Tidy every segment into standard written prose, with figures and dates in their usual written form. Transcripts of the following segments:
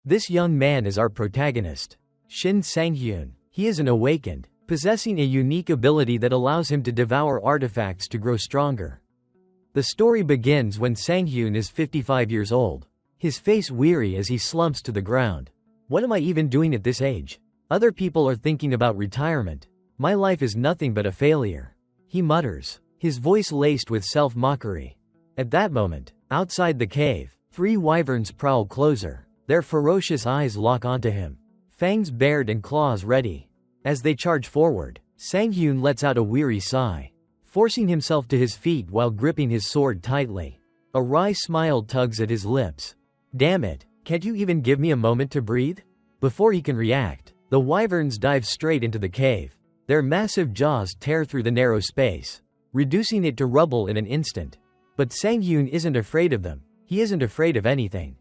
This young man is our protagonist, Shin Sang-hyun. He is an awakened, possessing a unique ability that allows him to devour artifacts to grow stronger. The story begins when Sang-hyun is 55 years old, his face weary as he slumps to the ground. What am I even doing at this age? Other people are thinking about retirement. My life is nothing but a failure, he mutters, his voice laced with self-mockery. At that moment, outside the cave, 3 wyverns prowl closer, their ferocious eyes lock onto him, fangs bared and claws ready. As they charge forward, Sang-hyun lets out a weary sigh, forcing himself to his feet while gripping his sword tightly. A wry smile tugs at his lips. Damn it, can't you even give me a moment to breathe? Before he can react, the wyverns dive straight into the cave. Their massive jaws tear through the narrow space, reducing it to rubble in an instant. But Sang-hyun isn't afraid of them. He isn't afraid of anything.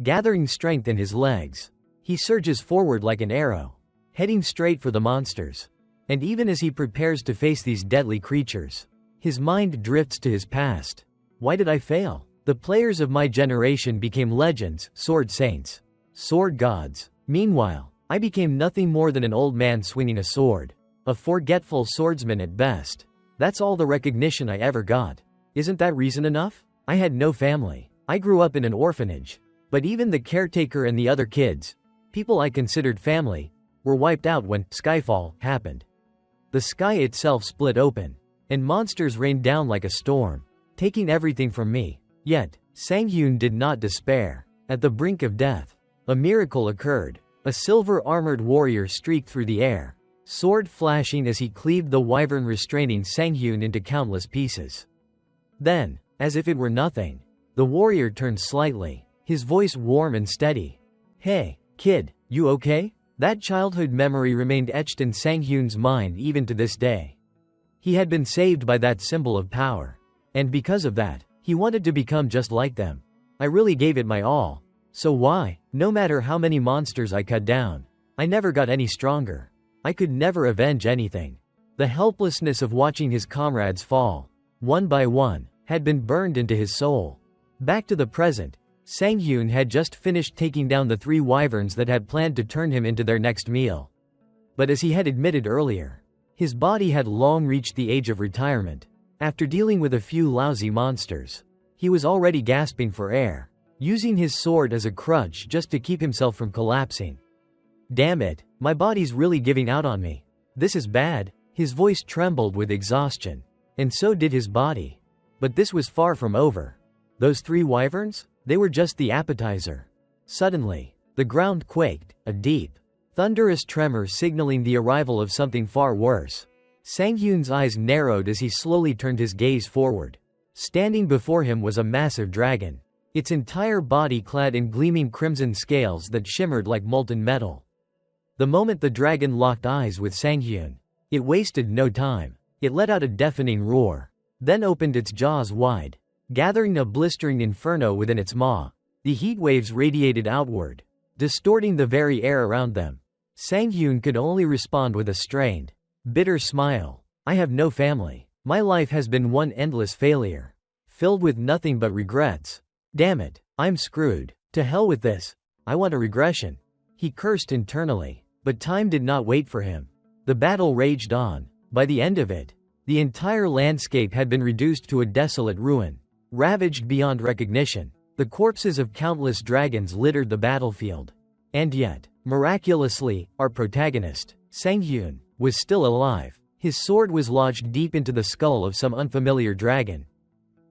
Gathering strength in his legs, he surges forward like an arrow, heading straight for the monsters. And even as he prepares to face these deadly creatures, his mind drifts to his past. Why did I fail? The players of my generation became legends, sword saints, sword gods. Meanwhile, I became nothing more than an old man swinging a sword, a forgetful swordsman at best. That's all the recognition I ever got. Isn't that reason enough? I had no family. I grew up in an orphanage. But even the caretaker and the other kids, people I considered family, were wiped out when Skyfall happened. The sky itself split open, and monsters rained down like a storm, taking everything from me. Yet, Sang-hyun did not despair. At the brink of death, a miracle occurred. A silver-armored warrior streaked through the air, sword flashing as he cleaved the wyvern, restraining Sang-hyun into countless pieces. Then, as if it were nothing, the warrior turned slightly, his voice warm and steady. Hey, kid, you okay? That childhood memory remained etched in Sang-hyun's mind even to this day. He had been saved by that symbol of power. And because of that, he wanted to become just like them. I really gave it my all. So why? No matter how many monsters I cut down, I never got any stronger. I could never avenge anything. The helplessness of watching his comrades fall, one by one, had been burned into his soul. Back to the present, Sang-hyun had just finished taking down the 3 wyverns that had planned to turn him into their next meal. But as he had admitted earlier, his body had long reached the age of retirement. After dealing with a few lousy monsters, he was already gasping for air, using his sword as a crutch just to keep himself from collapsing. Damn it, my body's really giving out on me. This is bad. His voice trembled with exhaustion, and so did his body. But this was far from over. Those 3 wyverns? They were just the appetizer. Suddenly, the ground quaked, a deep, thunderous tremor signaling the arrival of something far worse. Sang-hyun's eyes narrowed as he slowly turned his gaze forward. Standing before him was a massive dragon, its entire body clad in gleaming crimson scales that shimmered like molten metal. The moment the dragon locked eyes with Sang-hyun, it wasted no time. It let out a deafening roar, then opened its jaws wide, gathering a blistering inferno within its maw. The heat waves radiated outward, distorting the very air around them. Sang-hyun could only respond with a strained, bitter smile. I have no family. My life has been one endless failure, filled with nothing but regrets. Damn it, I'm screwed. To hell with this. I want a regression. He cursed internally, but time did not wait for him. The battle raged on. By the end of it, the entire landscape had been reduced to a desolate ruin, ravaged beyond recognition. The corpses of countless dragons littered the battlefield. And yet, miraculously, our protagonist, Sang-hyun, was still alive. His sword was lodged deep into the skull of some unfamiliar dragon,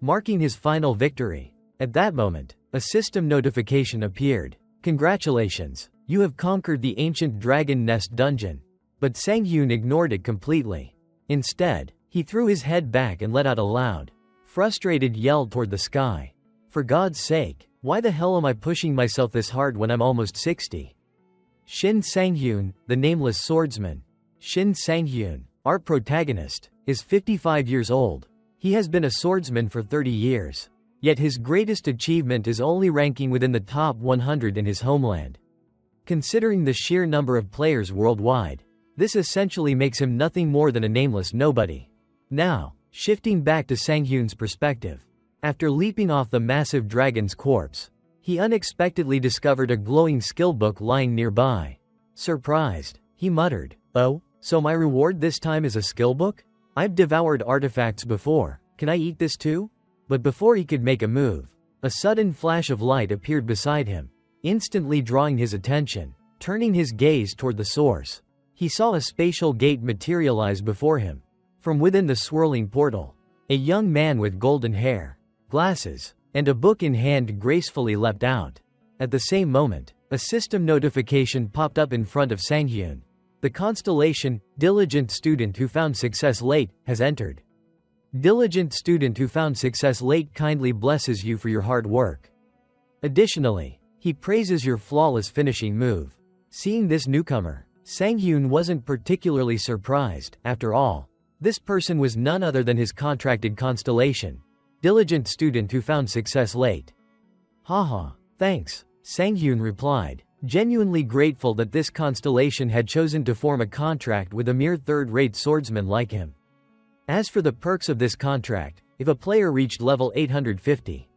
marking his final victory. At that moment, a system notification appeared. Congratulations, you have conquered the ancient dragon nest dungeon. But Sang-hyun ignored it completely. Instead, he threw his head back and let out a loud, frustrated yell toward the sky. For God's sake, why the hell am I pushing myself this hard when I'm almost 60? Shin Sang-hyun, the nameless swordsman. Shin Sang-hyun, our protagonist, is 55 years old. He has been a swordsman for 30 years. Yet his greatest achievement is only ranking within the top 100 in his homeland. Considering the sheer number of players worldwide, this essentially makes him nothing more than a nameless nobody. Now, shifting back to Sang-hyun's perspective. After leaping off the massive dragon's corpse, He unexpectedly discovered a glowing skill book lying nearby. Surprised, he muttered, "Oh, so my reward this time is a skill book? I've devoured artifacts before, can I eat this too?" But before he could make a move, a sudden flash of light appeared beside him, instantly drawing his attention. Turning his gaze toward the source, he saw a spatial gate materialize before him. From within the swirling portal, a young man with golden hair, glasses, and a book in hand gracefully leapt out. At the same moment, a system notification popped up in front of Sanghyun. The constellation, diligent student who found success late, has entered. Diligent student who found success late kindly blesses you for your hard work. Additionally, he praises your flawless finishing move. Seeing this newcomer, Sanghyun wasn't particularly surprised. After all, this person was none other than his contracted constellation, diligent student who found success late. Haha, thanks, Sanghyun replied, genuinely grateful that this constellation had chosen to form a contract with a mere third-rate swordsman like him. As for the perks of this contract, if a player reached level 850,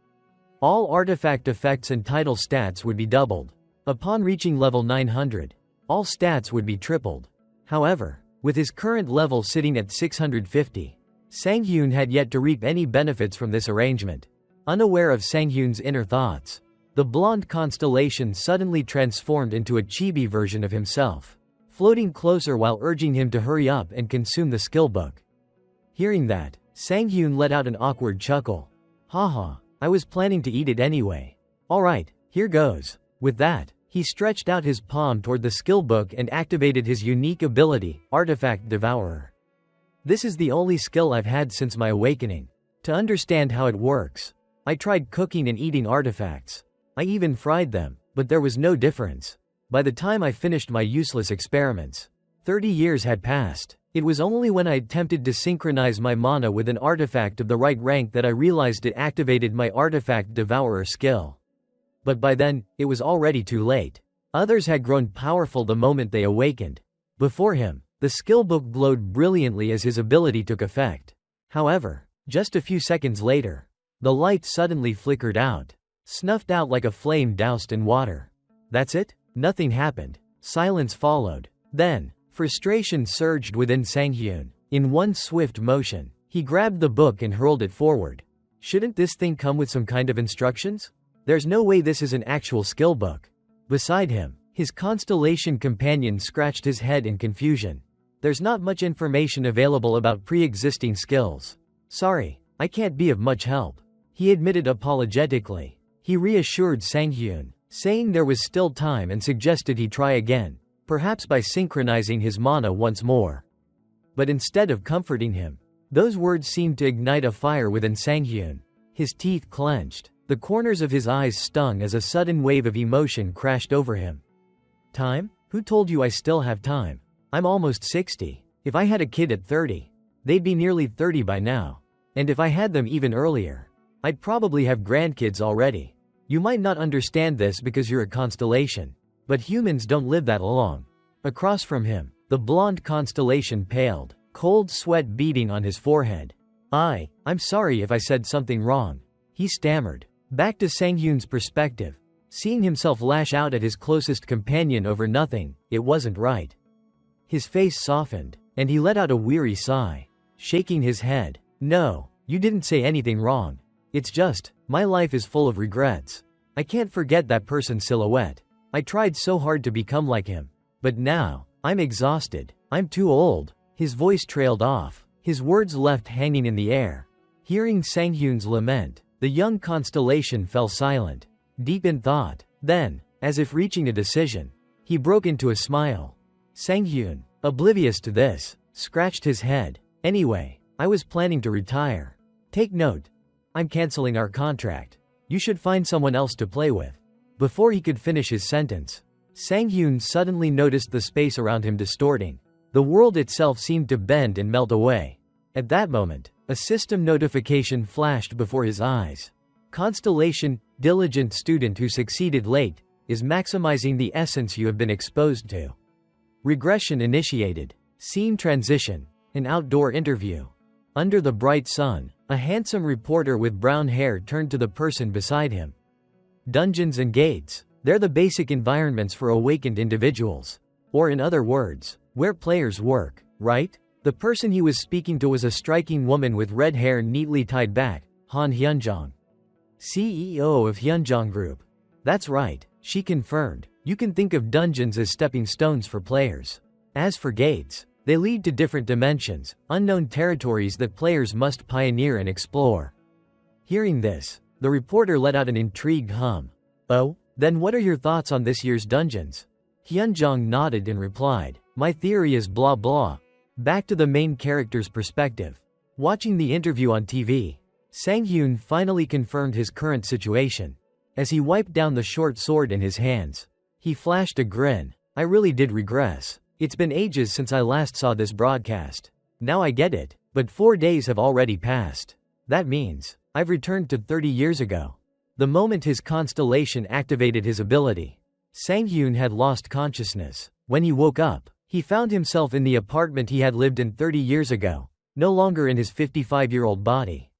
all artifact effects and title stats would be doubled. Upon reaching level 900, all stats would be tripled. However, with his current level sitting at 650, Sanghyun had yet to reap any benefits from this arrangement. Unaware of Sanghyun's inner thoughts, the blonde constellation suddenly transformed into a chibi version of himself, floating closer while urging him to hurry up and consume the skill book. Hearing that, Sanghyun let out an awkward chuckle. Haha, I was planning to eat it anyway. Alright, here goes. With that, he stretched out his palm toward the skill book and activated his unique ability, Artifact Devourer. This is the only skill I've had since my awakening. To understand how it works, I tried cooking and eating artifacts. I even fried them, but there was no difference. By the time I finished my useless experiments, 30 years had passed. It was only when I attempted to synchronize my mana with an artifact of the right rank that I realized it activated my Artifact Devourer skill. But by then, it was already too late. Others had grown powerful the moment they awakened. Before him, the skill book glowed brilliantly as his ability took effect. However, just a few seconds later, the light suddenly flickered out, snuffed out like a flame doused in water. That's it? Nothing happened. Silence followed. Then, frustration surged within Sanghyun. In one swift motion, he grabbed the book and hurled it forward. Shouldn't this thing come with some kind of instructions? There's no way this is an actual skill book. Beside him, his constellation companion scratched his head in confusion. There's not much information available about pre-existing skills. Sorry, I can't be of much help, he admitted apologetically. He reassured Sanghyun, saying there was still time and suggested he try again, perhaps by synchronizing his mana once more. But instead of comforting him, those words seemed to ignite a fire within Sanghyun. His teeth clenched. The corners of his eyes stung as a sudden wave of emotion crashed over him. Time? Who told you I still have time? I'm almost 60. If I had a kid at 30, they'd be nearly 30 by now. And if I had them even earlier, I'd probably have grandkids already. You might not understand this because you're a constellation, but humans don't live that long. Across from him, the blonde constellation paled, cold sweat beading on his forehead. I'm sorry if I said something wrong, he stammered. Back to Sanghyun's perspective, seeing himself lash out at his closest companion over nothing, it wasn't right. His face softened, and he let out a weary sigh, shaking his head. No, you didn't say anything wrong. It's just, my life is full of regrets. I can't forget that person's silhouette. I tried so hard to become like him. But now, I'm exhausted. I'm too old. His voice trailed off, his words left hanging in the air. Hearing Sanghyun's lament, the young constellation fell silent, deep in thought. Then, as if reaching a decision, he broke into a smile. Sanghyun, oblivious to this, scratched his head. Anyway, I was planning to retire. Take note. I'm canceling our contract. You should find someone else to play with. Before he could finish his sentence, Sanghyun suddenly noticed the space around him distorting. The world itself seemed to bend and melt away. At that moment, a system notification flashed before his eyes. Constellation, diligent student who succeeded late, is maximizing the essence you have been exposed to. Regression initiated. Scene transition. An outdoor interview. Under the bright sun, a handsome reporter with brown hair turned to the person beside him. Dungeons and gates. They're the basic environments for awakened individuals. Or in other words, where players work, right? The person he was speaking to was a striking woman with red hair neatly tied back, Han Hyunjong, CEO of Hyunjong Group. That's right, she confirmed. You can think of dungeons as stepping stones for players. As for gates, they lead to different dimensions, unknown territories that players must pioneer and explore. Hearing this, the reporter let out an intrigued hum. Oh, then what are your thoughts on this year's dungeons? Hyunjong nodded and replied, my theory is blah blah. Back to the main character's perspective. Watching the interview on TV, Sang-hyun finally confirmed his current situation. As he wiped down the short sword in his hands, he flashed a grin. I really did regress. It's been ages since I last saw this broadcast. Now I get it, but 4 days have already passed. That means I've returned to 30 years ago. The moment his constellation activated his ability, Sang-hyun had lost consciousness. When he woke up, he found himself in the apartment he had lived in 30 years ago, no longer in his 55-year-old body.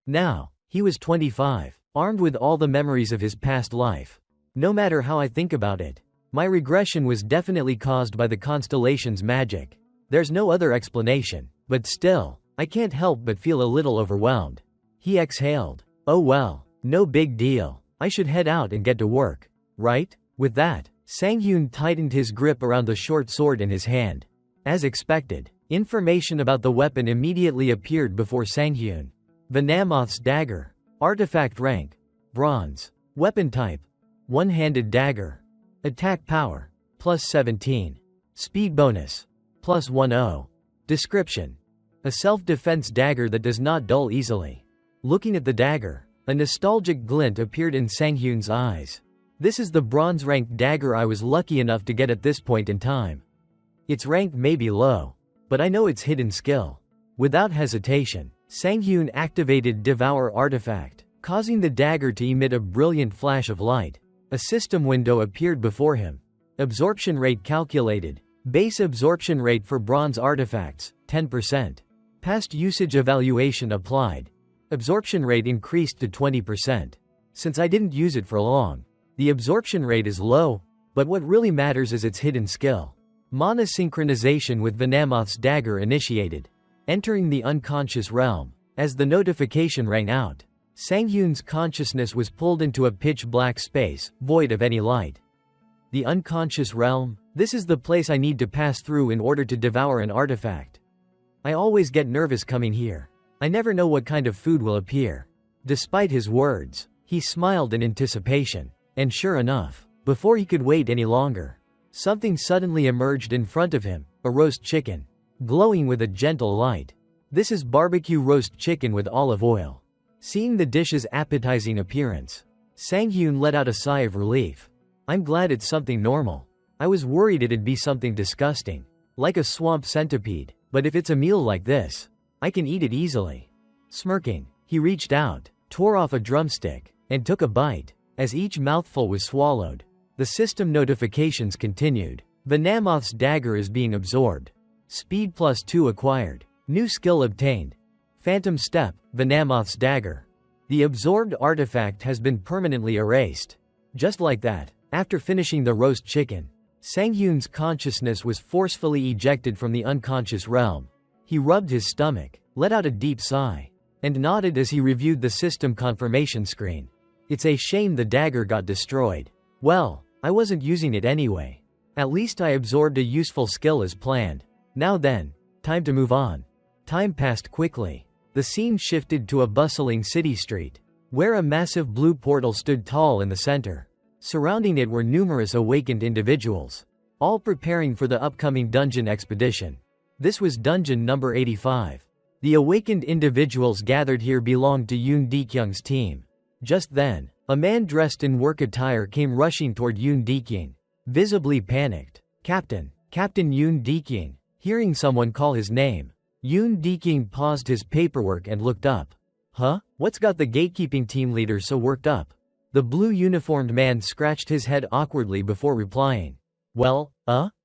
Now, he was 25, armed with all the memories of his past life. No matter how I think about it, my regression was definitely caused by the constellation's magic. There's no other explanation, but still, I can't help but feel a little overwhelmed. He exhaled. Oh well, no big deal. I should head out and get to work, right? With that, Sang-hyun tightened his grip around the short sword in his hand. As expected, information about the weapon immediately appeared before Sang-hyun. Vanamoth's dagger. Artifact rank: Bronze. Weapon type: one-handed dagger. Attack power: plus 17. Speed bonus: plus 10. Description: a self-defense dagger that does not dull easily. Looking at the dagger, a nostalgic glint appeared in Sang-hyun's eyes. This is the bronze-ranked dagger I was lucky enough to get at this point in time. Its rank may be low, but I know its hidden skill. Without hesitation, Sang-hyun activated Devour Artifact, causing the dagger to emit a brilliant flash of light. A system window appeared before him. Absorption rate calculated. Base absorption rate for bronze artifacts, 10%. Past usage evaluation applied. Absorption rate increased to 20%. Since I didn't use it for long, the absorption rate is low, but what really matters is its hidden skill. Mana synchronization with Vanamoth's dagger initiated. Entering the unconscious realm. As the notification rang out, Sang-hyun's consciousness was pulled into a pitch-black space, void of any light. The unconscious realm? This is the place I need to pass through in order to devour an artifact. I always get nervous coming here. I never know what kind of food will appear. Despite his words, he smiled in anticipation. And sure enough, before he could wait any longer, something suddenly emerged in front of him, a roast chicken, glowing with a gentle light. This is barbecue roast chicken with olive oil. Seeing the dish's appetizing appearance, Sang-hyun let out a sigh of relief. I'm glad it's something normal. I was worried it'd be something disgusting, like a swamp centipede, but if it's a meal like this, I can eat it easily. Smirking, he reached out, tore off a drumstick, and took a bite. As each mouthful was swallowed, the system notifications continued. Vanamoth's dagger is being absorbed. Speed plus 2 acquired. New skill obtained. Phantom Step, Vanamoth's dagger. The absorbed artifact has been permanently erased. Just like that, after finishing the roast chicken, Sang-hyun's consciousness was forcefully ejected from the unconscious realm. He rubbed his stomach, let out a deep sigh, and nodded as he reviewed the system confirmation screen. It's a shame the dagger got destroyed. Well, I wasn't using it anyway. At least I absorbed a useful skill as planned. Now then, time to move on. Time passed quickly. The scene shifted to a bustling city street, where a massive blue portal stood tall in the center. Surrounding it were numerous awakened individuals, all preparing for the upcoming dungeon expedition. This was dungeon number 85. The awakened individuals gathered here belonged to Yoon Dekyung's team. Just then, a man dressed in work attire came rushing toward Yoon Dekyung, visibly panicked. Captain Yoon Dekyung. Hearing someone call his name, Yoon Dekyung paused his paperwork and looked up. Huh? What's got the gatekeeping team leader so worked up? The blue uniformed man scratched his head awkwardly before replying. Well,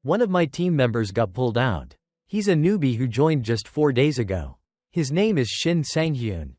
one of my team members got pulled out. He's a newbie who joined just 4 days ago. His name is Shin Sang-hyun.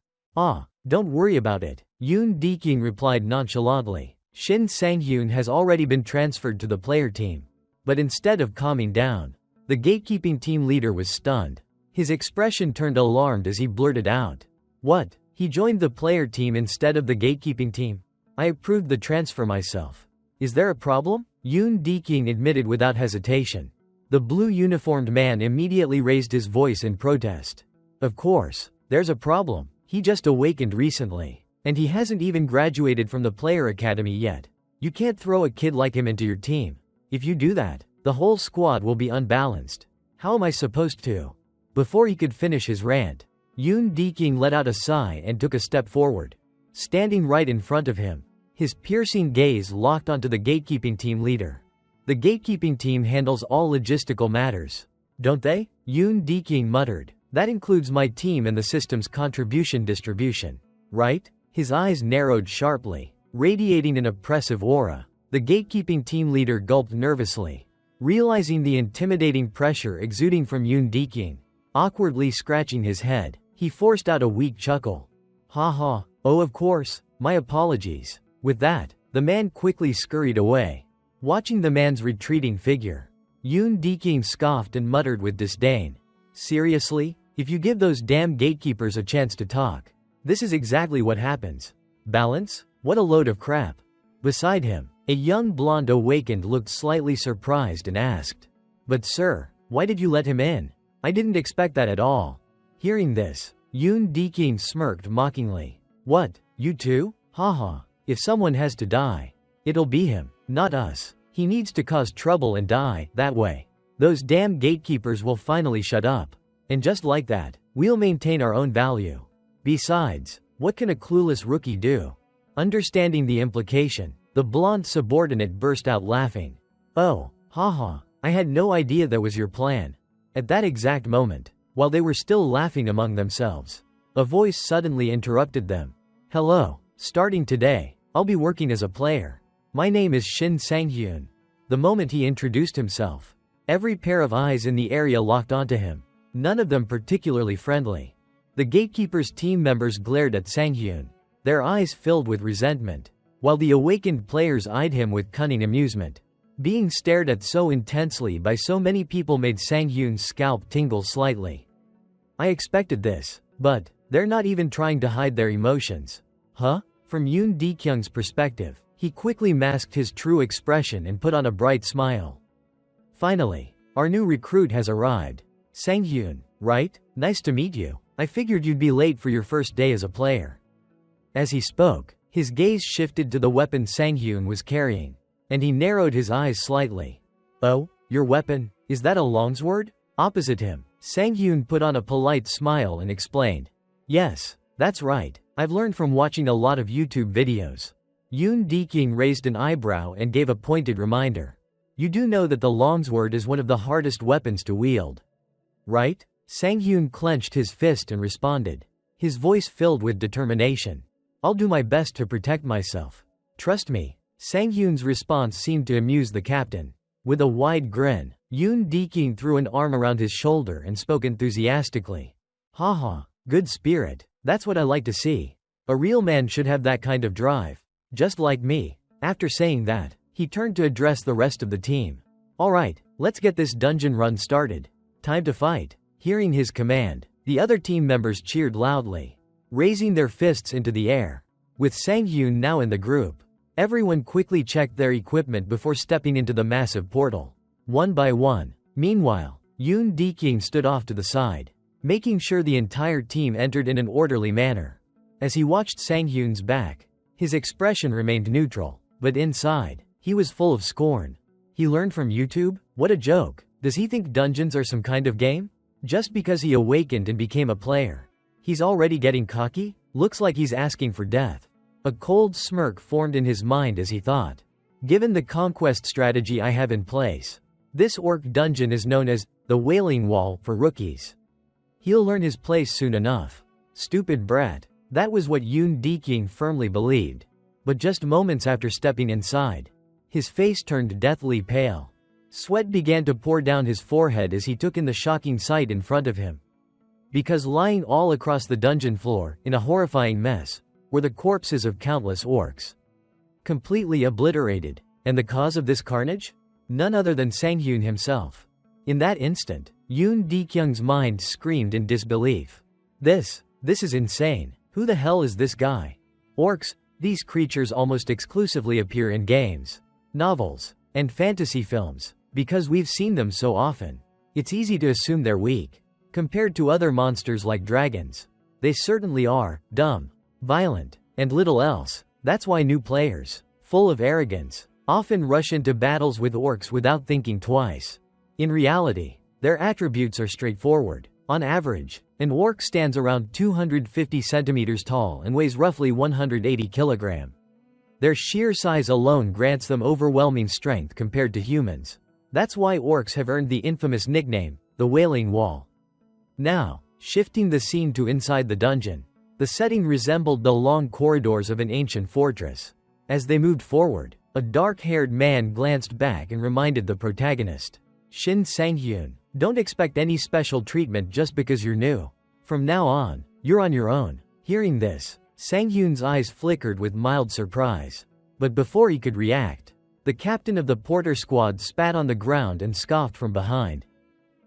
Don't worry about it, Yoon Dekyung replied nonchalantly. Shin Sang-hyun has already been transferred to the player team. But instead of calming down, the gatekeeping team leader was stunned. His expression turned alarmed as he blurted out, "What? He joined the player team instead of the gatekeeping team? I approved the transfer myself. Is there a problem?" Yoon Deking admitted without hesitation. The blue-uniformed man immediately raised his voice in protest. "Of course, there's a problem. He just awakened recently. And he hasn't even graduated from the player academy yet. You can't throw a kid like him into your team. If you do that, the whole squad will be unbalanced. How am I supposed to?" Before he could finish his rant, Yoon Deking let out a sigh and took a step forward. Standing right in front of him, his piercing gaze locked onto the gatekeeping team leader. "The gatekeeping team handles all logistical matters, don't they?" Yoon Deking muttered. "That includes my team and the system's contribution distribution, right?" His eyes narrowed sharply, radiating an oppressive aura. The gatekeeping team leader gulped nervously, realizing the intimidating pressure exuding from Yoon Deking. Awkwardly scratching his head, he forced out a weak chuckle. "Ha ha, oh of course, my apologies." With that, the man quickly scurried away. Watching the man's retreating figure, Yoon Deking scoffed and muttered with disdain. "Seriously? If you give those damn gatekeepers a chance to talk, this is exactly what happens. Balance? What a load of crap." Beside him, a young blonde awakened looked slightly surprised and asked, "But sir, why did you let him in? I didn't expect that at all." Hearing this, Yoon Deking smirked mockingly. "What, you too? Haha, if someone has to die, it'll be him, not us. He needs to cause trouble and die, that way. Those damn gatekeepers will finally shut up. And just like that, we'll maintain our own value. Besides, what can a clueless rookie do?" Understanding the implication, the blonde subordinate burst out laughing. "Oh, haha, I had no idea that was your plan." At that exact moment, while they were still laughing among themselves, a voice suddenly interrupted them. "Hello, starting today, I'll be working as a player. My name is Shin Sang-hyun." The moment he introduced himself, every pair of eyes in the area locked onto him, none of them particularly friendly. The gatekeeper's team members glared at Sang-hyun, their eyes filled with resentment, while the awakened players eyed him with cunning amusement. Being stared at so intensely by so many people made Sang-hyun's scalp tingle slightly. "I expected this, but they're not even trying to hide their emotions." Huh? From Yoon Dekyung's perspective, he quickly masked his true expression and put on a bright smile. "Finally, our new recruit has arrived. Sang-hyun, right? Nice to meet you. I figured you'd be late for your first day as a player." As he spoke, his gaze shifted to the weapon Sang-hyun was carrying, and he narrowed his eyes slightly. "Oh, your weapon, is that a longsword?" Opposite him, Sang-hyun put on a polite smile and explained, "Yes, that's right. I've learned from watching a lot of YouTube videos." Yoon Deking raised an eyebrow and gave a pointed reminder. "You do know that the longsword is one of the hardest weapons to wield, right?" Sang-hyun clenched his fist and responded, his voice filled with determination. "I'll do my best to protect myself. Trust me." Sang-hyun's response seemed to amuse the captain. With a wide grin, Yoon Deking threw an arm around his shoulder and spoke enthusiastically. "Haha, good spirit. That's what I like to see. A real man should have that kind of drive. Just like me." After saying that, he turned to address the rest of the team. "Alright, let's get this dungeon run started. Time to fight." Hearing his command, the other team members cheered loudly, raising their fists into the air. With Sang-hyun now in the group, everyone quickly checked their equipment before stepping into the massive portal, one by one. Meanwhile, Yoon Deking stood off to the side, making sure the entire team entered in an orderly manner. As he watched Sang-hyun's back, his expression remained neutral, but inside, he was full of scorn. He learned from YouTube? What a joke. Does he think dungeons are some kind of game? Just because he awakened and became a player, he's already getting cocky? Looks like he's asking for death. A cold smirk formed in his mind as he thought. Given the conquest strategy I have in place, this orc dungeon is known as the Wailing Wall for rookies. He'll learn his place soon enough. Stupid brat. That was what Yoon Deking firmly believed. But just moments after stepping inside, his face turned deathly pale. Sweat began to pour down his forehead as he took in the shocking sight in front of him. Because lying all across the dungeon floor, in a horrifying mess, were the corpses of countless orcs. completely obliterated. And the cause of this carnage? None other than Sanghyun himself. In that instant, Yoon Dekyung's mind screamed in disbelief. This is insane. Who the hell is this guy? Orcs, these creatures almost exclusively appear in games, novels, and fantasy films. Because we've seen them so often, it's easy to assume they're weak. Compared to other monsters like dragons, they certainly are dumb, violent, and little else. That's why new players, full of arrogance, often rush into battles with orcs without thinking twice. In reality, their attributes are straightforward. On average, an orc stands around 250 centimeters tall and weighs roughly 180 kilograms. Their sheer size alone grants them overwhelming strength compared to humans. That's why orcs have earned the infamous nickname, the Wailing Wall. Now, shifting the scene to inside the dungeon, the setting resembled the long corridors of an ancient fortress. As they moved forward, a dark-haired man glanced back and reminded the protagonist, Shin Sanghyun, don't expect any special treatment just because you're new. From now on, you're on your own. Hearing this, Sanghyun's eyes flickered with mild surprise. But before he could react, the captain of the porter squad spat on the ground and scoffed from behind.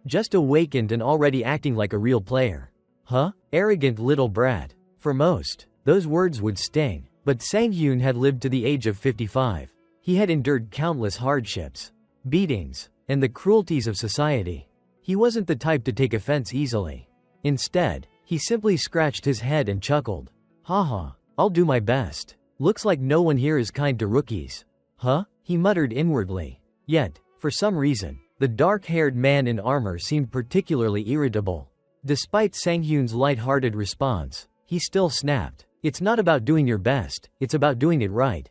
Just awakened and already acting like a real player. Huh? Arrogant little brat. For most, those words would sting. But Sanghyun had lived to the age of 55. He had endured countless hardships, beatings, and the cruelties of society. He wasn't the type to take offense easily. Instead, he simply scratched his head and chuckled. Haha, I'll do my best. Looks like no one here is kind to rookies. Huh? He muttered inwardly. Yet, for some reason, the dark-haired man in armor seemed particularly irritable. Despite Sanghyun's light-hearted response, he still snapped. It's not about doing your best, it's about doing it right.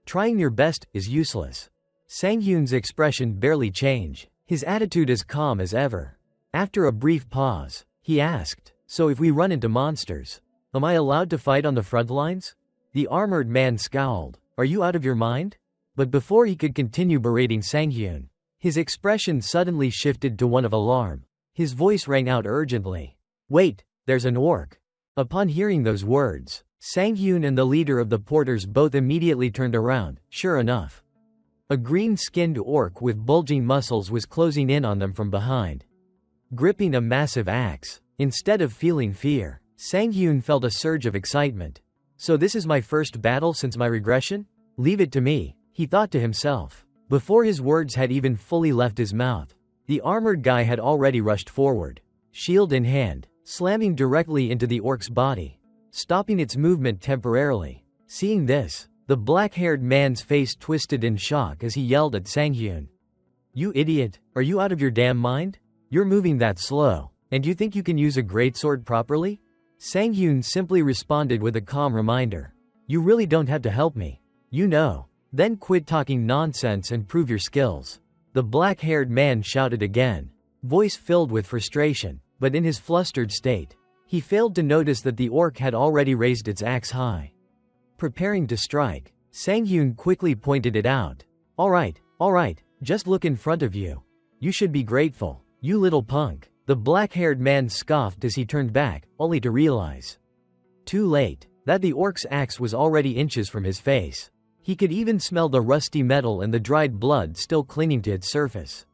Trying your best is useless. Sanghyun's expression barely changed, his attitude as calm as ever. After a brief pause, he asked, so if we run into monsters, am I allowed to fight on the front lines? The armored man scowled. Are you out of your mind? But before he could continue berating Sanghyun, his expression suddenly shifted to one of alarm. His voice rang out urgently. Wait, there's an orc. Upon hearing those words, Sanghyun and the leader of the porters both immediately turned around. Sure enough, a green-skinned orc with bulging muscles was closing in on them from behind, gripping a massive axe. Instead of feeling fear, Sanghyun felt a surge of excitement. So this is my first battle since my regression? Leave it to me, he thought to himself. Before his words had even fully left his mouth, the armored guy had already rushed forward, shield in hand, slamming directly into the orc's body, stopping its movement temporarily. Seeing this, the black-haired man's face twisted in shock as he yelled at Sanghyun. You idiot, are you out of your damn mind? You're moving that slow, and you think you can use a greatsword properly? Sanghyun simply responded with a calm reminder. You really don't have to help me. You know. Then quit talking nonsense and prove your skills. The black-haired man shouted again, voice filled with frustration, but in his flustered state, he failed to notice that the orc had already raised its axe high, preparing to strike. Sanghyun quickly pointed it out. All right, just look in front of you. You should be grateful, you little punk. The black-haired man scoffed as he turned back, only to realize, too late, that the orc's axe was already inches from his face. He could even smell the rusty metal and the dried blood still clinging to its surface.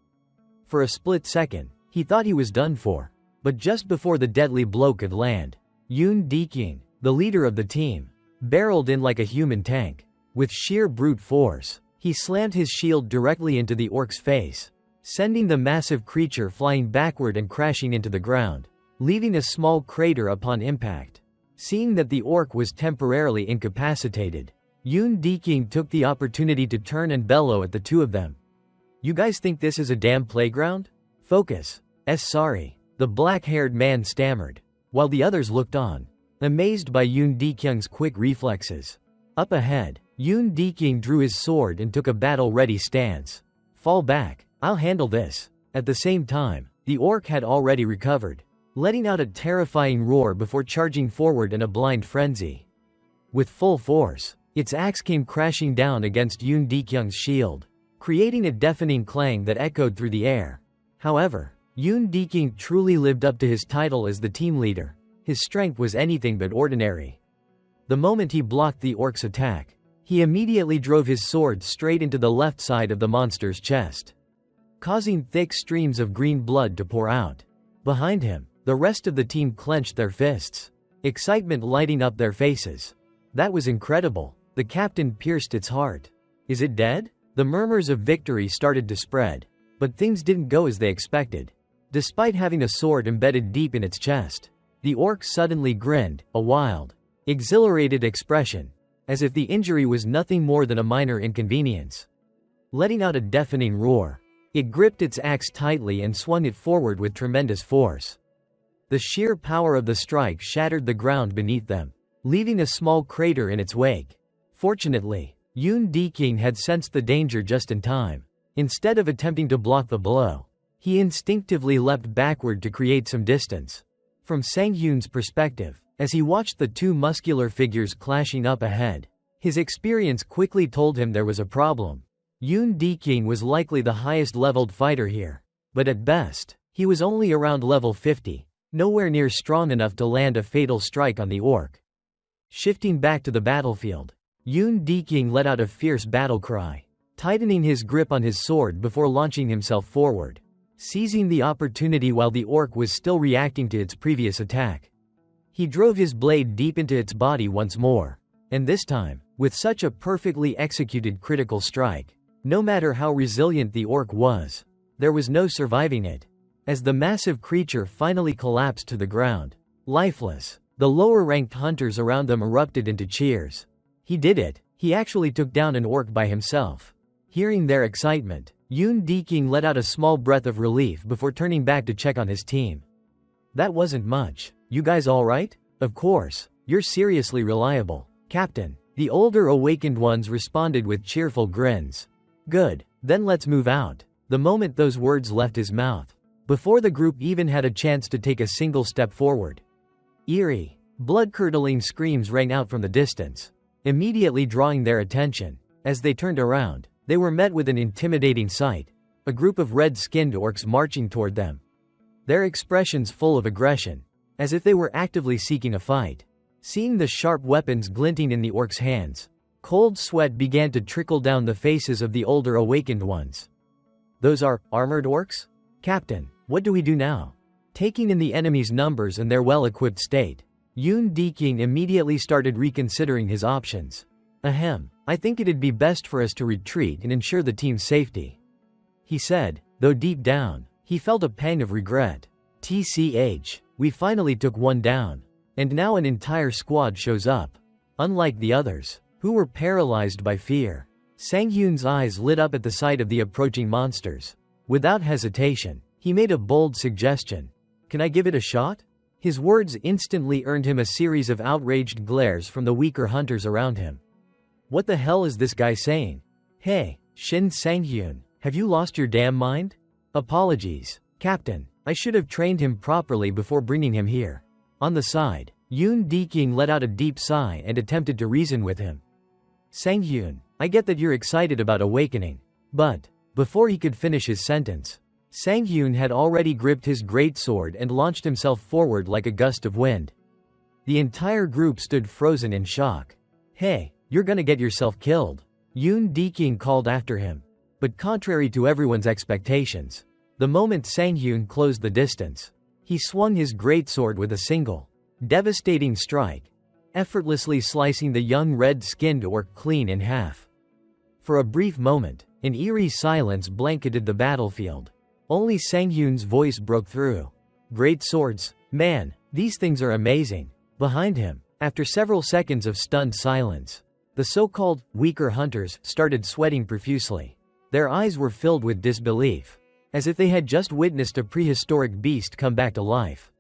For a split second, he thought he was done for. But just before the deadly blow could land, Yoon Dekyung, the leader of the team, barreled in like a human tank. With sheer brute force, he slammed his shield directly into the orc's face, sending the massive creature flying backward and crashing into the ground, leaving a small crater upon impact. Seeing that the orc was temporarily incapacitated, Yoon Dekyung took the opportunity to turn and bellow at the two of them. You guys think this is a damn playground? Focus. Sorry. The black-haired man stammered, while the others looked on, amazed by Yoon Dekyung's quick reflexes. Up ahead, Yoon Dekyung drew his sword and took a battle-ready stance. Fall back, I'll handle this. At the same time, the orc had already recovered, letting out a terrifying roar before charging forward in a blind frenzy. With full force, its axe came crashing down against Yoon Dekyung's shield, creating a deafening clang that echoed through the air. However, Yoon Dekyung truly lived up to his title as the team leader. His strength was anything but ordinary. The moment he blocked the orc's attack, He immediately drove his sword straight into the left side of the monster's chest, causing thick streams of green blood to pour out. Behind him, the rest of the team clenched their fists, excitement lighting up their faces. That was incredible. The captain pierced its heart. Is it dead? The murmurs of victory started to spread, but things didn't go as they expected. Despite having a sword embedded deep in its chest, the orc suddenly grinned, a wild, exhilarated expression, as if the injury was nothing more than a minor inconvenience. Letting out a deafening roar, it gripped its axe tightly and swung it forward with tremendous force. The sheer power of the strike shattered the ground beneath them, leaving a small crater in its wake. Fortunately, Yoon King had sensed the danger just in time. Instead of attempting to block the blow, he instinctively leapt backward to create some distance. From Sang-Yoon's perspective, as he watched the two muscular figures clashing up ahead, his experience quickly told him there was a problem. Yoon King was likely the highest leveled fighter here, but at best, he was only around level 50, nowhere near strong enough to land a fatal strike on the orc. Shifting back to the battlefield, Yoon King let out a fierce battle cry, tightening his grip on his sword before launching himself forward, seizing the opportunity while the orc was still reacting to its previous attack. He drove his blade deep into its body once more, and this time, with such a perfectly executed critical strike. No matter how resilient the orc was, there was no surviving it. As the massive creature finally collapsed to the ground, lifeless, the lower-ranked hunters around them erupted into cheers. He did it. He actually took down an orc by himself. Hearing their excitement, Yoon King let out a small breath of relief before turning back to check on his team. That wasn't much. You guys all right? Of course. You're seriously reliable, Captain. The older awakened ones responded with cheerful grins. Good. Then let's move out. The moment those words left his mouth, before the group even had a chance to take a single step forward, eerie, blood-curdling screams rang out from the distance, immediately drawing their attention. As they turned around, they were met with an intimidating sight: a group of red-skinned orcs marching toward them, their expressions full of aggression, as if they were actively seeking a fight. Seeing the sharp weapons glinting in the orcs' hands, cold sweat began to trickle down the faces of the older awakened ones. Those are armored orcs? Captain, what do we do now? Taking in the enemy's numbers and their well-equipped state, Yoon King immediately started reconsidering his options. Ahem, I think it'd be best for us to retreat and ensure the team's safety, he said, though deep down, he felt a pang of regret. TCH, we finally took one down, and now an entire squad shows up. Unlike the others, who were paralyzed by fear, Sang-Yoon's eyes lit up at the sight of the approaching monsters. Without hesitation, he made a bold suggestion. Can I give it a shot? His words instantly earned him a series of outraged glares from the weaker hunters around him. What the hell is this guy saying? Hey, Shin Sang-Yoon, have you lost your damn mind? Apologies, Captain. I should have trained him properly before bringing him here. On the side, Yoon King let out a deep sigh and attempted to reason with him. Sang-Yoon, I get that you're excited about awakening, but, before he could finish his sentence, Sang-Yoon had already gripped his greatsword and launched himself forward like a gust of wind. The entire group stood frozen in shock. Hey, you're gonna get yourself killed, Yoon King called after him. But contrary to everyone's expectations, the moment Sang-Yoon closed the distance, he swung his greatsword with a single, devastating strike, effortlessly slicing the young red-skinned orc clean in half. For a brief moment, an eerie silence blanketed the battlefield. Only Sang-Yoon's voice broke through. Great swords, man, these things are amazing. Behind him, after several seconds of stunned silence, the so-called weaker hunters started sweating profusely. Their eyes were filled with disbelief, as if they had just witnessed a prehistoric beast come back to life.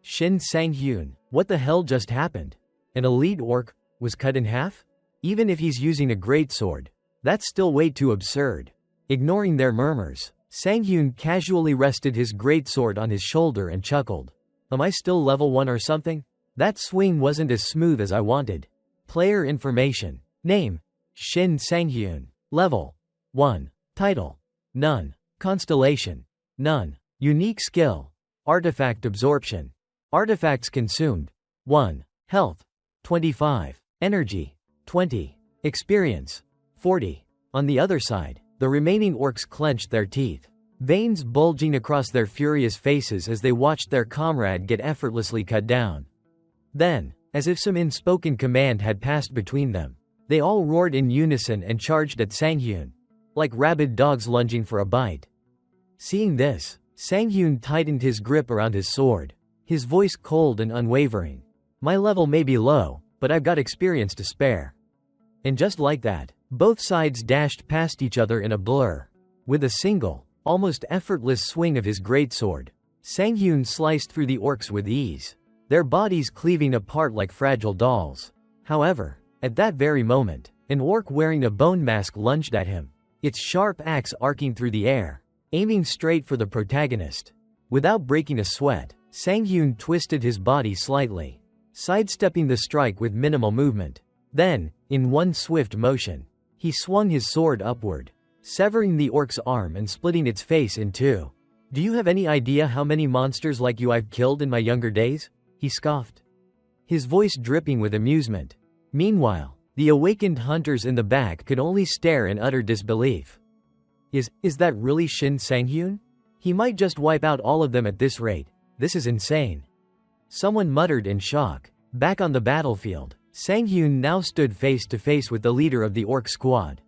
Shin Sang-Yoon, what the hell just happened? An elite orc was cut in half? Even if he's using a greatsword, that's still way too absurd. Ignoring their murmurs, Sang-Yoon casually rested his greatsword on his shoulder and chuckled. Am I still level 1 or something? That swing wasn't as smooth as I wanted. Player information. Name: Shin Sang-Yoon. Level: 1. Title: None. Constellation: None. Unique skill: Artifact absorption. Artifacts consumed: 1. Health: 25. Energy: 20. Experience. 40. On the other side, the remaining orcs clenched their teeth, veins bulging across their furious faces as they watched their comrade get effortlessly cut down. Then, as if some unspoken command had passed between them, they all roared in unison and charged at Sanghyun, like rabid dogs lunging for a bite. Seeing this, Sanghyun tightened his grip around his sword, his voice cold and unwavering. My level may be low, but I've got experience to spare. And just like that, both sides dashed past each other in a blur. With a single, almost effortless swing of his greatsword, Sanghyun sliced through the orcs with ease, their bodies cleaving apart like fragile dolls. However, at that very moment, an orc wearing a bone mask lunged at him, its sharp axe arcing through the air, aiming straight for the protagonist. Without breaking a sweat, Sanghyun twisted his body slightly, sidestepping the strike with minimal movement. Then, in one swift motion, he swung his sword upward, severing the orc's arm and splitting its face in two. Do you have any idea how many monsters like you I've killed in my younger days? He scoffed, his voice dripping with amusement. Meanwhile, the awakened hunters in the back could only stare in utter disbelief. Is that really Shin Sang-hyun? He might just wipe out all of them at this rate. This is insane. Someone muttered in shock. Back on the battlefield, Sang-hyun now stood face to face with the leader of the orc squad.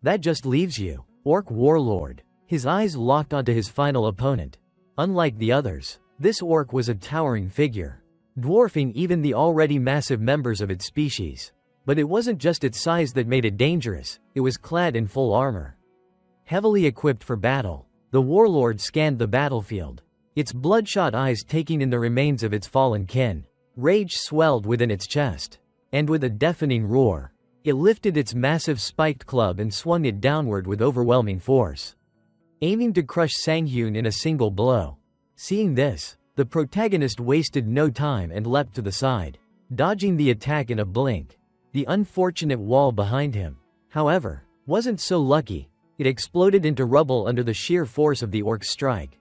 That just leaves you, Orc Warlord. His eyes locked onto his final opponent. Unlike the others, this orc was a towering figure, dwarfing even the already massive members of its species. But it wasn't just its size that made it dangerous, it was clad in full armor. Heavily equipped for battle, the warlord scanned the battlefield, its bloodshot eyes taking in the remains of its fallen kin. Rage swelled within its chest, and with a deafening roar, it lifted its massive spiked club and swung it downward with overwhelming force, aiming to crush Sang-hyun in a single blow. Seeing this, the protagonist wasted no time and leapt to the side, dodging the attack in a blink. The unfortunate wall behind him, however, wasn't so lucky. It exploded into rubble under the sheer force of the orc's strike.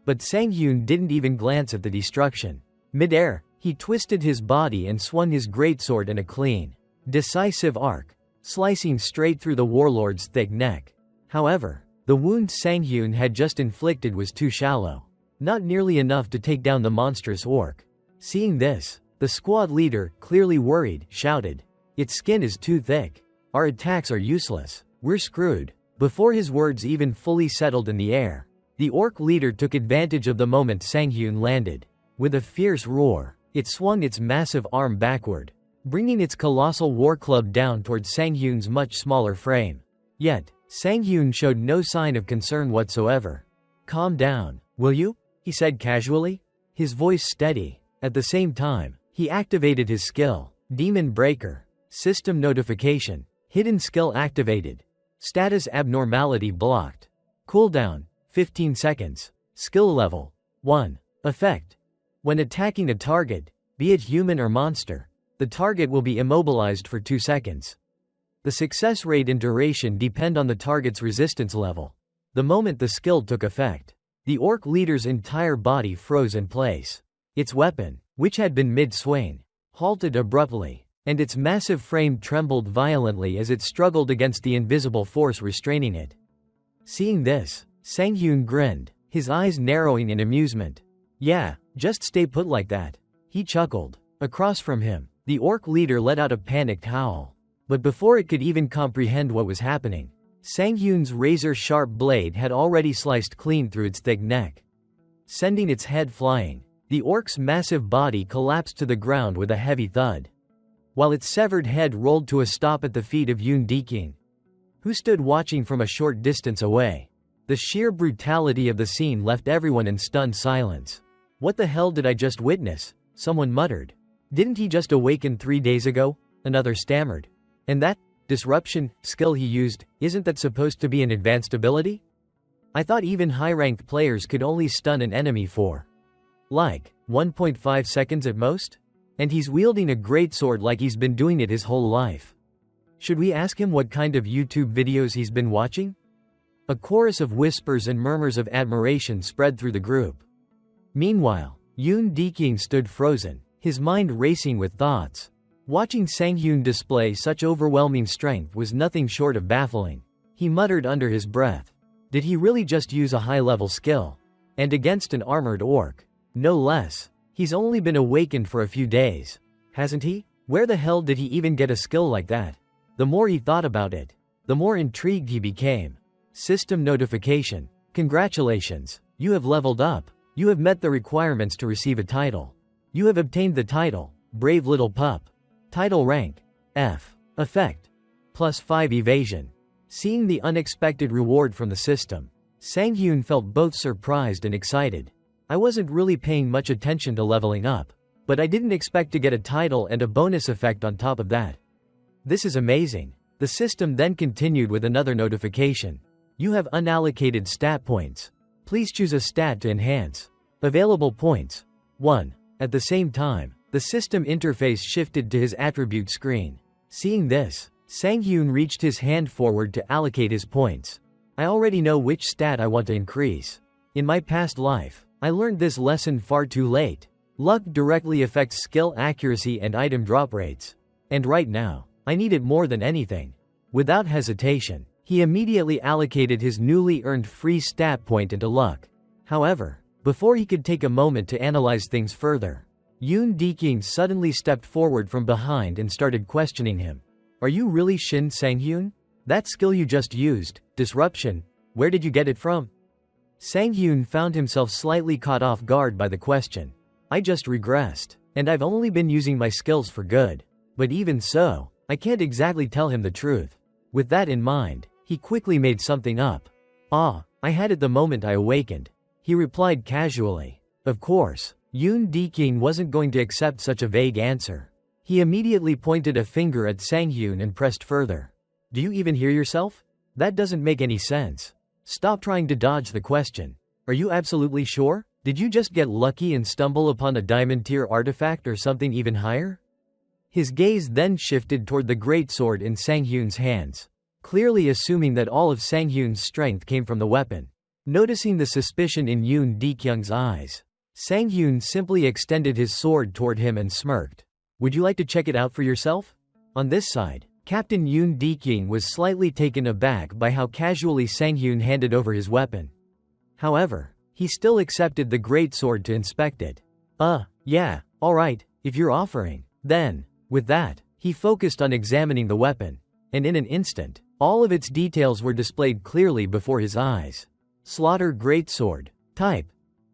But Sang-hyun didn't even glance at the destruction. Mid-air, he twisted his body and swung his greatsword in a clean, decisive arc, slicing straight through the warlord's thick neck. However, the wound Sang-hyun had just inflicted was too shallow, not nearly enough to take down the monstrous orc. Seeing this, the squad leader, clearly worried, shouted, "Its skin is too thick. Our attacks are useless. We're screwed." Before his words even fully settled in the air, the orc leader took advantage of the moment Sang-hyun landed. With a fierce roar, it swung its massive arm backward, bringing its colossal war club down towards Sang-hyun's much smaller frame. Yet, Sang-hyun showed no sign of concern whatsoever. "Calm down, will you?" he said casually, his voice steady. At the same time, he activated his skill, Demon Breaker. System notification. Hidden skill activated. Status abnormality blocked. Cooldown, 15 seconds. Skill level, 1. Effect. When attacking a target, be it human or monster, the target will be immobilized for 2 seconds. The success rate and duration depend on the target's resistance level. The moment the skill took effect, the orc leader's entire body froze in place. Its weapon, which had been mid-swing, halted abruptly, and its massive frame trembled violently as it struggled against the invisible force restraining it. Seeing this, Sang-hyun grinned, his eyes narrowing in amusement. "Yeah, just stay put like that," he chuckled. Across from him, the orc leader let out a panicked howl. But before it could even comprehend what was happening, Sang-hyun's razor-sharp blade had already sliced clean through its thick neck, sending its head flying. The orc's massive body collapsed to the ground with a heavy thud, while its severed head rolled to a stop at the feet of Yoon Deking, who stood watching from a short distance away. The sheer brutality of the scene left everyone in stunned silence. "What the hell did I just witness?" someone muttered. "Didn't he just awaken 3 days ago?" another stammered. "And that disruption skill he used, isn't that supposed to be an advanced ability? I thought even high-ranked players could only stun an enemy for, like, 1.5 seconds at most? And he's wielding a greatsword like he's been doing it his whole life. Should we ask him what kind of YouTube videos he's been watching?" A chorus of whispers and murmurs of admiration spread through the group. Meanwhile, Yoon Deking stood frozen, his mind racing with thoughts. Watching Sang-hyun display such overwhelming strength was nothing short of baffling. He muttered under his breath. Did he really just use a high-level skill? And against an armored orc? No less. He's only been awakened for a few days. Hasn't he? Where the hell did he even get a skill like that? The more he thought about it, the more intrigued he became. System notification. Congratulations. You have leveled up. You have met the requirements to receive a title. You have obtained the title, Brave Little Pup. Title rank, F. Effect, +5 evasion. Seeing the unexpected reward from the system, Sang-hyun felt both surprised and excited. I wasn't really paying much attention to leveling up, but I didn't expect to get a title and a bonus effect on top of that. This is amazing. The system then continued with another notification. You have unallocated stat points. Please choose a stat to enhance. Available points, 1. At the same time, the system interface shifted to his attribute screen. Seeing this, Sang-hyun reached his hand forward to allocate his points. I already know which stat I want to increase. In my past life, I learned this lesson far too late. Luck directly affects skill accuracy and item drop rates. And right now, I need it more than anything. Without hesitation, he immediately allocated his newly earned free stat point into luck. However, before he could take a moment to analyze things further, Yoon Deking suddenly stepped forward from behind and started questioning him. Are you really Shin Sang-hyun? That skill you just used, Disruption, where did you get it from? Sang-hyun found himself slightly caught off guard by the question. I just regressed, and I've only been using my skills for good. But even so, I can't exactly tell him the truth. With that in mind, he quickly made something up. I had it the moment I awakened. He replied casually. Of course, Yoon Deking wasn't going to accept such a vague answer. He immediately pointed a finger at Sang-hyun and pressed further. Do you even hear yourself? That doesn't make any sense. Stop trying to dodge the question. Are you absolutely sure? Did you just get lucky and stumble upon a diamond tier artifact or something even higher? His gaze then shifted toward the greatsword in Sang-hyun's hands, clearly assuming that all of Sang-hyun's strength came from the weapon. Noticing the suspicion in Yoon Dekyung's eyes, Sang-hyun simply extended his sword toward him and smirked. Would you like to check it out for yourself? On this side, Captain Yoon Dekyung was slightly taken aback by how casually Sang-hyun handed over his weapon. However, he still accepted the greatsword to inspect it. Yeah, alright, if you're offering. Then, with that, he focused on examining the weapon, and in an instant, all of its details were displayed clearly before his eyes. Slaughter greatsword. Type: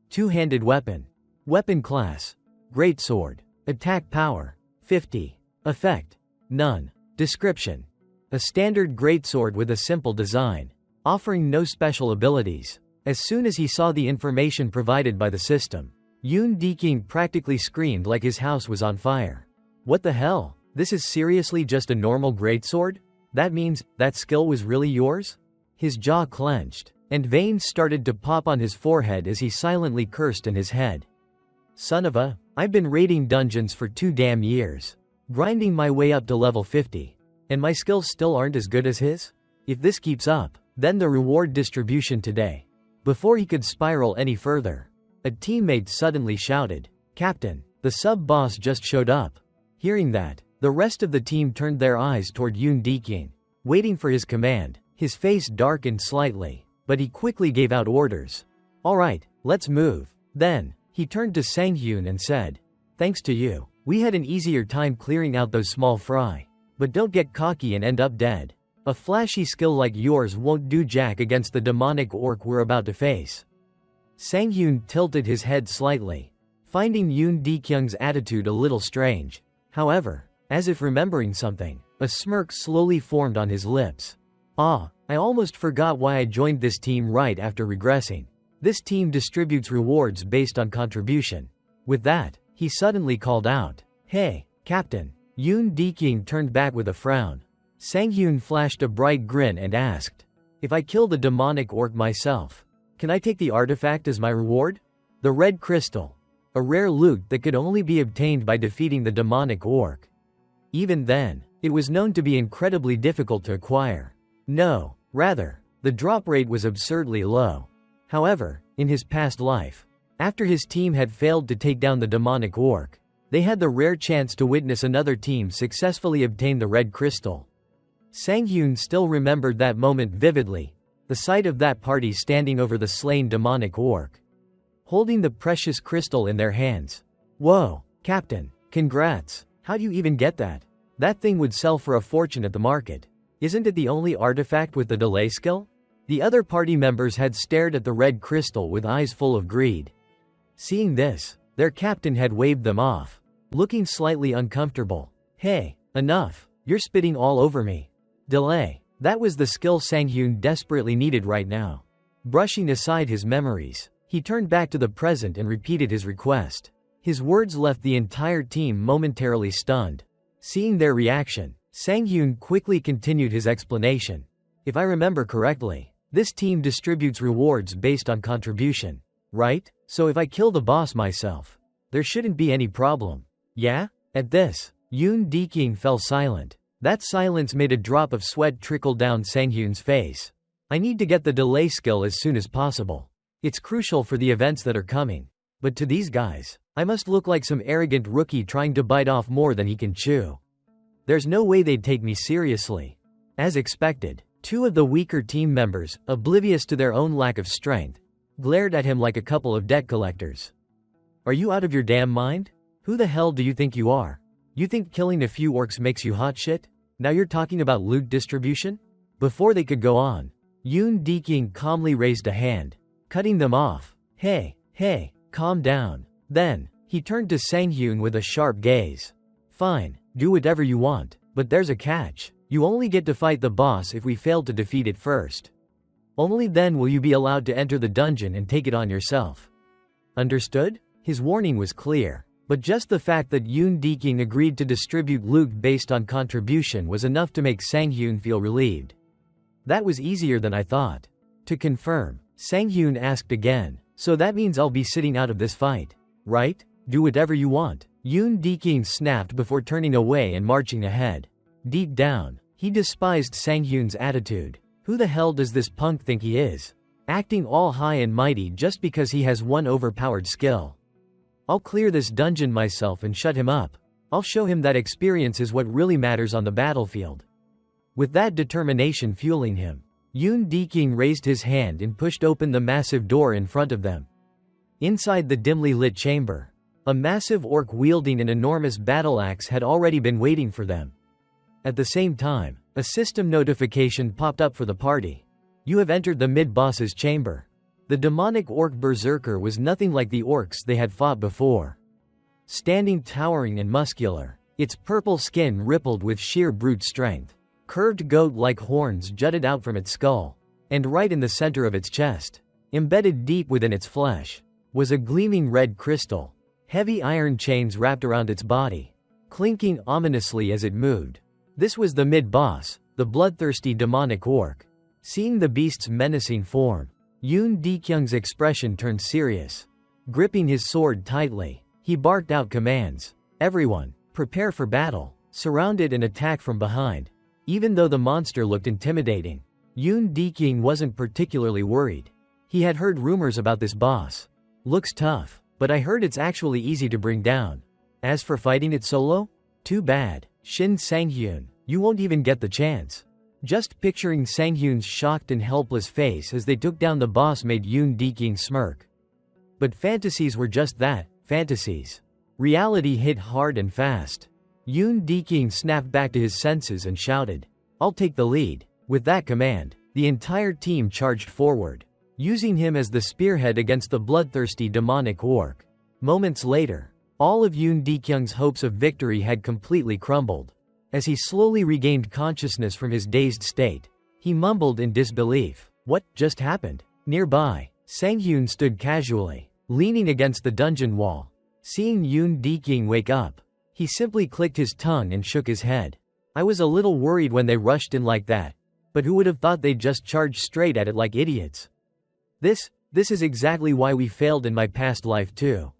two-handed weapon. Weapon class: greatsword. Attack power: 50. Effect: none. Description: a standard greatsword with a simple design, offering no special abilities. As soon as he saw the information provided by the system, Yoon Deking practically screamed like his house was on fire. What the hell? This is seriously just a normal greatsword? That means, that skill was really yours? His jaw clenched, and veins started to pop on his forehead as he silently cursed in his head. Son of a, I've been raiding dungeons for 2 damn years, grinding my way up to level 50, and my skills still aren't as good as his? If this keeps up, then the reward distribution today. Before he could spiral any further, a teammate suddenly shouted, Captain, the sub-boss just showed up. Hearing that, the rest of the team turned their eyes toward Yoon Deking, waiting for his command. His face darkened slightly, but he quickly gave out orders. Alright, let's move. Then, he turned to Sang-hyun and said, thanks to you, we had an easier time clearing out those small fry. But don't get cocky and end up dead. A flashy skill like yours won't do jack against the demonic orc we're about to face. Sang-hyun tilted his head slightly, finding Yoon Dekyung's attitude a little strange. However, as if remembering something, a smirk slowly formed on his lips. I almost forgot why I joined this team right after regressing. This team distributes rewards based on contribution. With that, he suddenly called out, Hey, Captain. Yoon Deking turned back with a frown. Sang-hyun flashed a bright grin and asked, if I kill the demonic orc myself, can I take the artifact as my reward? The red crystal. A rare loot that could only be obtained by defeating the demonic orc. Even then, it was known to be incredibly difficult to acquire. No, rather, the drop rate was absurdly low. However, in his past life, after his team had failed to take down the demonic orc, They had the rare chance to witness another team successfully obtain the red crystal. Sang-hyun still remembered that moment vividly, the sight of that party standing over the slain demonic orc, holding the precious crystal in their hands. Whoa, Captain, congrats, how'd you even get that? That thing would sell for a fortune at the market. Isn't it the only artifact with the delay skill? The other party members had stared at the red crystal with eyes full of greed. Seeing this, their captain had waved them off, looking slightly uncomfortable. Hey, enough, you're spitting all over me. Delay. That was the skill Sang-hyun desperately needed right now. Brushing aside his memories, he turned back to the present and repeated his request. His words left the entire team momentarily stunned. Seeing their reaction, Sang-hyun quickly continued his explanation. If I remember correctly, this team distributes rewards based on contribution, right? So if I kill the boss myself, there shouldn't be any problem. Yeah? At this, Yoon Deking fell silent. That silence made a drop of sweat trickle down Sang-hyun's face. I need to get the delay skill as soon as possible. It's crucial for the events that are coming. But to these guys, I must look like some arrogant rookie trying to bite off more than he can chew. There's no way they'd take me seriously. As expected, two of the weaker team members, oblivious to their own lack of strength, glared at him like a couple of debt collectors. Are you out of your damn mind? Who the hell do you think you are? You think killing a few orcs makes you hot shit? Now you're talking about loot distribution? Before they could go on, Yoon Deking calmly raised a hand, cutting them off. Hey, calm down. Then, he turned to Sang-hyun with a sharp gaze. Fine, do whatever you want, but there's a catch. You only get to fight the boss if we fail to defeat it first. Only then will you be allowed to enter the dungeon and take it on yourself. Understood? His warning was clear. But just the fact that Yoon Deking agreed to distribute loot based on contribution was enough to make Sang-hyun feel relieved. That was easier than I thought. To confirm, Sang-hyun asked again, so that means I'll be sitting out of this fight, right? Do whatever you want. Yoon Deking snapped before turning away and marching ahead. Deep down, he despised Sang-hyun's attitude. Who the hell does this punk think he is? Acting all high and mighty just because he has one overpowered skill. I'll clear this dungeon myself and shut him up. I'll show him that experience is what really matters on the battlefield. With that determination fueling him, Yoon Deking raised his hand and pushed open the massive door in front of them. Inside the dimly lit chamber, a massive orc wielding an enormous battle axe had already been waiting for them. At the same time, a system notification popped up for the party. You have entered the mid-boss's chamber. The demonic orc berserker was nothing like the orcs they had fought before. Standing towering and muscular, its purple skin rippled with sheer brute strength. Curved goat-like horns jutted out from its skull, and right in the center of its chest, embedded deep within its flesh, was a gleaming red crystal. Heavy iron chains wrapped around its body, clinking ominously as it moved. This was the mid-boss, the bloodthirsty demonic orc. Seeing the beast's menacing form, Yoon Dekyung's expression turned serious. Gripping his sword tightly, he barked out commands. Everyone, prepare for battle. Surround it and attack from behind. Even though the monster looked intimidating, Yoon Dekyung wasn't particularly worried. He had heard rumors about this boss. Looks tough, but I heard it's actually easy to bring down. As for fighting it solo? Too bad, Shin Sang-hyun, you won't even get the chance. Just picturing Sang-hyun's shocked and helpless face as they took down the boss made Yoon Deking smirk. But fantasies were just that, fantasies. Reality hit hard and fast. Yoon Deking snapped back to his senses and shouted, I'll take the lead. With that command, the entire team charged forward, using him as the spearhead against the bloodthirsty demonic orc. Moments later, all of Yoon Dekyung's hopes of victory had completely crumbled. As he slowly regained consciousness from his dazed state, he mumbled in disbelief. What just happened? Nearby, Sang-hyun stood casually, leaning against the dungeon wall. Seeing Yoon Deking wake up, he simply clicked his tongue and shook his head. I was a little worried when they rushed in like that, but who would have thought they'd just charge straight at it like idiots? This is exactly why we failed in my past life too.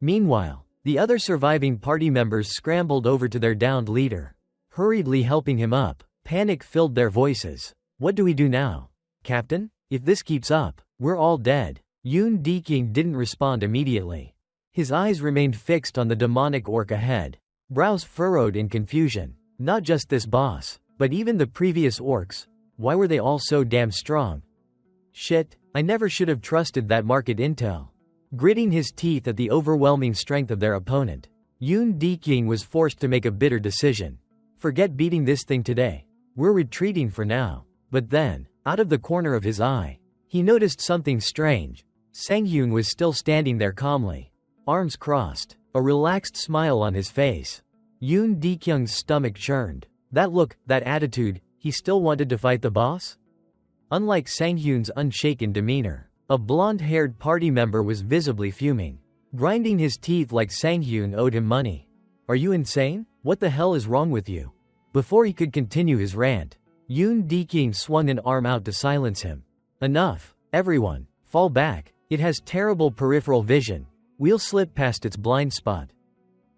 Meanwhile, the other surviving party members scrambled over to their downed leader, hurriedly helping him up. Panic filled their voices. What do we do now? Captain? If this keeps up, we're all dead. Yoon Deking didn't respond immediately. His eyes remained fixed on the demonic orc ahead, brows furrowed in confusion. Not just this boss, but even the previous orcs. Why were they all so damn strong? Shit, I never should have trusted that market intel. Gritting his teeth at the overwhelming strength of their opponent, Yoon Deking was forced to make a bitter decision. Forget beating this thing today. We're retreating for now. But then, out of the corner of his eye, he noticed something strange. Sang-hyun was still standing there calmly, arms crossed, a relaxed smile on his face. Yoon Dekyung's stomach churned. That look, that attitude, he still wanted to fight the boss? Unlike Sang-hyun's unshaken demeanor, a blonde-haired party member was visibly fuming, grinding his teeth like Sang-hyun owed him money. Are you insane? What the hell is wrong with you? Before he could continue his rant, Yoon Deking swung an arm out to silence him. Enough. Everyone, fall back. It has terrible peripheral vision. We'll slip past its blind spot.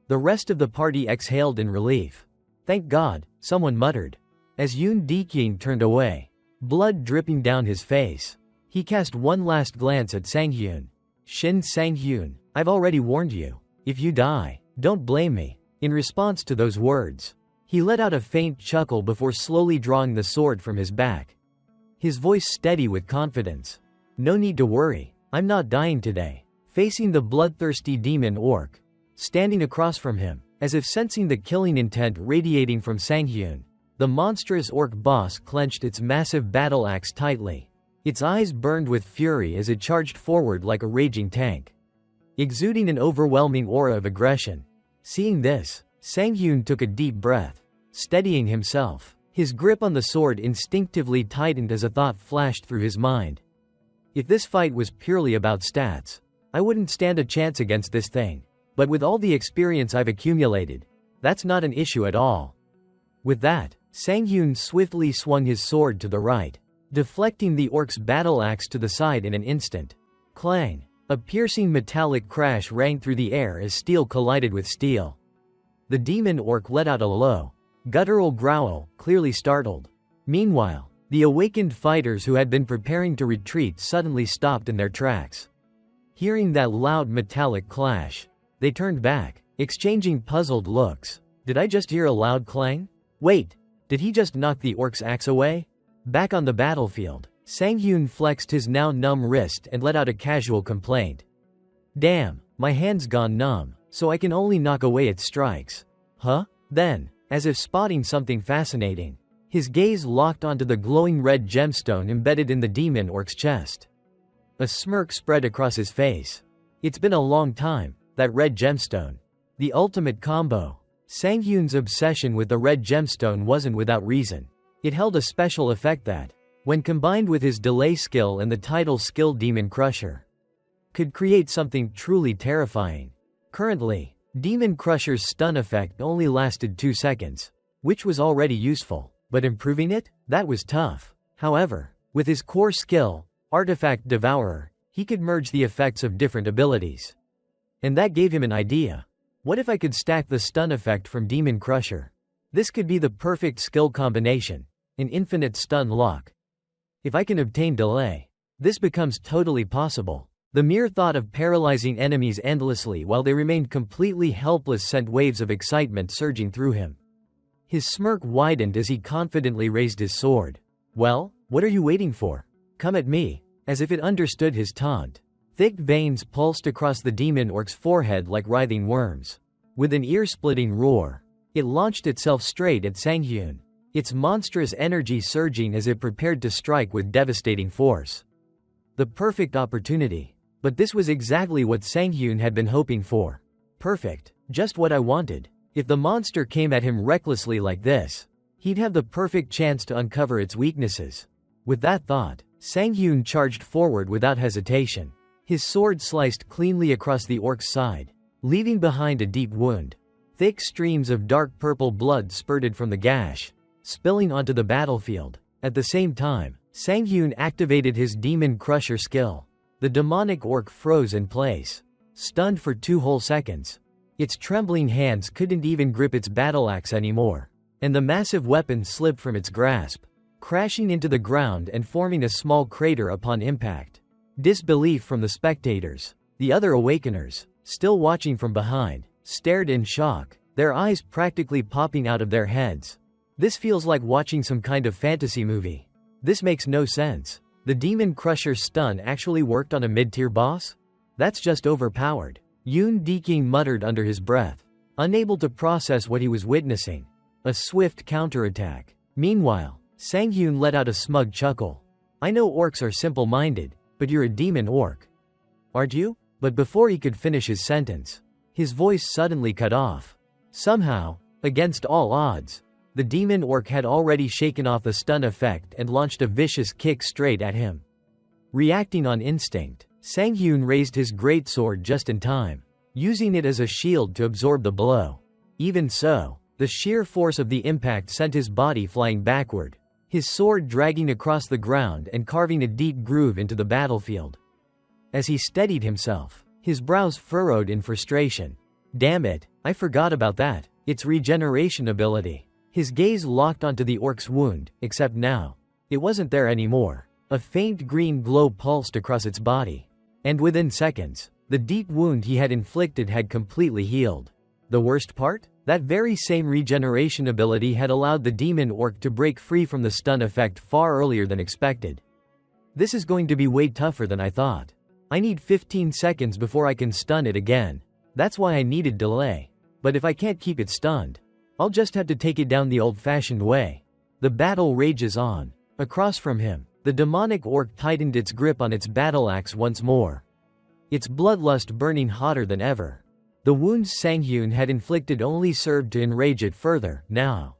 The rest of the party exhaled in relief. Thank God, someone muttered. As Yoon Deking turned away, blood dripping down his face, he cast one last glance at Sang-hyun. Shin Sang-hyun, I've already warned you. If you die, don't blame me. In response to those words, he let out a faint chuckle before slowly drawing the sword from his back. His voice steady with confidence. No need to worry, I'm not dying today. Facing the bloodthirsty demon orc, standing across from him, as if sensing the killing intent radiating from Sang-hyun, the monstrous orc boss clenched its massive battle axe tightly. Its eyes burned with fury as it charged forward like a raging tank, exuding an overwhelming aura of aggression. Seeing this, Sang-hyun took a deep breath. Steadying himself, his grip on the sword instinctively tightened as a thought flashed through his mind. If this fight was purely about stats, I wouldn't stand a chance against this thing. But with all the experience I've accumulated, that's not an issue at all. With that, Sang-hyun swiftly swung his sword to the right, deflecting the orc's battle axe to the side in an instant. Clang! A piercing metallic crash rang through the air as steel collided with steel. The demon orc let out a low, guttural growl, clearly startled. Meanwhile, the awakened fighters who had been preparing to retreat suddenly stopped in their tracks. Hearing that loud metallic clash, they turned back, exchanging puzzled looks. Did I just hear a loud clang? Wait, did he just knock the orc's axe away? Back on the battlefield, Sang-hyun flexed his now numb wrist and let out a casual complaint. Damn, my hand's gone numb, so I can only knock away its strikes. Huh? Then, as if spotting something fascinating, his gaze locked onto the glowing red gemstone embedded in the demon orc's chest. A smirk spread across his face. It's been a long time, that red gemstone. The ultimate combo. Sang-hyun's obsession with the red gemstone wasn't without reason. It held a special effect that, when combined with his delay skill and the title skill Demon Crusher, could create something truly terrifying. Currently, Demon Crusher's stun effect only lasted 2 seconds, which was already useful, but improving it? That was tough. However, with his core skill, Artifact Devourer, he could merge the effects of different abilities. And that gave him an idea. What if I could stack the stun effect from Demon Crusher? This could be the perfect skill combination, an infinite stun lock. If I can obtain delay, this becomes totally possible. The mere thought of paralyzing enemies endlessly while they remained completely helpless sent waves of excitement surging through him. His smirk widened as he confidently raised his sword. Well, what are you waiting for? Come at me. As if it understood his taunt, thick veins pulsed across the demon orc's forehead like writhing worms. With an ear-splitting roar, it launched itself straight at Sang-hyun, its monstrous energy surging as it prepared to strike with devastating force. The perfect opportunity. But this was exactly what Sang-hyun had been hoping for. Perfect. Just what I wanted. If the monster came at him recklessly like this, he'd have the perfect chance to uncover its weaknesses. With that thought, Sang-hyun charged forward without hesitation. His sword sliced cleanly across the orc's side, leaving behind a deep wound. Thick streams of dark purple blood spurted from the gash, spilling onto the battlefield. At the same time, Sang-hyun activated his Demon Crusher skill. The demonic orc froze in place, stunned for 2 whole seconds. Its trembling hands couldn't even grip its battle axe anymore, and the massive weapon slipped from its grasp, crashing into the ground and forming a small crater upon impact. Disbelief from the spectators. The other awakeners, still watching from behind, stared in shock, their eyes practically popping out of their heads. This feels like watching some kind of fantasy movie. This makes no sense. The Demon Crusher's stun actually worked on a mid-tier boss? That's just overpowered. Yoon Deking muttered under his breath, unable to process what he was witnessing. A swift counterattack. Meanwhile, Sanghyun let out a smug chuckle. I know orcs are simple-minded, but you're a demon orc. Aren't you? But before he could finish his sentence, his voice suddenly cut off. Somehow, against all odds, the demon orc had already shaken off the stun effect and launched a vicious kick straight at him. Reacting on instinct, Sanghyun raised his greatsword just in time, using it as a shield to absorb the blow. Even so, the sheer force of the impact sent his body flying backward, his sword dragging across the ground and carving a deep groove into the battlefield. As he steadied himself, his brows furrowed in frustration. Damn it, I forgot about that. Its regeneration ability. His gaze locked onto the orc's wound, except now, it wasn't there anymore. A faint green glow pulsed across its body. And within seconds, the deep wound he had inflicted had completely healed. The worst part? That very same regeneration ability had allowed the demon orc to break free from the stun effect far earlier than expected. This is going to be way tougher than I thought. I need 15 seconds before I can stun it again. That's why I needed delay. But if I can't keep it stunned, I'll just have to take it down the old-fashioned way. The battle rages on. Across from him, the demonic orc tightened its grip on its battle axe once more, its bloodlust burning hotter than ever. The wounds Sanghyun had inflicted only served to enrage it further. Now,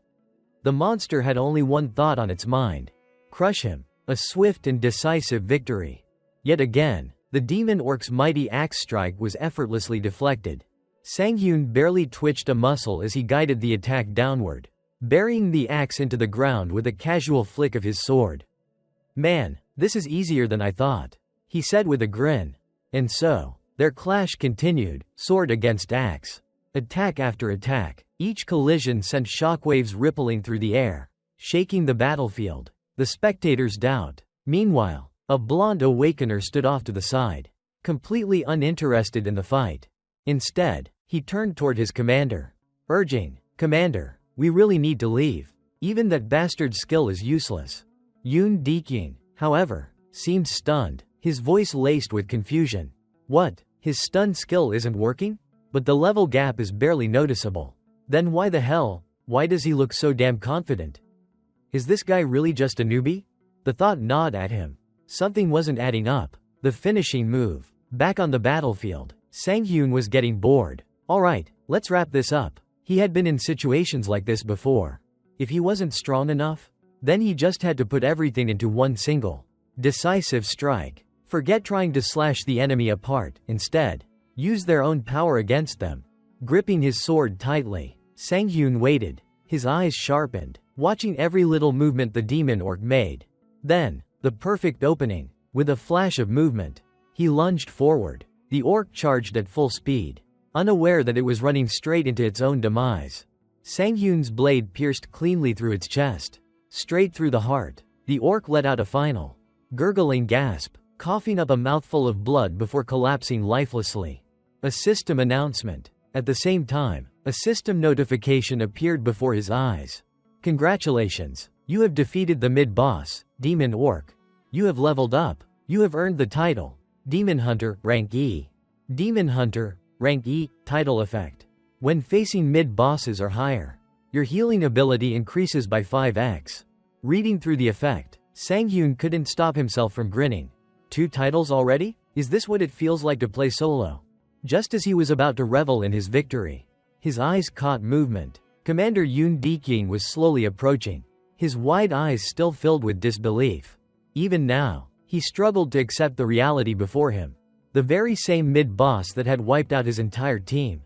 the monster had only one thought on its mind: crush him. A swift and decisive victory. Yet again, the demon orc's mighty axe strike was effortlessly deflected. Sanghyun barely twitched a muscle as he guided the attack downward, burying the axe into the ground with a casual flick of his sword. Man, this is easier than I thought, he said with a grin. And so, their clash continued, sword against axe. Attack after attack, each collision sent shockwaves rippling through the air, shaking the battlefield. The spectators doubt. Meanwhile, a blonde awakener stood off to the side, completely uninterested in the fight. Instead, he turned toward his commander, urging, "Commander, we really need to leave. Even that bastard skill is useless." Yoon Deking, however, seemed stunned, his voice laced with confusion. What? His stun skill isn't working? But the level gap is barely noticeable. Then why the hell? Why does he look so damn confident? Is this guy really just a newbie? The thought gnawed at him. Something wasn't adding up. The finishing move. Back on the battlefield, Sanghyun was getting bored. Alright, let's wrap this up. He had been in situations like this before. If he wasn't strong enough, then he just had to put everything into one single, decisive strike. Forget trying to slash the enemy apart. Instead, use their own power against them. Gripping his sword tightly, Sanghyun waited, his eyes sharpened, watching every little movement the demon orc made. Then, the perfect opening. With a flash of movement, he lunged forward. The orc charged at full speed, unaware that it was running straight into its own demise. Sanghyun's blade pierced cleanly through its chest, straight through the heart. The orc let out a final, gurgling gasp, coughing up a mouthful of blood before collapsing lifelessly. A system announcement. At the same time, a system notification appeared before his eyes. Congratulations, you have defeated the mid-boss, Demon Orc. You have leveled up. You have earned the title, Demon Hunter, Rank E. Demon Hunter, Rank E, title effect. When facing mid-bosses or higher, your healing ability increases by 5x. Reading through the effect, Sanghyun couldn't stop himself from grinning. 2 titles already? Is this what it feels like to play solo? Just as he was about to revel in his victory, his eyes caught movement. Commander Yoon Deking was slowly approaching, his wide eyes still filled with disbelief. Even now, he struggled to accept the reality before him. The very same mid-boss that had wiped out his entire team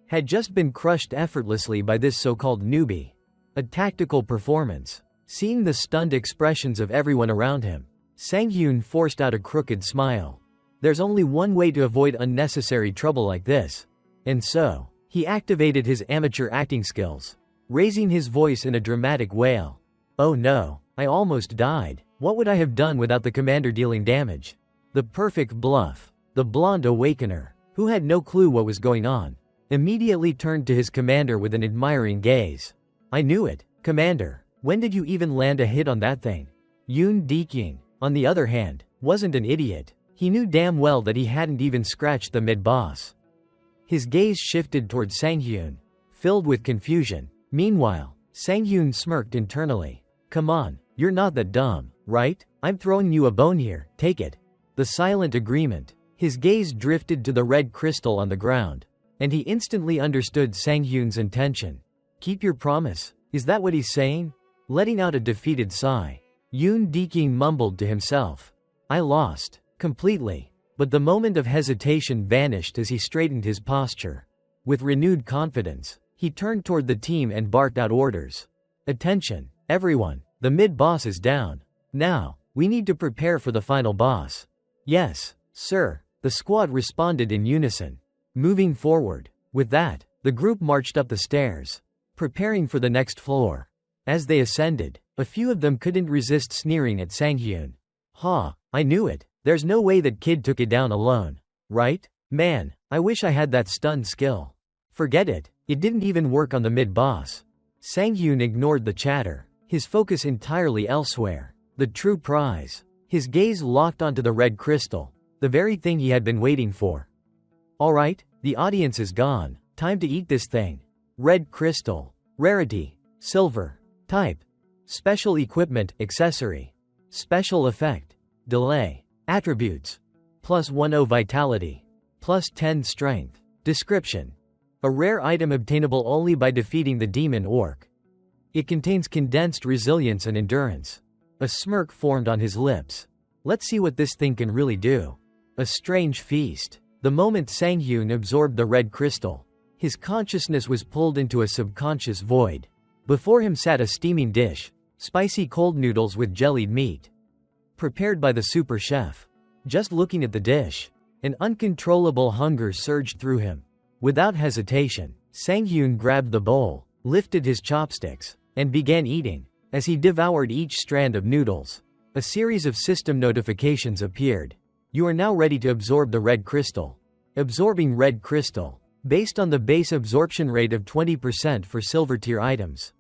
had just been crushed effortlessly by this so-called newbie. A tactical performance. Seeing the stunned expressions of everyone around him, Sanghyun forced out a crooked smile. There's only one way to avoid unnecessary trouble like this. And so, he activated his amateur acting skills, raising his voice in a dramatic wail. Oh no, I almost died. What would I have done without the commander dealing damage? The perfect bluff. The blonde awakener, who had no clue what was going on, immediately turned to his commander with an admiring gaze. "I knew it, Commander. When did you even land a hit on that thing?" Yoon Dekyung, on the other hand, wasn't an idiot. He knew damn well that he hadn't even scratched the mid-boss. His gaze shifted toward Sanghyun, filled with confusion. Meanwhile, Sanghyun smirked internally. "Come on, you're not that dumb, right? I'm throwing you a bone here, take it." The silent agreement. His gaze drifted to the red crystal on the ground, and he instantly understood Sanghyun's intention. "Keep your promise, is that what he's saying?" Letting out a defeated sigh, Yoon Dekyung mumbled to himself. "I lost. Completely." But the moment of hesitation vanished as he straightened his posture. With renewed confidence, he turned toward the team and barked out orders. "Attention, everyone, the mid-boss is down. Now, we need to prepare for the final boss." "Yes, sir," the squad responded in unison. Moving forward. With that, the group marched up the stairs, preparing for the next floor. As they ascended, a few of them couldn't resist sneering at Sanghyun. "Ha, I knew it. There's no way that kid took it down alone. Right? Man, I wish I had that stun skill." "Forget it, it didn't even work on the mid-boss." Sanghyun ignored the chatter, his focus entirely elsewhere. The true prize. His gaze locked onto the red crystal, the very thing he had been waiting for. "Alright, the audience is gone, time to eat this thing." Red crystal. Rarity. Silver. Type. Special equipment, accessory. Special effect. Delay. Attributes. +10 vitality. +10 strength. Description. A rare item obtainable only by defeating the demon orc. It contains condensed resilience and endurance. A smirk formed on his lips. Let's see what this thing can really do. A strange feast. The moment Sanghyun absorbed the red crystal, his consciousness was pulled into a subconscious void. Before him sat a steaming dish, spicy cold noodles with jellied meat, prepared by the super chef. Just looking at the dish, an uncontrollable hunger surged through him. Without hesitation, Sanghyun grabbed the bowl, lifted his chopsticks, and began eating. As he devoured each strand of noodles, a series of system notifications appeared. "You are now ready to absorb the red crystal. Absorbing red crystal. Based on the base absorption rate of 20% for silver tier items.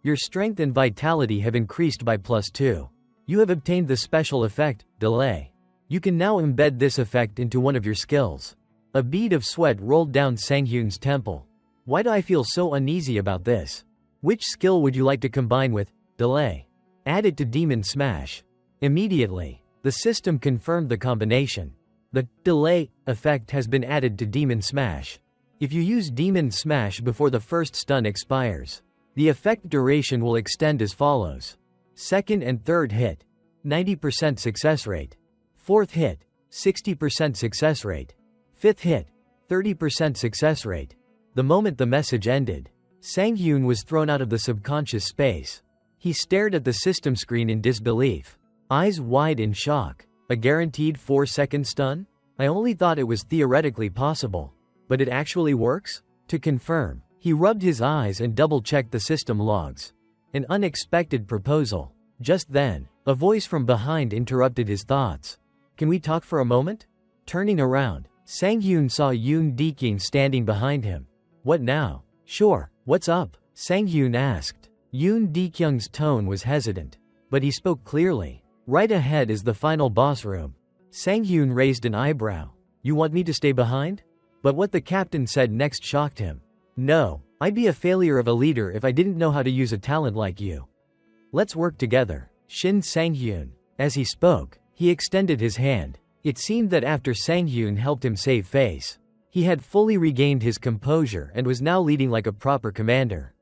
Your strength and vitality have increased by +2. You have obtained the special effect, Delay. You can now embed this effect into one of your skills." A bead of sweat rolled down Sanghyun's temple. "Why do I feel so uneasy about this? Which skill would you like to combine with Delay? Add it to Demon Smash." Immediately, the system confirmed the combination. The Delay effect has been added to Demon Smash. If you use Demon Smash before the first stun expires, the effect duration will extend as follows. Second and third hit, 90% success rate. Fourth hit, 60% success rate. Fifth hit, 30% success rate. The moment the message ended, Sanghyun was thrown out of the subconscious space. He stared at the system screen in disbelief, eyes wide in shock. A guaranteed 4-second stun? I only thought it was theoretically possible. But it actually works? To confirm, he rubbed his eyes and double-checked the system logs. An unexpected proposal. Just then, a voice from behind interrupted his thoughts. "Can we talk for a moment?" Turning around, Sanghyun saw Yoon Dekyung standing behind him. "What now?" "Sure, what's up?" Sanghyun asked. Yoon Dekyung's tone was hesitant, but he spoke clearly. "Right ahead is the final boss room." Sanghyun raised an eyebrow. "You want me to stay behind?" But what the captain said next shocked him. "No, I'd be a failure of a leader if I didn't know how to use a talent like you. Let's work together." Shin Sanghyun. As he spoke, he extended his hand. It seemed that after Sanghyun helped him save face, he had fully regained his composure and was now leading like a proper commander.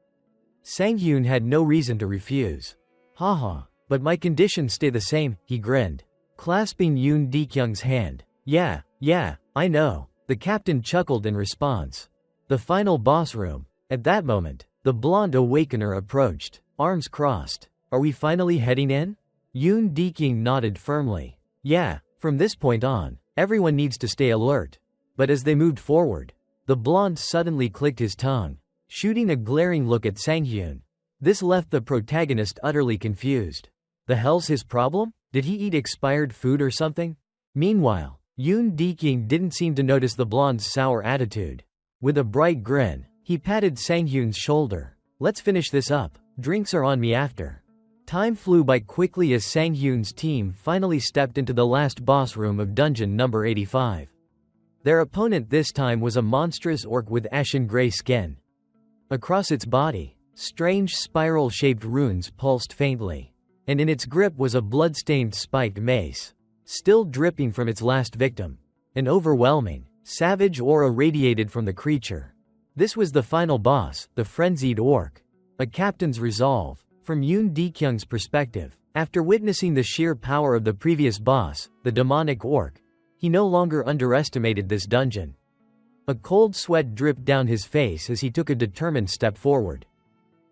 Sanghyun had no reason to refuse. "Haha, but my conditions stay the same," he grinned, clasping Yoon Dekyung's hand. Yeah, I know." The captain chuckled in response. The final boss room. At that moment, the blonde awakener approached, arms crossed. "Are we finally heading in?" Yoon Dekyung nodded firmly. "Yeah, from this point on, everyone needs to stay alert." But as they moved forward, the blonde suddenly clicked his tongue, shooting a glaring look at Sanghyun. This left the protagonist utterly confused. The hell's his problem? Did he eat expired food or something? Meanwhile, Yoon Deking didn't seem to notice the blonde's sour attitude. With a bright grin, he patted Sanghyun's shoulder. Let's finish this up. Drinks are on me after. Time flew by quickly as Sanghyun's team finally stepped into the last boss room of dungeon number 85. Their opponent this time was a monstrous orc with ashen gray skin. Across its body, strange spiral-shaped runes pulsed faintly, and in its grip was a blood-stained spiked mace, still dripping from its last victim. An overwhelming, savage aura radiated from the creature. This was the final boss, the frenzied orc. A captain's resolve. From Yoon Dekyung's perspective, after witnessing the sheer power of the previous boss, the demonic orc, he no longer underestimated this dungeon. A cold sweat dripped down his face as he took a determined step forward.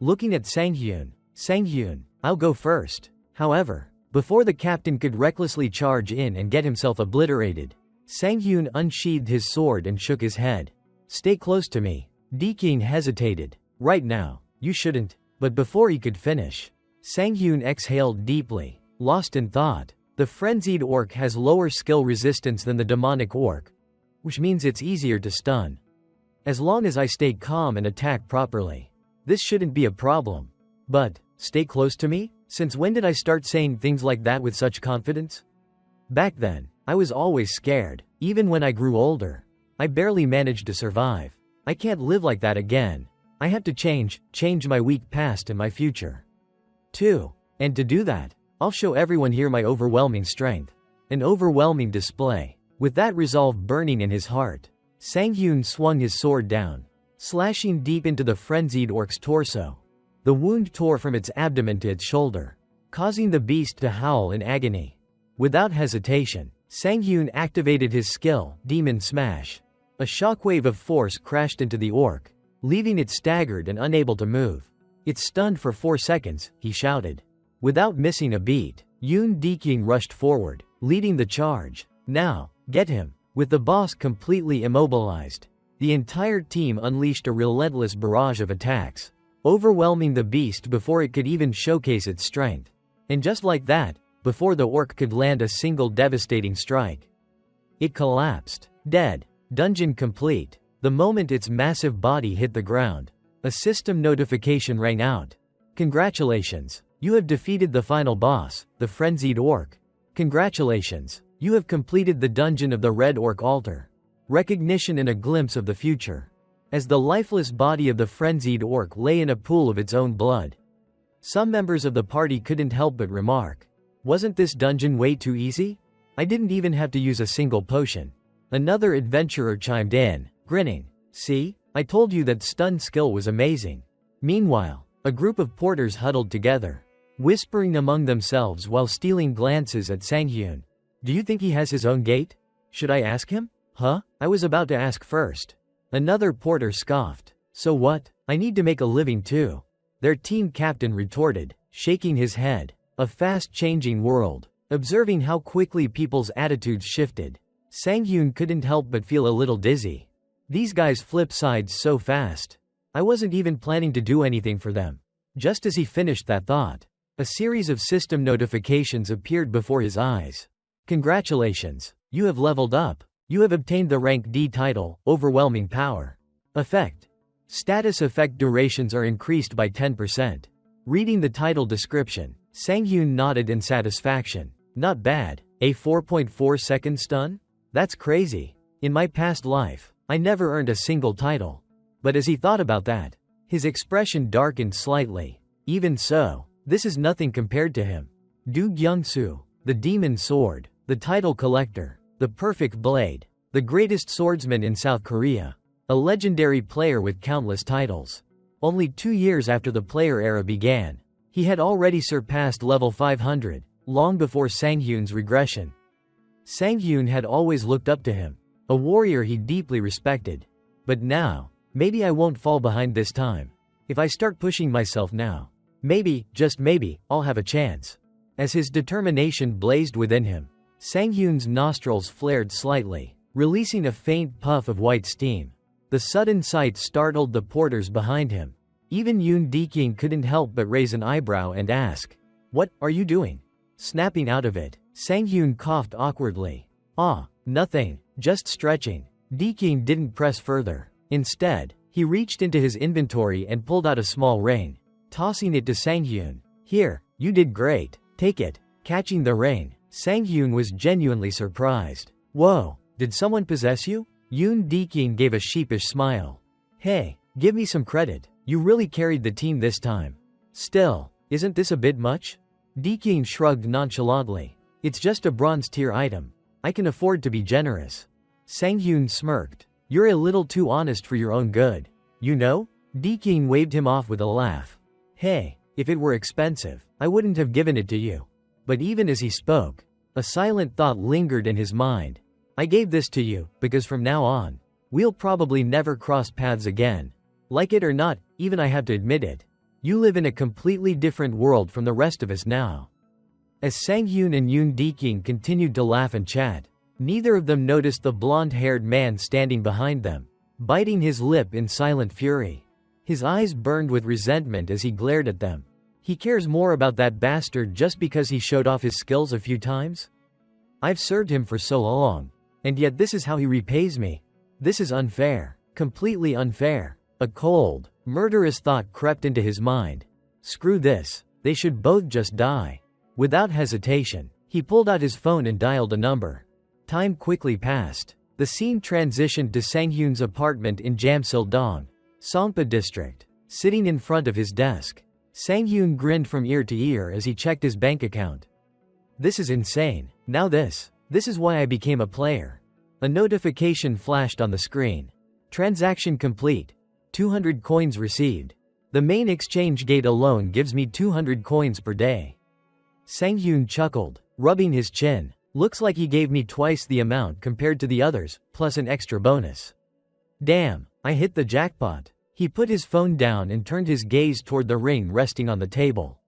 Looking at Sanghyun, I'll go first. However, before the captain could recklessly charge in and get himself obliterated, Sanghyun unsheathed his sword and shook his head. Stay close to me. Deking hesitated. Right now, you shouldn't. But before he could finish, Sanghyun exhaled deeply, lost in thought. The frenzied orc has lower skill resistance than the demonic orc, which means it's easier to stun. As long as I stay calm and attack properly, this shouldn't be a problem. But, stay close to me? Since when did I start saying things like that with such confidence? Back then, I was always scared. Even when I grew older, I barely managed to survive. I can't live like that again. I have to change my weak past and my future. 2. And to do that, I'll show everyone here my overwhelming strength. An overwhelming display. With that resolve burning in his heart, Sanghyun swung his sword down, slashing deep into the frenzied orc's torso. The wound tore from its abdomen to its shoulder, causing the beast to howl in agony. Without hesitation, Sanghyun activated his skill, Demon Smash. A shockwave of force crashed into the orc, leaving it staggered and unable to move. It's stunned for 4 seconds, he shouted. Without missing a beat, Yoon Deking rushed forward, leading the charge. Now, get him. With the boss completely immobilized, the entire team unleashed a relentless barrage of attacks, overwhelming the beast before it could even showcase its strength. And just like that, before the orc could land a single devastating strike, it collapsed, dead. Dungeon complete. The moment its massive body hit the ground, a system notification rang out. Congratulations, you have defeated the final boss, the frenzied orc. Congratulations, you have completed the dungeon of the Red Orc Altar. Recognition and a glimpse of the future. As the lifeless body of the frenzied orc lay in a pool of its own blood, some members of the party couldn't help but remark, wasn't this dungeon way too easy? I didn't even have to use a single potion. Another adventurer chimed in, grinning. See, I told you that stun skill was amazing. Meanwhile, a group of porters huddled together, whispering among themselves while stealing glances at Sanghyun. Do you think he has his own gate? Should I ask him? Huh? I was about to ask first. Another porter scoffed. So what? I need to make a living too. Their team captain retorted, shaking his head. A fast-changing world. Observing how quickly people's attitudes shifted, Sanghyun couldn't help but feel a little dizzy. These guys flip sides so fast. I wasn't even planning to do anything for them. Just as he finished that thought, a series of system notifications appeared before his eyes. Congratulations, you have leveled up. You have obtained the rank D title, Overwhelming Power. Effect. Status effect durations are increased by 10%. Reading the title description, Sanghyun nodded in satisfaction. Not bad. A 4.4 second stun? That's crazy. In my past life, I never earned a single title. But as he thought about that, his expression darkened slightly. Even so, this is nothing compared to him. Du Gyung-soo, the demon sword, the title collector, the perfect blade, the greatest swordsman in South Korea, a legendary player with countless titles. Only 2 years after the player era began, he had already surpassed level 500, long before Sanghyun's regression. Sanghyun had always looked up to him, a warrior he deeply respected. But now, maybe I won't fall behind this time. If I start pushing myself now, maybe, just maybe, I'll have a chance. As his determination blazed within him, Sanghyun's nostrils flared slightly, releasing a faint puff of white steam. The sudden sight startled the porters behind him. Even Yoon Deking couldn't help but raise an eyebrow and ask, "What are you doing?" Snapping out of it, Sanghyun coughed awkwardly. "Ah, Nothing, just stretching. Deking didn't press further. Instead, he reached into his inventory and pulled out a small ring, tossing it to Sanghyun. Here, you did great. Take it. Catching the ring, Sanghyun was genuinely surprised. Whoa, did someone possess you? Yoon Deking gave a sheepish smile. Hey, give me some credit. You really carried the team this time. Still, isn't this a bit much? Deking shrugged nonchalantly. It's just a bronze tier item. I can afford to be generous. Sanghyun smirked. You're a little too honest for your own good. You know? Deking waved him off with a laugh. Hey, if it were expensive, I wouldn't have given it to you. But even as he spoke, a silent thought lingered in his mind. I gave this to you, because from now on, we'll probably never cross paths again. Like it or not, even I have to admit it. You live in a completely different world from the rest of us now. As Sanghyun and Yoon Deking continued to laugh and chat, neither of them noticed the blonde-haired man standing behind them, biting his lip in silent fury. His eyes burned with resentment as he glared at them. He cares more about that bastard just because he showed off his skills a few times? I've served him for so long, and yet this is how he repays me. This is unfair. Completely unfair. A cold, murderous thought crept into his mind. Screw this. They should both just die. Without hesitation, he pulled out his phone and dialed a number. Time quickly passed. The scene transitioned to Sanghyun's apartment in Jamsil-dong, Songpa district. Sitting in front of his desk, Sanghyun grinned from ear to ear as he checked his bank account. This is insane. Now this is why I became a player. A notification flashed on the screen. Transaction complete. 200 coins received. The main exchange gate alone gives me 200 coins per day. Sanghyun chuckled, rubbing his chin. Looks like he gave me twice the amount compared to the others, plus an extra bonus. Damn, I hit the jackpot. He put his phone down and turned his gaze toward the ring resting on the table.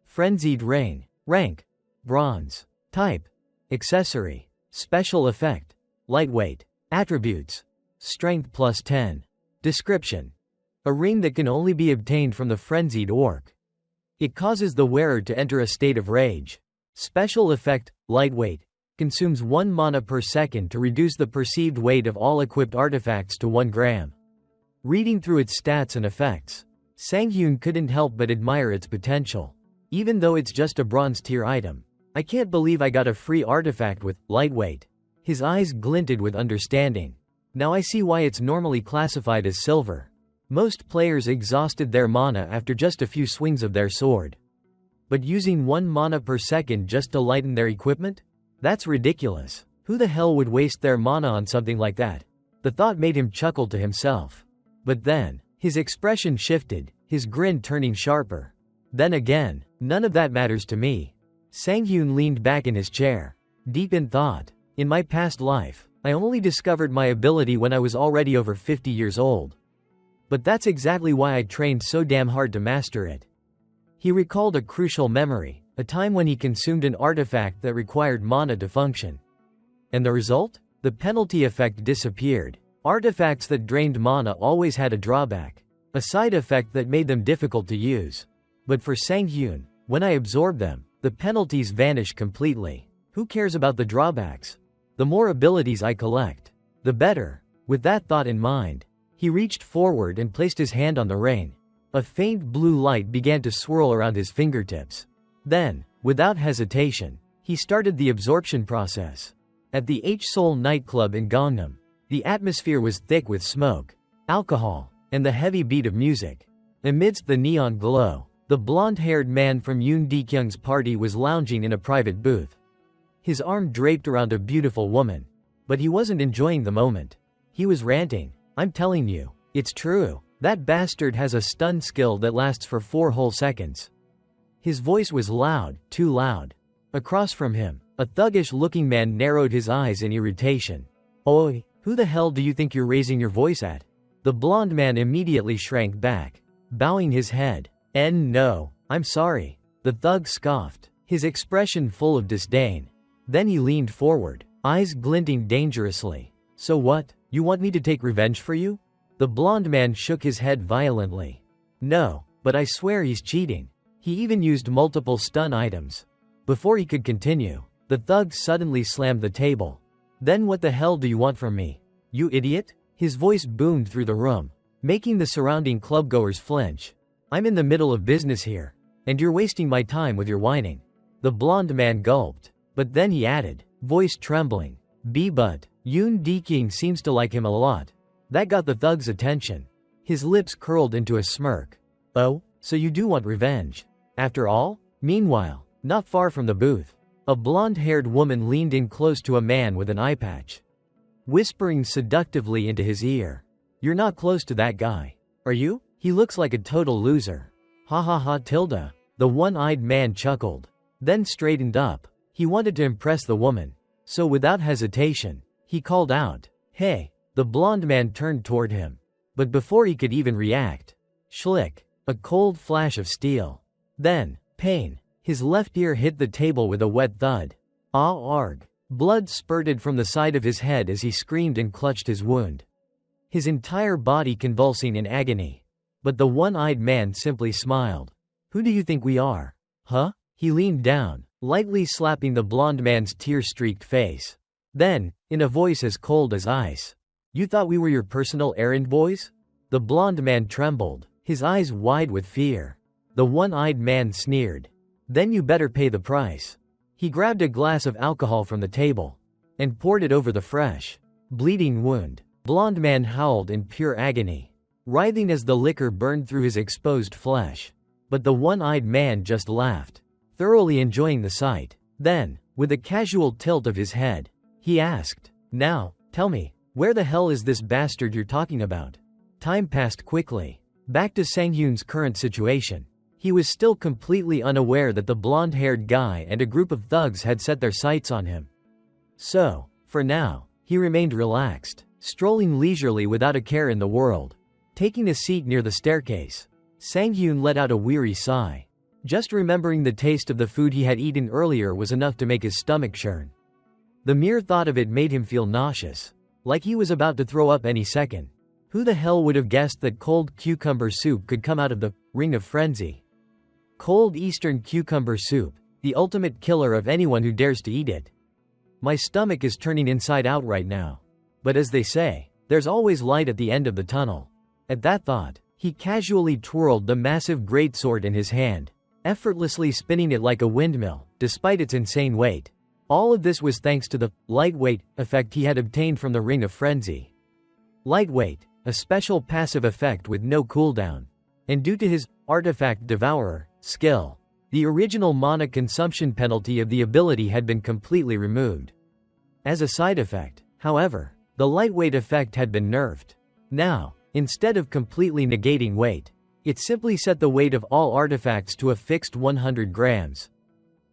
Frenzied ring. Rank. Bronze. Type. Accessory. Special effect. Lightweight. Attributes. Strength plus 10. Description. A ring that can only be obtained from the frenzied orc. It causes the wearer to enter a state of rage. Special effect. Lightweight. Consumes 1 mana per second to reduce the perceived weight of all equipped artifacts to 1 gram. Reading through its stats and effects, Sanghyun couldn't help but admire its potential. Even though it's just a bronze tier item, I can't believe I got a free artifact with lightweight. His eyes glinted with understanding. Now I see why it's normally classified as silver. Most players exhausted their mana after just a few swings of their sword. But using 1 mana per second just to lighten their equipment? That's ridiculous. Who the hell would waste their mana on something like that? The thought made him chuckle to himself. But then, his expression shifted, his grin turning sharper. Then again, none of that matters to me. Sanghyun leaned back in his chair, deep in thought. In my past life, I only discovered my ability when I was already over 50 years old. But that's exactly why I trained so damn hard to master it. He recalled a crucial memory, a time when he consumed an artifact that required mana to function. And the result? The penalty effect disappeared. Artifacts that drained mana always had a drawback, a side effect that made them difficult to use. But for Sanghyun, when I absorb them, the penalties vanish completely. Who cares about the drawbacks? The more abilities I collect, the better. With that thought in mind, he reached forward and placed his hand on the ring. A faint blue light began to swirl around his fingertips. Then, without hesitation, he started the absorption process. At the H-Seoul nightclub in Gangnam, the atmosphere was thick with smoke, alcohol, and the heavy beat of music. Amidst the neon glow, the blonde-haired man from Yoon Dekyung's party was lounging in a private booth. His arm draped around a beautiful woman. But he wasn't enjoying the moment. He was ranting. I'm telling you, it's true. That bastard has a stun skill that lasts for 4 whole seconds. His voice was loud, too loud. Across from him, a thuggish-looking man narrowed his eyes in irritation. Oi, who the hell do you think you're raising your voice at? The blonde man immediately shrank back, bowing his head. No, I'm sorry. The thug scoffed, his expression full of disdain. Then he leaned forward, eyes glinting dangerously. So what, you want me to take revenge for you? The blonde man shook his head violently. No, but I swear he's cheating. He even used multiple stun items. Before he could continue, the thug suddenly slammed the table. Then what the hell do you want from me? You idiot? His voice boomed through the room, making the surrounding clubgoers flinch. I'm in the middle of business here, and you're wasting my time with your whining. The blonde man gulped, but then he added, voice trembling, but Yoon Deking seems to like him a lot. That got the thug's attention. His lips curled into a smirk. Oh, so you do want revenge, after all? Meanwhile, not far from the booth, a blonde-haired woman leaned in close to a man with an eye patch, whispering seductively into his ear. You're not close to that guy, are you? He looks like a total loser. Ha ha ha tilde. The one-eyed man chuckled, then straightened up. He wanted to impress the woman, so without hesitation, he called out, hey. The blonde man turned toward him, but before he could even react, schlick, a cold flash of steel. Then, pain. His left ear hit the table with a wet thud. Ah arg. Blood spurted from the side of his head as he screamed and clutched his wound, his entire body convulsing in agony. But the one-eyed man simply smiled. Who do you think we are? Huh? He leaned down, lightly slapping the blonde man's tear-streaked face. Then, in a voice as cold as ice, you thought we were your personal errand boys? The blonde man trembled, his eyes wide with fear. The one-eyed man sneered. Then you better pay the price. He grabbed a glass of alcohol from the table and poured it over the fresh, bleeding wound. Blonde man howled in pure agony, writhing as the liquor burned through his exposed flesh. But the one-eyed man just laughed, thoroughly enjoying the sight. Then, with a casual tilt of his head, he asked, now, tell me, where the hell is this bastard you're talking about? Time passed quickly. Back to Sang-hyun's current situation. He was still completely unaware that the blonde-haired guy and a group of thugs had set their sights on him. So, for now, he remained relaxed, strolling leisurely without a care in the world. Taking a seat near the staircase, Sang-hyun let out a weary sigh. Just remembering the taste of the food he had eaten earlier was enough to make his stomach churn. The mere thought of it made him feel nauseous, like he was about to throw up any second. Who the hell would have guessed that cold cucumber soup could come out of the ring of frenzy? Cold Eastern cucumber soup, the ultimate killer of anyone who dares to eat it. My stomach is turning inside out right now. But as they say, there's always light at the end of the tunnel. At that thought, he casually twirled the massive greatsword in his hand, effortlessly spinning it like a windmill, despite its insane weight. All of this was thanks to the lightweight effect he had obtained from the Ring of Frenzy. Lightweight, a special passive effect with no cooldown. And due to his artifact devourer skill, the original mana consumption penalty of the ability had been completely removed. As a side effect, however, the lightweight effect had been nerfed. Now, instead of completely negating weight, it simply set the weight of all artifacts to a fixed 100 grams.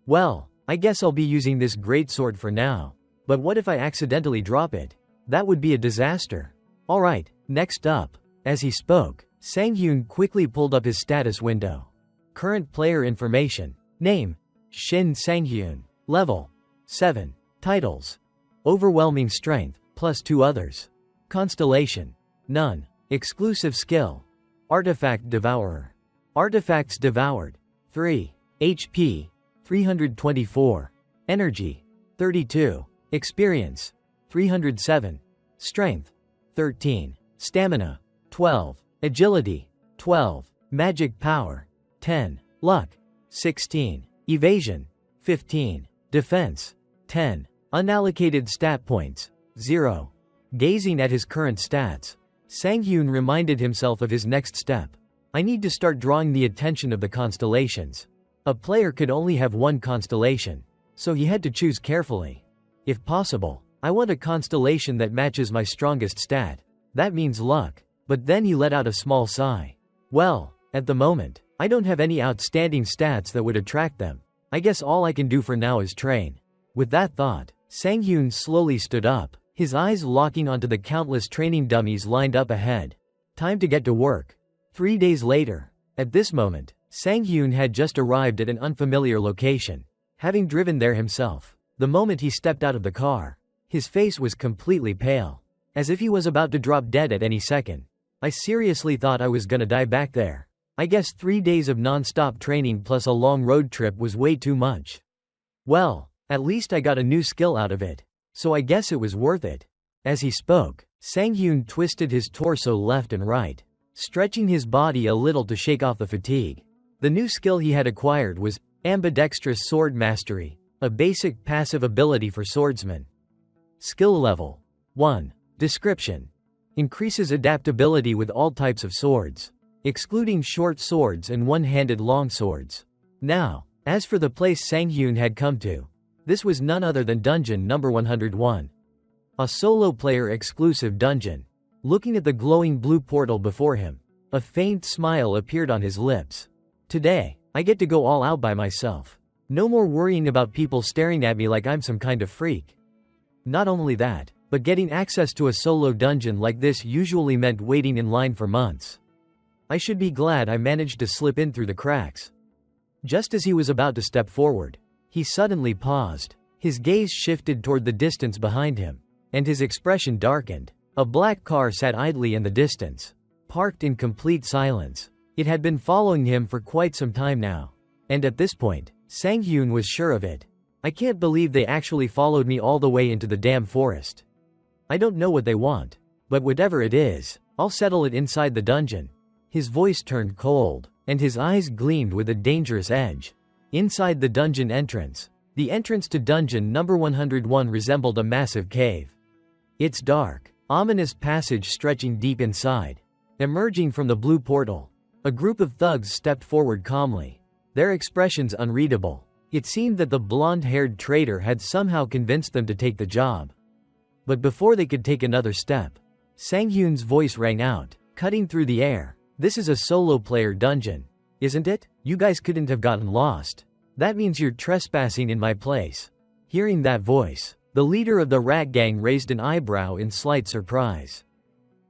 Well, I guess I'll be using this greatsword for now. But what if I accidentally drop it? That would be a disaster. Alright, next up. As he spoke, Sang-hyun quickly pulled up his status window. Current player information. Name: Shin Sang-hyun. Level: 7. Titles: Overwhelming Strength, plus 2 others. Constellation: None. Exclusive skill: Artifact Devourer. Artifacts devoured: 3. HP: 324. Energy: 32. Experience: 307. Strength: 13. Stamina: 12. Agility: 12. Magic power: 10. Luck: 16. Evasion: 15. Defense: 10. Unallocated stat points: 0. Gazing at his current stats, Sang-hyun reminded himself of his next step. I need to start drawing the attention of the constellations. A player could only have one constellation, so he had to choose carefully. If possible, I want a constellation that matches my strongest stat. That means luck. But then he let out a small sigh. Well, at the moment, I don't have any outstanding stats that would attract them. I guess all I can do for now is train. With that thought, Sang-hyun slowly stood up, his eyes locking onto the countless training dummies lined up ahead. Time to get to work. 3 days later. At this moment, Sang-hyun had just arrived at an unfamiliar location, having driven there himself. The moment he stepped out of the car, his face was completely pale, as if he was about to drop dead at any second. I seriously thought I was gonna die back there. I guess 3 days of non-stop training plus a long road trip was way too much. Well, at least I got a new skill out of it. so I guess it was worth it. As he spoke, Sang-hyun twisted his torso left and right, stretching his body a little to shake off the fatigue. The new skill he had acquired was ambidextrous sword mastery, a basic passive ability for swordsmen. Skill level 1. Description: increases adaptability with all types of swords, excluding short swords and one-handed long swords. Now, as for the place Sang-hyun had come to, this was none other than dungeon number 101. A solo player exclusive dungeon. Looking at the glowing blue portal before him, a faint smile appeared on his lips. Today, I get to go all out by myself. No more worrying about people staring at me like I'm some kind of freak. Not only that, but getting access to a solo dungeon like this usually meant waiting in line for months. I should be glad I managed to slip in through the cracks. Just as he was about to step forward, he suddenly paused. His gaze shifted toward the distance behind him, and his expression darkened. A black car sat idly in the distance, parked in complete silence. It had been following him for quite some time now. And at this point, Sang-hyun was sure of it. I can't believe they actually followed me all the way into the damn forest. I don't know what they want, but whatever it is, I'll settle it inside the dungeon. His voice turned cold, and his eyes gleamed with a dangerous edge. Inside the dungeon entrance, the entrance to dungeon number 101 resembled a massive cave. Its dark, ominous passage stretching deep inside. Emerging from the blue portal, a group of thugs stepped forward calmly, their expressions unreadable. It seemed that the blonde-haired traitor had somehow convinced them to take the job. But before they could take another step, Sang-hyun's voice rang out, cutting through the air. This is a solo-player dungeon, isn't it? You guys couldn't have gotten lost. That means you're trespassing in my place. Hearing that voice, the leader of the rat gang raised an eyebrow in slight surprise.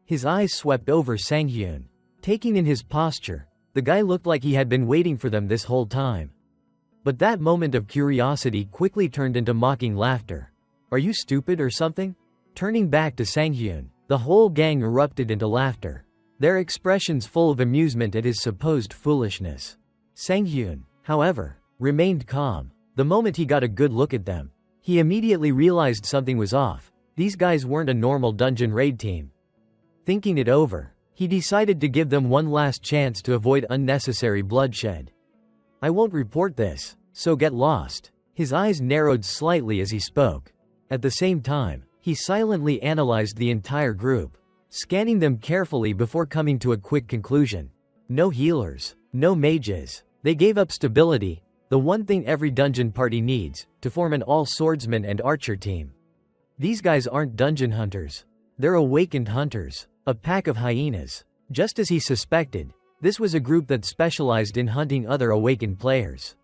His eyes swept over Sang-hyun. Taking in his posture, the guy looked like he had been waiting for them this whole time. But that moment of curiosity quickly turned into mocking laughter. Are you stupid or something? Turning back to Sang-hyun, the whole gang erupted into laughter, their expressions full of amusement at his supposed foolishness. Sang-hyun, however, remained calm. The moment he got a good look at them, he immediately realized something was off. These guys weren't a normal dungeon raid team. Thinking it over, he decided to give them one last chance to avoid unnecessary bloodshed. I won't report this, so get lost. His eyes narrowed slightly as he spoke. At the same time, he silently analyzed the entire group, scanning them carefully before coming to a quick conclusion. No healers, no mages. They gave up stability, the one thing every dungeon party needs, to form an all-swordsman and archer team. These guys aren't dungeon hunters. They're awakened hunters, a pack of hyenas. Just as he suspected, this was a group that specialized in hunting other awakened players.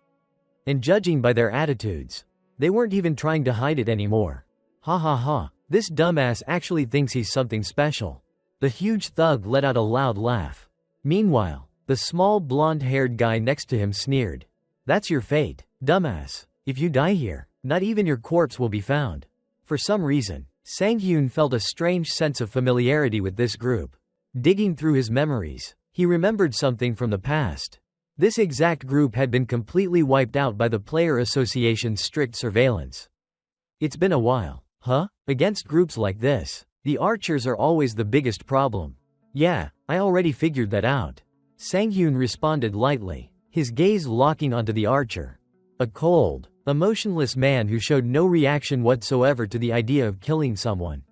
And judging by their attitudes, they weren't even trying to hide it anymore. Ha ha ha, this dumbass actually thinks he's something special. The huge thug let out a loud laugh. Meanwhile, the small blonde-haired guy next to him sneered. That's your fate, dumbass. If you die here, not even your corpse will be found. For some reason, Sang-hyun felt a strange sense of familiarity with this group. Digging through his memories, he remembered something from the past. This exact group had been completely wiped out by the Player Association's strict surveillance. It's been a while, huh? Against groups like this, the archers are always the biggest problem. Yeah, I already figured that out. Sang-hyun responded lightly, his gaze locking onto the archer. A cold, emotionless man who showed no reaction whatsoever to the idea of killing someone.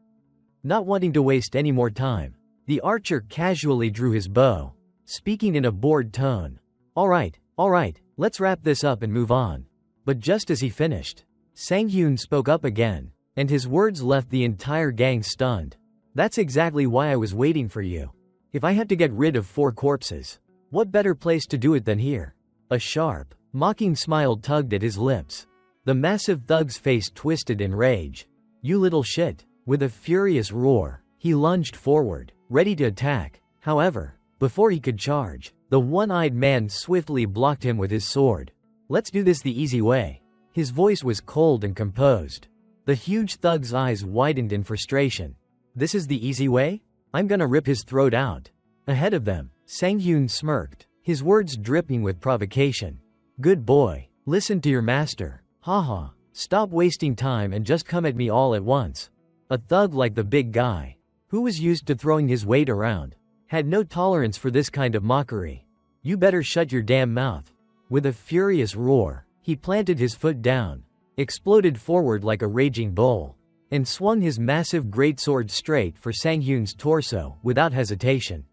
Not wanting to waste any more time, the archer casually drew his bow, speaking in a bored tone. All right, let's wrap this up and move on. But just as he finished, Sang-hyun spoke up again, and his words left the entire gang stunned. That's exactly why I was waiting for you. If I had to get rid of 4 corpses, what better place to do it than here? A sharp, mocking smile tugged at his lips. The massive thug's face twisted in rage. You little shit. With a furious roar, he lunged forward, ready to attack. However, before he could charge, the one-eyed man swiftly blocked him with his sword. Let's do this the easy way. His voice was cold and composed. The huge thug's eyes widened in frustration. This is the easy way? I'm gonna rip his throat out. Ahead of them, Sang-hyun smirked, his words dripping with provocation. Good boy, listen to your master. Haha, Stop wasting time and just come at me all at once. A thug like the big guy, who was used to throwing his weight around, had no tolerance for this kind of mockery. You better shut your damn mouth. With a furious roar, he planted his foot down, exploded forward like a raging bull, and swung his massive greatsword straight for Sang-hyun's torso without hesitation.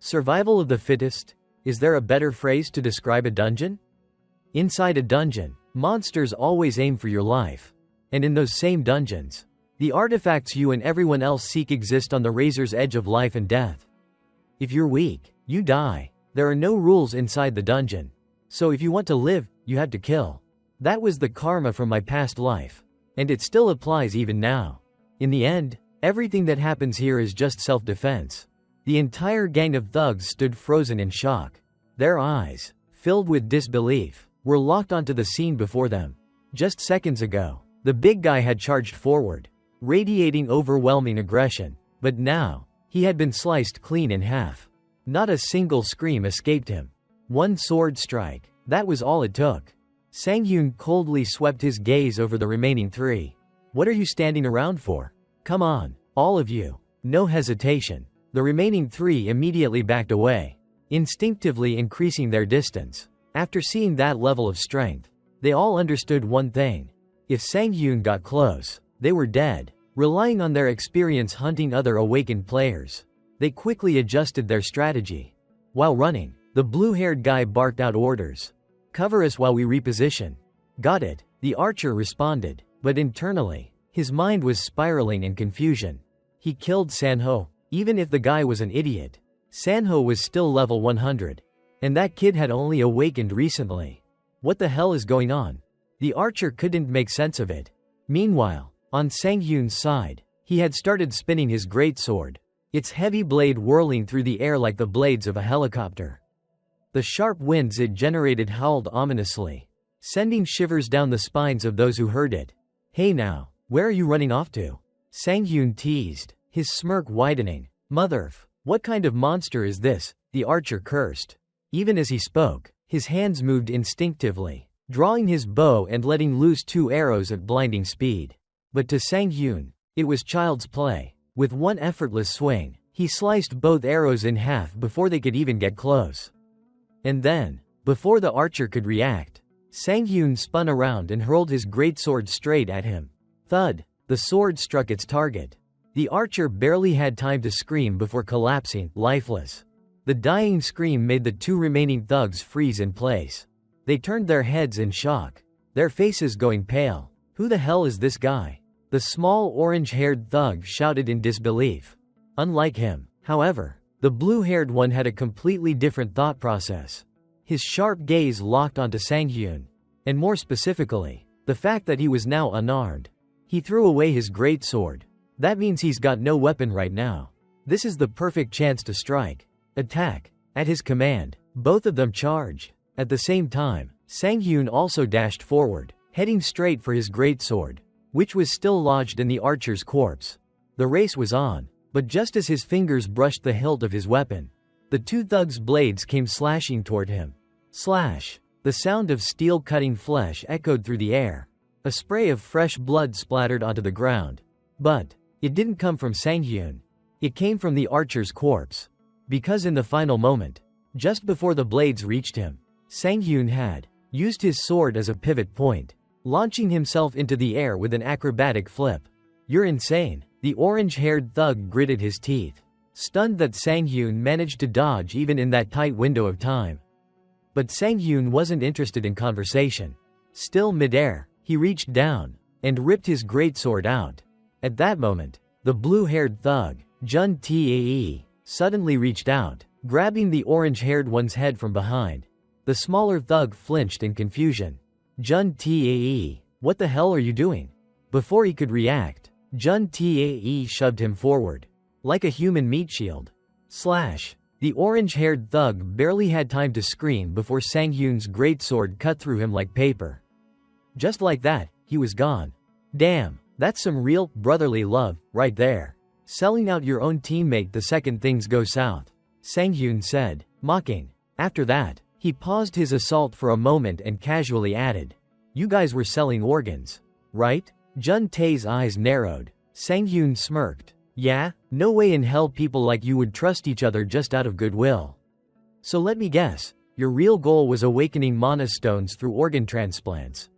Survival of the fittest? Is there a better phrase to describe a dungeon? Inside a dungeon, monsters always aim for your life. And in those same dungeons, the artifacts you and everyone else seek exist on the razor's edge of life and death. If you're weak, you die. There are no rules inside the dungeon. So if you want to live, you have to kill. That was the karma from my past life. And it still applies even now. In the end, everything that happens here is just self-defense. The entire gang of thugs stood frozen in shock. Their eyes, filled with disbelief, were locked onto the scene before them. Just seconds ago, the big guy had charged forward, radiating overwhelming aggression. But now, he had been sliced clean in half. Not a single scream escaped him. One sword strike, that was all it took. Sang-hyun coldly swept his gaze over the remaining three. What are you standing around for? Come on, all of you. No hesitation. The remaining three immediately backed away, instinctively increasing their distance. After seeing that level of strength, they all understood one thing. If Sang-hyun got close, they were dead. Relying on their experience hunting other awakened players, they quickly adjusted their strategy. While running, the blue-haired guy barked out orders. Cover us while we reposition. Got it, the archer responded, but internally, his mind was spiraling in confusion. He killed Sanho. Even if the guy was an idiot, Sanho was still level 100. And that kid had only awakened recently. What the hell is going on? The archer couldn't make sense of it. Meanwhile, on Sang-hyun's side, he had started spinning his greatsword, its heavy blade whirling through the air like the blades of a helicopter. The sharp winds it generated howled ominously, sending shivers down the spines of those who heard it. Hey now, where are you running off to? Sang-hyun teased, his smirk widening. Motherf, what kind of monster is this? The archer cursed. Even as he spoke, his hands moved instinctively, drawing his bow and letting loose 2 arrows at blinding speed. But to Sang-hyun, it was child's play. With one effortless swing, he sliced both arrows in half before they could even get close. And then, before the archer could react, Sang-hyun spun around and hurled his greatsword straight at him. Thud! The sword struck its target. The archer barely had time to scream before collapsing, lifeless. The dying scream made the 2 remaining thugs freeze in place. They turned their heads in shock, their faces going pale. Who the hell is this guy? The small orange-haired thug shouted in disbelief. Unlike him, however, the blue-haired one had a completely different thought process. His sharp gaze locked onto Sang-hyun, and more specifically, the fact that he was now unarmed. He threw away his greatsword. That means he's got no weapon right now. This is the perfect chance to strike. Attack. At his command, both of them charged. At the same time, Sang-hyun also dashed forward, heading straight for his greatsword, which was still lodged in the archer's corpse. The race was on, but just as his fingers brushed the hilt of his weapon, the 2 thugs' blades came slashing toward him. Slash! The sound of steel cutting flesh echoed through the air. A spray of fresh blood splattered onto the ground. But it didn't come from Sang-hyun. It came from the archer's corpse. Because in the final moment, just before the blades reached him, Sang-hyun had used his sword as a pivot point, launching himself into the air with an acrobatic flip. You're insane. The orange-haired thug gritted his teeth, stunned that Sang-hyun managed to dodge even in that tight window of time. But Sang-hyun wasn't interested in conversation. Still midair, he reached down and ripped his greatsword out. At that moment, the blue-haired thug, Jun Tae, suddenly reached out, grabbing the orange-haired one's head from behind. The smaller thug flinched in confusion. Jun Tae, what the hell are you doing? Before he could react, Jun Tae shoved him forward, like a human meat shield. Slash! The orange-haired thug barely had time to scream before Sang-hyun's greatsword cut through him like paper. Just like that, he was gone. Damn, that's some real, brotherly love, right there. Selling out your own teammate the second things go south, Sang-hyun said, mocking. After that, he paused his assault for a moment and casually added, you guys were selling organs. right? Jun Tae's eyes narrowed. Sang-hyun smirked. Yeah? No way in hell people like you would trust each other just out of goodwill. So let me guess, your real goal was awakening mana stones through organ transplants.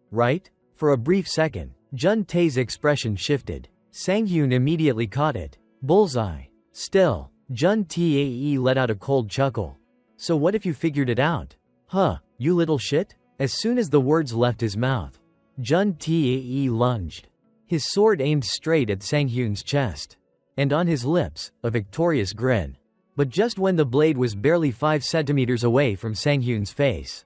Right? For a brief second, Jun Tae's expression shifted. Sang-hyun immediately caught it. Bullseye. Still, Jun Tae let out a cold chuckle. So what if you figured it out? Huh, you little shit? As soon as the words left his mouth, Jun Tae lunged. His sword aimed straight at Sang-hyun's chest. And on his lips, a victorious grin. But just when the blade was barely 5 centimeters away from Sang-hyun's face,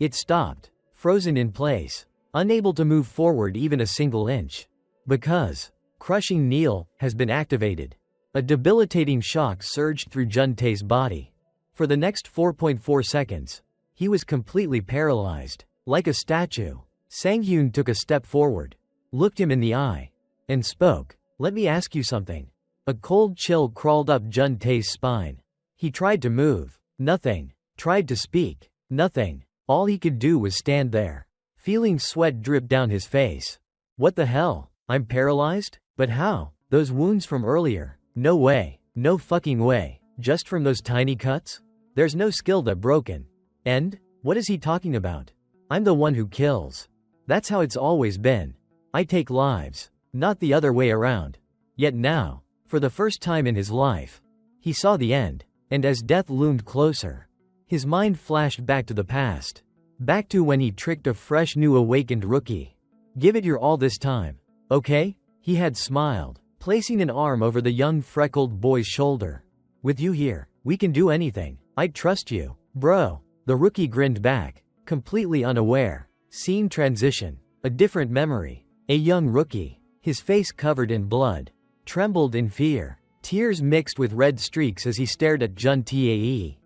it stopped, frozen in place, unable to move forward even a single inch. Because Crushing Kneel has been activated. A debilitating shock surged through Jun Tae's body. For the next 4.4 seconds, he was completely paralyzed. Like a statue, Sang-hyun took a step forward, looked him in the eye, and spoke. Let me ask you something. A cold chill crawled up Jun Tae's spine. He tried to move. Nothing. Tried to speak. Nothing. All he could do was stand there, feeling sweat drip down his face. What the hell? I'm paralyzed? But how? Those wounds from earlier? No way. No fucking way. Just from those tiny cuts? There's no skill that broken. And? What is he talking about? I'm the one who kills. That's how it's always been. I take lives, not the other way around. Yet now, for the first time in his life, he saw the end, and as death loomed closer, his mind flashed back to the past. Back to when he tricked a fresh new awakened rookie. Give it your all this time, okay? He had smiled, placing an arm over the young freckled boy's shoulder. With you here, we can do anything. I trust you, bro. The rookie grinned back, completely unaware. Scene transition. A different memory. A young rookie, his face covered in blood, trembled in fear. Tears mixed with red streaks as he stared at Jun Tae.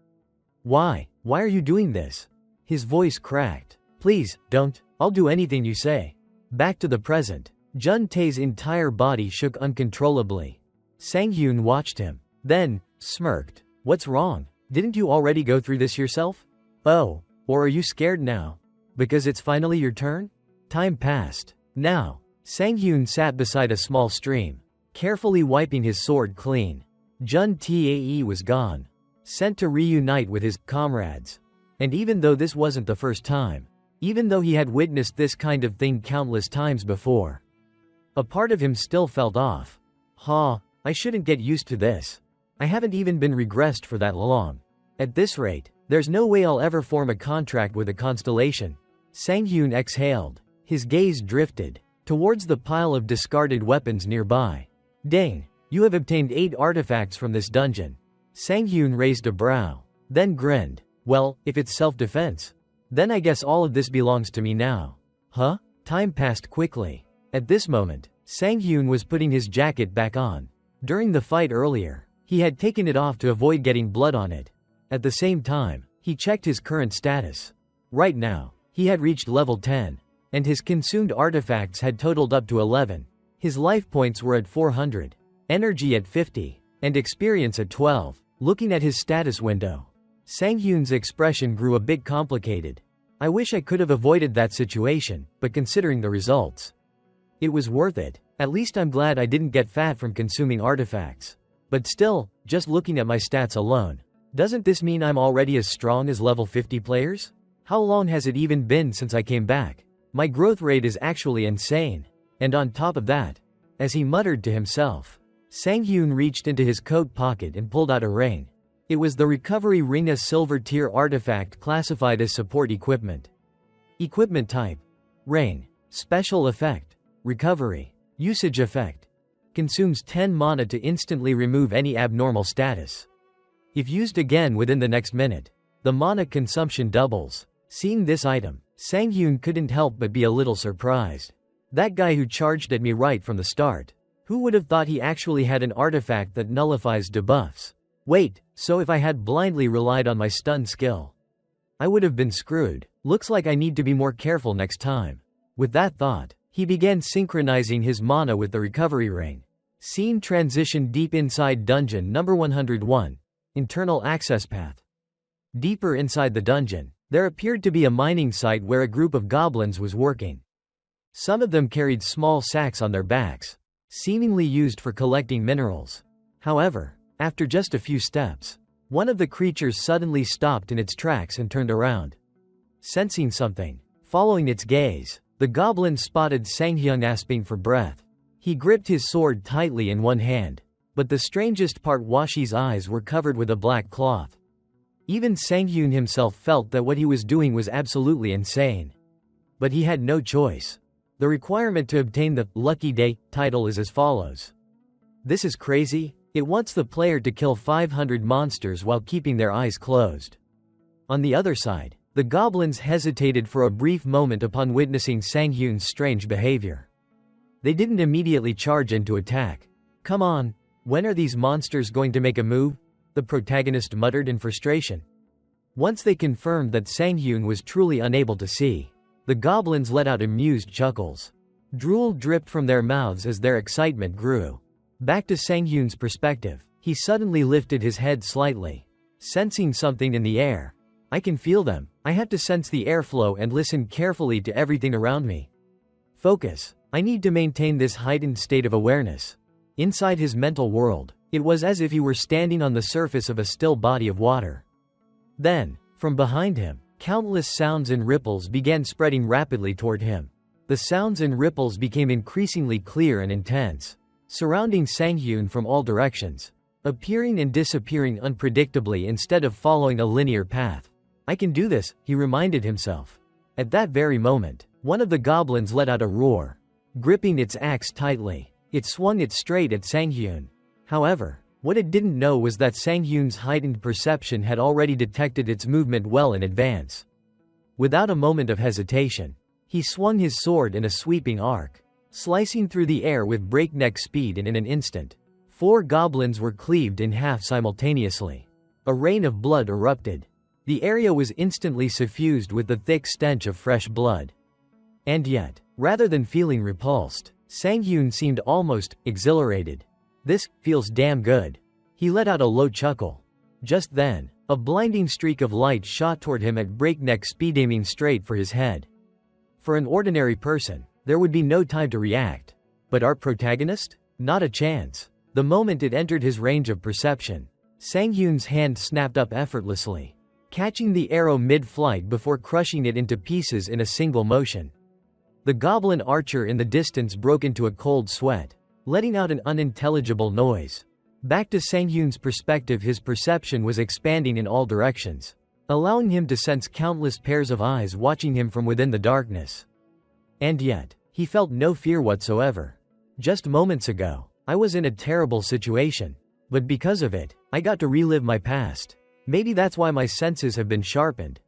Why are you doing this? His voice cracked. Please, don't. I'll do anything you say. Back to the present. Jun Tae's entire body shook uncontrollably. Sang-hyun watched him, then smirked. What's wrong? Didn't you already go through this yourself? Oh, or are you scared now? Because it's finally your turn? Time passed. Now, Sang-hyun sat beside a small stream, carefully wiping his sword clean. Jun Tae was gone, sent to reunite with his comrades. And even though this wasn't the first time, even though he had witnessed this kind of thing countless times before, a part of him still felt off. I shouldn't get used to this. I haven't even been regressed for that long. At this rate, there's no way I'll ever form a contract with a constellation. Sang-hyun exhaled. His gaze drifted towards the pile of discarded weapons nearby. Dang, you have obtained 8 artifacts from this dungeon. Sang-hyun raised a brow, then grinned. Well, if it's self-defense, then I guess all of this belongs to me now. Huh? Time passed quickly. At this moment, Sang-hyun was putting his jacket back on. During the fight earlier, he had taken it off to avoid getting blood on it. At the same time, he checked his current status. Right now, he had reached level 10, and his consumed artifacts had totaled up to 11. His life points were at 400, energy at 50, and experience at 12. Looking at his status window, Sang-hyun's expression grew a bit complicated. I wish I could have avoided that situation, but considering the results, it was worth it. At least I'm glad I didn't get fat from consuming artifacts. But still, just looking at my stats alone, doesn't this mean I'm already as strong as level 50 players? How long has it even been since I came back? My growth rate is actually insane. And on top of that, as he muttered to himself, Sang-hyun reached into his coat pocket and pulled out a ring. It was the Recovery Ring, a silver tier artifact classified as support equipment. Equipment type: Ring. Special effect: Recovery. Usage effect: Consumes 10 mana to instantly remove any abnormal status. If used again within the next minute, the mana consumption doubles. Seeing this item, Sang-hyun couldn't help but be a little surprised. That guy who charged at me right from the start. Who would have thought he actually had an artifact that nullifies debuffs? Wait, so if I had blindly relied on my stun skill, I would have been screwed. Looks like I need to be more careful next time. With that thought, he began synchronizing his mana with the recovery ring. Scene transition: deep inside dungeon number 101. Internal access path. Deeper inside the dungeon, there appeared to be a mining site where a group of goblins was working. Some of them carried small sacks on their backs, seemingly used for collecting minerals. However, after just a few steps, one of the creatures suddenly stopped in its tracks and turned around. Sensing something, following its gaze, the goblin spotted Sanghyun gasping for breath. He gripped his sword tightly in one hand, but the strangest part, Washi's eyes were covered with a black cloth. Even Sanghyun himself felt that what he was doing was absolutely insane. But he had no choice. The requirement to obtain the Lucky Day title is as follows. This is crazy. It wants the player to kill 500 monsters while keeping their eyes closed. On the other side, the goblins hesitated for a brief moment upon witnessing Sanghyun's strange behavior. They didn't immediately charge in to attack. Come on, when are these monsters going to make a move? The protagonist muttered in frustration. Once they confirmed that Sanghyun was truly unable to see, the goblins let out amused chuckles. Drool dripped from their mouths as their excitement grew. Back to Sanghyun's perspective, he suddenly lifted his head slightly, sensing something in the air. I can feel them. I have to sense the airflow and listen carefully to everything around me. Focus. I need to maintain this heightened state of awareness. Inside his mental world, it was as if he were standing on the surface of a still body of water. Then, from behind him, countless sounds and ripples began spreading rapidly toward him. The sounds and ripples became increasingly clear and intense, surrounding Sanghyun from all directions, appearing and disappearing unpredictably instead of following a linear path. I can do this, he reminded himself. At that very moment, one of the goblins let out a roar. Gripping its axe tightly, it swung it straight at Sanghyun. However, what it didn't know was that Sanghyun's heightened perception had already detected its movement well in advance. Without a moment of hesitation, he swung his sword in a sweeping arc, slicing through the air with breakneck speed, and in an instant, 4 goblins were cleaved in half simultaneously. A rain of blood erupted. The area was instantly suffused with the thick stench of fresh blood. And yet, rather than feeling repulsed, Sanghyun seemed almost exhilarated. This feels damn good. He let out a low chuckle. Just then, a blinding streak of light shot toward him at breakneck speed, aiming straight for his head. For an ordinary person, there would be no time to react. But our protagonist? Not a chance. The moment it entered his range of perception, Sanghyun's hand snapped up effortlessly, catching the arrow mid-flight before crushing it into pieces in a single motion. The goblin archer in the distance broke into a cold sweat, letting out an unintelligible noise. Back to Sanghyun's perspective, his perception was expanding in all directions, allowing him to sense countless pairs of eyes watching him from within the darkness. And yet, he felt no fear whatsoever. Just moments ago, I was in a terrible situation. But because of it, I got to relive my past. Maybe that's why my senses have been sharpened.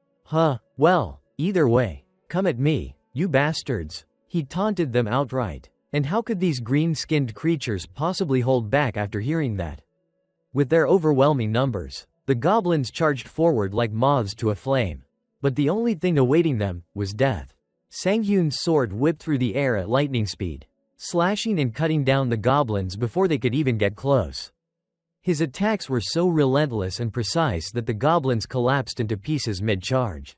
Well, either way, come at me, you bastards. He taunted them outright. And how could these green-skinned creatures possibly hold back after hearing that? With their overwhelming numbers, the goblins charged forward like moths to a flame. But the only thing awaiting them was death. Sanghyun's sword whipped through the air at lightning speed, slashing and cutting down the goblins before they could even get close. His attacks were so relentless and precise that the goblins collapsed into pieces mid-charge,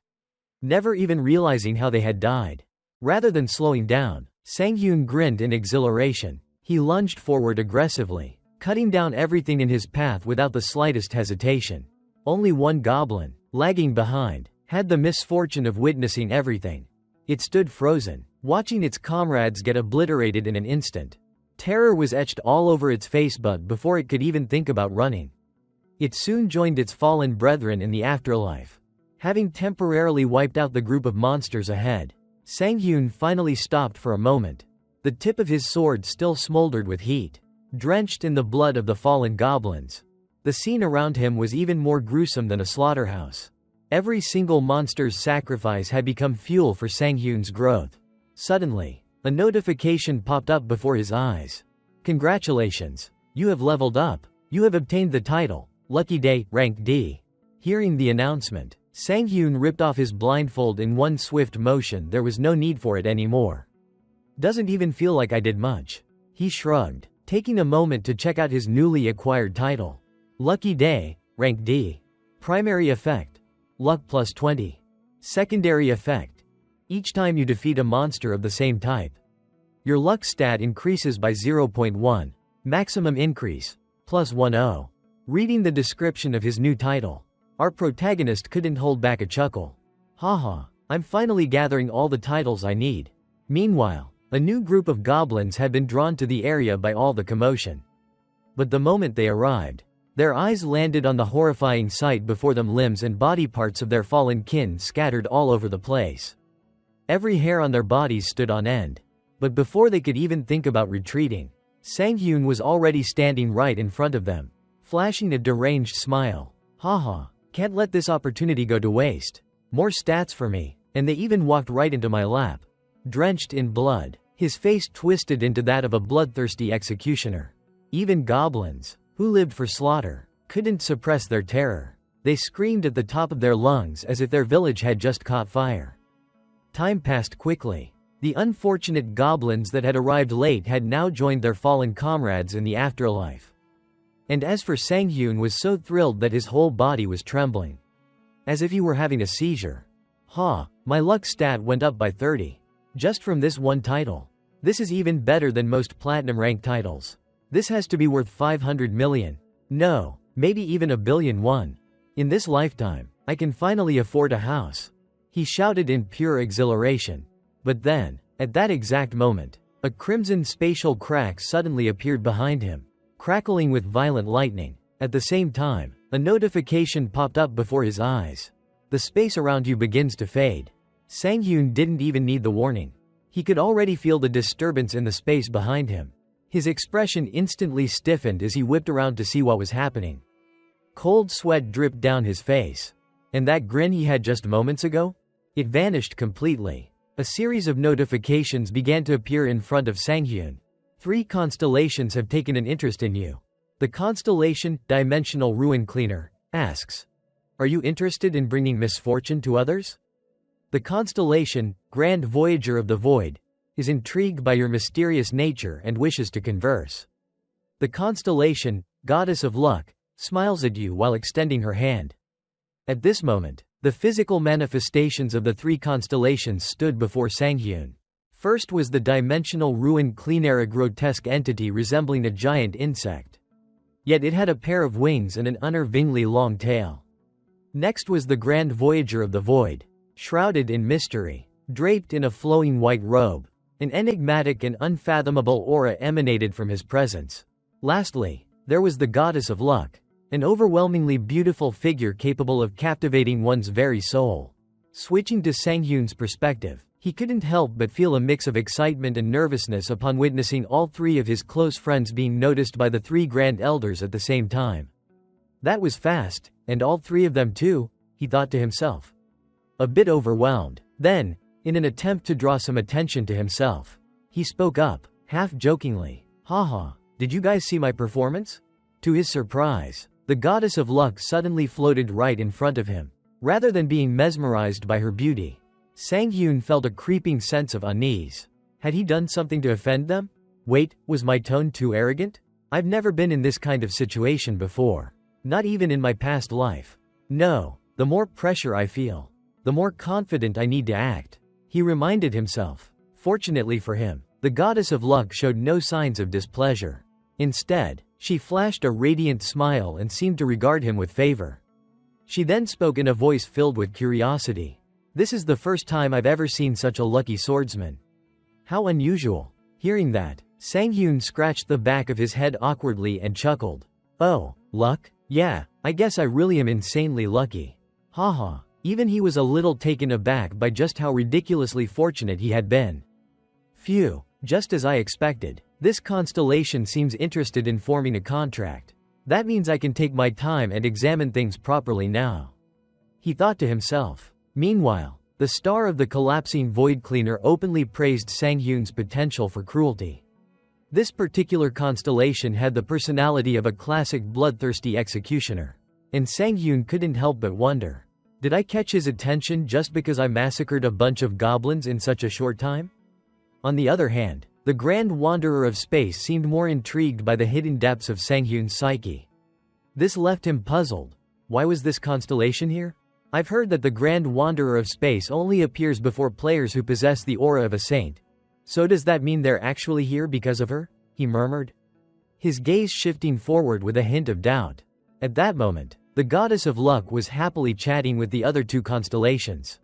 never even realizing how they had died. Rather than slowing down, Sanghyun grinned in exhilaration. He lunged forward aggressively, cutting down everything in his path without the slightest hesitation. Only one goblin, lagging behind, had the misfortune of witnessing everything. It stood frozen, watching its comrades get obliterated in an instant. Terror was etched all over its face before it could even think about running. It soon joined its fallen brethren in the afterlife. Having temporarily wiped out the group of monsters ahead, Sanghyun finally stopped for a moment. The tip of his sword still smoldered with heat, drenched in the blood of the fallen goblins. The scene around him was even more gruesome than a slaughterhouse. Every single monster's sacrifice had become fuel for Sanghyun's growth. Suddenly, a notification popped up before his eyes. Congratulations! You have leveled up. You have obtained the title, Lucky Day, Rank D. Hearing the announcement, Sanghyun ripped off his blindfold in one swift motion. There was no need for it anymore. Doesn't even feel like I did much. He shrugged, taking a moment to check out his newly acquired title. Lucky Day, Rank D. Primary effect: Luck plus 20. Secondary effect: each time you defeat a monster of the same type, Your luck stat increases by 0.1. Maximum increase. +10. Reading the description of his new title, our protagonist couldn't hold back a chuckle. Haha, I'm finally gathering all the titles I need. Meanwhile, a new group of goblins had been drawn to the area by all the commotion. But the moment they arrived, their eyes landed on the horrifying sight before them. Limbs and body parts of their fallen kin scattered all over the place. Every hair on their bodies stood on end. But before they could even think about retreating, Sang-hyun was already standing right in front of them, flashing a deranged smile. Haha, can't let this opportunity go to waste. More stats for me. And they even walked right into my lap. Drenched in blood, his face twisted into that of a bloodthirsty executioner. Even goblins, who lived for slaughter, couldn't suppress their terror. They screamed at the top of their lungs as if their village had just caught fire. Time passed quickly. The unfortunate goblins that had arrived late had now joined their fallen comrades in the afterlife. And as for Sang-hyun, was so thrilled that his whole body was trembling, as if he were having a seizure. My luck stat went up by 30. Just from this one title. This is even better than most platinum rank titles. This has to be worth 500 million. No, maybe even $1 billion. In this lifetime, I can finally afford a house. He shouted in pure exhilaration. But then, at that exact moment, a crimson spatial crack suddenly appeared behind him, crackling with violent lightning. At the same time, a notification popped up before his eyes. The space around you begins to fade. Sang-hyun didn't even need the warning. He could already feel the disturbance in the space behind him. His expression instantly stiffened as he whipped around to see what was happening. Cold sweat dripped down his face. And that grin he had just moments ago? It vanished completely. A series of notifications began to appear in front of Sang-hyun. 3 constellations have taken an interest in you. The constellation, Dimensional Ruin Cleaner, asks, are you interested in bringing misfortune to others? The constellation, Grand Voyager of the Void, is intrigued by your mysterious nature and wishes to converse. The constellation, Goddess of Luck, smiles at you while extending her hand. At this moment, the physical manifestations of the 3 constellations stood before Sang-hyun. First was the Dimensional Ruin Cleaner, a grotesque entity resembling a giant insect. Yet it had a pair of wings and an unnervingly long tail. Next was the Grand Voyager of the Void, shrouded in mystery, draped in a flowing white robe. An enigmatic and unfathomable aura emanated from his presence. Lastly, there was the Goddess of Luck, an overwhelmingly beautiful figure capable of captivating one's very soul. Switching to Sang-hyun's perspective, he couldn't help but feel a mix of excitement and nervousness upon witnessing all 3 of his close friends being noticed by the 3 Grand Elders at the same time. That was fast, and all 3 of them too, he thought to himself. A bit overwhelmed. Then, in an attempt to draw some attention to himself, he spoke up, half jokingly. Haha, did you guys see my performance? To his surprise, the Goddess of Luck suddenly floated right in front of him. Rather than being mesmerized by her beauty, Sang-hyun felt a creeping sense of unease. Had he done something to offend them? Wait, was my tone too arrogant? I've never been in this kind of situation before. Not even in my past life. No, the more pressure I feel, the more confident I need to act, he reminded himself. Fortunately for him, the Goddess of Luck showed no signs of displeasure. Instead, she flashed a radiant smile and seemed to regard him with favor. She then spoke in a voice filled with curiosity. This is the first time I've ever seen such a lucky swordsman. How unusual. Hearing that, Sang-hyun scratched the back of his head awkwardly and chuckled. Oh, luck? Yeah, I guess I really am insanely lucky. Haha, even he was a little taken aback by just how ridiculously fortunate he had been. Phew, just as I expected. This constellation seems interested in forming a contract. That means I can take my time and examine things properly now, he thought to himself. Meanwhile, the star of the collapsing Void Cleaner openly praised Sang-hyun's potential for cruelty. This particular constellation had the personality of a classic bloodthirsty executioner. And Sang-hyun couldn't help but wonder, did I catch his attention just because I massacred a bunch of goblins in such a short time? On the other hand, the Grand Wanderer of Space seemed more intrigued by the hidden depths of Sang-hyun's psyche. This left him puzzled. Why was this constellation here? I've heard that the Grand Wanderer of Space only appears before players who possess the aura of a saint. So does that mean they're actually here because of her? He murmured, his gaze shifting forward with a hint of doubt. At that moment, the goddess of luck was happily chatting with the other two constellations.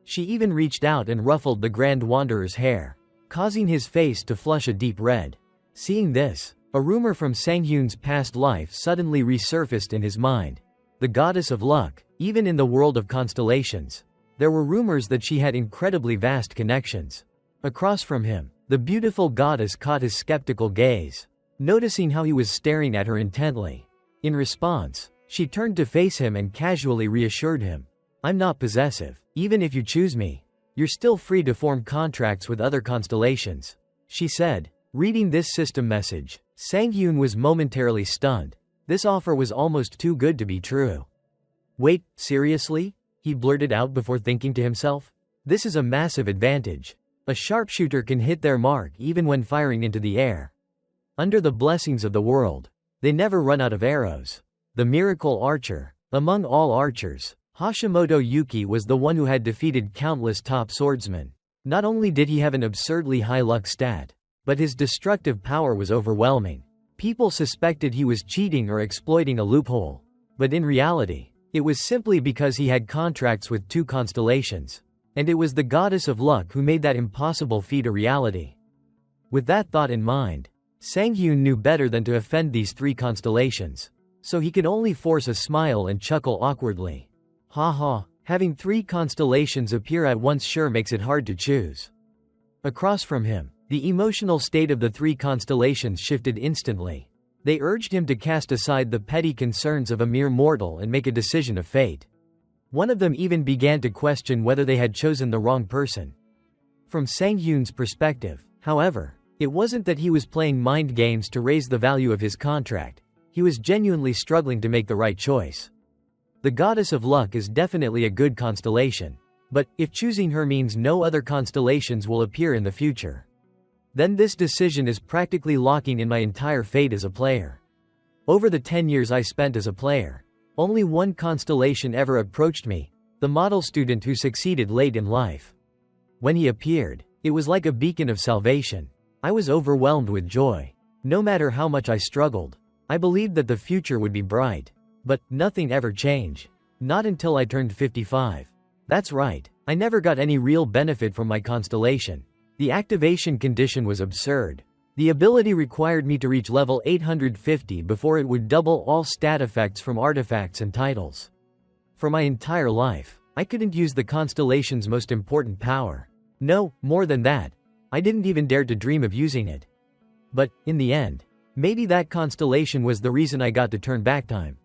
She even reached out and ruffled the Grand Wanderer's hair, causing his face to flush a deep red. Seeing this, a rumor from Sanghyun's past life suddenly resurfaced in his mind. The goddess of luck, even in the world of constellations, there were rumors that she had incredibly vast connections. Across from him, the beautiful goddess caught his skeptical gaze, noticing how he was staring at her intently. In response, she turned to face him and casually reassured him. I'm not possessive. Even if you choose me, you're still free to form contracts with other constellations, she said. Reading this system message, Sanghyun was momentarily stunned. This offer was almost too good to be true. Wait, seriously? He blurted out before thinking to himself. This is a massive advantage. A sharpshooter can hit their mark even when firing into the air. Under the blessings of the world, they never run out of arrows. The miracle archer. Among all archers, Hashimoto Yuki was the one who had defeated countless top swordsmen. Not only did he have an absurdly high luck stat, but his destructive power was overwhelming. People suspected he was cheating or exploiting a loophole. But in reality, it was simply because he had contracts with two constellations. And it was the goddess of luck who made that impossible feat a reality. With that thought in mind, Sanghyun knew better than to offend these three constellations. So he could only force a smile and chuckle awkwardly. Ha ha, having three constellations appear at once sure makes it hard to choose. Across from him, the emotional state of the three constellations shifted instantly. They urged him to cast aside the petty concerns of a mere mortal and make a decision of fate. One of them even began to question whether they had chosen the wrong person. From Sanghyun's perspective, however, it wasn't that he was playing mind games to raise the value of his contract. He was genuinely struggling to make the right choice. The goddess of luck is definitely a good constellation. But, if choosing her means no other constellations will appear in the future, then this decision is practically locking in my entire fate as a player. Over the 10 years I spent as a player, only one constellation ever approached me, the model student who succeeded late in life. When he appeared, it was like a beacon of salvation. I was overwhelmed with joy. No matter how much I struggled, I believed that the future would be bright. But, nothing ever changed. Not until I turned 55. That's right, I never got any real benefit from my constellation. The activation condition was absurd. The ability required me to reach level 850 before it would double all stat effects from artifacts and titles. For my entire life, I couldn't use the constellation's most important power. No, more than that, I didn't even dare to dream of using it. But, in the end, maybe that constellation was the reason I got to turn back time.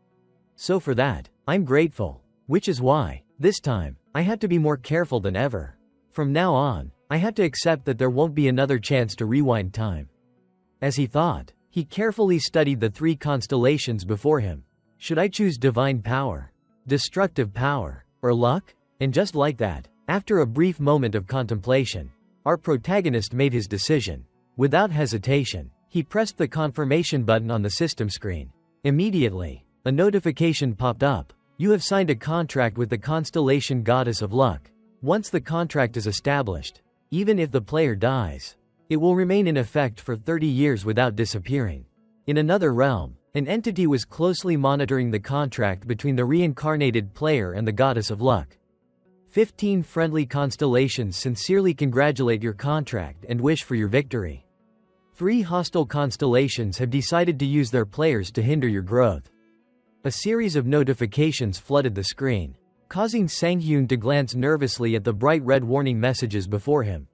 So for that, I'm grateful. Which is why, this time, I had to be more careful than ever. From now on, I had to accept that there won't be another chance to rewind time. As he thought, he carefully studied the three constellations before him. Should I choose divine power, destructive power, or luck? And just like that, after a brief moment of contemplation, our protagonist made his decision. Without hesitation, he pressed the confirmation button on the system screen. Immediately, a notification popped up. You have signed a contract with the constellation goddess of luck. Once the contract is established, even if the player dies, it will remain in effect for 30 years without disappearing. In another realm, an entity was closely monitoring the contract between the reincarnated player and the goddess of luck. 15 friendly constellations sincerely congratulate your contract and wish for your victory. 3 hostile constellations have decided to use their players to hinder your growth. A series of notifications flooded the screen, causing Sanghyun to glance nervously at the bright red warning messages before him.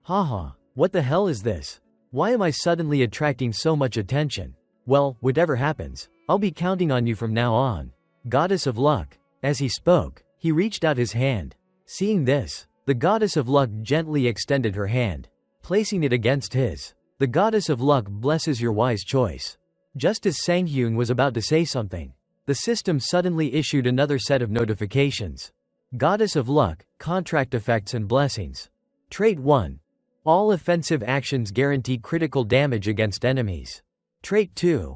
Haha, what the hell is this? Why am I suddenly attracting so much attention? Well, whatever happens, I'll be counting on you from now on. Goddess of luck. As he spoke, he reached out his hand. Seeing this, the goddess of luck gently extended her hand, placing it against his. The goddess of luck blesses your wise choice. Just as Sanghyun was about to say something, the system suddenly issued another set of notifications. Goddess of luck, contract effects and blessings. Trait 1. All offensive actions guarantee critical damage against enemies. Trait 2.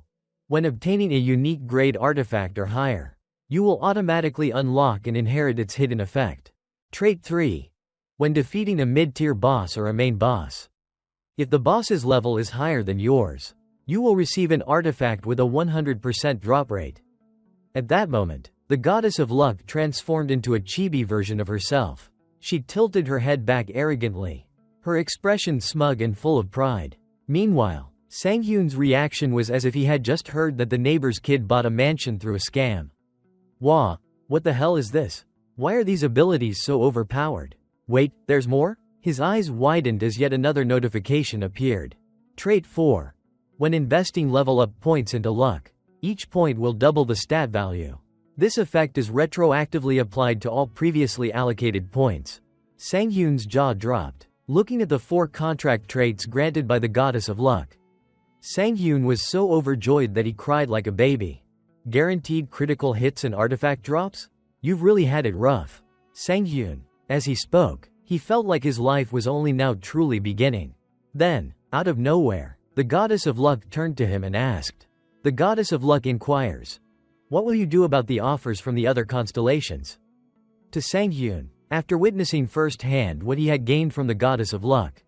When obtaining a unique grade artifact or higher, you will automatically unlock and inherit its hidden effect. Trait 3. When defeating a mid-tier boss or a main boss, If the boss's level is higher than yours, you will receive an artifact with a 100% drop rate. At that moment, the goddess of luck transformed into a chibi version of herself. She tilted her head back arrogantly, her expression smug and full of pride. Meanwhile, Sang-hyun's reaction was as if he had just heard that the neighbor's kid bought a mansion through a scam. Wah, what the hell is this? Why are these abilities so overpowered? Wait, there's more? His eyes widened as yet another notification appeared. Trait 4. When investing level up points into luck, each point will double the stat value. This effect is retroactively applied to all previously allocated points. Sang-hyun's jaw dropped, looking at the 4 contract traits granted by the goddess of luck. Sang-hyun was so overjoyed that he cried like a baby. Guaranteed critical hits and artifact drops? You've really had it rough. Sang-hyun. As he spoke, he felt like his life was only now truly beginning. Then, out of nowhere, the goddess of luck turned to him and asked. The goddess of luck inquires, "What will you do about the offers from the other constellations?" To Sang-hyun, after witnessing firsthand what he had gained from the goddess of luck,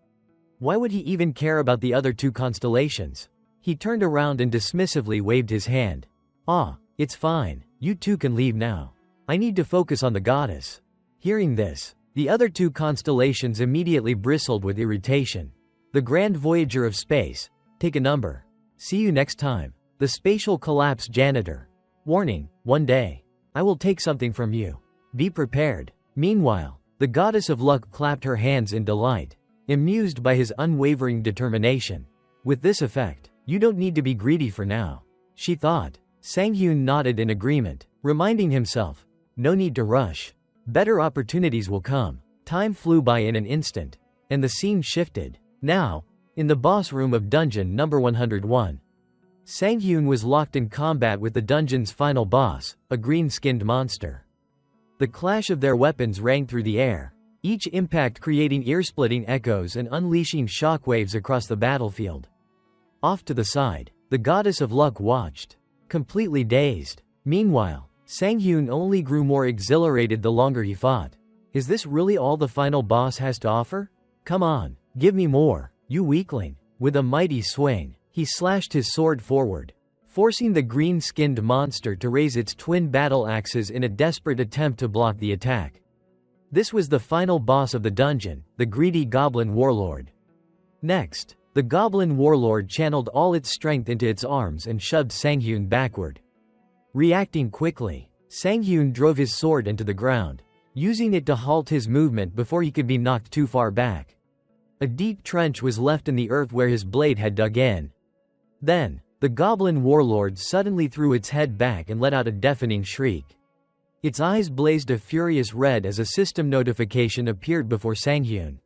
why would he even care about the other 2 constellations? He turned around and dismissively waved his hand. "Ah, it's fine, you 2 can leave now. I need to focus on the goddess." Hearing this, the other 2 constellations immediately bristled with irritation. The Grand Voyager of Space, take a number. See you next time. The Spatial Collapse Janitor. Warning, one day, I will take something from you. Be prepared. Meanwhile, the goddess of luck clapped her hands in delight, amused by his unwavering determination. With this effect, you don't need to be greedy for now, she thought. Sang-hyun nodded in agreement, reminding himself, no need to rush. Better opportunities will come. Time flew by in an instant, and the scene shifted. Now, in the boss room of dungeon number 101. Sang-hyun was locked in combat with the dungeon's final boss, a green-skinned monster. The clash of their weapons rang through the air, each impact creating ear-splitting echoes and unleashing shockwaves across the battlefield. Off to the side, the goddess of luck watched, completely dazed. Meanwhile, Sang-hyun only grew more exhilarated the longer he fought. Is this really all the final boss has to offer? Come on, give me more, you weakling. With a mighty swing, he slashed his sword forward, forcing the green-skinned monster to raise its twin battle axes in a desperate attempt to block the attack. This was the final boss of the dungeon, the greedy Goblin Warlord. Next, the Goblin Warlord channeled all its strength into its arms and shoved Sang-hyun backward. Reacting quickly, Sang-hyun drove his sword into the ground, using it to halt his movement before he could be knocked too far back. A deep trench was left in the earth where his blade had dug in. Then, the Goblin Warlord suddenly threw its head back and let out a deafening shriek. Its eyes blazed a furious red as a system notification appeared before Sang-hyun.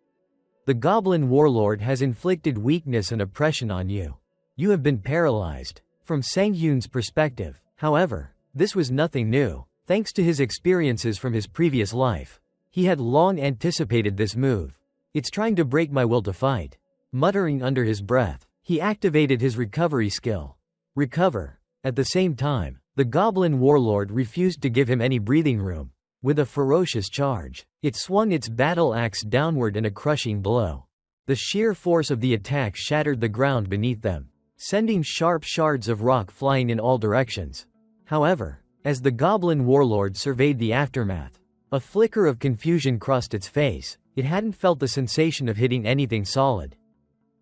The Goblin Warlord has inflicted weakness and oppression on you. You have been paralyzed. From Sang-hyun's perspective, however, this was nothing new. Thanks to his experiences from his previous life, he had long anticipated this move. It's trying to break my will to fight. Muttering under his breath, he activated his recovery skill. Recover. At the same time, the Goblin Warlord refused to give him any breathing room. With a ferocious charge, it swung its battle axe downward in a crushing blow. The sheer force of the attack shattered the ground beneath them, sending sharp shards of rock flying in all directions. However, as the Goblin Warlord surveyed the aftermath, a flicker of confusion crossed its face. It hadn't felt the sensation of hitting anything solid.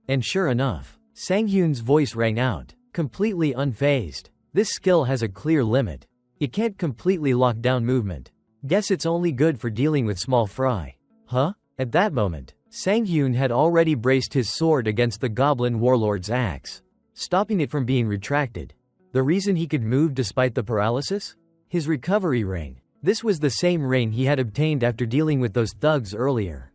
And sure enough, Sang-hyun's voice rang out, completely unfazed. This skill has a clear limit. It can't completely lock down movement. Guess it's only good for dealing with small fry. Huh? At that moment, Sang-hyun had already braced his sword against the Goblin Warlord's axe, stopping it from being retracted. The reason he could move despite the paralysis? His recovery ring. This was the same ring he had obtained after dealing with those thugs earlier.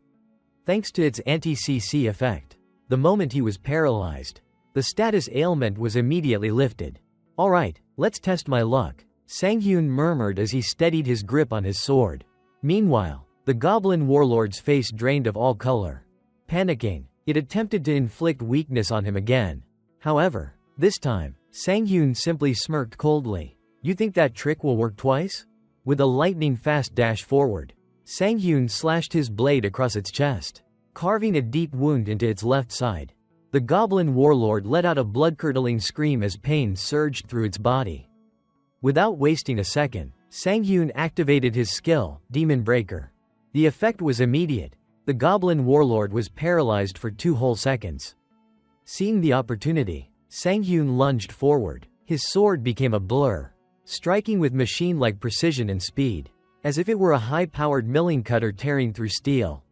Thanks to its anti-CC effect, the moment he was paralyzed, the status ailment was immediately lifted. Alright, let's test my luck, Sang-hyun murmured as he steadied his grip on his sword. Meanwhile, the Goblin Warlord's face drained of all color. Panicking, it attempted to inflict weakness on him again. However, this time, Sang-hyun simply smirked coldly. You think that trick will work twice? With a lightning-fast dash forward, Sang-hyun slashed his blade across its chest, carving a deep wound into its left side. The goblin warlord let out a blood-curdling scream as pain surged through its body. Without wasting a second, Sang-hyun activated his skill, Demon Breaker. The effect was immediate. The goblin warlord was paralyzed for 2 whole seconds. Seeing the opportunity, Sang-hyun lunged forward. His sword became a blur, striking with machine-like precision and speed, as if it were a high-powered milling cutter tearing through steel.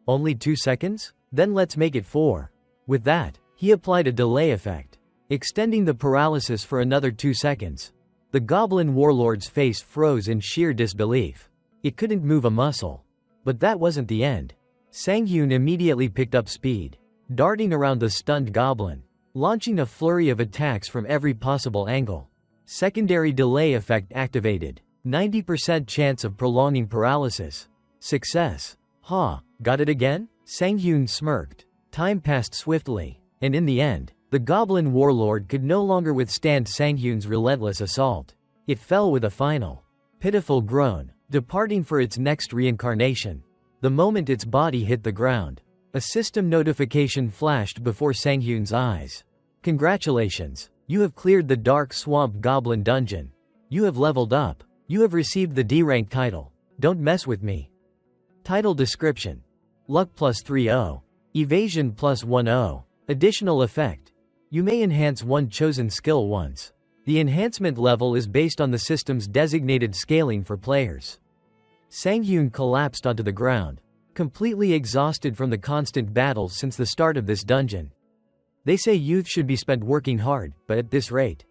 Only 2 seconds? Then let's make it 4. With that, he applied a delay effect, extending the paralysis for another 2 seconds. The goblin warlord's face froze in sheer disbelief. It couldn't move a muscle. But that wasn't the end. Sang-hyun immediately picked up speed, darting around the stunned goblin, launching a flurry of attacks from every possible angle. Secondary delay effect activated. 90% chance of prolonging paralysis. Success. Ha, got it again? Sang-hyun smirked. Time passed swiftly, and in the end, the goblin warlord could no longer withstand Sang-hyun's relentless assault. It fell with a final, pitiful groan, departing for its next reincarnation. The moment its body hit the ground, a system notification flashed before Sang-hyun's eyes. Congratulations, you have cleared the Dark Swamp Goblin Dungeon. You have leveled up. You have received the D-rank title. Don't mess with me. Title description. Luck plus 30. Evasion plus 10. Additional effect. You may enhance one chosen skill once. The enhancement level is based on the system's designated scaling for players. Sang-hyun collapsed onto the ground, completely exhausted from the constant battles since the start of this dungeon. They say youth should be spent working hard, but at this rate,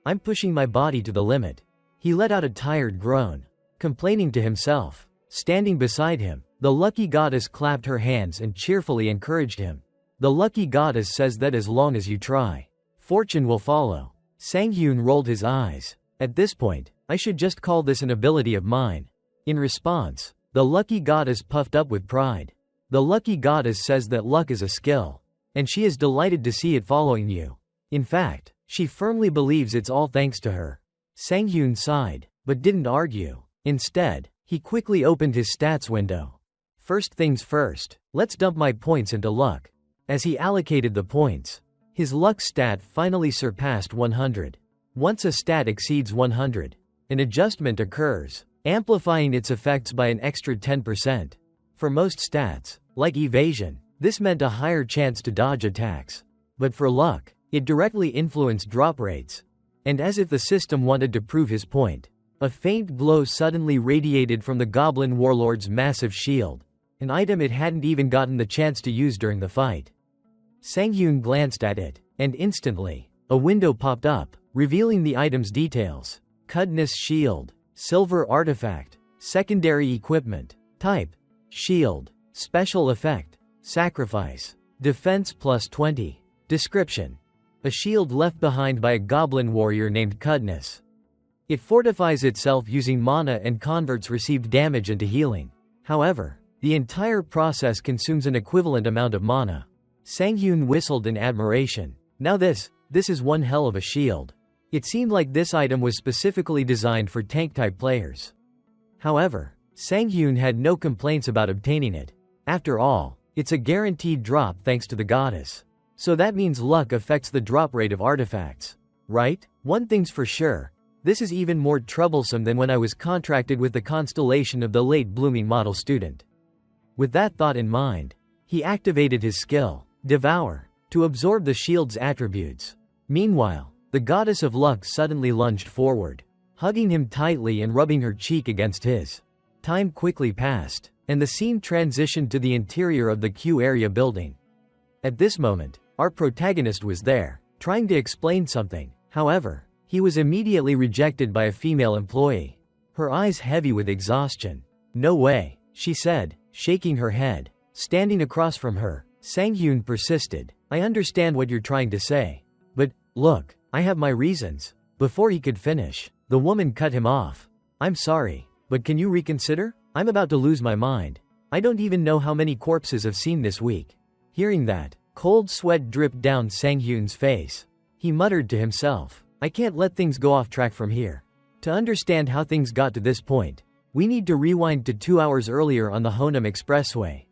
I'm pushing my body to the limit. He let out a tired groan, complaining to himself. Standing beside him, the lucky goddess clapped her hands and cheerfully encouraged him. The lucky goddess says that as long as you try, fortune will follow. Sang-hyun rolled his eyes. At this point, I should just call this an ability of mine. In response, the lucky goddess puffed up with pride. The lucky goddess says that luck is a skill, and she is delighted to see it following you. In fact, she firmly believes it's all thanks to her. Sang-hyun sighed, but didn't argue. Instead, he quickly opened his stats window. First things first, let's dump my points into luck. As he allocated the points, his luck stat finally surpassed 100. Once a stat exceeds 100, an adjustment occurs, amplifying its effects by an extra 10%. For most stats, like evasion, this meant a higher chance to dodge attacks. But for luck, it directly influenced drop rates. And as if the system wanted to prove his point, a faint glow suddenly radiated from the goblin warlord's massive shield, an item it hadn't even gotten the chance to use during the fight. Sang-hyun glanced at it, and instantly, a window popped up, revealing the item's details. Cudness Shield. Silver Artifact. Secondary Equipment. Type. Shield. Special Effect. Sacrifice. Defense plus 20. Description. A shield left behind by a goblin warrior named Cudness. It fortifies itself using mana and converts received damage into healing. However, the entire process consumes an equivalent amount of mana. Sang-hyun whistled in admiration. Now this is one hell of a shield. It seemed like this item was specifically designed for tank-type players. However, Sang-hyun had no complaints about obtaining it. After all, it's a guaranteed drop thanks to the goddess. So that means luck affects the drop rate of artifacts. Right? One thing's for sure. This is even more troublesome than when I was contracted with the constellation of the late blooming model student. With that thought in mind, he activated his skill, Devour, to absorb the shield's attributes. Meanwhile, the goddess of luck suddenly lunged forward, hugging him tightly and rubbing her cheek against his. Time quickly passed, and the scene transitioned to the interior of the Q area building. At this moment, our protagonist was there, trying to explain something. However, he was immediately rejected by a female employee, her eyes heavy with exhaustion. No way, she said, shaking her head. Standing across from her, Sang-hyun persisted. I understand what you're trying to say. But, look, I have my reasons. Before he could finish, the woman cut him off. I'm sorry, but can you reconsider? I'm about to lose my mind. I don't even know how many corpses I've seen this week. Hearing that, cold sweat dripped down Sang-hyun's face. He muttered to himself, I can't let things go off track from here. To understand how things got to this point, we need to rewind to 2 hours earlier on the Honam Expressway.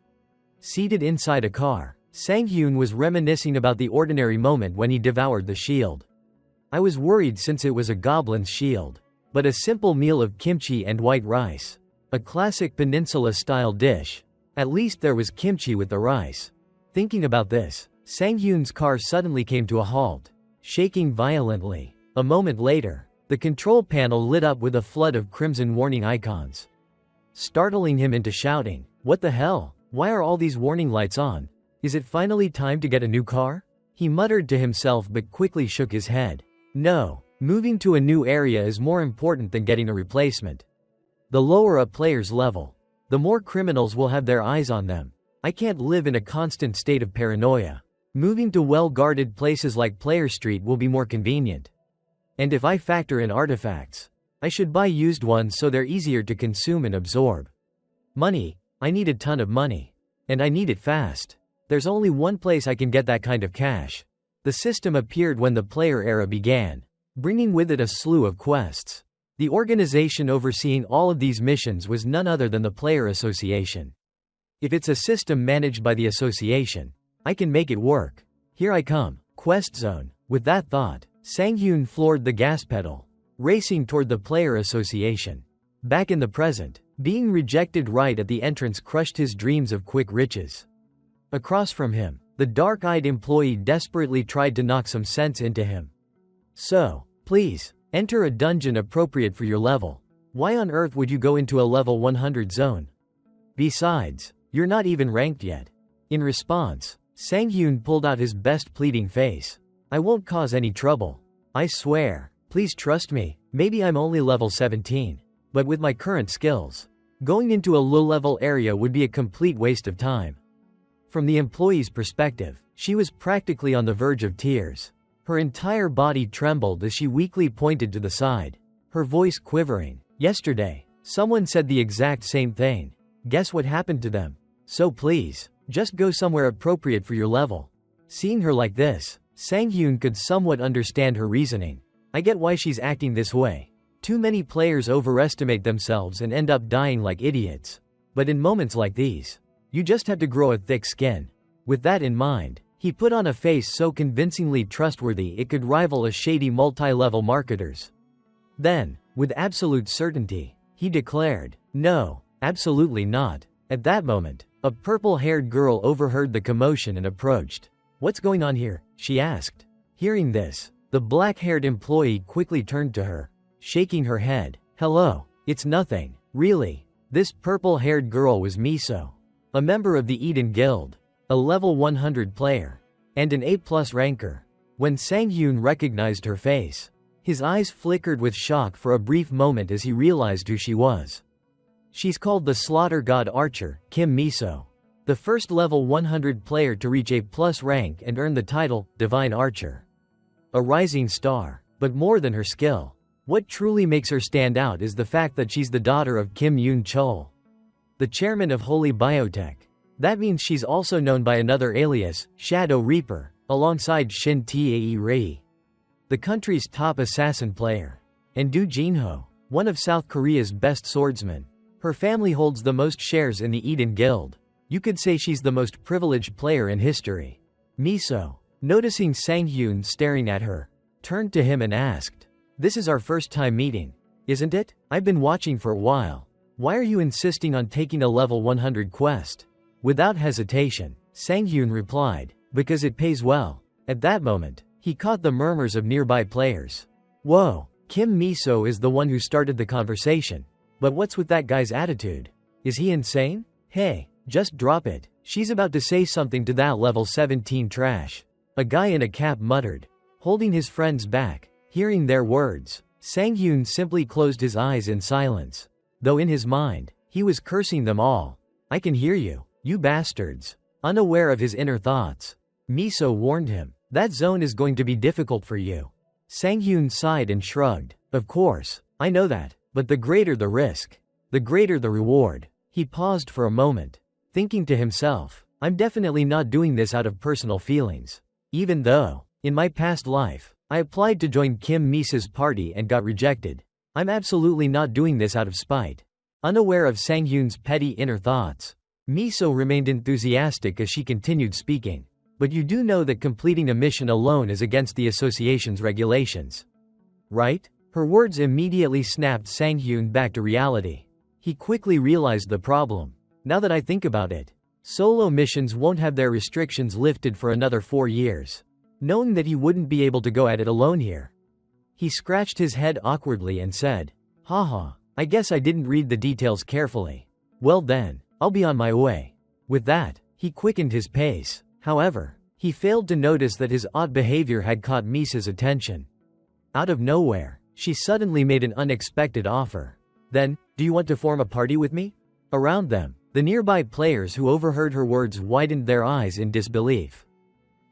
Seated inside a car, Sang-hyun was reminiscing about the ordinary moment when he devoured the shield. I was worried since it was a goblin's shield. But a simple meal of kimchi and white rice. A classic peninsula-style dish. At least there was kimchi with the rice. Thinking about this, Sang-hyun's car suddenly came to a halt, shaking violently. A moment later, the control panel lit up with a flood of crimson warning icons, startling him into shouting, "What the hell? Why are all these warning lights on? Is it finally time to get a new car?" He muttered to himself but quickly shook his head. No, moving to a new area is more important than getting a replacement. The lower a player's level, the more criminals will have their eyes on them. I can't live in a constant state of paranoia. Moving to well-guarded places like Player Street will be more convenient. And if I factor in artifacts, I should buy used ones so they're easier to consume and absorb. Money, I need a ton of money. And I need it fast. There's only one place I can get that kind of cash. The system appeared when the player era began, bringing with it a slew of quests. The organization overseeing all of these missions was none other than the Player Association. If it's a system managed by the association, I can make it work. Here I come, Quest Zone. With that thought, Sang-hyun floored the gas pedal, racing toward the Player Association. Back in the present, being rejected right at the entrance crushed his dreams of quick riches. Across from him, the dark-eyed employee desperately tried to knock some sense into him. So, please, enter a dungeon appropriate for your level. Why on earth would you go into a level 100 zone? Besides, you're not even ranked yet. In response, Sang-hyun pulled out his best pleading face. I won't cause any trouble. I swear. Please trust me. Maybe I'm only level 17. But with my current skills, going into a low-level area would be a complete waste of time. From the employee's perspective, she was practically on the verge of tears. Her entire body trembled as she weakly pointed to the side, her voice quivering. Yesterday, someone said the exact same thing. Guess what happened to them? So please, just go somewhere appropriate for your level. Seeing her like this, Sang-hyun could somewhat understand her reasoning. I get why she's acting this way. Too many players overestimate themselves and end up dying like idiots. But in moments like these, you just have to grow a thick skin. With that in mind, he put on a face so convincingly trustworthy it could rival a shady multi-level marketer's. Then, with absolute certainty, he declared, "No, absolutely not." At that moment, a purple-haired girl overheard the commotion and approached. "What's going on here?" she asked. Hearing this, the black-haired employee quickly turned to her, shaking her head. "Hello, it's nothing, really." This purple-haired girl was Miso, a member of the Eden Guild, a level 100 player, and an A+ ranker. When Sang-hyun recognized her face, his eyes flickered with shock for a brief moment as he realized who she was. She's called the Slaughter God Archer, Kim Miso, the first level 100 player to reach A+ rank and earn the title, Divine Archer. A rising star, but more than her skill. What truly makes her stand out is the fact that she's the daughter of Kim Yoon-chol, the chairman of Holy Biotech. That means she's also known by another alias, Shadow Reaper, alongside Shin Tae-ri, the country's top assassin player, and Do Jin-ho, one of South Korea's best swordsmen. Her family holds the most shares in the Eden Guild. You could say she's the most privileged player in history. Miso, noticing Sang-hyun staring at her, turned to him and asked, "This is our first time meeting, isn't it? I've been watching for a while. Why are you insisting on taking a level 100 quest?" Without hesitation, Sang-hyun replied, "Because it pays well." At that moment, he caught the murmurs of nearby players. Whoa, Kim Miso is the one who started the conversation. But what's with that guy's attitude? Is he insane? Hey, just drop it. She's about to say something to that level 17 trash. A guy in a cap muttered, holding his friends back. Hearing their words, Sang-hyun simply closed his eyes in silence. Though in his mind, he was cursing them all. "I can hear you, you bastards." Unaware of his inner thoughts, Miso warned him, "That zone is going to be difficult for you." Sang-hyun sighed and shrugged. "Of course, I know that, but the greater the risk, the greater the reward." He paused for a moment, thinking to himself, "I'm definitely not doing this out of personal feelings. Even though, in my past life, I applied to join Kim Miso's party and got rejected. I'm absolutely not doing this out of spite." Unaware of Sang-hyun's petty inner thoughts, Miso remained enthusiastic as she continued speaking. But you do know that completing a mission alone is against the association's regulations, right? Her words immediately snapped Sang-hyun back to reality. He quickly realized the problem. Now that I think about it, solo missions won't have their restrictions lifted for another 4 years. Knowing that he wouldn't be able to go at it alone here, he scratched his head awkwardly and said, "Haha, I guess I didn't read the details carefully. Well then, I'll be on my way." With that, he quickened his pace. However, he failed to notice that his odd behavior had caught Misa's attention. Out of nowhere, she suddenly made an unexpected offer. "Then, do you want to form a party with me?" Around them, the nearby players who overheard her words widened their eyes in disbelief,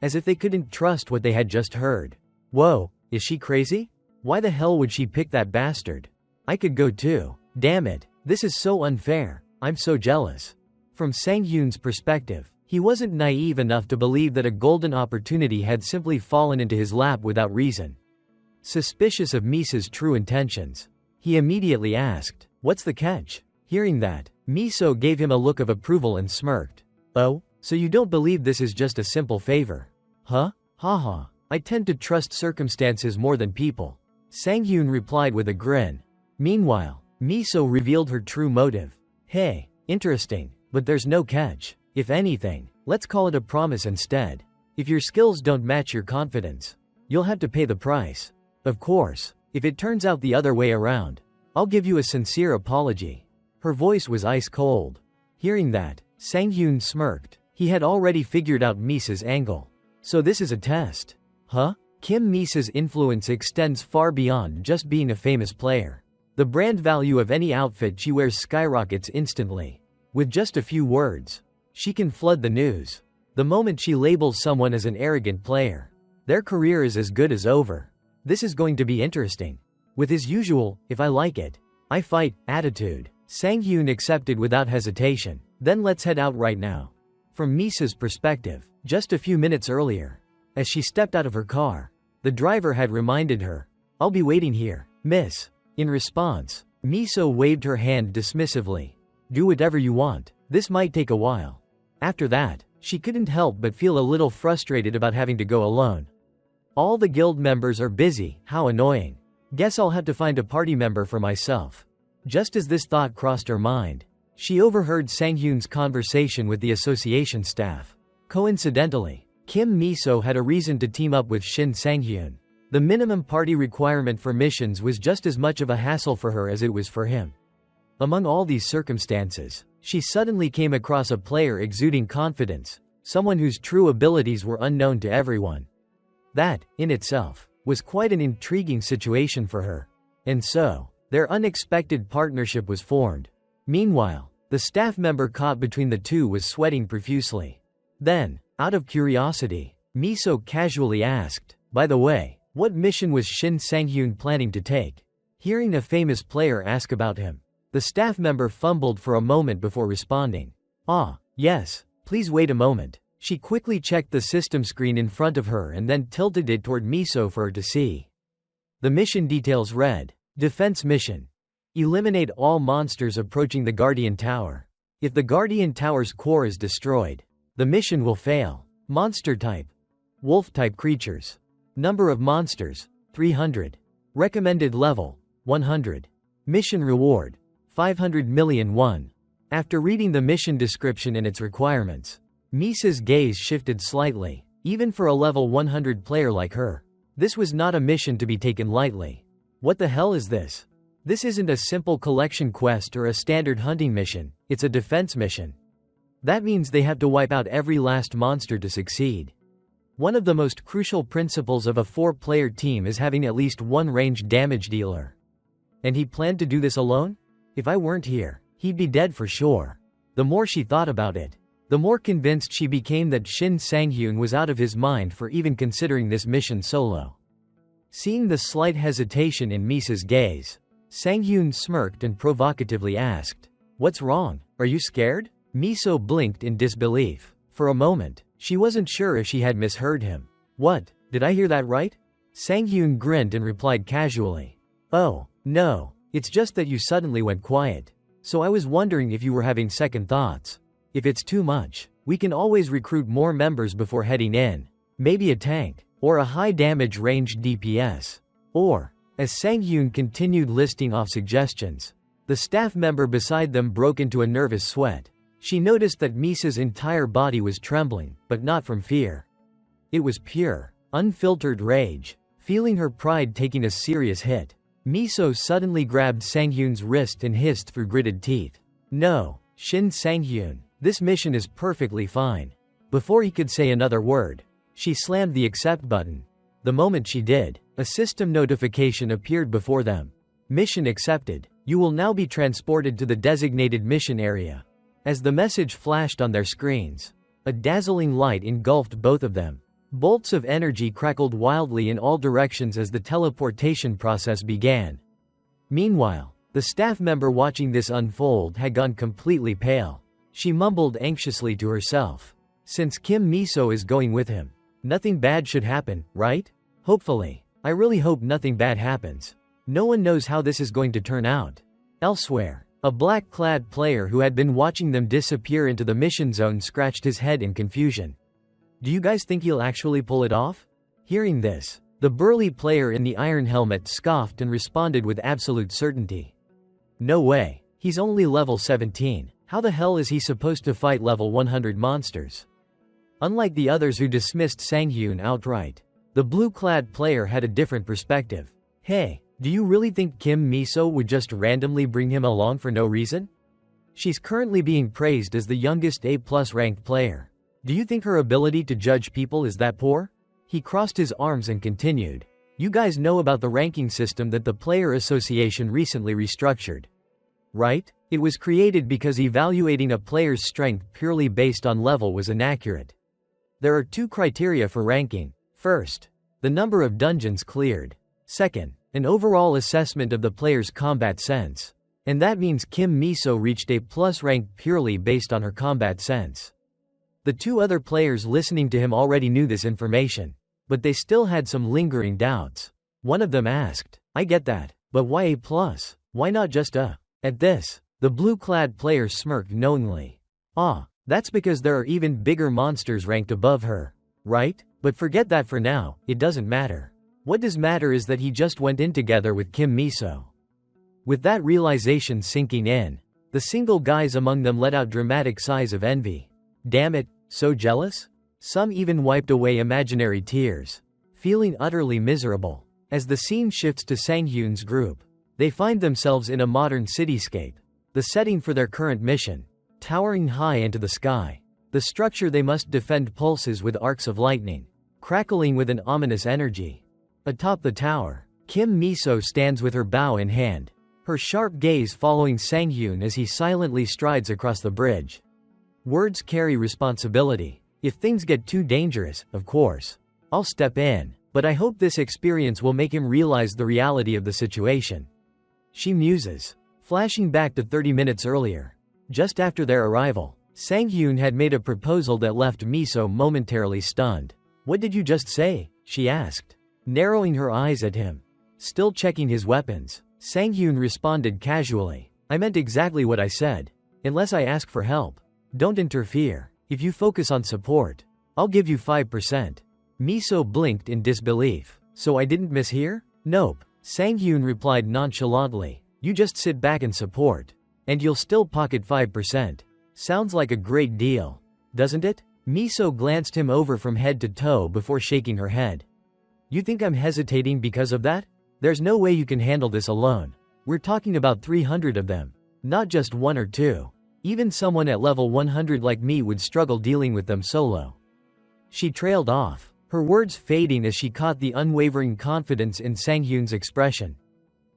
as if they couldn't trust what they had just heard. Whoa, is she crazy? Why the hell would she pick that bastard? I could go too. Damn it, this is so unfair. I'm so jealous. From Sang-hyun's perspective, he wasn't naive enough to believe that a golden opportunity had simply fallen into his lap without reason. Suspicious of Misa's true intentions, he immediately asked, "What's the catch?" Hearing that, Miso gave him a look of approval and smirked. "Oh, so you don't believe this is just a simple favor? Huh? Haha, I tend to trust circumstances more than people," Sang-hyun replied with a grin. Meanwhile, Miso revealed her true motive. "Hey, interesting, but there's no catch. If anything, let's call it a promise instead. If your skills don't match your confidence, you'll have to pay the price. Of course, if it turns out the other way around, I'll give you a sincere apology." Her voice was ice cold. Hearing that, Sang-hyun smirked. He had already figured out Misa's angle. So this is a test. Huh? Kim Misa's influence extends far beyond just being a famous player. The brand value of any outfit she wears skyrockets instantly. With just a few words, she can flood the news. The moment she labels someone as an arrogant player, their career is as good as over. This is going to be interesting. With his usual, "if I like it, I fight" attitude, Sang-hyun accepted without hesitation. "Then let's head out right now." From Misa's perspective, just a few minutes earlier, as she stepped out of her car, the driver had reminded her, "I'll be waiting here, miss." In response, Miso waved her hand dismissively. "Do whatever you want, this might take a while." After that, she couldn't help but feel a little frustrated about having to go alone. All the guild members are busy, how annoying. Guess I'll have to find a party member for myself. Just as this thought crossed her mind, she overheard Sang-hyun's conversation with the association staff. Coincidentally, Kim Miso had a reason to team up with Shin Sang-hyun. The minimum party requirement for missions was just as much of a hassle for her as it was for him. Among all these circumstances, she suddenly came across a player exuding confidence, someone whose true abilities were unknown to everyone. That, in itself, was quite an intriguing situation for her. And so, their unexpected partnership was formed. Meanwhile, the staff member caught between the two was sweating profusely. Then, out of curiosity, Miso casually asked, "By the way, what mission was Shin Sang-hyun planning to take?" Hearing a famous player ask about him, the staff member fumbled for a moment before responding. "Ah, yes, please wait a moment." She quickly checked the system screen in front of her and then tilted it toward Miso for her to see. The mission details read, "Defense mission. Eliminate all monsters approaching the Guardian Tower. If the Guardian Tower's core is destroyed, the mission will fail. Monster type: Wolf-type creatures. Number of monsters: 300. Recommended level: 100. Mission reward: 500 million won." After reading the mission description and its requirements, Misa's gaze shifted slightly. Even for a level 100 player like her, this was not a mission to be taken lightly. What the hell is this? This isn't a simple collection quest or a standard hunting mission, it's a defense mission. That means they have to wipe out every last monster to succeed. One of the most crucial principles of a 4-player team is having at least one ranged damage dealer. And he planned to do this alone? If I weren't here, he'd be dead for sure. The more she thought about it, the more convinced she became that Shin Sang-hyun was out of his mind for even considering this mission solo. Seeing the slight hesitation in Misa's gaze, Sang-hyun smirked and provocatively asked, "What's wrong? Are you scared?" Miso blinked in disbelief. For a moment, she wasn't sure if she had misheard him. "What, did I hear that right?" Sang-hyun grinned and replied casually, "Oh, no, it's just that you suddenly went quiet. So I was wondering if you were having second thoughts." If it's too much, we can always recruit more members before heading in. Maybe a tank, or a high damage range DPS. Or, as Sang-hyun continued listing off suggestions, the staff member beside them broke into a nervous sweat. She noticed that Misa's entire body was trembling, but not from fear. It was pure, unfiltered rage. Feeling her pride taking a serious hit, Miso suddenly grabbed Sang-hyun's wrist and hissed through gritted teeth. "No, Shin Sang-hyun, this mission is perfectly fine." Before he could say another word, she slammed the accept button. The moment she did, a system notification appeared before them. "Mission accepted. You will now be transported to the designated mission area." As the message flashed on their screens, a dazzling light engulfed both of them. Bolts of energy crackled wildly in all directions as the teleportation process began. Meanwhile, the staff member watching this unfold had gone completely pale. She mumbled anxiously to herself. Since Kim Miso is going with him, nothing bad should happen, right? Hopefully. I really hope nothing bad happens. No one knows how this is going to turn out. Elsewhere, a black-clad player who had been watching them disappear into the mission zone scratched his head in confusion. "Do you guys think he'll actually pull it off?" Hearing this, the burly player in the iron helmet scoffed and responded with absolute certainty. "No way. He's only level 17. How the hell is he supposed to fight level 100 monsters?" Unlike the others who dismissed Sang-hyun outright, the blue-clad player had a different perspective. "Hey, do you really think Kim Miso would just randomly bring him along for no reason? She's currently being praised as the youngest A+ ranked player. Do you think her ability to judge people is that poor?" He crossed his arms and continued. "You guys know about the ranking system that the Player Association recently restructured, right? It was created because evaluating a player's strength purely based on level was inaccurate. There are two criteria for ranking. First, the number of dungeons cleared. Second, an overall assessment of the player's combat sense. And that means Kim Miso reached A+ rank purely based on her combat sense." The two other players listening to him already knew this information, but they still had some lingering doubts. One of them asked, "I get that, but why A+? Why not just A?" At this, the blue-clad player smirked knowingly. That's because there are even bigger monsters ranked above her, right? But forget that for now, it doesn't matter. What does matter is that he just went in together with Kim Miso." With that realization sinking in, the single guys among them let out dramatic sighs of envy. Damn it, so jealous? Some even wiped away imaginary tears, feeling utterly miserable. As the scene shifts to Sang-hyun's group, they find themselves in a modern cityscape. The setting for their current mission, towering high into the sky. The structure they must defend pulses with arcs of lightning, crackling with an ominous energy. Atop the tower, Kim Miso stands with her bow in hand, her sharp gaze following Sang-hyun as he silently strides across the bridge. Words carry responsibility. If things get too dangerous, of course, I'll step in, but I hope this experience will make him realize the reality of the situation. She muses, flashing back to 30 minutes earlier. Just after their arrival, Sang-hyun had made a proposal that left Miso momentarily stunned. "What did you just say?" she asked, narrowing her eyes at him. Still checking his weapons, Sang-hyun responded casually, "I meant exactly what I said. Unless I ask for help, don't interfere. If you focus on support, I'll give you 5%. Miso blinked in disbelief. "So I didn't mishear?" "Nope," Sang-hyun replied nonchalantly. "You just sit back and support, and you'll still pocket 5%. Sounds like a great deal, doesn't it?" Miso glanced him over from head to toe before shaking her head. "You think I'm hesitating because of that? There's no way you can handle this alone. We're talking about 300 of them, not just one or two. Even someone at level 100 like me would struggle dealing with them solo." She trailed off, her words fading as she caught the unwavering confidence in Sang-hyun's expression.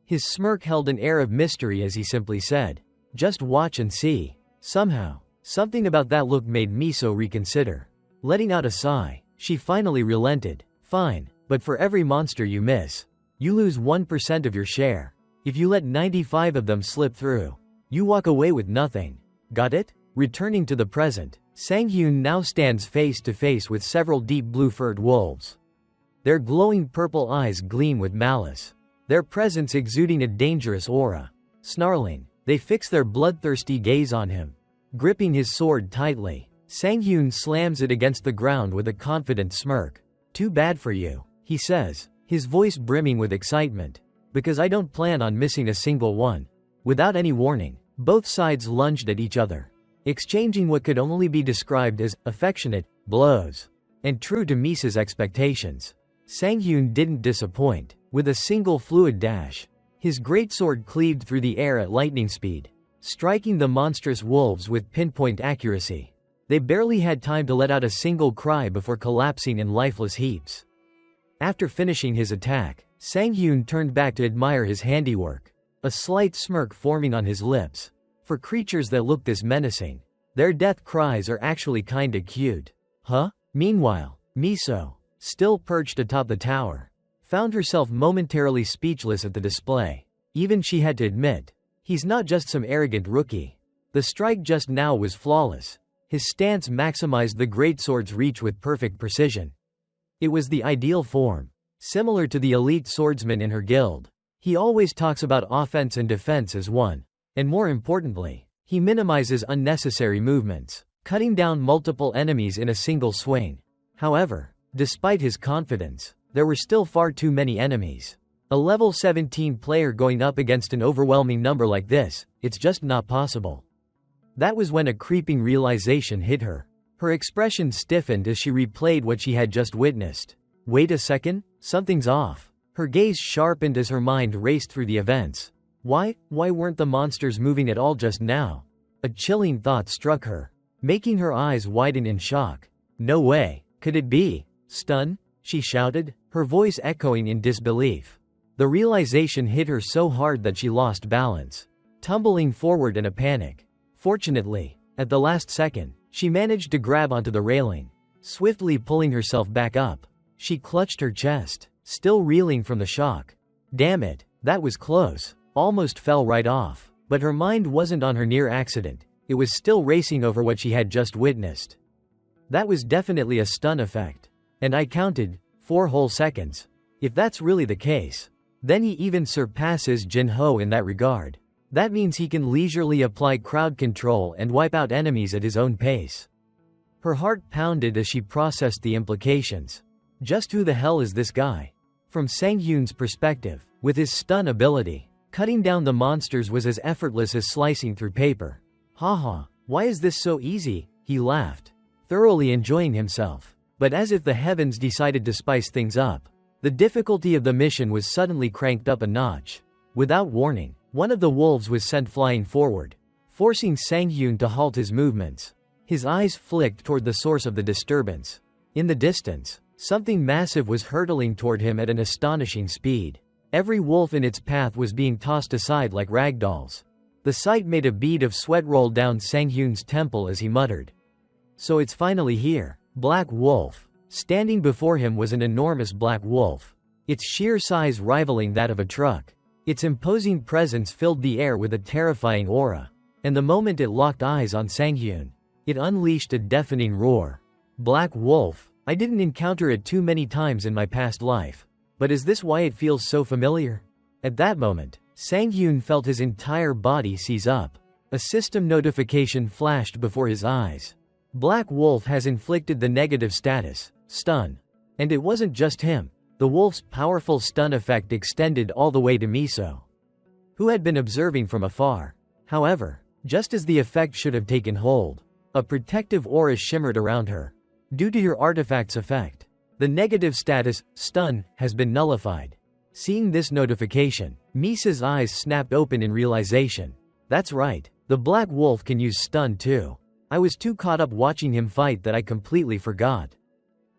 His smirk held an air of mystery as he simply said, "Just watch and see." Somehow, something about that look made Miso reconsider. Letting out a sigh, she finally relented. "Fine, but for every monster you miss, you lose 1% of your share. If you let 95 of them slip through, you walk away with nothing. Got it?" Returning to the present, Sang-hyun now stands face to face with several deep blue-furred wolves. Their glowing purple eyes gleam with malice, their presence exuding a dangerous aura. Snarling, they fix their bloodthirsty gaze on him. gripping his sword tightly. Sang-hyun slams it against the ground with a confident smirk. "Too bad for you," he says, his voice brimming with excitement. "Because I don't plan on missing a single one." Without any warning, both sides lunged at each other, exchanging what could only be described as affectionate blows. And true to Misa's expectations, Sang-hyun didn't disappoint. With a single fluid dash, his greatsword cleaved through the air at lightning speed, striking the monstrous wolves with pinpoint accuracy. They barely had time to let out a single cry before collapsing in lifeless heaps. After finishing his attack, Sang-hyun turned back to admire his handiwork, a slight smirk forming on his lips. For creatures that look this menacing, their death cries are actually kinda cute. Huh? Meanwhile, Miso, still perched atop the tower, found herself momentarily speechless at the display. Even she had to admit, he's not just some arrogant rookie. The strike just now was flawless. His stance maximized the greatsword's reach with perfect precision. It was the ideal form, similar to the elite swordsman in her guild. He always talks about offense and defense as one. And more importantly, he minimizes unnecessary movements, cutting down multiple enemies in a single swing. However, despite his confidence, there were still far too many enemies. A level 17 player going up against an overwhelming number like this, it's just not possible. That was when a creeping realization hit her. Her expression stiffened as she replayed what she had just witnessed. Wait a second, something's off. Her gaze sharpened as her mind raced through the events. Why weren't the monsters moving at all just now? A chilling thought struck her, making her eyes widen in shock. No way, could it be? Stun? She shouted, her voice echoing in disbelief. The realization hit her so hard that she lost balance, tumbling forward in a panic. Fortunately, at the last second, she managed to grab onto the railing. Swiftly pulling herself back up, she clutched her chest, still reeling from the shock. Damn it, that was close. Almost fell right off. But her mind wasn't on her near accident. It was still racing over what she had just witnessed. That was definitely a stun effect. And I counted 4 whole seconds. If that's really the case, then he even surpasses Jinho in that regard. That means he can leisurely apply crowd control and wipe out enemies at his own pace. Her heart pounded as she processed the implications. Just who the hell is this guy? From Sang-hyun's perspective, with his stun ability, cutting down the monsters was as effortless as slicing through paper. Haha, why is this so easy? He laughed, thoroughly enjoying himself. But as if the heavens decided to spice things up, the difficulty of the mission was suddenly cranked up a notch. Without warning, one of the wolves was sent flying forward, forcing Sang-hyun to halt his movements. His eyes flicked toward the source of the disturbance. In the distance, something massive was hurtling toward him at an astonishing speed. Every wolf in its path was being tossed aside like ragdolls. The sight made a bead of sweat roll down Sang-hyun's temple as he muttered. So it's finally here. Black Wolf. Standing before him was an enormous black wolf, its sheer size rivaling that of a truck. Its imposing presence filled the air with a terrifying aura, and the moment it locked eyes on Sang-hyun, it unleashed a deafening roar. Black Wolf. I didn't encounter it too many times in my past life. But is this why it feels so familiar? At that moment, Sang-hyun felt his entire body seize up. A system notification flashed before his eyes. Black Wolf has inflicted the negative status, stun. And it wasn't just him. The wolf's powerful stun effect extended all the way to Miso, who had been observing from afar. However, just as the effect should have taken hold, a protective aura shimmered around her. Due to your artifact's effect, the negative status, stun, has been nullified. Seeing this notification, Misa's eyes snapped open in realization. That's right, the Black Wolf can use stun too. I was too caught up watching him fight that I completely forgot.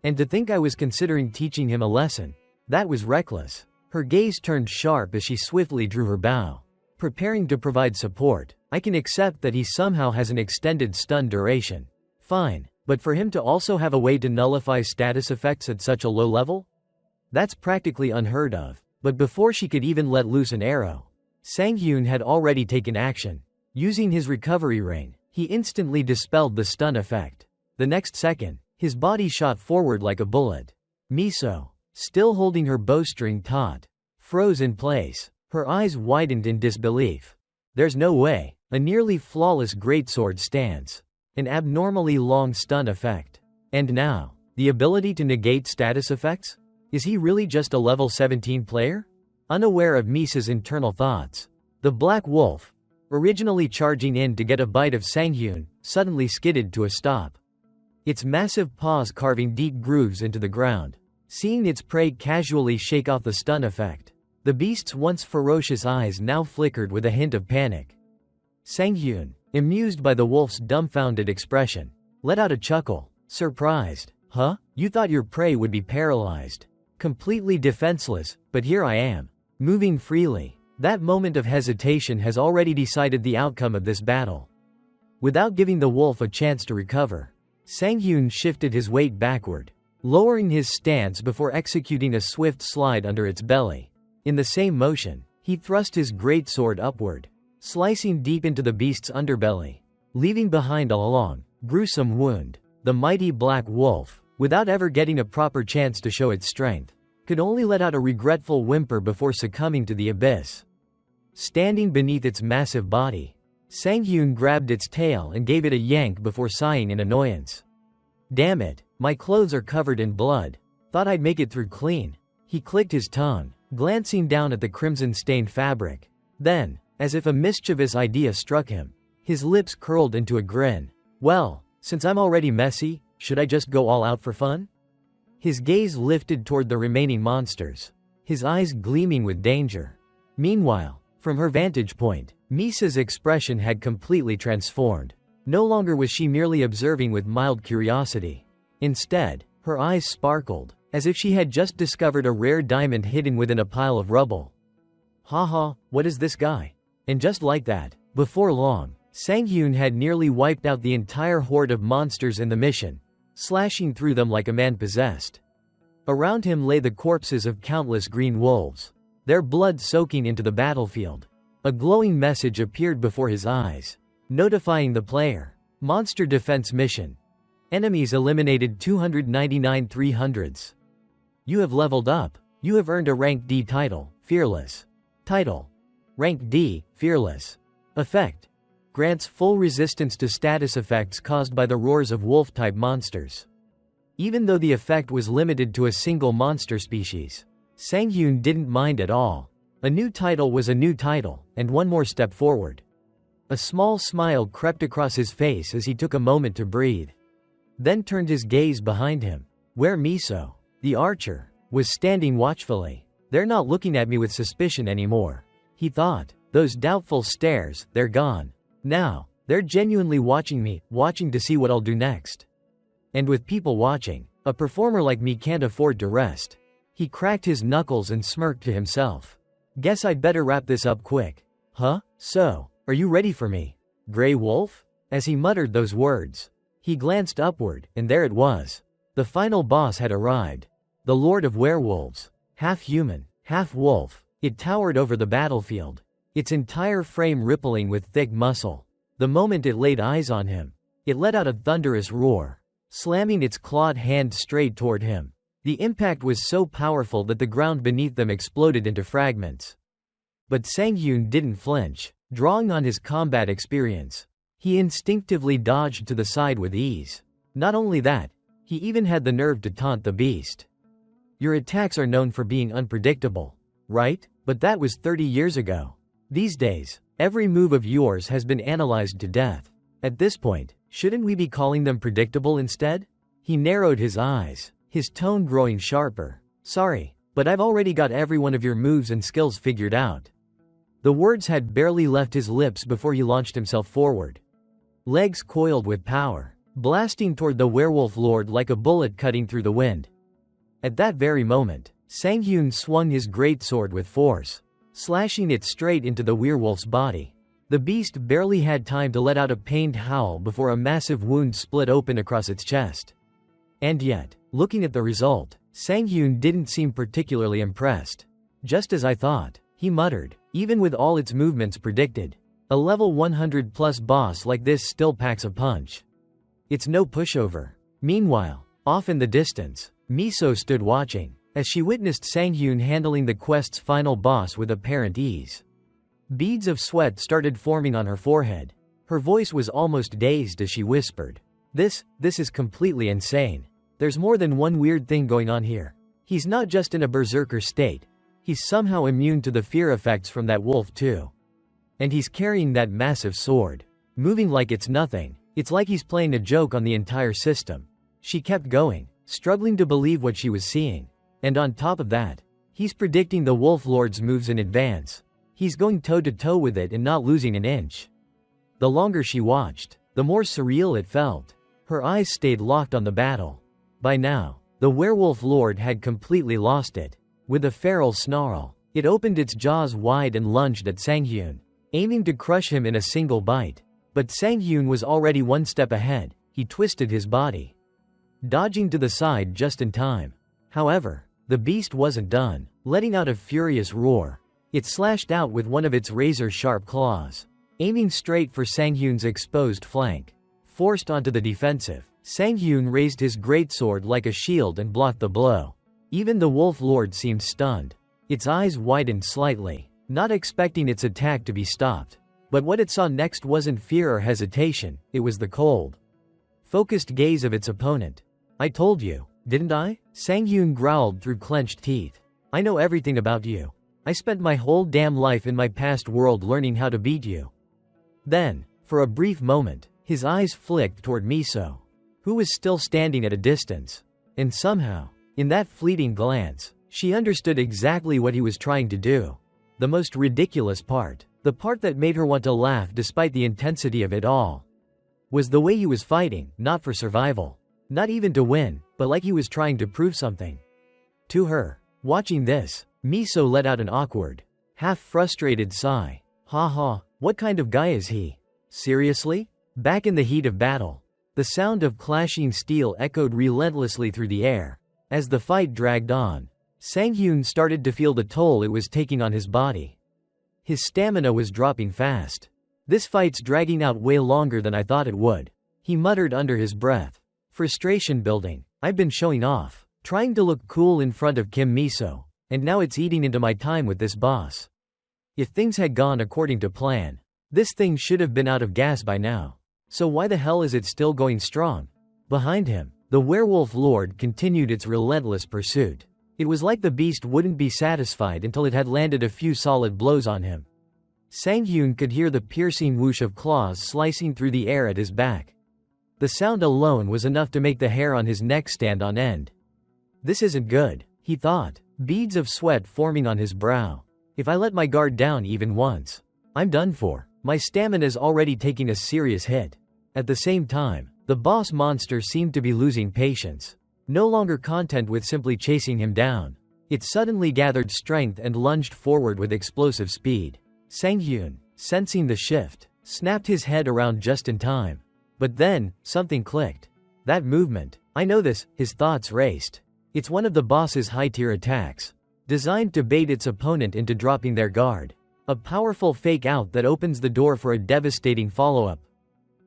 And to think I was considering teaching him a lesson. That was reckless. Her gaze turned sharp as she swiftly drew her bow, preparing to provide support. I can accept that he somehow has an extended stun duration. Fine, but for him to also have a way to nullify status effects at such a low level? That's practically unheard of. But before she could even let loose an arrow, Sang-hyun had already taken action. Using his recovery ring, he instantly dispelled the stun effect. The next second, his body shot forward like a bullet. Miso, still holding her bowstring taut, froze in place. Her eyes widened in disbelief. There's no way. A nearly flawless greatsword stands. An abnormally long stun effect. And now, the ability to negate status effects? Is he really just a level 17 player? Unaware of Misa's internal thoughts, the Black Wolf, originally charging in to get a bite of Sanghyun, suddenly skidded to a stop. Its massive paws carving deep grooves into the ground. Seeing its prey casually shake off the stun effect, the beast's once ferocious eyes now flickered with a hint of panic. Sanghyun, amused by the wolf's dumbfounded expression, let out a chuckle, surprised. Huh? You thought your prey would be paralyzed, completely defenseless, but here I am, moving freely. That moment of hesitation has already decided the outcome of this battle. Without giving the wolf a chance to recover, Sanghyun shifted his weight backward, lowering his stance before executing a swift slide under its belly. In the same motion, he thrust his greatsword upward, slicing deep into the beast's underbelly, leaving behind a long, gruesome wound. The mighty Black Wolf, without ever getting a proper chance to show its strength, could only let out a regretful whimper before succumbing to the abyss. Standing beneath its massive body, Sanghyun grabbed its tail and gave it a yank before sighing in annoyance. Damn it, my clothes are covered in blood. Thought I'd make it through clean. He clicked his tongue, glancing down at the crimson-stained fabric. Then, as if a mischievous idea struck him, his lips curled into a grin. Well, since I'm already messy, should I just go all out for fun? His gaze lifted toward the remaining monsters, his eyes gleaming with danger. Meanwhile, from her vantage point, Misa's expression had completely transformed. No longer was she merely observing with mild curiosity. Instead, her eyes sparkled, as if she had just discovered a rare diamond hidden within a pile of rubble. Haha, what is this guy? And just like that, before long, Sanghyun had nearly wiped out the entire horde of monsters in the mission, slashing through them like a man possessed. Around him lay the corpses of countless green wolves, their blood soaking into the battlefield. A glowing message appeared before his eyes, notifying the player. Monster defense mission. Enemies eliminated 299 300s. You have leveled up. You have earned a rank D title, Fearless. Title: Rank D, Fearless. Effect: grants full resistance to status effects caused by the roars of wolf-type monsters. Even though the effect was limited to a single monster species, Sanghyun didn't mind at all. A new title was a new title, and one more step forward. A small smile crept across his face as he took a moment to breathe. Then turned his gaze behind him, where Miso, the archer, was standing watchfully. They're not looking at me with suspicion anymore, he thought. Those doubtful stares, they're gone. Now, they're genuinely watching me, watching to see what I'll do next. And with people watching, a performer like me can't afford to rest. He cracked his knuckles and smirked to himself. Guess I'd better wrap this up quick. Huh? So, are you ready for me, Grey Wolf? As he muttered those words, he glanced upward, and there it was. The final boss had arrived. The Lord of Werewolves. Half human, half wolf, it towered over the battlefield, its entire frame rippling with thick muscle. The moment it laid eyes on him, it let out a thunderous roar, slamming its clawed hand straight toward him. The impact was so powerful that the ground beneath them exploded into fragments. But Sanghyun didn't flinch. Drawing on his combat experience, he instinctively dodged to the side with ease. Not only that, he even had the nerve to taunt the beast. Your attacks are known for being unpredictable, right? But that was 30 years ago. These days, every move of yours has been analyzed to death. At this point, shouldn't we be calling them predictable instead? He narrowed his eyes, his tone growing sharper. Sorry, but I've already got every one of your moves and skills figured out. The words had barely left his lips before he launched himself forward. Legs coiled with power, blasting toward the werewolf lord like a bullet cutting through the wind. At that very moment, Sanghyun swung his greatsword with force, slashing it straight into the werewolf's body. The beast barely had time to let out a pained howl before a massive wound split open across its chest. And yet, looking at the result, Sanghyun didn't seem particularly impressed. Just as I thought, he muttered. Even with all its movements predicted, a level 100 plus boss like this still packs a punch. It's no pushover. Meanwhile, off in the distance, Miso stood watching, as she witnessed Sanghyun handling the quest's final boss with apparent ease. Beads of sweat started forming on her forehead. Her voice was almost dazed as she whispered. This is completely insane. There's more than one weird thing going on here. He's not just in a berserker state. He's somehow immune to the fear effects from that wolf too. And he's carrying that massive sword. Moving like it's nothing. It's like he's playing a joke on the entire system. She kept going, struggling to believe what she was seeing. And on top of that, he's predicting the Wolf Lord's moves in advance. He's going toe-to-toe with it and not losing an inch. The longer she watched, the more surreal it felt. Her eyes stayed locked on the battle. By now, the Werewolf Lord had completely lost it. With a feral snarl, it opened its jaws wide and lunged at Sang-hyun, aiming to crush him in a single bite. But Sang-hyun was already one step ahead. He twisted his body, dodging to the side just in time. However, the beast wasn't done. Letting out a furious roar, it slashed out with one of its razor-sharp claws, aiming straight for Sang-hyun's exposed flank. Forced onto the defensive, Sang-hyun raised his greatsword like a shield and blocked the blow. Even the Wolf Lord seemed stunned. Its eyes widened slightly, not expecting its attack to be stopped. But what it saw next wasn't fear or hesitation, it was the cold, focused gaze of its opponent. I told you, didn't I? Sang-hyun growled through clenched teeth. I know everything about you. I spent my whole damn life in my past world learning how to beat you. Then, for a brief moment, his eyes flicked toward Miso, who was still standing at a distance. And somehow, in that fleeting glance, she understood exactly what he was trying to do. The most ridiculous part, the part that made her want to laugh despite the intensity of it all, was the way he was fighting, not for survival. Not even to win, but like he was trying to prove something to her. Watching this, Miso let out an awkward, half-frustrated sigh. Ha ha, what kind of guy is he? Seriously? Back in the heat of battle, the sound of clashing steel echoed relentlessly through the air. As the fight dragged on, Sang-hyun started to feel the toll it was taking on his body. His stamina was dropping fast. This fight's dragging out way longer than I thought it would, he muttered under his breath. Frustration building. I've been showing off, trying to look cool in front of Kim Miso, and now it's eating into my time with this boss. If things had gone according to plan, this thing should have been out of gas by now. So why the hell is it still going strong? Behind him, the Werewolf Lord continued its relentless pursuit. It was like the beast wouldn't be satisfied until it had landed a few solid blows on him. Sang-hyun could hear the piercing whoosh of claws slicing through the air at his back. The sound alone was enough to make the hair on his neck stand on end. This isn't good, he thought, beads of sweat forming on his brow. If I let my guard down even once, I'm done for. My stamina's already taking a serious hit. At the same time, the boss monster seemed to be losing patience. No longer content with simply chasing him down, it suddenly gathered strength and lunged forward with explosive speed. Sang-hyun, sensing the shift, snapped his head around just in time. But then, something clicked. That movement, I know this, his thoughts raced. It's one of the boss's high-tier attacks, designed to bait its opponent into dropping their guard. A powerful fake-out that opens the door for a devastating follow-up.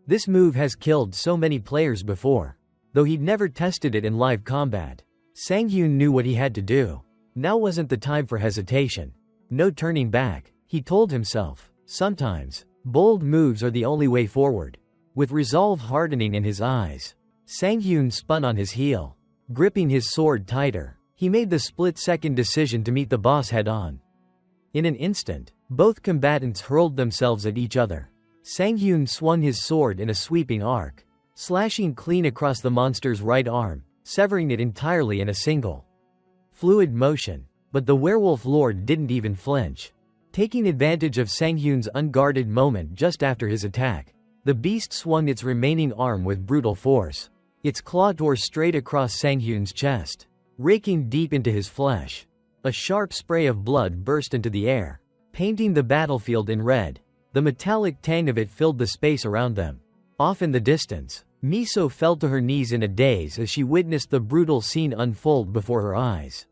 This move has killed so many players before, though he'd never tested it in live combat. Sang-hyun knew what he had to do. Now wasn't the time for hesitation. No turning back, he told himself. Sometimes, bold moves are the only way forward. With resolve hardening in his eyes, Sang-hyun spun on his heel. Gripping his sword tighter, he made the split-second decision to meet the boss head-on. In an instant, both combatants hurled themselves at each other. Sang-hyun swung his sword in a sweeping arc, slashing clean across the monster's right arm, severing it entirely in a single fluid motion. But the Werewolf Lord didn't even flinch. Taking advantage of Sang-hyun's unguarded moment just after his attack, the beast swung its remaining arm with brutal force. Its claw tore straight across Sang-hyun's chest, raking deep into his flesh. A sharp spray of blood burst into the air, painting the battlefield in red. The metallic tang of it filled the space around them. Off in the distance, Miso fell to her knees in a daze as she witnessed the brutal scene unfold before her eyes.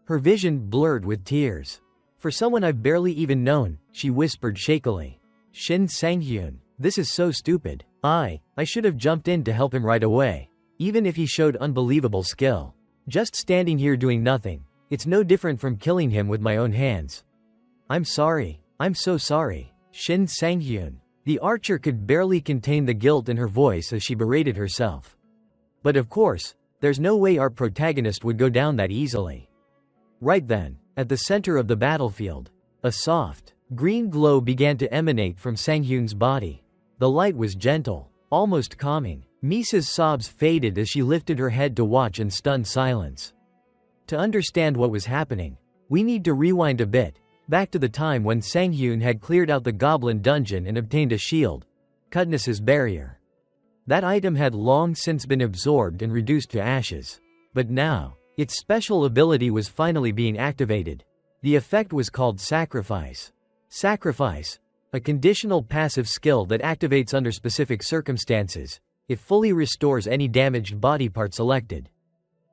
Her vision blurred with tears. For someone I've barely even known, she whispered shakily. Shin Sang-hyun, this is so stupid. I should have jumped in to help him right away. Even if he showed unbelievable skill. Just standing here doing nothing, it's no different from killing him with my own hands. I'm sorry. I'm so sorry, Shin Sang-hyun. The archer could barely contain the guilt in her voice as she berated herself. But of course, there's no way our protagonist would go down that easily. Right then, at the center of the battlefield, a soft, green glow began to emanate from Sang-hyun's body. The light was gentle, almost calming. Misa's sobs faded as she lifted her head to watch in stunned silence. To understand what was happening, we need to rewind a bit, back to the time when Sang-hyun had cleared out the goblin dungeon and obtained a shield, Cutness's barrier. That item had long since been absorbed and reduced to ashes. But now, its special ability was finally being activated. The effect was called Sacrifice. Sacrifice, a conditional passive skill that activates under specific circumstances. It fully restores any damaged body part selected,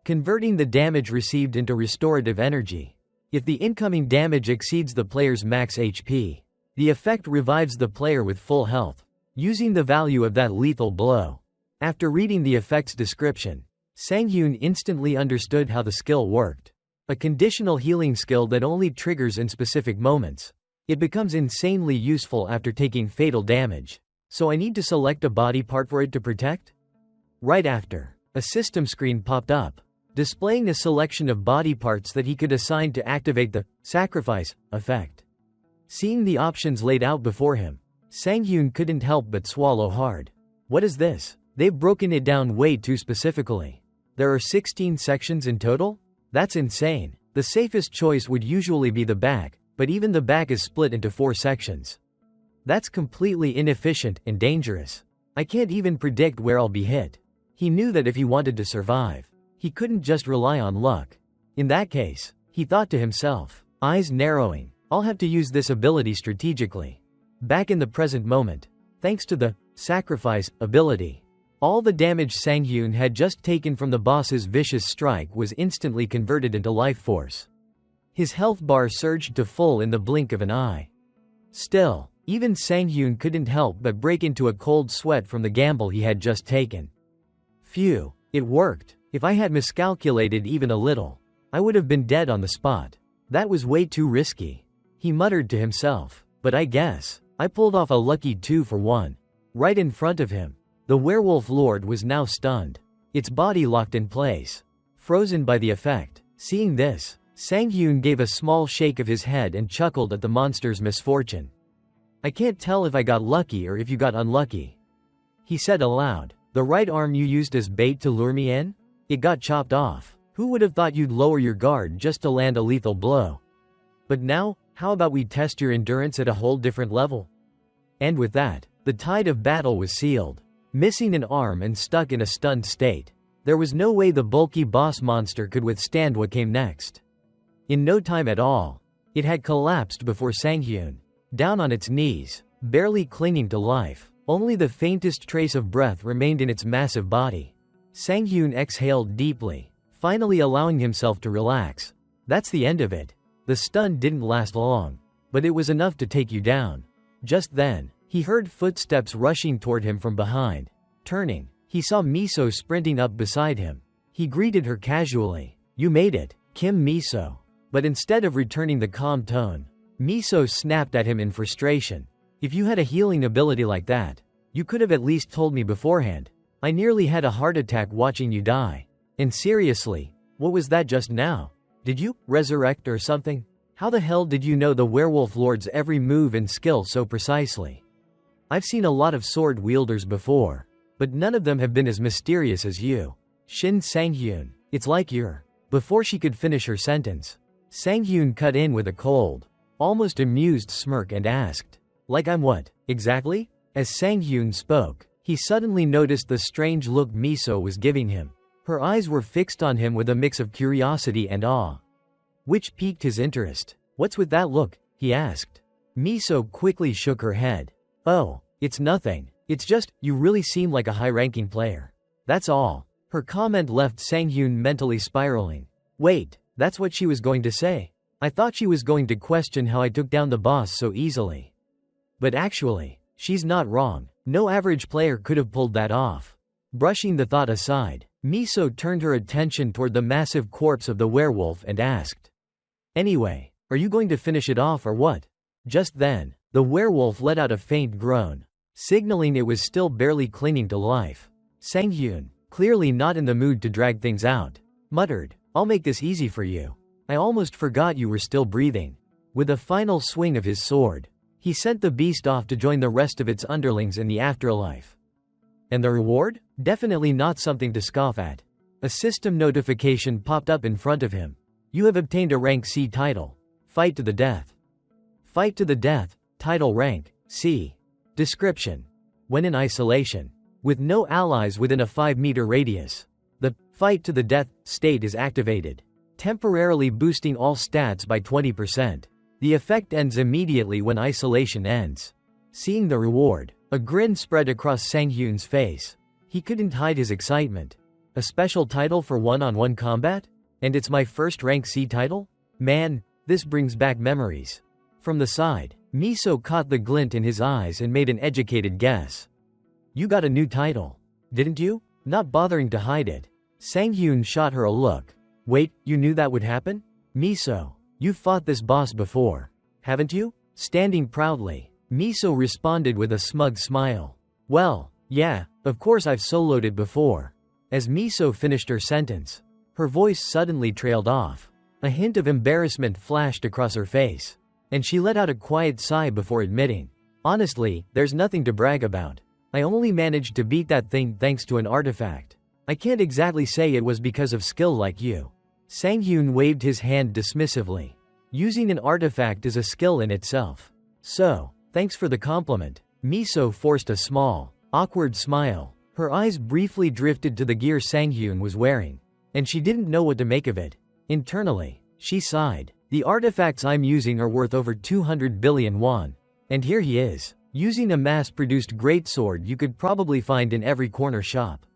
converting the damage received into restorative energy. If the incoming damage exceeds the player's max HP, the effect revives the player with full health, using the value of that lethal blow. After reading the effect's description, Sang-hyun instantly understood how the skill worked. A conditional healing skill that only triggers in specific moments. It becomes insanely useful after taking fatal damage. So I need to select a body part for it to protect? Right after, a system screen popped up, displaying a selection of body parts that he could assign to activate the Sacrifice effect. Seeing the options laid out before him, Sang-hyun couldn't help but swallow hard. What is this? They've broken it down way too specifically. There are 16 sections in total? That's insane. The safest choice would usually be the back, but even the back is split into 4 sections. That's completely inefficient and dangerous. I can't even predict where I'll be hit. He knew that if he wanted to survive, he couldn't just rely on luck. In that case, he thought to himself, eyes narrowing, I'll have to use this ability strategically. Back in the present moment, thanks to the Sacrifice ability, all the damage Sang-hyun had just taken from the boss's vicious strike was instantly converted into life force. His health bar surged to full in the blink of an eye. Still, even Sang-hyun couldn't help but break into a cold sweat from the gamble he had just taken. Phew, it worked. If I had miscalculated even a little, I would have been dead on the spot. That was way too risky. He muttered to himself, but I guess I pulled off a lucky 2 for 1. Right in front of him, the werewolf lord was now stunned, its body locked in place, frozen by the effect. Seeing this, Sang-hyun gave a small shake of his head and chuckled at the monster's misfortune. I can't tell if I got lucky or if you got unlucky, he said aloud. The right arm you used as bait to lure me in? It got chopped off. Who would have thought you'd lower your guard just to land a lethal blow? But now, how about we test your endurance at a whole different level? And with that, the tide of battle was sealed. Missing an arm and stuck in a stunned state, there was no way the bulky boss monster could withstand what came next. In no time at all, it had collapsed before Sang-hyun, down on its knees, barely clinging to life. Only the faintest trace of breath remained in its massive body. Sang-hyun exhaled deeply, finally allowing himself to relax. That's the end of it. The stun didn't last long, but it was enough to take you down. Just then, he heard footsteps rushing toward him from behind. Turning, he saw Miso sprinting up beside him. He greeted her casually. You made it, Kim Miso. But instead of returning the calm tone, Miso snapped at him in frustration. If you had a healing ability like that, you could have at least told me beforehand. I nearly had a heart attack watching you die. And seriously, what was that just now? Did you resurrect or something? How the hell did you know the werewolf lord's every move and skill so precisely? I've seen a lot of sword wielders before, but none of them have been as mysterious as you. Shin Sang-hyun, it's like you're. Before she could finish her sentence, Sang-hyun cut in with a cold, almost amused smirk and asked, like I'm what, exactly? As Sang-hyun spoke, he suddenly noticed the strange look Miso was giving him. Her eyes were fixed on him with a mix of curiosity and awe, which piqued his interest. What's with that look? He asked. Miso quickly shook her head. Oh, it's nothing. It's just, you really seem like a high-ranking player. That's all. Her comment left Sang-hyun mentally spiraling. Wait, that's what she was going to say. I thought she was going to question how I took down the boss so easily. But actually, she's not wrong. No average player could have pulled that off. Brushing the thought aside, Miso turned her attention toward the massive corpse of the werewolf and asked, Anyway, are you going to finish it off or what? Just then, the werewolf let out a faint groan, signaling it was still barely clinging to life. Sang-hyun, clearly not in the mood to drag things out, muttered, "I'll make this easy for you. I almost forgot you were still breathing." With a final swing of his sword, he sent the beast off to join the rest of its underlings in the afterlife. And the reward? Definitely not something to scoff at. A system notification popped up in front of him. You have obtained a rank C title. Fight to the death. Fight to the death, title rank, C. Description: when in isolation, with no allies within a 5-meter radius, the fight to the death state is activated, temporarily boosting all stats by 20%. The effect ends immediately when isolation ends. Seeing the reward, a grin spread across Sang-hyun's face. He couldn't hide his excitement. A special title for one-on-one combat? And it's my first rank C title? Man, this brings back memories. From the side, Miso caught the glint in his eyes and made an educated guess. You got a new title, didn't you? Not bothering to hide it, Sang-hyun shot her a look. Wait, you knew that would happen? Miso, you've fought this boss before, haven't you? Standing proudly, Miso responded with a smug smile. Well, yeah, of course I've soloed it before. As Miso finished her sentence, her voice suddenly trailed off. A hint of embarrassment flashed across her face, and she let out a quiet sigh before admitting, honestly, there's nothing to brag about. I only managed to beat that thing thanks to an artifact. I can't exactly say it was because of skill like you. Sang-hyun waved his hand dismissively. Using an artifact is a skill in itself. So, thanks for the compliment. Miso forced a small, awkward smile. Her eyes briefly drifted to the gear Sang-hyun was wearing, and she didn't know what to make of it. Internally, she sighed. The artifacts I'm using are worth over 200 billion won. And here he is, using a mass-produced greatsword you could probably find in every corner shop.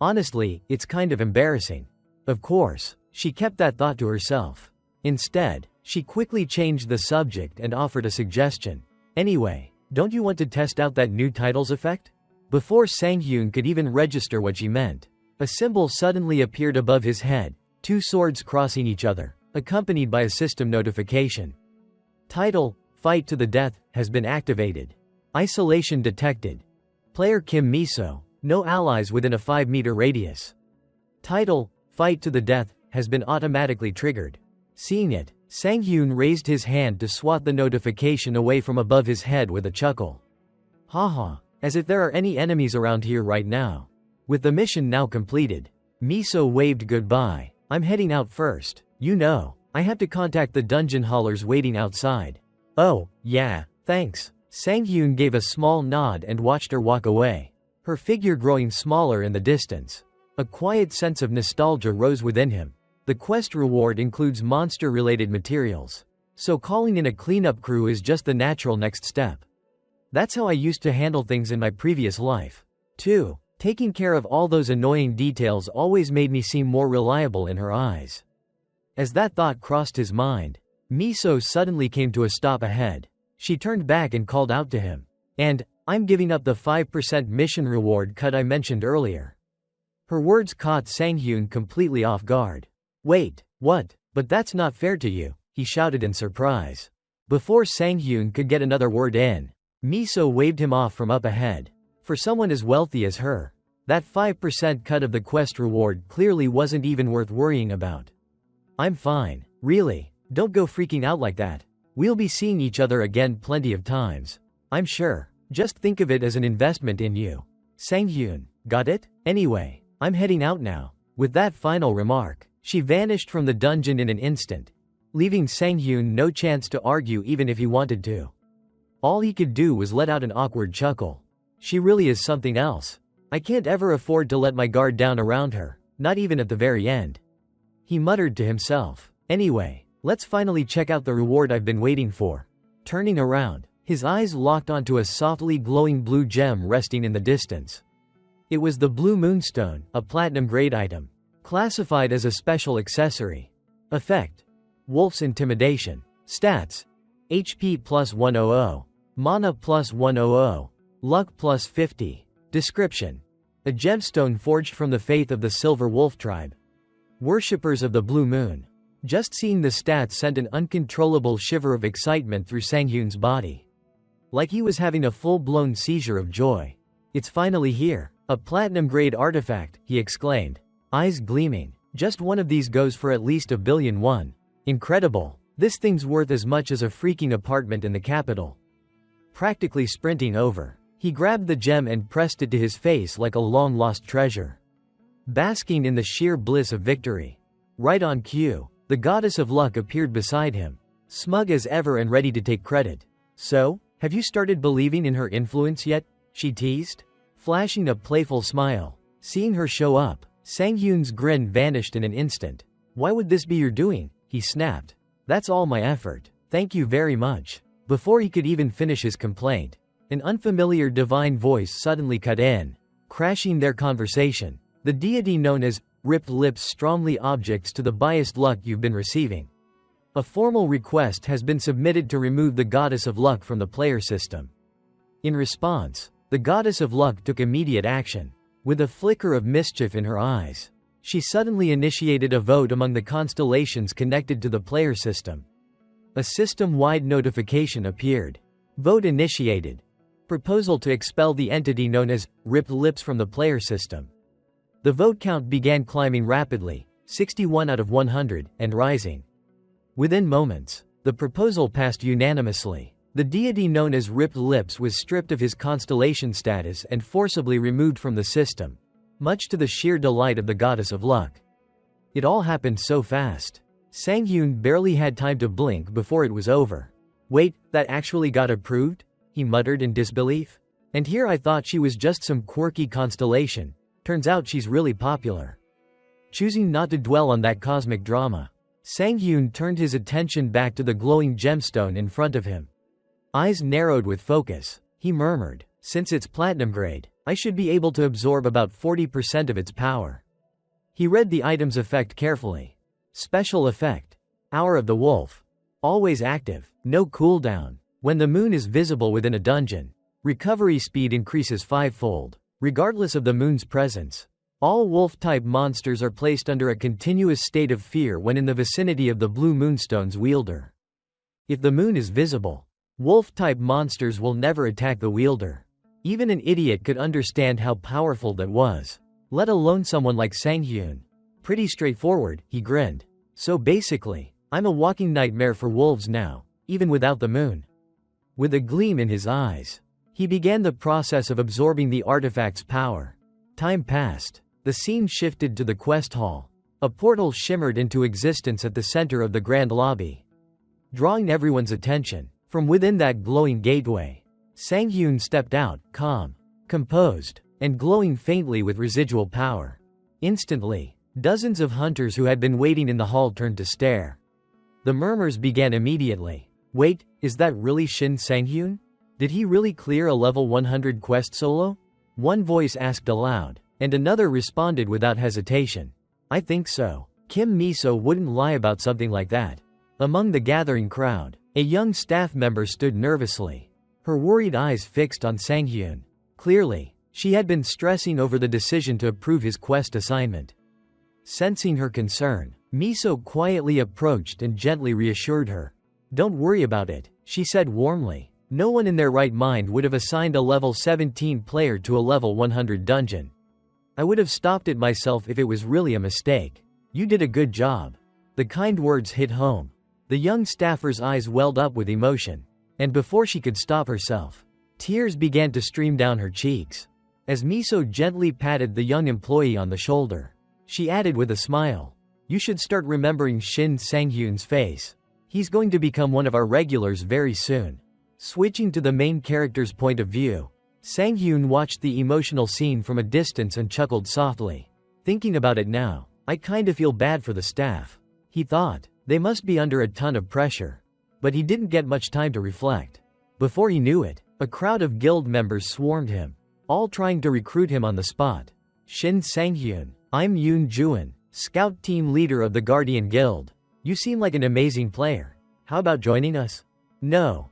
Honestly, it's kind of embarrassing. Of course, she kept that thought to herself. Instead, she quickly changed the subject and offered a suggestion. Anyway, don't you want to test out that new titles effect? Before Sang-hyun could even register what she meant, a symbol suddenly appeared above his head, 2 swords crossing each other, accompanied by a system notification. Title: Fight to the Death has been activated. Isolation detected. Player Kim Miso, no allies within a 5-meter radius. Title: Fight to the Death has been automatically triggered. Seeing it, Sang-hyun raised his hand to swat the notification away from above his head with a chuckle. Haha, as if there are any enemies around here right now. With the mission now completed, Miso waved goodbye. I'm heading out first. You know, I have to contact the dungeon haulers waiting outside. Oh, yeah, thanks. Sang-hyun gave a small nod and watched her walk away, her figure growing smaller in the distance. A quiet sense of nostalgia rose within him. The quest reward includes monster-related materials, so calling in a cleanup crew is just the natural next step. That's how I used to handle things in my previous life, too. Taking care of all those annoying details always made me seem more reliable in her eyes. As that thought crossed his mind, Miso suddenly came to a stop ahead. She turned back and called out to him. And, I'm giving up the 5% mission reward cut I mentioned earlier. Her words caught Sang-hyun completely off guard. Wait, what? But that's not fair to you, he shouted in surprise. Before Sang-hyun could get another word in, Miso waved him off from up ahead. For someone as wealthy as her, that 5% cut of the quest reward clearly wasn't even worth worrying about. I'm fine, really, don't go freaking out like that. We'll be seeing each other again plenty of times, I'm sure. Just think of it as an investment in you. Sang-hyun, got it? Anyway, I'm heading out now. With that final remark, she vanished from the dungeon in an instant, leaving Sang-hyun no chance to argue even if he wanted to. All he could do was let out an awkward chuckle. She really is something else. I can't ever afford to let my guard down around her, not even at the very end. He muttered to himself. Anyway, let's finally check out the reward I've been waiting for. Turning around, his eyes locked onto a softly glowing blue gem resting in the distance. It was the Blue Moonstone, a platinum-grade item, classified as a special accessory. Effect: Wolf's Intimidation. Stats: HP plus 100, Mana plus 100, Luck plus 50. Description: a gemstone forged from the faith of the Silver Wolf tribe. Worshippers of the Blue Moon. Just seeing the stats sent an uncontrollable shiver of excitement through Sang-hyun's body. Like he was having a full-blown seizure of joy. It's finally here. A platinum-grade artifact, he exclaimed, eyes gleaming. Just one of these goes for at least 1,000,000,000 won. Incredible. This thing's worth as much as a freaking apartment in the capital. Practically sprinting over, he grabbed the gem and pressed it to his face like a long-lost treasure. Basking in the sheer bliss of victory. Right on cue, the goddess of luck appeared beside him, smug as ever and ready to take credit. So, have you started believing in her influence yet? She teased, flashing a playful smile. Seeing her show up, Sang-hyun's grin vanished in an instant. Why would this be your doing? He snapped. That's all my effort. Thank you very much. Before he could even finish his complaint, an unfamiliar divine voice suddenly cut in, crashing their conversation. The deity known as ripped lips strongly objects to the biased luck you've been receiving. A formal request has been submitted to remove the goddess of luck from the player system. In response, the goddess of luck took immediate action. With a flicker of mischief in her eyes, she suddenly initiated a vote among the constellations connected to the player system. A system-wide notification appeared. Vote initiated. Proposal to expel the entity known as ripped lips from the player system. The vote count began climbing rapidly, 61 out of 100, and rising. Within moments, the proposal passed unanimously. The deity known as Ripped Lips was stripped of his constellation status and forcibly removed from the system, much to the sheer delight of the goddess of luck. It all happened so fast. Sang-hyun barely had time to blink before it was over. Wait, that actually got approved? He muttered in disbelief. And here I thought she was just some quirky constellation. Turns out she's really popular. Choosing not to dwell on that cosmic drama, Sang-hyun turned his attention back to the glowing gemstone in front of him. Eyes narrowed with focus, he murmured, since it's platinum grade, I should be able to absorb about 40% of its power. He read the item's effect carefully. Special effect. Hour of the Wolf. Always active, no cooldown. When the moon is visible within a dungeon, recovery speed increases 5-fold. Regardless of the moon's presence, all wolf-type monsters are placed under a continuous state of fear when in the vicinity of the blue moonstone's wielder. If the moon is visible, wolf-type monsters will never attack the wielder. Even an idiot could understand how powerful that was, let alone someone like Sang-hyun. Pretty straightforward, he grinned. So basically, I'm a walking nightmare for wolves now, even without the moon. With a gleam in his eyes, he began the process of absorbing the artifact's power. Time passed. The scene shifted to the quest hall. A portal shimmered into existence at the center of the grand lobby, drawing everyone's attention. From within that glowing gateway, Sang-hyun stepped out, calm, composed, and glowing faintly with residual power. Instantly, dozens of hunters who had been waiting in the hall turned to stare. The murmurs began immediately. Wait, is that really Shin Sang-hyun? Did he really clear a level 100 quest solo? One voice asked aloud, and another responded without hesitation. I think so. Kim Miso wouldn't lie about something like that. Among the gathering crowd, a young staff member stood nervously, her worried eyes fixed on Sang-hyun. Clearly, she had been stressing over the decision to approve his quest assignment. Sensing her concern, Miso quietly approached and gently reassured her. Don't worry about it, she said warmly. No one in their right mind would have assigned a level 17 player to a level 100 dungeon. I would have stopped it myself if it was really a mistake. You did a good job. The kind words hit home. The young staffer's eyes welled up with emotion. And before she could stop herself, tears began to stream down her cheeks. As Miso gently patted the young employee on the shoulder, she added with a smile, you should start remembering Shin Sang-hyun's face. He's going to become one of our regulars very soon. Switching to the main character's point of view, Sang-hyun watched the emotional scene from a distance and chuckled softly. Thinking about it now, I kinda feel bad for the staff. He thought, they must be under a ton of pressure. But he didn't get much time to reflect. Before he knew it, a crowd of guild members swarmed him, all trying to recruit him on the spot. Shin Sang-hyun, I'm Yoon Juin, scout team leader of the Guardian Guild. You seem like an amazing player. How about joining us? No,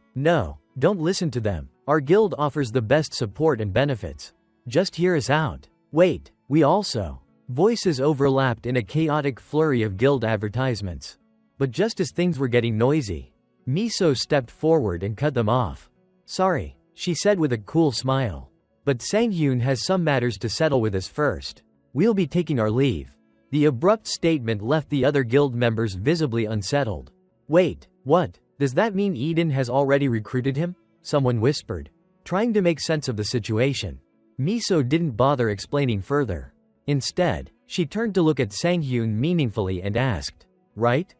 don't listen to them. Our guild offers the best support and benefits. Just hear us out. Wait, we also. Voices overlapped in a chaotic flurry of guild advertisements. But just as things were getting noisy, Miso stepped forward and cut them off. "Sorry," she said with a cool smile. "But Sang-hyun has some matters to settle with us first. We'll be taking our leave." The abrupt statement left the other guild members visibly unsettled. "Wait, what? Does that mean Eden has already recruited him?" someone whispered. Trying to make sense of the situation, Miso didn't bother explaining further. Instead, she turned to look at Sang-hyun meaningfully and asked, "Right?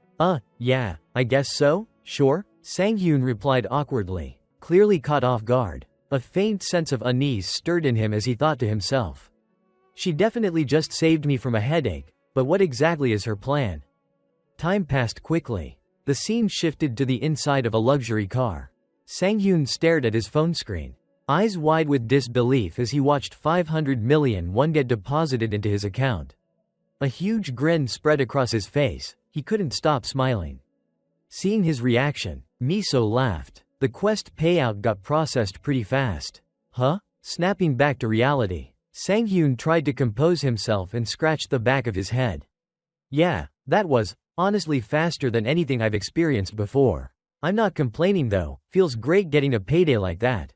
Yeah, I guess so, sure." Sang-hyun replied awkwardly, clearly caught off guard. A faint sense of unease stirred in him as he thought to himself, "She definitely just saved me from a headache, but what exactly is her plan?" Time passed quickly. The scene shifted to the inside of a luxury car. Sang-hyun stared at his phone screen, eyes wide with disbelief as he watched 500 million won get deposited into his account. A huge grin spread across his face, he couldn't stop smiling. Seeing his reaction, Miso laughed. The quest payout got processed pretty fast. Huh? Snapping back to reality, Sang-hyun tried to compose himself and scratched the back of his head. "Yeah, that was, honestly, faster than anything I've experienced before. I'm not complaining though, feels great getting a payday like that."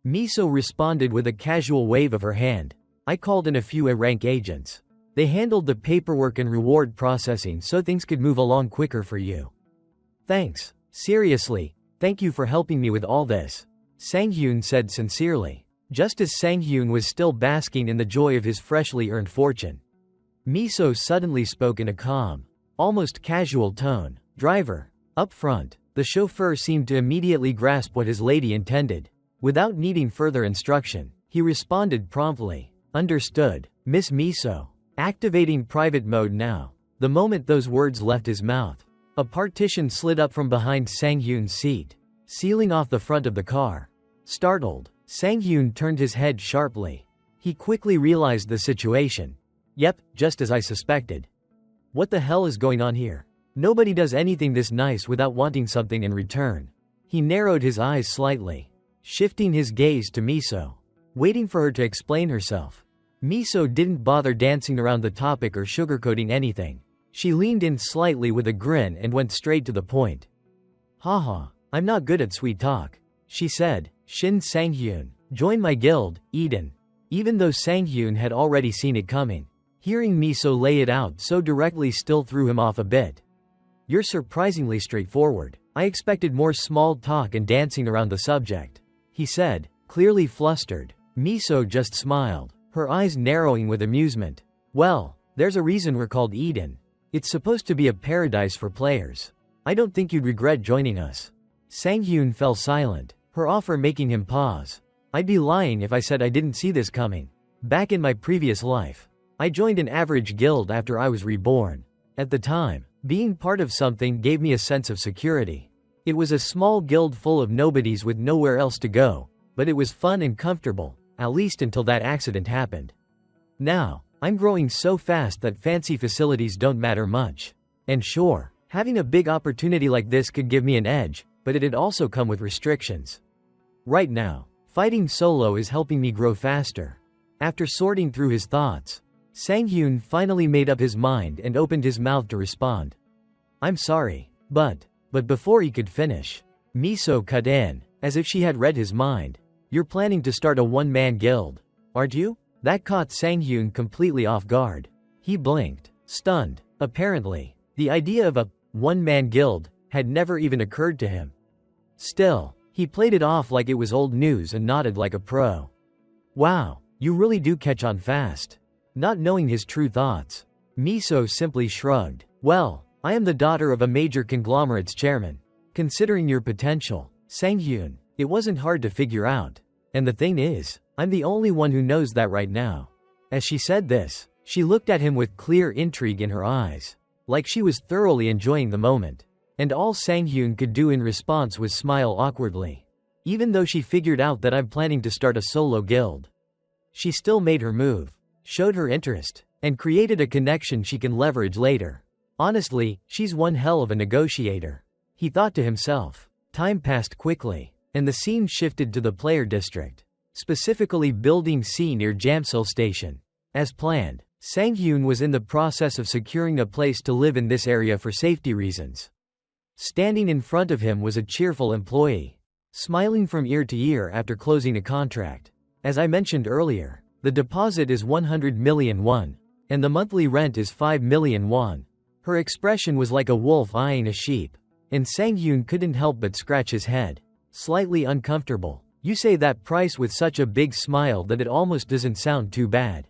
Miso responded with a casual wave of her hand. "I called in a few A-rank agents. They handled the paperwork and reward processing so things could move along quicker for you." "Thanks. Seriously, thank you for helping me with all this," Sang-hyun said sincerely, just as Sang-hyun was still basking in the joy of his freshly earned fortune. Miso suddenly spoke in a calm, almost casual tone. "Driver, up front." The chauffeur seemed to immediately grasp what his lady intended. Without needing further instruction, he responded promptly, "Understood, Miss Miso. Activating private mode now." The moment those words left his mouth, a partition slid up from behind Sang-hyun's seat, sealing off the front of the car. Startled, Sang-hyun turned his head sharply. He quickly realized the situation. "Yep, just as I suspected. What the hell is going on here? Nobody does anything this nice without wanting something in return." He narrowed his eyes slightly, shifting his gaze to Miso, waiting for her to explain herself. Miso didn't bother dancing around the topic or sugarcoating anything. She leaned in slightly with a grin and went straight to the point. "Haha, I'm not good at sweet talk," she said. "Shin Sang-hyun, join my guild, Eden." Even though Sang-hyun had already seen it coming, hearing Miso lay it out so directly still threw him off a bit. "You're surprisingly straightforward. I expected more small talk and dancing around the subject," he said, clearly flustered. Miso just smiled, her eyes narrowing with amusement. "Well, there's a reason we're called Eden. It's supposed to be a paradise for players. I don't think you'd regret joining us." Sang-hyun fell silent, her offer making him pause. "I'd be lying if I said I didn't see this coming. Back in my previous life, I joined an average guild after I was reborn. At the time, being part of something gave me a sense of security. It was a small guild full of nobodies with nowhere else to go, but it was fun and comfortable, at least until that accident happened. Now, I'm growing so fast that fancy facilities don't matter much. And sure, having a big opportunity like this could give me an edge, but it'd also come with restrictions. Right now, fighting solo is helping me grow faster." After sorting through his thoughts, Sang-hyun finally made up his mind and opened his mouth to respond. "I'm sorry, but before he could finish, Miso cut in, as if she had read his mind. "You're planning to start a one-man guild, aren't you?" That caught Sang-hyun completely off guard. He blinked, stunned. Apparently, the idea of a one-man guild had never even occurred to him. Still, he played it off like it was old news and nodded like a pro. "Wow, you really do catch on fast." Not knowing his true thoughts, Miso simply shrugged. "Well, I am the daughter of a major conglomerate's chairman. Considering your potential, Sang-hyun, it wasn't hard to figure out. And the thing is, I'm the only one who knows that right now." As she said this, she looked at him with clear intrigue in her eyes, like she was thoroughly enjoying the moment. And all Sang-hyun could do in response was smile awkwardly. Even though she figured out that I'm planning to start a solo guild, she still made her move, showed her interest, and created a connection she can leverage later. Honestly, she's one hell of a negotiator, he thought to himself. Time passed quickly, and the scene shifted to the player district, specifically Building C near Jamsil Station. As planned, Sang-hyun was in the process of securing a place to live in this area for safety reasons. Standing in front of him was a cheerful employee, smiling from ear to ear after closing a contract. As I mentioned earlier, the deposit is 100 million won, and the monthly rent is 5 million won. Her expression was like a wolf eyeing a sheep, and Sang-hyun couldn't help but scratch his head, slightly uncomfortable. You say that price with such a big smile that it almost doesn't sound too bad.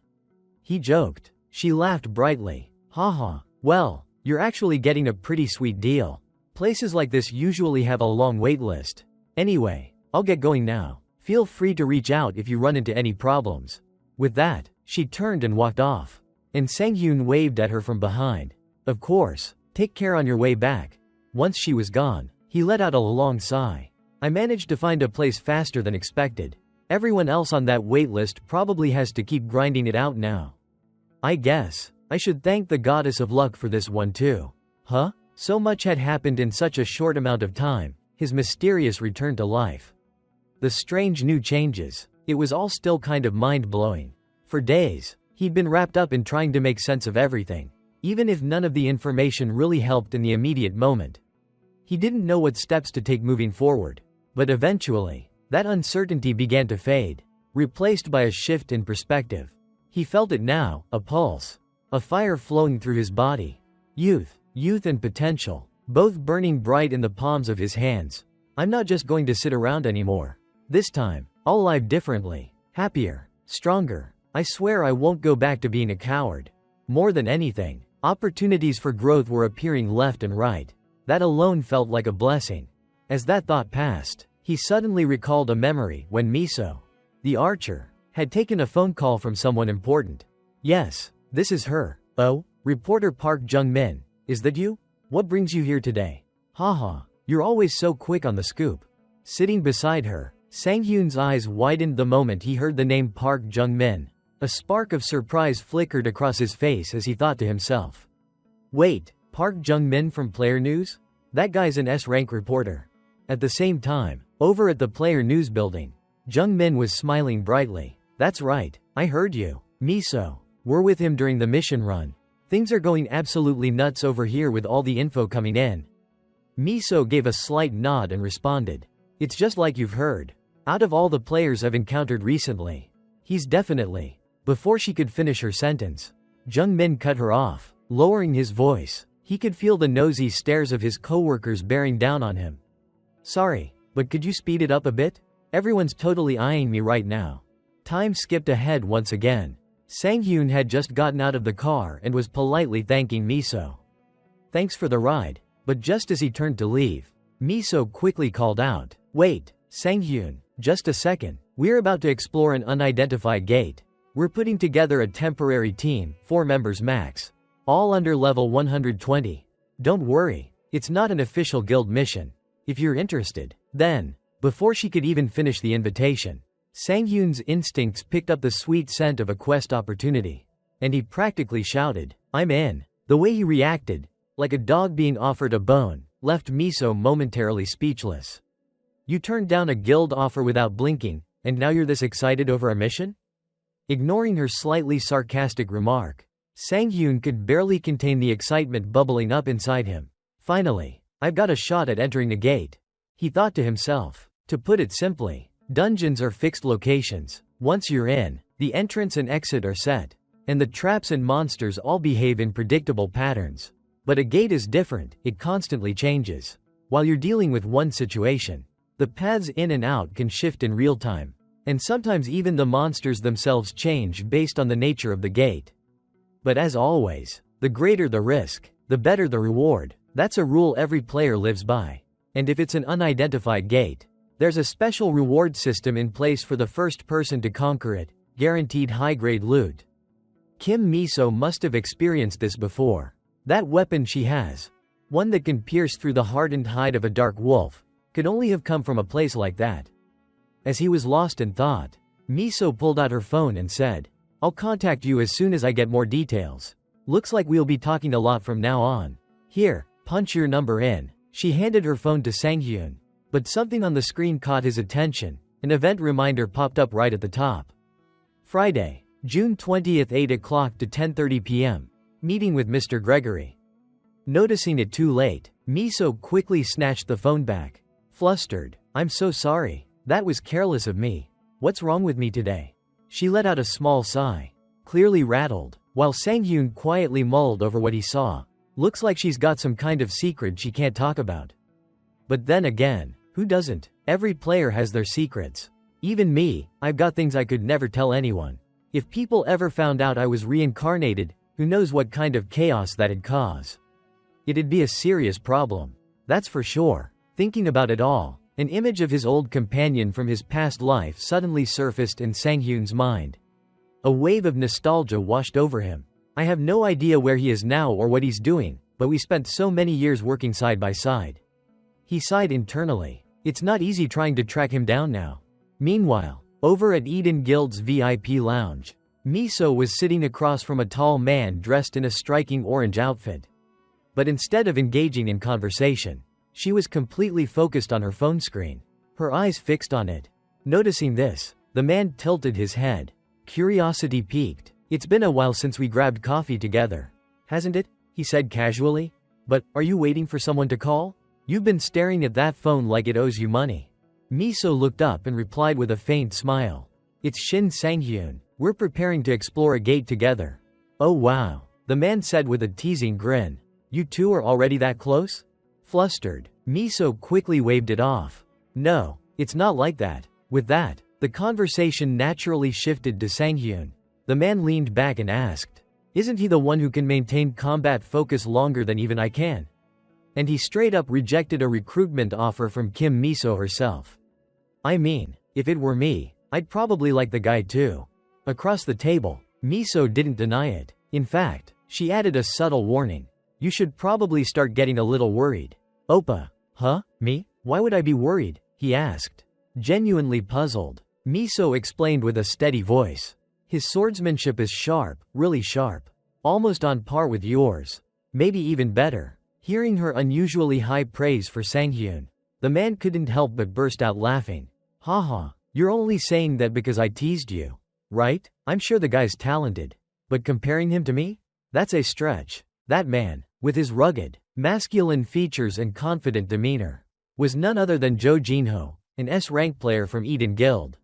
He joked. She laughed brightly. Haha, well, you're actually getting a pretty sweet deal. Places like this usually have a long wait list. Anyway, I'll get going now. Feel free to reach out if you run into any problems. With that, she turned and walked off. And Sang-hyun waved at her from behind. Of course, take care on your way back. Once she was gone, he let out a long sigh. I managed to find a place faster than expected. Everyone else on that wait list probably has to keep grinding it out now. I guess I should thank the goddess of luck for this one too. Huh? So much had happened in such a short amount of time. His mysterious return to life. The strange new changes. It was all still kind of mind-blowing. For days, he'd been wrapped up in trying to make sense of everything, even if none of the information really helped in the immediate moment. He didn't know what steps to take moving forward. But eventually, that uncertainty began to fade, replaced by a shift in perspective. He felt it now, a pulse, a fire flowing through his body. Youth and potential, both burning bright in the palms of his hands. I'm not just going to sit around anymore. This time, I'll live differently, happier, stronger. I swear I won't go back to being a coward. More than anything, opportunities for growth were appearing left and right. That alone felt like a blessing. As that thought passed, he suddenly recalled a memory when Miso, the archer, had taken a phone call from someone important. Yes, this is her. Oh, reporter Park Jung-min, is that you? What brings you here today? Haha, you're always so quick on the scoop. Sitting beside her, Sang-hyun's eyes widened the moment he heard the name Park Jung-min. A spark of surprise flickered across his face as he thought to himself. Wait, Park Jung-min from Player News? That guy's an S-rank reporter. At the same time, over at the Player News building, Jung-min was smiling brightly. That's right, I heard you. Miso, we're with him during the mission run. Things are going absolutely nuts over here with all the info coming in. Miso gave a slight nod and responded. It's just like you've heard. Out of all the players I've encountered recently, he's definitely. Before she could finish her sentence, Jung-min cut her off, lowering his voice. He could feel the nosy stares of his coworkers bearing down on him. Sorry, but could you speed it up a bit? Everyone's totally eyeing me right now. Time skipped ahead once again. Sang-hyun had just gotten out of the car and was politely thanking Miso. Thanks for the ride, but just as he turned to leave, Miso quickly called out. Wait, Sang-hyun, just a second. We're about to explore an unidentified gate. We're putting together a temporary team, 4 members max. All under level 120. Don't worry, it's not an official guild mission. If you're interested, then. Before she could even finish the invitation, Sang-hyun's instincts picked up the sweet scent of a quest opportunity. And he practically shouted, I'm in. The way he reacted, like a dog being offered a bone, left Miso momentarily speechless. You turned down a guild offer without blinking, and now you're this excited over a mission? Ignoring her slightly sarcastic remark, Sang-hyun could barely contain the excitement bubbling up inside him. Finally, I've got a shot at entering the gate. He thought to himself. To put it simply, dungeons are fixed locations. Once you're in, the entrance and exit are set, and the traps and monsters all behave in predictable patterns. But a gate is different, it constantly changes. While you're dealing with one situation, the paths in and out can shift in real time, and sometimes even the monsters themselves change based on the nature of the gate. But as always, the greater the risk, the better the reward. That's a rule every player lives by. And if it's an unidentified gate, there's a special reward system in place for the first person to conquer it, guaranteed high-grade loot. Kim Miso must have experienced this before. That weapon she has, one that can pierce through the hardened hide of a dark wolf, could only have come from a place like that. As he was lost in thought, Miso pulled out her phone and said, I'll contact you as soon as I get more details. Looks like we'll be talking a lot from now on. Here, punch your number in. She handed her phone to Sang-hyun. But something on the screen caught his attention. An event reminder popped up right at the top. Friday, June 20th 8 o'clock to 10:30 p.m. Meeting with Mr. Gregory. Noticing it too late, Miso quickly snatched the phone back. Flustered, "I'm so sorry. That was careless of me. What's wrong with me today?" She let out a small sigh, clearly rattled, while Sang-hyun quietly mulled over what he saw. Looks like she's got some kind of secret she can't talk about. But then again, who doesn't? Every player has their secrets. Even me, I've got things I could never tell anyone. If people ever found out I was reincarnated, who knows what kind of chaos that'd cause. It'd be a serious problem. That's for sure. Thinking about it all, an image of his old companion from his past life suddenly surfaced in Sang-hyun's mind. A wave of nostalgia washed over him. I have no idea where he is now or what he's doing, but we spent so many years working side by side. He sighed internally. It's not easy trying to track him down now. Meanwhile, over at Eden Guild's VIP lounge, Miso was sitting across from a tall man dressed in a striking orange outfit. But instead of engaging in conversation, she was completely focused on her phone screen, her eyes fixed on it. Noticing this, the man tilted his head. Curiosity piqued. "It's been a while since we grabbed coffee together, hasn't it?" he said casually. "But, are you waiting for someone to call? You've been staring at that phone like it owes you money." Miso looked up and replied with a faint smile. "It's Shin Sang-hyun. We're preparing to explore a gate together." "Oh wow," the man said with a teasing grin. "You two are already that close?" Flustered, Miso quickly waved it off. "No, it's not like that." With that, the conversation naturally shifted to Sang-hyun. The man leaned back and asked, "Isn't he the one who can maintain combat focus longer than even I can?" And he straight up rejected a recruitment offer from Kim Miso herself. "I mean, if it were me, I'd probably like the guy too." Across the table, Miso didn't deny it. In fact, she added a subtle warning. "You should probably start getting a little worried." "Oppa, huh? Me? Why would I be worried?" he asked. Genuinely puzzled, Miso explained with a steady voice. "His swordsmanship is sharp, really sharp. Almost on par with yours. Maybe even better." Hearing her unusually high praise for Sang-hyun, the man couldn't help but burst out laughing. "Haha, you're only saying that because I teased you, right? I'm sure the guy's talented. But comparing him to me? That's a stretch." That man, with his rugged, masculine features and confident demeanor, was none other than Jo Jinho, an S-rank player from Eden Guild.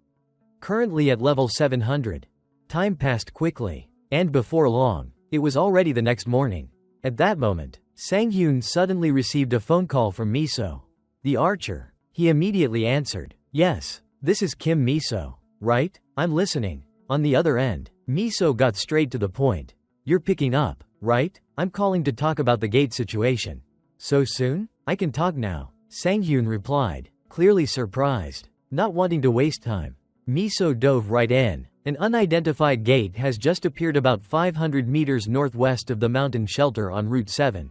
Currently at level 700. Time passed quickly, and before long, it was already the next morning. At that moment, Sang-hyun suddenly received a phone call from Miso. "The archer." He immediately answered, "Yes, this is Kim Miso, right? I'm listening." On the other end, Miso got straight to the point. "You're picking up, right? I'm calling to talk about the gate situation." "So soon? I can talk now," Sang-hyun replied, clearly surprised. Not wanting to waste time, Miso dove right in. An unidentified gate has just appeared about 500 meters northwest of the mountain shelter on Route 7.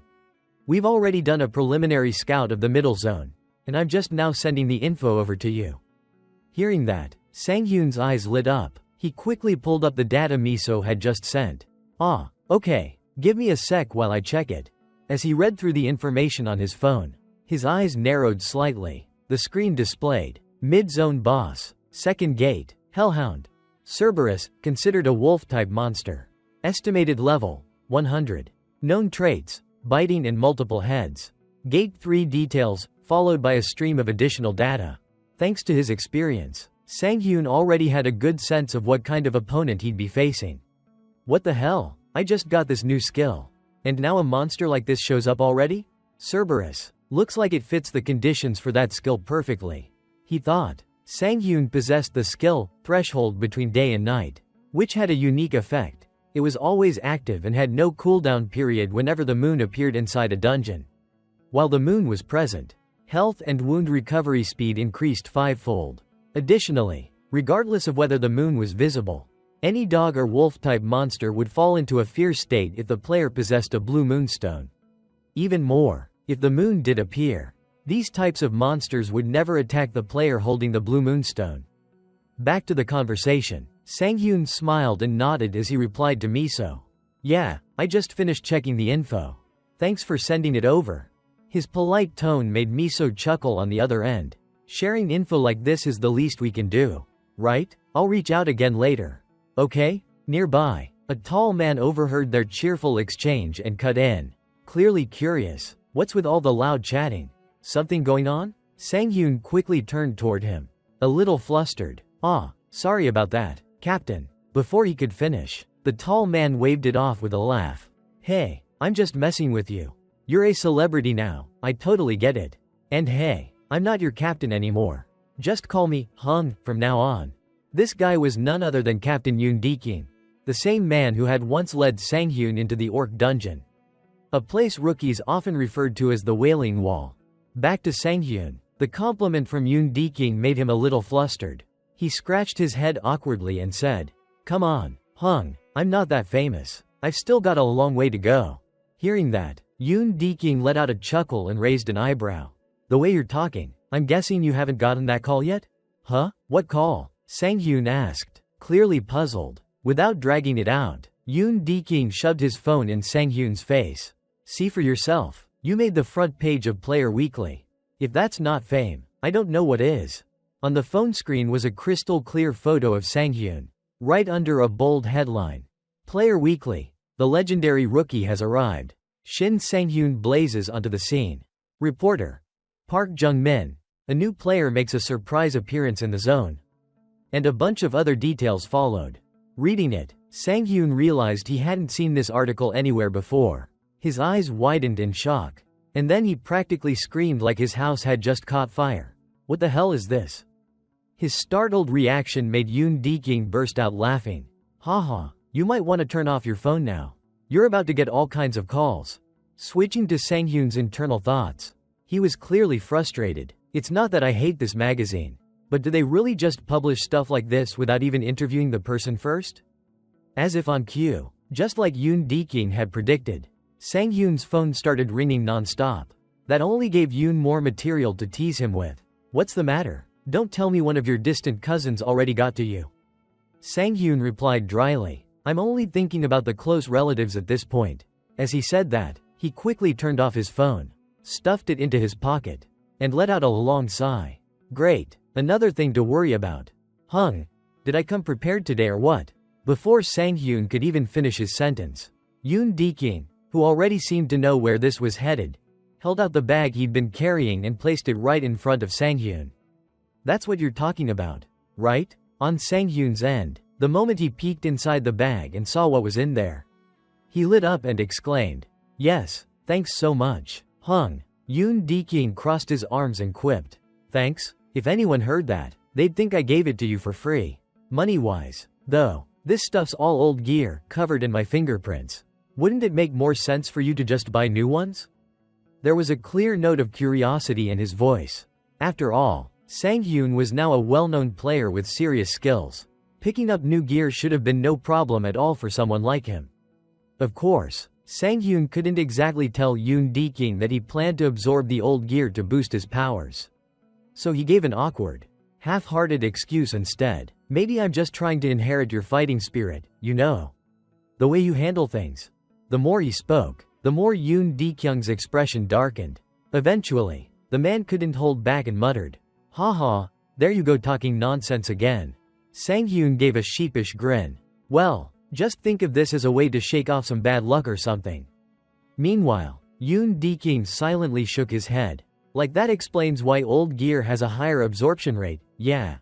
"We've already done a preliminary scout of the middle zone, and I'm just now sending the info over to you." Hearing that, Sang-hyun's eyes lit up. He quickly pulled up the data Miso had just sent. "Ah, okay, give me a sec while I check it." As he read through the information on his phone, his eyes narrowed slightly. The screen displayed, "Mid-zone boss, second gate, Hellhound. Cerberus, considered a wolf-type monster. Estimated level, 100. Known traits, biting and multiple heads." Gate 3 details, followed by a stream of additional data. Thanks to his experience, Sang-hyun already had a good sense of what kind of opponent he'd be facing. "What the hell? I just got this new skill. And now a monster like this shows up already? Cerberus. Looks like it fits the conditions for that skill perfectly," he thought. Sang-hyun possessed the skill, threshold between day and night, which had a unique effect. It was always active and had no cooldown period whenever the moon appeared inside a dungeon. While the moon was present, health and wound recovery speed increased fivefold. Additionally, regardless of whether the moon was visible, any dog or wolf-type monster would fall into a fear state if the player possessed a blue moonstone. Even more, if the moon did appear, these types of monsters would never attack the player holding the blue moonstone. Back to the conversation, Sang-hyun smiled and nodded as he replied to Miso. "Yeah, I just finished checking the info. Thanks for sending it over." His polite tone made Miso chuckle on the other end. "Sharing info like this is the least we can do, right? I'll reach out again later. Okay?" Nearby, a tall man overheard their cheerful exchange and cut in. Clearly curious, what's with all the loud chatting? Something going on? Sang-hyun quickly turned toward him. A little flustered. Sorry about that, Captain. Before he could finish, the tall man waved it off with a laugh. Hey, I'm just messing with you. You're a celebrity now, I totally get it. And hey, I'm not your captain anymore. Just call me Hung from now on. This guy was none other than Captain Yoon Deking, the same man who had once led Sang-hyun into the Orc Dungeon, a place rookies often referred to as the Wailing Wall. Back to Sang-hyun, the compliment from Yoon Deking made him a little flustered. He scratched his head awkwardly and said, Come on, Hung, I'm not that famous. I've still got a long way to go. Hearing that, Yoon Deking let out a chuckle and raised an eyebrow. The way you're talking, I'm guessing you haven't gotten that call yet? Huh? What call? Sang-hyun asked, clearly puzzled. Without dragging it out, Yoon Deking shoved his phone in Sang-hyun's face. See for yourself, you made the front page of Player Weekly. If that's not fame, I don't know what is. On the phone screen was a crystal clear photo of Sang-hyun, right under a bold headline. Player Weekly, the legendary rookie has arrived. Shin Sang-hyun blazes onto the scene. Reporter Park Jung-min, a new player makes a surprise appearance in the zone. And a bunch of other details followed. Reading it, Sang-hyun realized he hadn't seen this article anywhere before. His eyes widened in shock. And then he practically screamed like his house had just caught fire. What the hell is this? His startled reaction made Yoon Deking burst out laughing. Haha, you might want to turn off your phone now. You're about to get all kinds of calls. Switching to Sang-hyun's internal thoughts, he was clearly frustrated. It's not that I hate this magazine, but do they really just publish stuff like this without even interviewing the person first? As if on cue, just like Yoon Deking had predicted, Sang-hyun's phone started ringing non-stop. That only gave Yoon more material to tease him with. What's the matter? Don't tell me one of your distant cousins already got to you. Sang-hyun replied dryly, I'm only thinking about the close relatives at this point. As he said that, he quickly turned off his phone, stuffed it into his pocket, and let out a long sigh. Great, another thing to worry about. Hung, did I come prepared today or what? Before Sang-hyun could even finish his sentence, Yoon Deking, who already seemed to know where this was headed, held out the bag he'd been carrying and placed it right in front of Sang-hyun. That's what you're talking about, right? On Sang-hyun's end, the moment he peeked inside the bag and saw what was in there, he lit up and exclaimed, Yes, thanks so much, Hung. Yoon Deking crossed his arms and quipped, Thanks? If anyone heard that, they'd think I gave it to you for free. Money-wise, though, this stuff's all old gear, covered in my fingerprints. Wouldn't it make more sense for you to just buy new ones? There was a clear note of curiosity in his voice. After all, Sang-hyun was now a well-known player with serious skills. Picking up new gear should have been no problem at all for someone like him. Of course, Sang-hyun couldn't exactly tell Yoon Deking that he planned to absorb the old gear to boost his powers. So he gave an awkward, half-hearted excuse instead. Maybe I'm just trying to inherit your fighting spirit, you know. The way you handle things. The more he spoke, the more Yoon Dekyung's expression darkened. Eventually, the man couldn't hold back and muttered, Haha, there you go talking nonsense again. Sang-hyun gave a sheepish grin. Well, just think of this as a way to shake off some bad luck or something. Meanwhile, Yoon Deking silently shook his head. Like that explains why old gear has a higher absorption rate, yeah.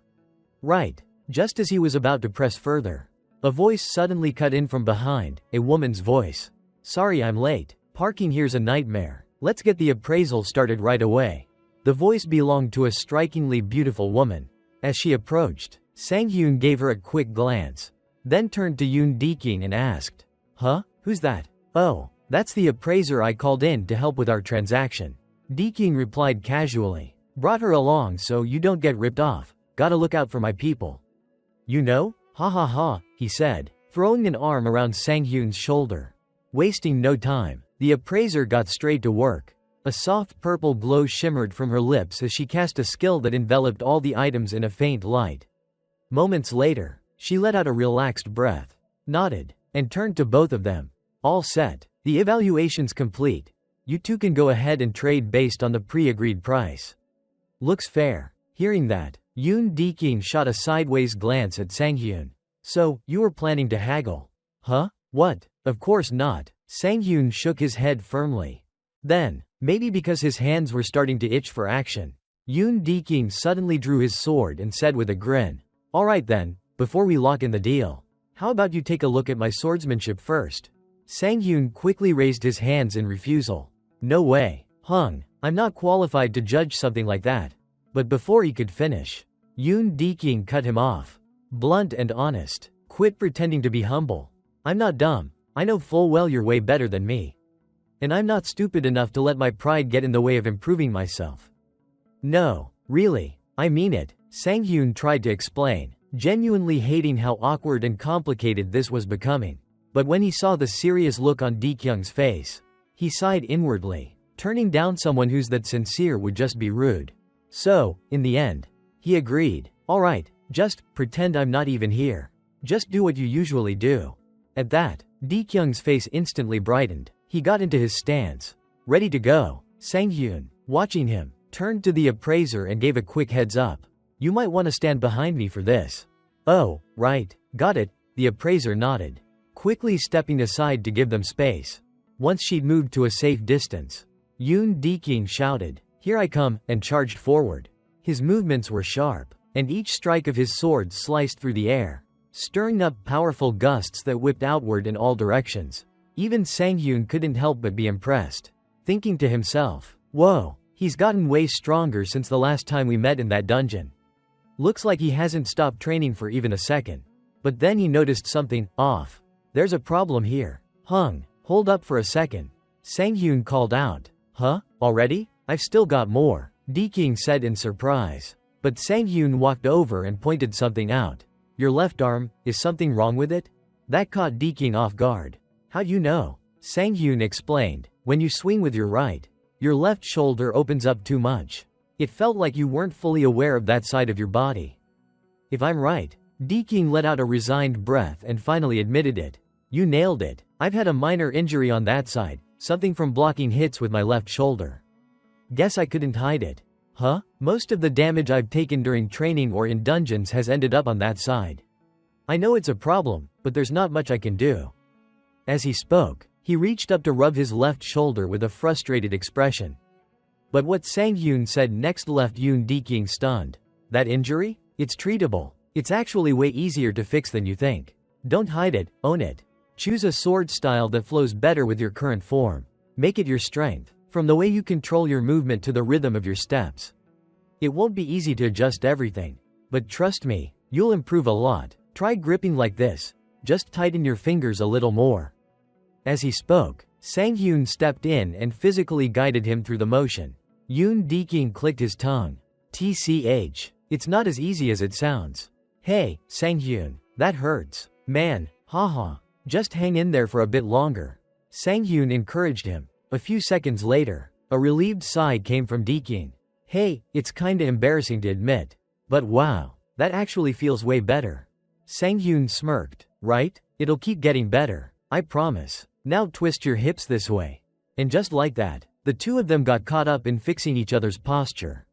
Right. Just as he was about to press further, a voice suddenly cut in from behind, a woman's voice. Sorry I'm late, parking here's a nightmare. Let's get the appraisal started right away. The voice belonged to a strikingly beautiful woman. As she approached, Sang-hyun gave her a quick glance, then turned to Yoon Deking and asked, Huh? Who's that? Oh, that's the appraiser I called in to help with our transaction. Deking replied casually. Brought her along so you don't get ripped off. Gotta look out for my people. You know? Ha ha ha, he said, throwing an arm around Sang-hyun's shoulder. Wasting no time, the appraiser got straight to work. A soft purple glow shimmered from her lips as she cast a skill that enveloped all the items in a faint light. Moments later, she let out a relaxed breath, nodded, and turned to both of them. All set. The evaluation's complete. You two can go ahead and trade based on the pre-agreed price. Looks fair. Hearing that, Yoon Deking shot a sideways glance at Sang-hyun. So, you were planning to haggle? Huh? What? Of course not. Sang-hyun shook his head firmly. Then, maybe because his hands were starting to itch for action, Yoon Deking suddenly drew his sword and said with a grin, "Alright then, before we lock in the deal, how about you take a look at my swordsmanship first?" Sang-hyun quickly raised his hands in refusal. "No way, Hung, I'm not qualified to judge something like that." But before he could finish, Yoon Deking cut him off. "Blunt and honest. Quit pretending to be humble. I'm not dumb. I know full well you're way better than me. And I'm not stupid enough to let my pride get in the way of improving myself." "No, really, I mean it," Sang-hyun tried to explain, genuinely hating how awkward and complicated this was becoming. But when he saw the serious look on Dekyung's face, he sighed inwardly. Turning down someone who's that sincere would just be rude. So, in the end, he agreed. "Alright, just pretend I'm not even here. Just do what you usually do." At that, Dekyung's face instantly brightened. He got into his stance, ready to go. Sang-hyun, watching him, turned to the appraiser and gave a quick heads up. "You might want to stand behind me for this." "Oh, right, got it," the appraiser nodded, quickly stepping aside to give them space. Once she'd moved to a safe distance, Yoon Deking shouted, "Here I come," and charged forward. His movements were sharp, and each strike of his sword sliced through the air, stirring up powerful gusts that whipped outward in all directions. Even Sang-hyun couldn't help but be impressed, thinking to himself, "Whoa, he's gotten way stronger since the last time we met in that dungeon. Looks like he hasn't stopped training for even a second." But then he noticed something off. "There's a problem here. Hung, hold up for a second," Sang-hyun called out. "Huh? Already? I've still got more," Deking said in surprise. But Sang-hyun walked over and pointed something out. "Your left arm, is something wrong with it?" That caught Deking off guard. "How'd you know?" Sang-hyun explained. "When you swing with your right, your left shoulder opens up too much. It felt like you weren't fully aware of that side of your body." "If I'm right," Deking let out a resigned breath and finally admitted it. "You nailed it. I've had a minor injury on that side, something from blocking hits with my left shoulder. Guess I couldn't hide it." "Huh? Most of the damage I've taken during training or in dungeons has ended up on that side. I know it's a problem, but there's not much I can do." As he spoke, he reached up to rub his left shoulder with a frustrated expression. But what Sang-hyun said next left Yoon Deking stunned. "That injury? It's treatable. It's actually way easier to fix than you think. Don't hide it, own it. Choose a sword style that flows better with your current form. Make it your strength, from the way you control your movement to the rhythm of your steps. It won't be easy to adjust everything, but trust me, you'll improve a lot. Try gripping like this. Just tighten your fingers a little more." As he spoke, Sang-hyun stepped in and physically guided him through the motion. Yoon Deking clicked his tongue. "TCH, it's not as easy as it sounds." "Hey, Sang-hyun, that hurts. Man, haha. Just hang in there for a bit longer." Sang-hyun encouraged him. A few seconds later, a relieved sigh came from Deking. "Hey, it's kinda embarrassing to admit, but wow, that actually feels way better." Sang-hyun smirked. "Right? It'll keep getting better, I promise. Now twist your hips this way." And just like that, the two of them got caught up in fixing each other's posture,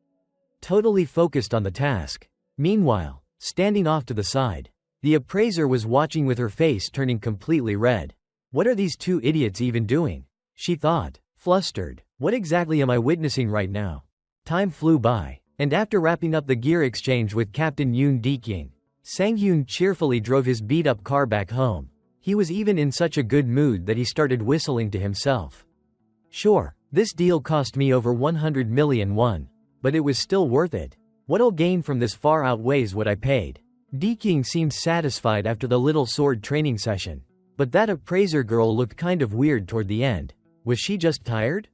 totally focused on the task. Meanwhile, standing off to the side, the appraiser was watching with her face turning completely red. "What are these two idiots even doing?" she thought, flustered. "What exactly am I witnessing right now?" Time flew by, and after wrapping up the gear exchange with Captain Yoon Deking, Sang-hyun cheerfully drove his beat-up car back home. He was even in such a good mood that he started whistling to himself. "Sure, this deal cost me over 100 million won, but it was still worth it. What I'll gain from this far outweighs what I paid." Deking seemed satisfied after the little sword training session. But that appraiser girl looked kind of weird toward the end. Was she just tired?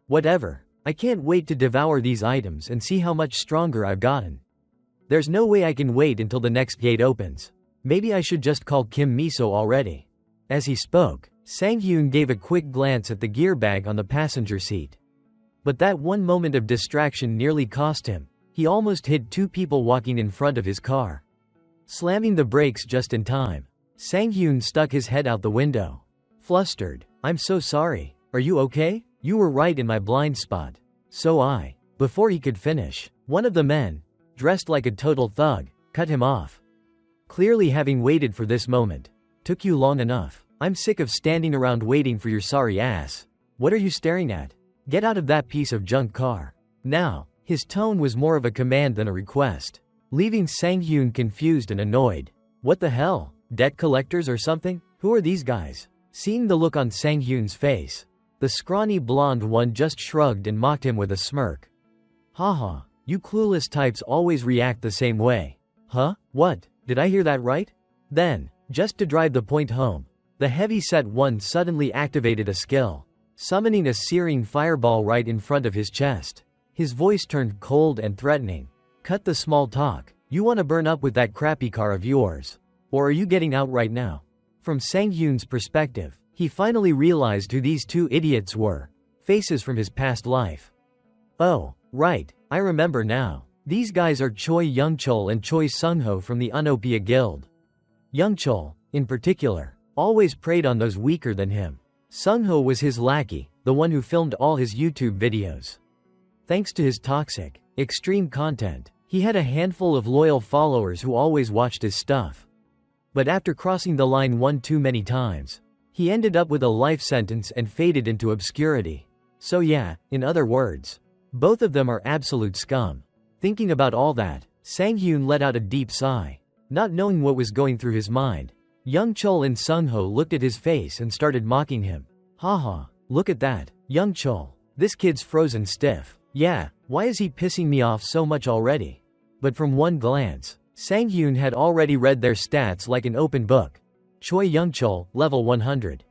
Whatever. I can't wait to devour these items and see how much stronger I've gotten. There's no way I can wait until the next gate opens. Maybe I should just call Kim Miso already. As he spoke, Sang-hyun gave a quick glance at the gear bag on the passenger seat. But that one moment of distraction nearly cost him. He almost hit two people walking in front of his car, slamming the brakes just in time. Sang-hyun stuck his head out the window, flustered. "I'm so sorry. Are you okay? You were right in my blind spot." Before he could finish, one of the men, dressed like a total thug, cut him off. clearly having waited for this moment. Took you long enough. I'm sick of standing around waiting for your sorry ass. What are you staring at? Get out of that piece of junk car. Now. His tone was more of a command than a request, leaving Sang-hyun confused and annoyed. What the hell? Debt collectors or something? Who are these guys? Seeing the look on Sang-hyun's face, the scrawny blonde one just shrugged and mocked him with a smirk. Haha, you clueless types always react the same way. Huh? What? Did I hear that right? Then, just to drive the point home, the heavy-set one suddenly activated a skill, summoning a searing fireball right in front of his chest. His voice turned cold and threatening. Cut the small talk. You want to burn up with that crappy car of yours? Or are you getting out right now? From Sang-hyun's perspective, he finally realized who these two idiots were. Faces from his past life. Oh, right, I remember now. These guys are Choi Young-chol and Choi Sung-ho from the Unopia Guild. Young-chol, in particular, always preyed on those weaker than him. Sung-ho was his lackey, the one who filmed all his YouTube videos. Thanks to his toxic, extreme content, he had a handful of loyal followers who always watched his stuff. But after crossing the line one too many times, he ended up with a life sentence and faded into obscurity. So yeah, in other words, both of them are absolute scum. Thinking about all that, Sang-hyun let out a deep sigh, not knowing what was going through his mind. Young-chol and Sung-ho looked at his face and started mocking him. Haha, look at that, Young-chol. This kid's frozen stiff. Yeah, why is he pissing me off so much already? But from one glance, Sang-hyun had already read their stats like an open book. Choi Young-chol, level 100.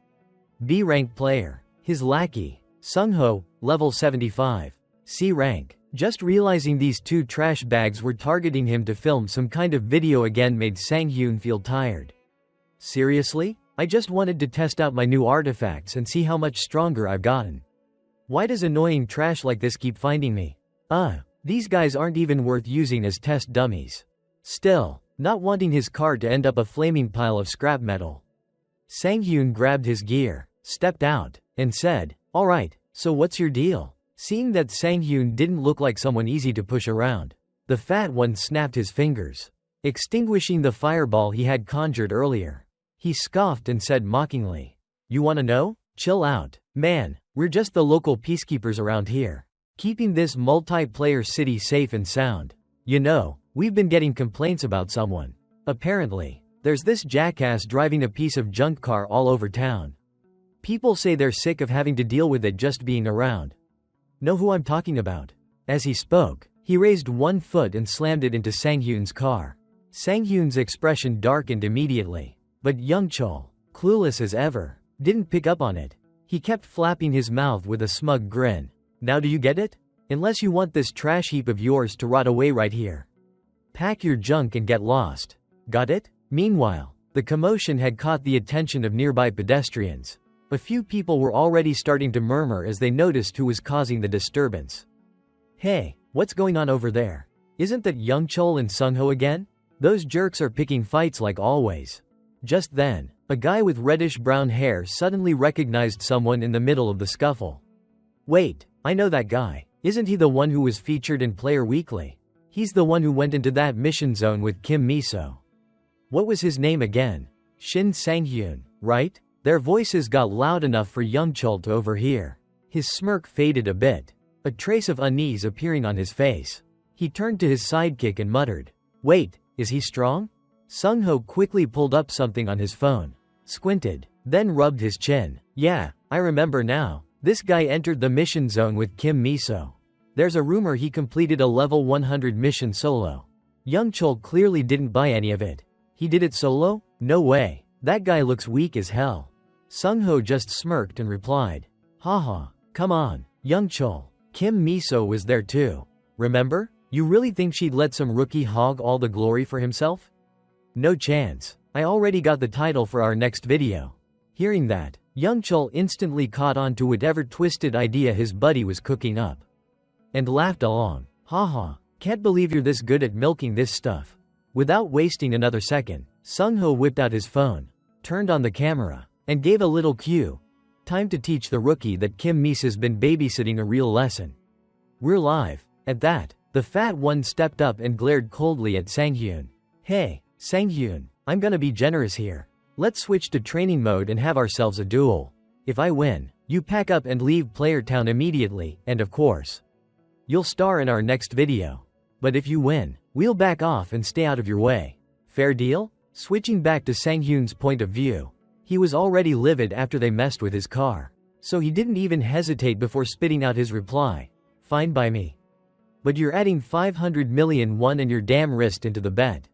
B rank player. His lackey, Sung-ho, level 75. C rank. Just realizing these two trash bags were targeting him to film some kind of video again made Sang-hyun feel tired. Seriously? I just wanted to test out my new artifacts and see how much stronger I've gotten. Why does annoying trash like this keep finding me? These guys aren't even worth using as test dummies. Still, not wanting his car to end up a flaming pile of scrap metal, Sang-hyun grabbed his gear, stepped out, and said, "Alright, so what's your deal?" Seeing that Sang-hyun didn't look like someone easy to push around, the fat one snapped his fingers, extinguishing the fireball he had conjured earlier. He scoffed and said mockingly, "You wanna know? Chill out, man. We're just the local peacekeepers around here, keeping this multiplayer city safe and sound. You know, we've been getting complaints about someone. Apparently, there's this jackass driving a piece of junk car all over town. People say they're sick of having to deal with it just being around. Know who I'm talking about?" As he spoke, he raised one foot and slammed it into Sang-hyun's car. Sang-hyun's expression darkened immediately, but Young-chol, clueless as ever, didn't pick up on it. He kept flapping his mouth with a smug grin. Now do you get it? Unless you want this trash heap of yours to rot away right here. Pack your junk and get lost. Got it? Meanwhile, the commotion had caught the attention of nearby pedestrians. A few people were already starting to murmur as they noticed who was causing the disturbance. Hey, what's going on over there? Isn't that Young-chol and Sung-ho again? Those jerks are picking fights like always. Just then, a guy with reddish-brown hair suddenly recognized someone in the middle of the scuffle. Wait, I know that guy. Isn't he the one who was featured in Player Weekly? He's the one who went into that mission zone with Kim Miso. What was his name again? Shin Sang-hyun, right? Their voices got loud enough for Young-chol to overhear. His smirk faded a bit, a trace of unease appearing on his face. He turned to his sidekick and muttered, "Wait, is he strong?" Sung-ho quickly pulled up something on his phone, squinted, then rubbed his chin. "Yeah, I remember now. This guy entered the mission zone with Kim Miso. There's a rumor he completed a level 100 mission solo." Young-chol clearly didn't buy any of it. He did it solo? No way. That guy looks weak as hell. Sung-ho just smirked and replied, "Haha, come on, Young-chol. Kim Miso was there too. Remember? You really think she'd let some rookie hog all the glory for himself? No chance. I already got the title for our next video." Hearing that, Young-chol instantly caught on to whatever twisted idea his buddy was cooking up, and laughed along. "Haha, can't believe you're this good at milking this stuff." Without wasting another second, Sung-ho whipped out his phone, turned on the camera, and gave a little cue. Time to teach the rookie that Kim Misa's been babysitting a real lesson. We're live. At that, the fat one stepped up and glared coldly at Sang-hyun. "Hey, Sang-hyun, I'm gonna be generous here. Let's switch to training mode and have ourselves a duel. If I win, you pack up and leave Player Town immediately, and of course, you'll star in our next video. But if you win, we'll back off and stay out of your way. Fair deal? Switching back to Sang-hyun's point of view. He was already livid after they messed with his car. So he didn't even hesitate before spitting out his reply. Fine by me. But you're adding 500 million won and your damn wrist into the bet.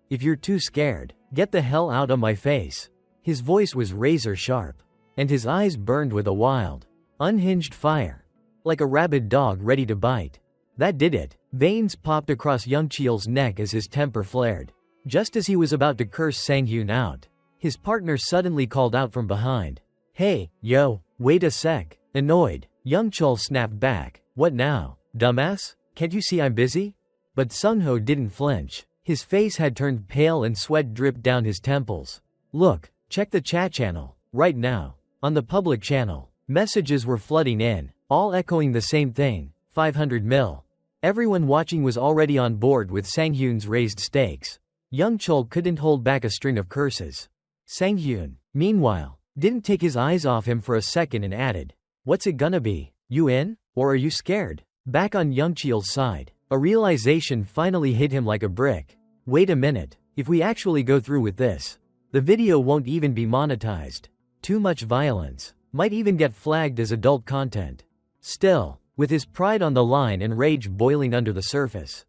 If you're too scared, get the hell out of my face. His voice was razor sharp, and his eyes burned with a wild, unhinged fire. Like a rabid dog ready to bite. That did it. Veins popped across Youngcheol's neck as his temper flared. Just as he was about to curse Sang-hyun out, his partner suddenly called out from behind. Hey, yo, wait a sec. Annoyed, Youngcheol snapped back. What now, dumbass? Can't you see I'm busy? But Sungho didn't flinch. His face had turned pale and sweat dripped down his temples. Look, check the chat channel, right now. On the public channel, messages were flooding in, all echoing the same thing, 500 mil. Everyone watching was already on board with Sang-hyun's raised stakes. Youngcheol couldn't hold back a string of curses. Sang-hyun, meanwhile, didn't take his eyes off him for a second and added, "What's it gonna be? You in? Or are you scared?" Back on Youngcheol's side, a realization finally hit him like a brick. Wait a minute, if we actually go through with this, the video won't even be monetized. Too much violence. Might even get flagged as adult content. Still, with his pride on the line and rage boiling under the surface,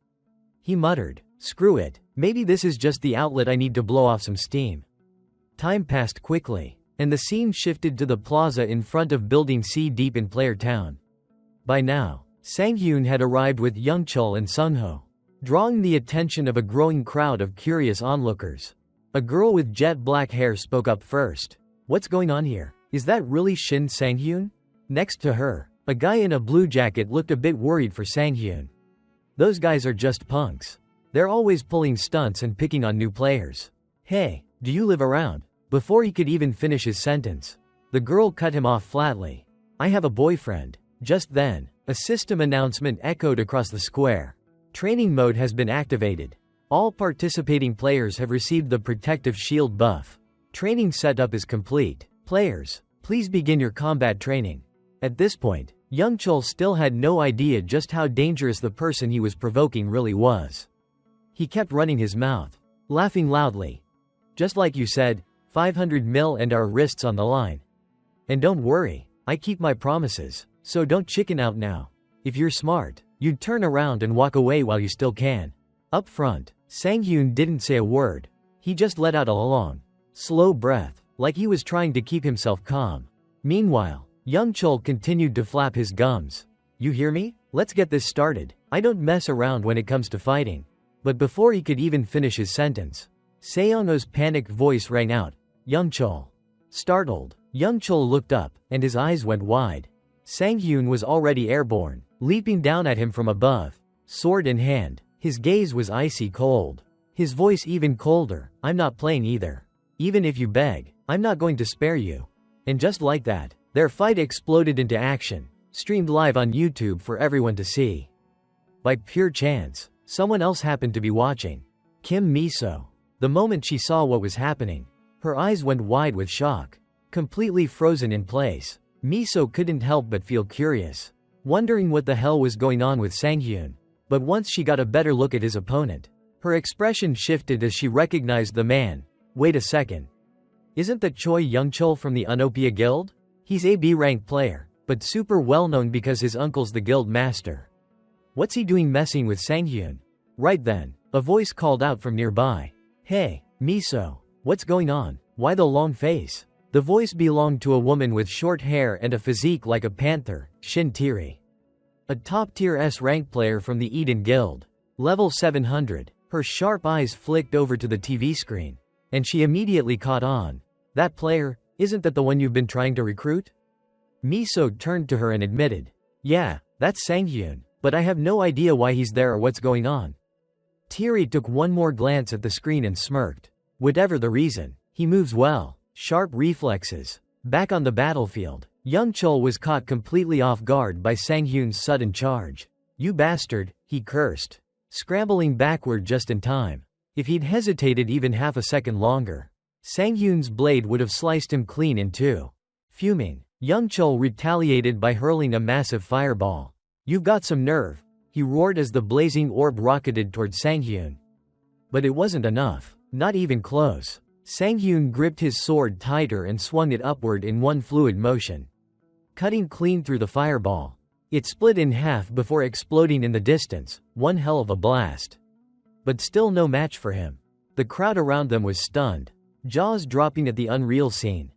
he muttered, "Screw it, maybe this is just the outlet I need to blow off some steam." Time passed quickly, and the scene shifted to the plaza in front of Building C deep in Player Town. By now, Sang-hyun had arrived with Youngcheol and Sungho, drawing the attention of a growing crowd of curious onlookers. A girl with jet black hair spoke up first. "What's going on here? Is that really Shin Sang-hyun?" Next to her, a guy in a blue jacket looked a bit worried for Sang-hyun. "Those guys are just punks. They're always pulling stunts and picking on new players. Hey, do you live around?" Before he could even finish his sentence, the girl cut him off flatly. "I have a boyfriend." Just then, a system announcement echoed across the square. Training mode has been activated. All participating players have received the protective shield buff. Training setup is complete. Players, please begin your combat training. At this point, Youngcheol still had no idea just how dangerous the person he was provoking really was. He kept running his mouth, laughing loudly. "Just like you said, 500 mil and our wrists on the line. And don't worry, I keep my promises, so don't chicken out now. If you're smart, you'd turn around and walk away while you still can." Up front, Sang-hyun didn't say a word. He just let out a long, slow breath, like he was trying to keep himself calm. Meanwhile, Youngcheol continued to flap his gums. "You hear me? Let's get this started. I don't mess around when it comes to fighting." But before he could even finish his sentence, Seongo's panicked voice rang out. "Youngcheol." Startled, Youngcheol looked up, and his eyes went wide. Sang-hyun was already airborne, leaping down at him from above, sword in hand. His gaze was icy cold. His voice even colder. "I'm not playing either. Even if you beg, I'm not going to spare you." And just like that, their fight exploded into action, streamed live on YouTube for everyone to see. By pure chance, someone else happened to be watching. Kim Miso. The moment she saw what was happening, her eyes went wide with shock. Completely frozen in place, Miso couldn't help but feel curious, wondering what the hell was going on with Sang-hyun. But once she got a better look at his opponent, her expression shifted as she recognized the man. "Wait a second. Isn't that Choi Youngcheol from the Unopia Guild? He's a B-rank player, but super well-known because his uncle's the guild master. What's he doing messing with Sang-hyun?" Right then, a voice called out from nearby. "Hey, Miso, what's going on? Why the long face?" The voice belonged to a woman with short hair and a physique like a panther, Shin Tiri. A top-tier S-rank player from the Eden Guild. Level 700. Her sharp eyes flicked over to the TV screen, and she immediately caught on. "That player, isn't that the one you've been trying to recruit?" Miso turned to her and admitted, "Yeah, that's Sang-hyun, but I have no idea why he's there or what's going on." Tiri took one more glance at the screen and smirked. Whatever the reason, he moves well, sharp reflexes. Back on the battlefield, Youngcheol was caught completely off guard by Sang-hyun's sudden charge. "You bastard," he cursed, scrambling backward just in time. If he'd hesitated even half a second longer, Sang-hyun's blade would have sliced him clean in two. Fuming, Young Chul retaliated by hurling a massive fireball. "You've got some nerve," he roared as the blazing orb rocketed toward Sang-hyun. But it wasn't enough. Not even close. Sang-hyun gripped his sword tighter and swung it upward in one fluid motion, cutting clean through the fireball. It split in half before exploding in the distance, one hell of a blast. But still no match for him. The crowd around them was stunned, jaws dropping at the unreal scene.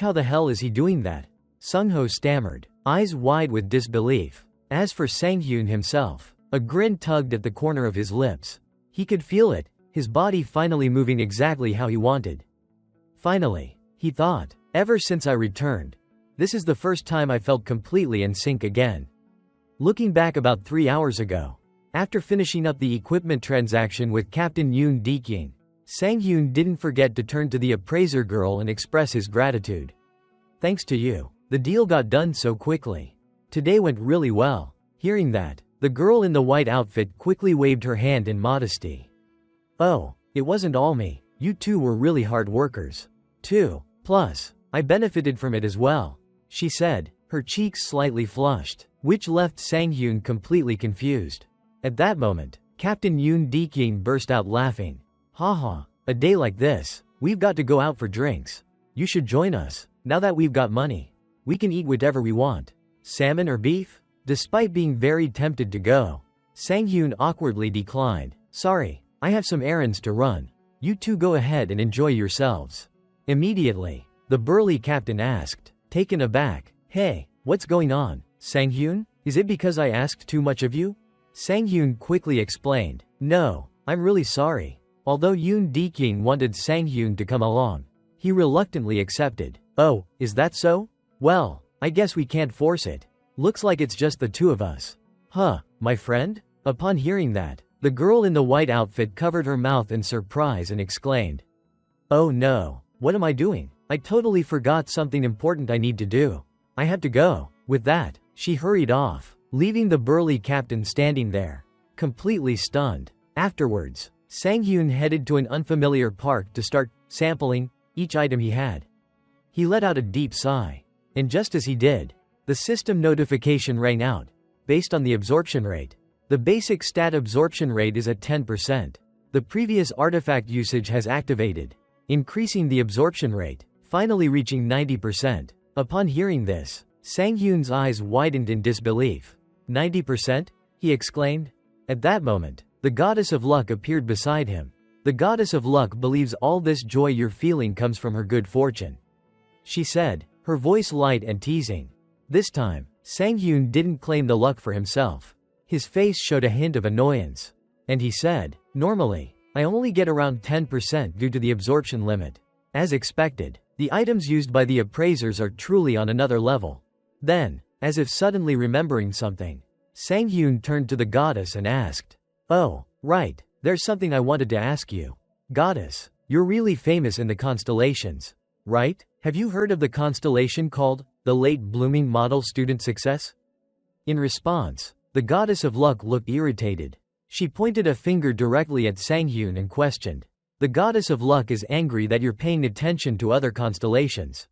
How the hell is he doing that?" Sung-ho stammered, eyes wide with disbelief. As for Sang-hyun himself, a grin tugged at the corner of his lips. He could feel it, his body finally moving exactly how he wanted. "Finally," he thought, "ever since I returned, this is the first time I felt completely in sync again." Looking back about 3 hours ago, after finishing up the equipment transaction with Captain Yoon Dekying, Sang-hyun didn't forget to turn to the appraiser girl and express his gratitude. "Thanks to you, the deal got done so quickly. Today went really well." Hearing that, the girl in the white outfit quickly waved her hand in modesty. "Oh, it wasn't all me. You two were really hard workers, too. Plus, I benefited from it as well," she said, her cheeks slightly flushed, which left Sang-hyun completely confused. At that moment, Captain Yoon Dekying burst out laughing. "Haha, a day like this, we've got to go out for drinks. You should join us. Now that we've got money, we can eat whatever we want. Salmon or beef?" Despite being very tempted to go, Sang-hyun awkwardly declined. "Sorry, I have some errands to run. You two go ahead and enjoy yourselves." Immediately, the burly captain asked, taken aback, "Hey, what's going on, Sang-hyun? Is it because I asked too much of you?" Sang-hyun quickly explained, "No, I'm really sorry." Although Yoon Dekying wanted Sang-hyun to come along, he reluctantly accepted. "Oh, is that so? Well, I guess we can't force it. Looks like it's just the two of us." "Huh, my friend?" Upon hearing that, the girl in the white outfit covered her mouth in surprise and exclaimed, "Oh no, what am I doing? I totally forgot something important I need to do. I have to go." With that, she hurried off, leaving the burly captain standing there, completely stunned. Afterwards, Sang-hyun headed to an unfamiliar park to start sampling each item he had. He let out a deep sigh. And just as he did, the system notification rang out. Based on the absorption rate, the basic stat absorption rate is at 10%. The previous artifact usage has activated, increasing the absorption rate, finally reaching 90%. Upon hearing this, Sang-hyun's eyes widened in disbelief. 90%? He exclaimed. At that moment, the goddess of luck appeared beside him. The goddess of luck believes all this joy you're feeling comes from her good fortune, she said, her voice light and teasing. This time, Sang-hyun didn't claim the luck for himself. His face showed a hint of annoyance. And he said, "Normally, I only get around 10% due to the absorption limit." As expected, the items used by the appraisers are truly on another level. Then, as if suddenly remembering something, Sang-hyun turned to the goddess and asked, "Oh, right, there's something I wanted to ask you. Goddess, you're really famous in the constellations, right? Have you heard of the constellation called the Late Blooming Model Student Success?" In response, the goddess of luck looked irritated. She pointed a finger directly at Sang-hyun and questioned. "The goddess of luck is angry that you're paying attention to other constellations."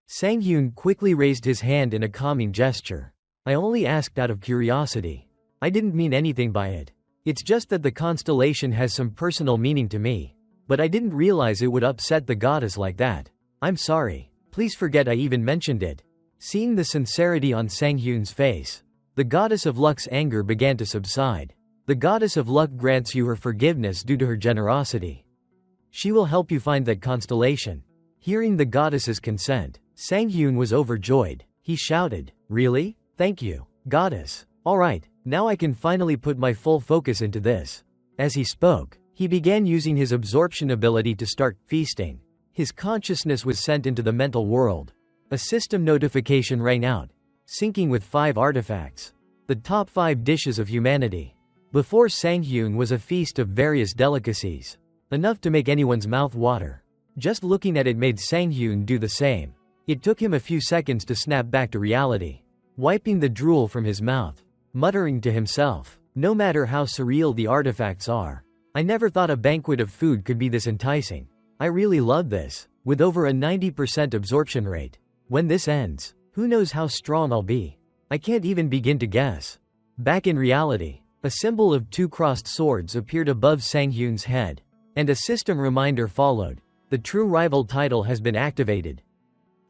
Sang-hyun quickly raised his hand in a calming gesture. "I only asked out of curiosity. I didn't mean anything by it. It's just that the constellation has some personal meaning to me. But I didn't realize it would upset the goddess like that. I'm sorry. Please forget I even mentioned it." Seeing the sincerity on Sang-hyun's face, the goddess of luck's anger began to subside. The goddess of luck grants you her forgiveness due to her generosity. She will help you find that constellation. Hearing the goddess's consent, Sang-hyun was overjoyed. He shouted, "Really? Thank you, goddess. All right, now I can finally put my full focus into this." As he spoke, he began using his absorption ability to start feasting. His consciousness was sent into the mental world. A system notification rang out, syncing with 5 artifacts. The top 5 dishes of humanity. Before Sang-hyun was a feast of various delicacies, enough to make anyone's mouth water. Just looking at it made Sang-hyun do the same. It took him a few seconds to snap back to reality, wiping the drool from his mouth, muttering to himself, "No matter how surreal the artifacts are, I never thought a banquet of food could be this enticing. I really love this, with over a 90% absorption rate. When this ends, who knows how strong I'll be? I can't even begin to guess. Back in reality, a symbol of two crossed swords appeared above Sang-hyun's head, and a system reminder followed. The true rival title has been activated.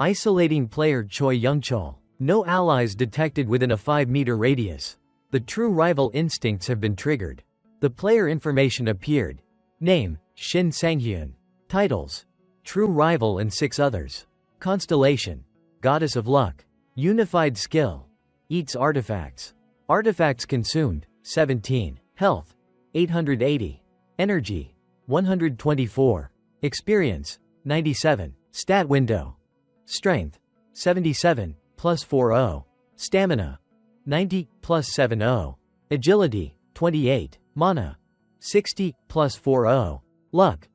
Isolating player Choi Young-chol. No allies detected within a 5-meter radius. The true rival instincts have been triggered. The player information appeared. Name, Shin Sang-hyun. Titles, True Rival and 6 others. Constellation, Goddess of Luck. Unified Skill, Eats Artifacts. Artifacts consumed, 17. Health, 880. Energy, 124. Experience, 97. Stat window. Strength, 77, plus 40. Stamina, 90, plus 70. Agility, 28. Mana, 60, plus 40. Luck,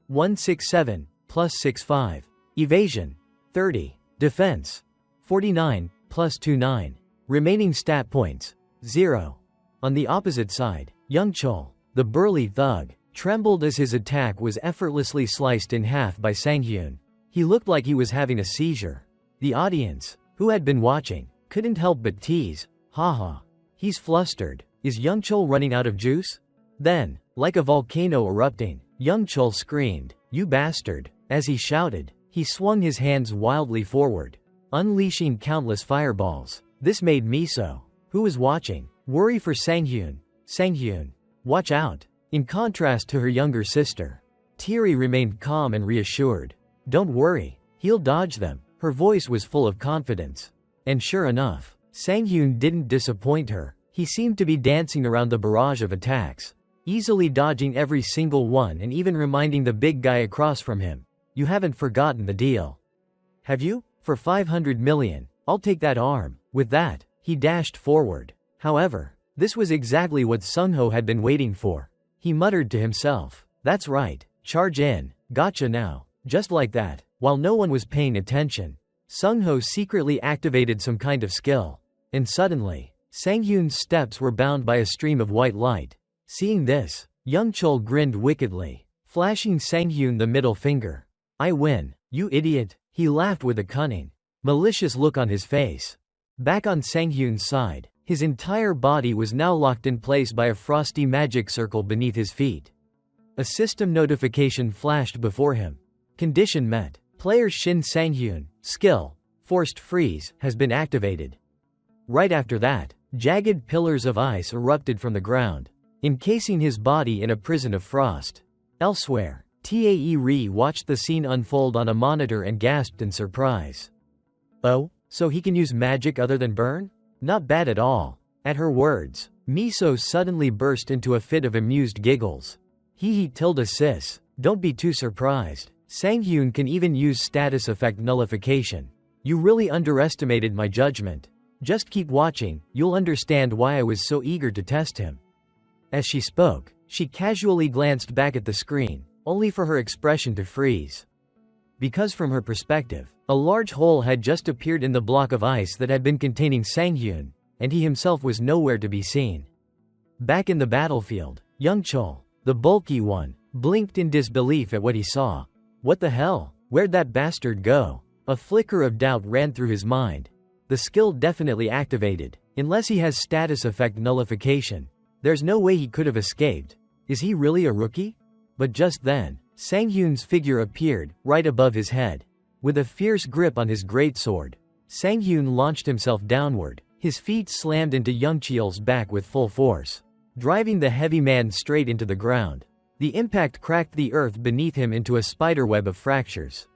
167, plus 65. Evasion, 30. Defense, 49, plus 29. Remaining stat points, 0. On the opposite side, Young Chol, the burly thug, trembled as his attack was effortlessly sliced in half by Sang-hyun. He looked like he was having a seizure. The audience, who had been watching, couldn't help but tease. Haha. He's flustered. Is Young Chol running out of juice? Then, like a volcano erupting, Young Chol screamed, "You bastard!" As he shouted, he swung his hands wildly forward, unleashing countless fireballs. This made Miso, who was watching, worry for Sang-hyun. Sang-hyun, watch out. In contrast to her younger sister, Teary remained calm and reassured. Don't worry, he'll dodge them. Her voice was full of confidence. And sure enough, Sang-hyun didn't disappoint her. He seemed to be dancing around the barrage of attacks, easily dodging every single one and even reminding the big guy across from him, "You haven't forgotten the deal, have you? For 500 million, I'll take that arm." With that, he dashed forward. However, this was exactly what Sung-ho had been waiting for. He muttered to himself, "That's right, charge in, gotcha now." Just like that, while no one was paying attention, Sung-ho secretly activated some kind of skill. And suddenly, Sang-hyun's steps were bound by a stream of white light. Seeing this, Young Chol grinned wickedly, flashing Sang-hyun the middle finger. "I win, you idiot." He laughed with a cunning, malicious look on his face. Back on Sang-hyun's side, his entire body was now locked in place by a frosty magic circle beneath his feet. A system notification flashed before him. Condition met. Player Shin Sang-hyun, skill, Forced Freeze, has been activated. Right after that, jagged pillars of ice erupted from the ground, encasing his body in a prison of frost. Elsewhere, Tae Ri watched the scene unfold on a monitor and gasped in surprise. Oh, so he can use magic other than burn? Not bad at all. At her words, Miso suddenly burst into a fit of amused giggles. Hee tilde sis, don't be too surprised. Sang-hyun can even use status effect nullification. You really underestimated my judgment. Just keep watching, you'll understand why I was so eager to test him. As she spoke, she casually glanced back at the screen, only for her expression to freeze. Because from her perspective, a large hole had just appeared in the block of ice that had been containing Sang-hyun, and he himself was nowhere to be seen. Back in the battlefield, Young Chol, the bulky one, blinked in disbelief at what he saw. What the hell? Where'd that bastard go? A flicker of doubt ran through his mind. The skill definitely activated. Unless he has status effect nullification, there's no way he could have escaped. Is he really a rookie? But just then, Sang-hyun's figure appeared, right above his head. With a fierce grip on his greatsword, Sang-hyun launched himself downward. His feet slammed into Young Cheol's back with full force, driving the heavy man straight into the ground. The impact cracked the earth beneath him into a spiderweb of fractures.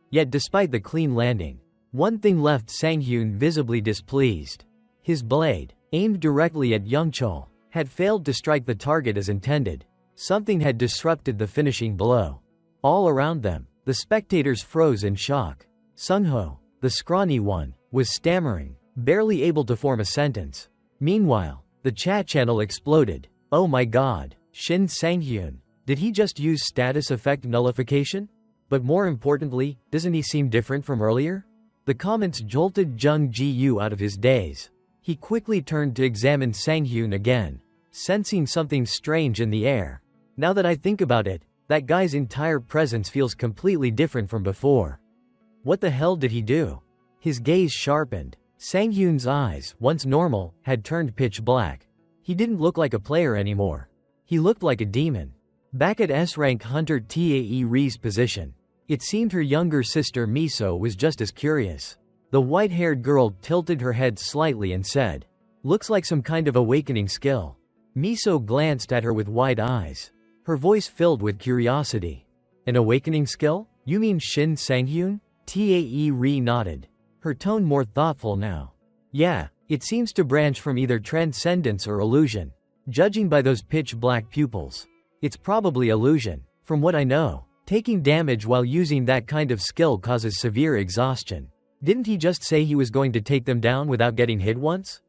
Yet despite the clean landing, one thing left Sang-hyun visibly displeased. His blade, aimed directly at Young Chol, had failed to strike the target as intended. Something had disrupted the finishing blow. All around them, the spectators froze in shock. Sung-ho, the scrawny one, was stammering, barely able to form a sentence. Meanwhile, the chat channel exploded. Oh my god, Shin Sang-hyun, did he just use status effect nullification? But more importantly, doesn't he seem different from earlier? The comments jolted Jung Ji-yu out of his daze. He quickly turned to examine Sang-hyun again, sensing something strange in the air. Now that I think about it, that guy's entire presence feels completely different from before. What the hell did he do? His gaze sharpened. Sang-hyun's eyes, once normal, had turned pitch black. He didn't look like a player anymore. He looked like a demon. Back at S-rank Hunter Tae Ri's position, it seemed her younger sister Miso was just as curious. The white-haired girl tilted her head slightly and said, "Looks like some kind of awakening skill." Miso glanced at her with wide eyes. Her voice filled with curiosity. "An awakening skill? You mean Shin Sang-hyun?" Tae Ri nodded, her tone more thoughtful now. "Yeah, it seems to branch from either transcendence or illusion. Judging by those pitch-black pupils, it's probably illusion. From what I know, taking damage while using that kind of skill causes severe exhaustion. Didn't he just say he was going to take them down without getting hit once?"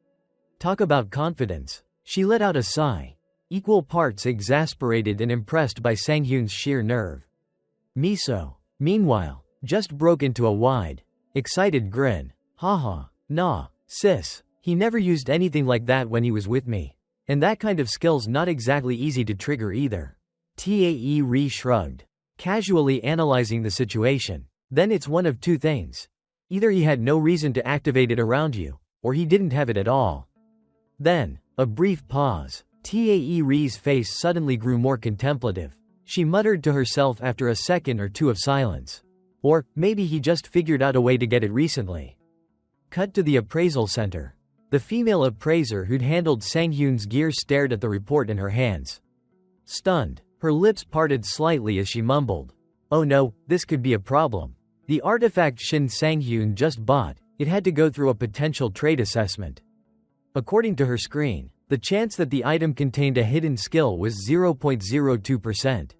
Talk about confidence. She let out a sigh, equal parts exasperated and impressed by Sang-hyun's sheer nerve. Miso, meanwhile, just broke into a wide, excited grin. "Haha, nah, sis. He never used anything like that when he was with me. And that kind of skill's not exactly easy to trigger either." Tae Ri shrugged, casually analyzing the situation. "Then it's one of two things. Either he had no reason to activate it around you, or he didn't have it at all." Then, a brief pause. Tae Ri's face suddenly grew more contemplative. She muttered to herself after a second or two of silence. Or, maybe he just figured out a way to get it recently. Cut to the appraisal center. The female appraiser who'd handled Sang-hyun's gear stared at the report in her hands. Stunned, her lips parted slightly as she mumbled, "Oh no, this could be a problem. The artifact Shin Sang-hyun just bought, it had to go through a potential trade assessment." According to her screen, the chance that the item contained a hidden skill was 0.02%.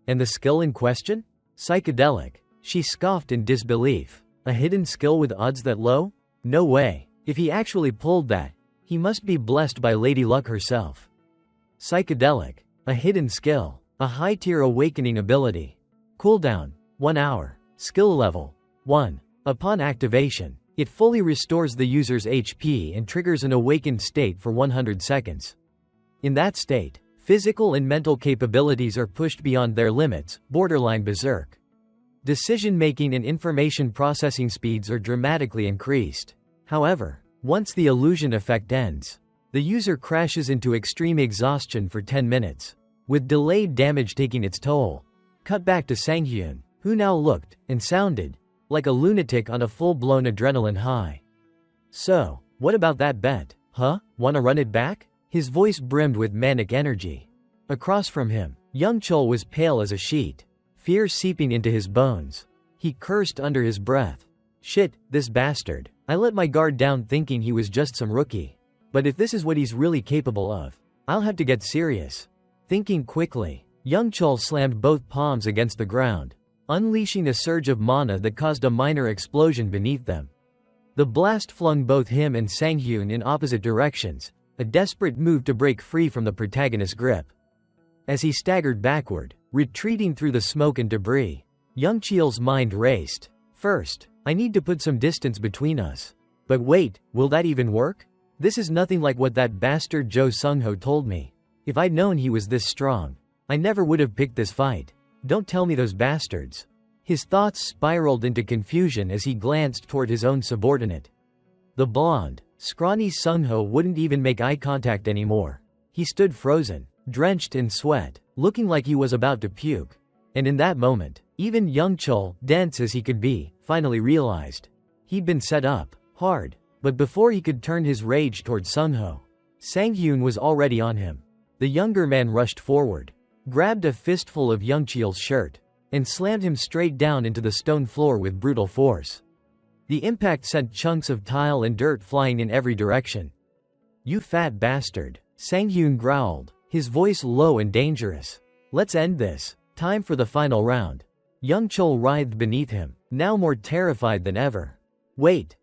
And the skill in question? Psychedelic. She scoffed in disbelief. A hidden skill with odds that low? No way. If he actually pulled that, he must be blessed by Lady Luck herself. Psychedelic. A hidden skill. A high-tier awakening ability. Cooldown, 1 hour. Skill level, 1. Upon activation, it fully restores the user's HP and triggers an awakened state for 100 seconds. In that state, physical and mental capabilities are pushed beyond their limits, borderline berserk. Decision-making and information processing speeds are dramatically increased. However, once the illusion effect ends, the user crashes into extreme exhaustion for 10 minutes, with delayed damage taking its toll. Cut back to Sang-hyun, who now looked, and sounded, like a lunatic on a full-blown adrenaline high. "So, what about that bet, huh? Wanna run it back?" His voice brimmed with manic energy. Across from him, young Chol was pale as a sheet, fear seeping into his bones. He cursed under his breath. "Shit, this bastard. I let my guard down thinking he was just some rookie. But if this is what he's really capable of, I'll have to get serious." Thinking quickly, young Chol slammed both palms against the ground, unleashing a surge of mana that caused a minor explosion beneath them. The blast flung both him and Sang-hyun in opposite directions, a desperate move to break free from the protagonist's grip. As he staggered backward, retreating through the smoke and debris, young Cheol's mind raced. "First, I need to put some distance between us. But wait, will that even work? This is nothing like what that bastard Jo Sung-ho told me. If I'd known he was this strong, I never would have picked this fight. Don't tell me those bastards." His thoughts spiraled into confusion as he glanced toward his own subordinate. The blonde, scrawny Sung-ho wouldn't even make eye contact anymore. He stood frozen, drenched in sweat, looking like he was about to puke. And in that moment, even young Chol, dense as he could be, finally realized. He'd been set up, hard. But before he could turn his rage toward Sung-ho, Sang-hyun was already on him. The younger man rushed forward, grabbed a fistful of young Cheol's shirt, and slammed him straight down into the stone floor with brutal force. The impact sent chunks of tile and dirt flying in every direction. "You fat bastard," Sang-hyun growled, his voice low and dangerous. "Let's end this. Time for the final round." Young Chol writhed beneath him, now more terrified than ever. Wait,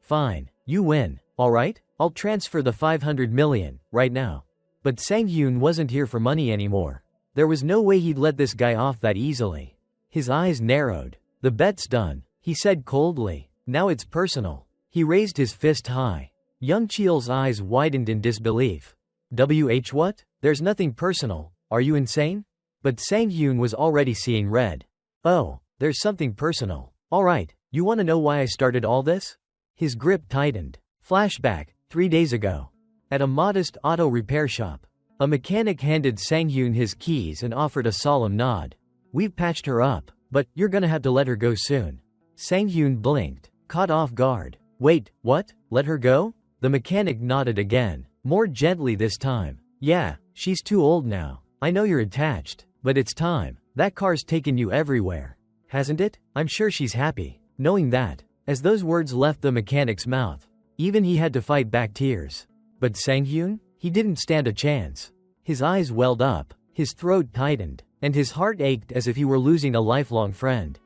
fine, you win, alright? I'll transfer the 500 million, right now." But Sang-hyun wasn't here for money anymore. There was no way he'd let this guy off that easily. His eyes narrowed. "The bet's done," he said coldly. "Now it's personal." He raised his fist high. Young Cheol's eyes widened in disbelief. What? There's nothing personal. Are you insane? But Sang-hyun was already seeing red. "Oh, there's something personal. Alright, you wanna know why I started all this?" His grip tightened. Flashback, 3 days ago. At a modest auto repair shop. A mechanic handed Sang-hyun his keys and offered a solemn nod. "We've patched her up, but you're gonna have to let her go soon." Sang-hyun blinked, caught off guard. "Wait, what? Let her go?" The mechanic nodded again, more gently this time. "Yeah, she's too old now. I know you're attached, but it's time. That car's taken you everywhere. Hasn't it? I'm sure she's happy." Knowing that, as those words left the mechanic's mouth, even he had to fight back tears. But Sang-hyun? He didn't stand a chance. His eyes welled up, his throat tightened, and his heart ached as if he were losing a lifelong friend.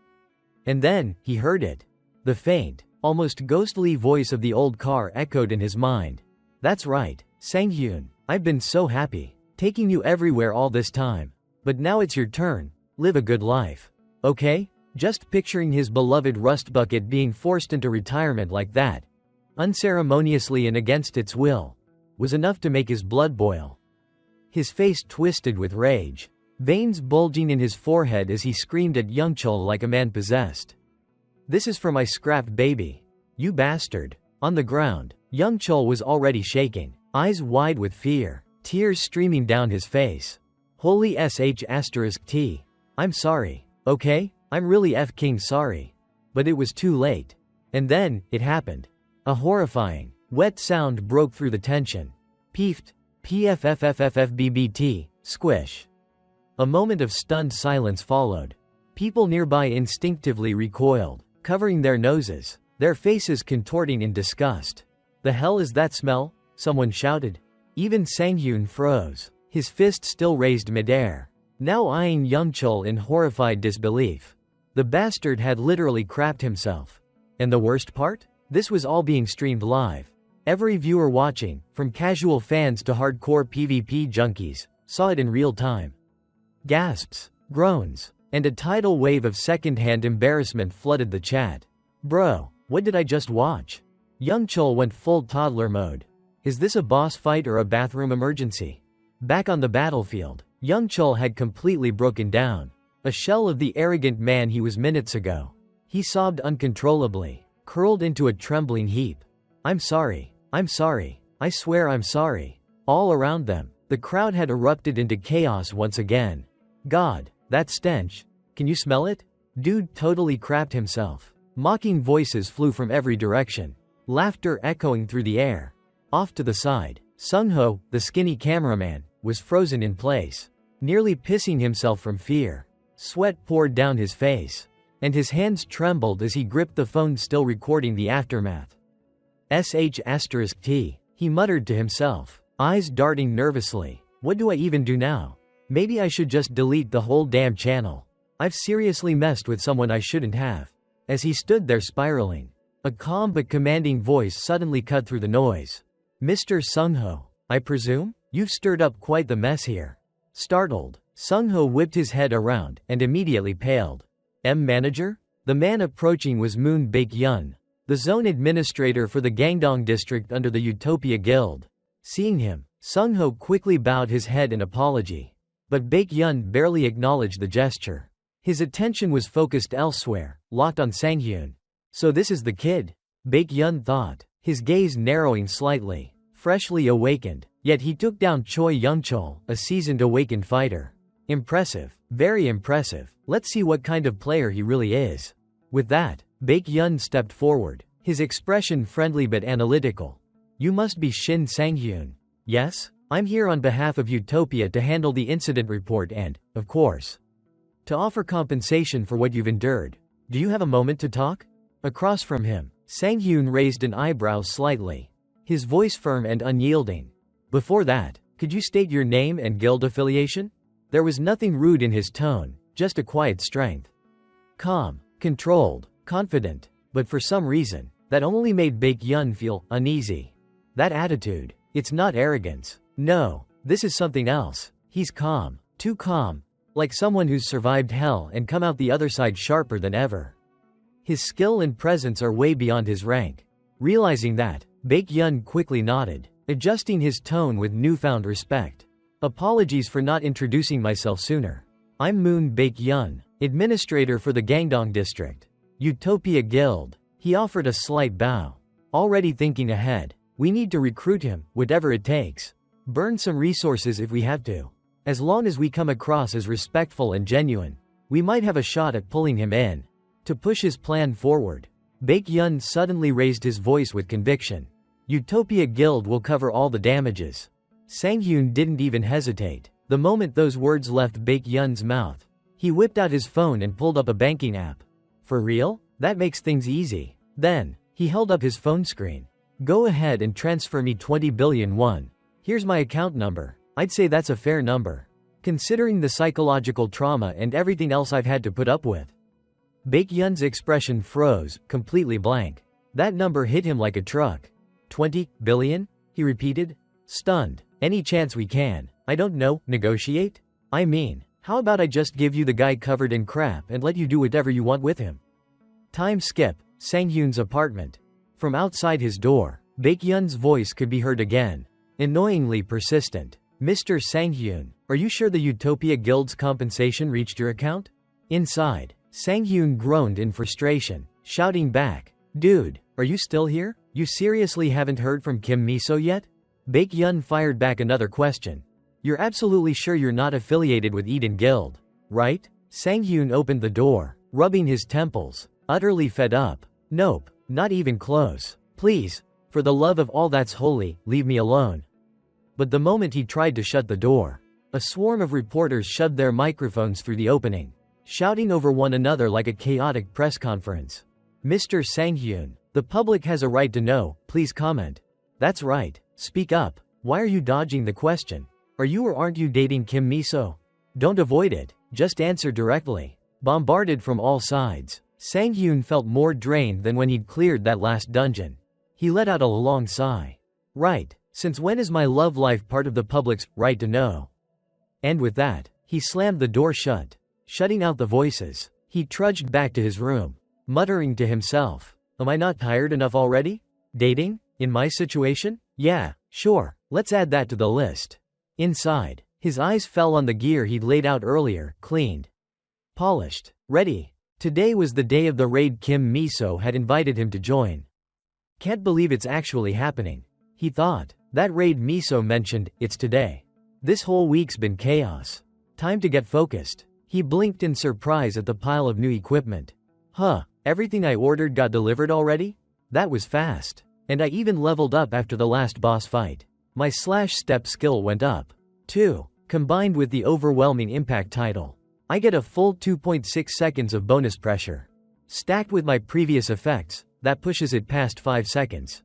And then, he heard it. The faint, almost ghostly voice of the old car echoed in his mind. "That's right, Sang-hyun, I've been so happy, taking you everywhere all this time. But now it's your turn, live a good life. Okay?" Just picturing his beloved rust bucket being forced into retirement like that, unceremoniously and against its will, was enough to make his blood boil. His face twisted with rage, veins bulging in his forehead as he screamed at Youngchul like a man possessed. "This is for my scrapped baby. You bastard." On the ground, Youngchul was already shaking, eyes wide with fear, tears streaming down his face. "Holy sh*t. I'm sorry, okay? I'm really f***ing sorry." But it was too late. And then, it happened. A horrifying, wet sound broke through the tension. Peefed, pffffffbbt, squish. A moment of stunned silence followed. People nearby instinctively recoiled, covering their noses, their faces contorting in disgust. "The hell is that smell?" someone shouted. Even Sang-hyun froze, his fist still raised midair, now eyeing Youngchul in horrified disbelief. The bastard had literally crapped himself. And the worst part? This was all being streamed live. Every viewer watching, from casual fans to hardcore PvP junkies, saw it in real time. Gasps, groans, and a tidal wave of second-hand embarrassment flooded the chat. "Bro, what did I just watch?" Youngchul went full toddler mode. Is this a boss fight or a bathroom emergency? Back on the battlefield, Youngchul had completely broken down. A shell of the arrogant man he was minutes ago. He sobbed uncontrollably, curled into a trembling heap. I'm sorry, I swear I'm sorry." All around them, the crowd had erupted into chaos once again. "God, that stench. Can you smell it? Dude totally crapped himself." Mocking voices flew from every direction, laughter echoing through the air. Off to the side, Sung-ho, the skinny cameraman, was frozen in place, nearly pissing himself from fear. Sweat poured down his face, and his hands trembled as he gripped the phone still recording the aftermath. ***, he muttered to himself, eyes darting nervously. "What do I even do now? Maybe I should just delete the whole damn channel. I've seriously messed with someone I shouldn't have." As he stood there spiraling, a calm but commanding voice suddenly cut through the noise. "Mr. Sung-ho, I presume? You've stirred up quite the mess here." Startled, Sung-ho whipped his head around and immediately paled. Manager? The man approaching was Moon Baek-yeon, the zone administrator for the Gangdong district under the Utopia Guild. Seeing him, Sung-ho quickly bowed his head in apology. But Baek-yeon barely acknowledged the gesture. His attention was focused elsewhere, locked on Sang-hyun. So this is the kid? Baek-yeon thought, his gaze narrowing slightly. Freshly awakened, yet he took down Choi Youngchul, a seasoned awakened fighter. Impressive, very impressive. Let's see what kind of player he really is. With that, Baek-yeon stepped forward, his expression friendly but analytical. "You must be Shin Sang-hyun." "Yes, I'm here on behalf of Utopia to handle the incident report and, of course, to offer compensation for what you've endured. Do you have a moment to talk?" Across from him, Sang-hyun raised an eyebrow slightly, his voice firm and unyielding. "Before that, could you state your name and guild affiliation?" There was nothing rude in his tone, just a quiet strength. Calm, controlled, confident, but for some reason, that only made Baek-yeon feel uneasy. That attitude, it's not arrogance. No, this is something else. He's calm, too calm, like someone who's survived hell and come out the other side sharper than ever. His skill and presence are way beyond his rank. Realizing that, Baek-yeon quickly nodded, adjusting his tone with newfound respect. "Apologies for not introducing myself sooner. I'm Moon Baek-yun, administrator for the Gangdong district. Utopia Guild. He offered a slight bow. Already thinking ahead. We need to recruit him, whatever it takes. Burn some resources if we have to. As long as we come across as respectful and genuine, we might have a shot at pulling him in. To push his plan forward, Baek-yun suddenly raised his voice with conviction. Utopia Guild will cover all the damages. Sang-hyun didn't even hesitate. The moment those words left Baek-yun's mouth, he whipped out his phone and pulled up a banking app. For real? That makes things easy. Then, he held up his phone screen. Go ahead and transfer me 20 billion won. Here's my account number. I'd say that's a fair number, considering the psychological trauma and everything else I've had to put up with. Baek-yun's expression froze, completely blank. That number hit him like a truck. 20 billion? He repeated, stunned. Any chance we can, I don't know, negotiate? I mean, how about I just give you the guy covered in crap and let you do whatever you want with him? Time skip. Sang-hyun's apartment. From outside his door, Baek-yun's voice could be heard again. Annoyingly persistent. Mr. Sang-hyun, are you sure the Utopia Guild's compensation reached your account? Inside, Sang-hyun groaned in frustration, shouting back, Dude, are you still here? You seriously haven't heard from Kim Miso yet? Baek-yun fired back another question. You're absolutely sure you're not affiliated with Eden Guild, right? Sang-hyun opened the door, rubbing his temples, utterly fed up. Nope, not even close. Please, for the love of all that's holy, leave me alone. But the moment he tried to shut the door, a swarm of reporters shoved their microphones through the opening, shouting over one another like a chaotic press conference. Mr. Sang-hyun, the public has a right to know, please comment. That's right, speak up. Why are you dodging the question? Are you or aren't you dating Kim Miso? Don't avoid it, just answer directly. Bombarded from all sides, Sang-hyun felt more drained than when he'd cleared that last dungeon. He let out a long sigh. Right, since when is my love life part of the public's right to know? And with that, he slammed the door shut, shutting out the voices. He trudged back to his room, muttering to himself, am I not tired enough already? Dating? In my situation? Yeah, sure, let's add that to the list. Inside, his eyes fell on the gear he'd laid out earlier, cleaned, polished, ready. Today was the day of the raid Kim Miso had invited him to join. Can't believe it's actually happening, he thought. That raid Miso mentioned, it's today. This whole week's been chaos. Time to get focused. He blinked in surprise at the pile of new equipment. Huh, everything I ordered got delivered already? That was fast. And I even leveled up after the last boss fight. My slash-step skill went up, too. Combined with the overwhelming impact title, I get a full 2.6 seconds of bonus pressure. Stacked with my previous effects, that pushes it past 5 seconds.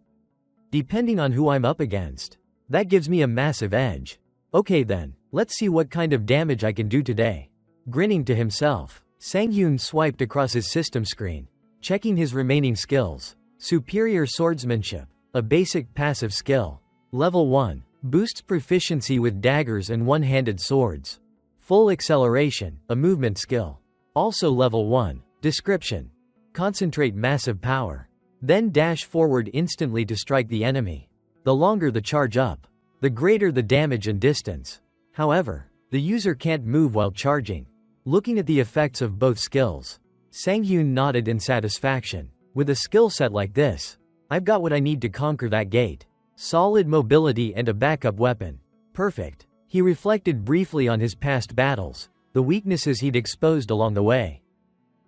Depending on who I'm up against, that gives me a massive edge. Okay then, let's see what kind of damage I can do today. Grinning to himself, Sang-hyun swiped across his system screen, checking his remaining skills. Superior Swordsmanship, a basic passive skill. Level 1, boosts proficiency with daggers and one-handed swords. Full Acceleration, a movement skill. Also Level 1, Description. Concentrate massive power. Then dash forward instantly to strike the enemy. The longer the charge up, the greater the damage and distance. However, the user can't move while charging. Looking at the effects of both skills, Sang-hyun nodded in satisfaction. With a skill set like this, I've got what I need to conquer that gate. Solid mobility and a backup weapon. Perfect. He reflected briefly on his past battles, the weaknesses he'd exposed along the way.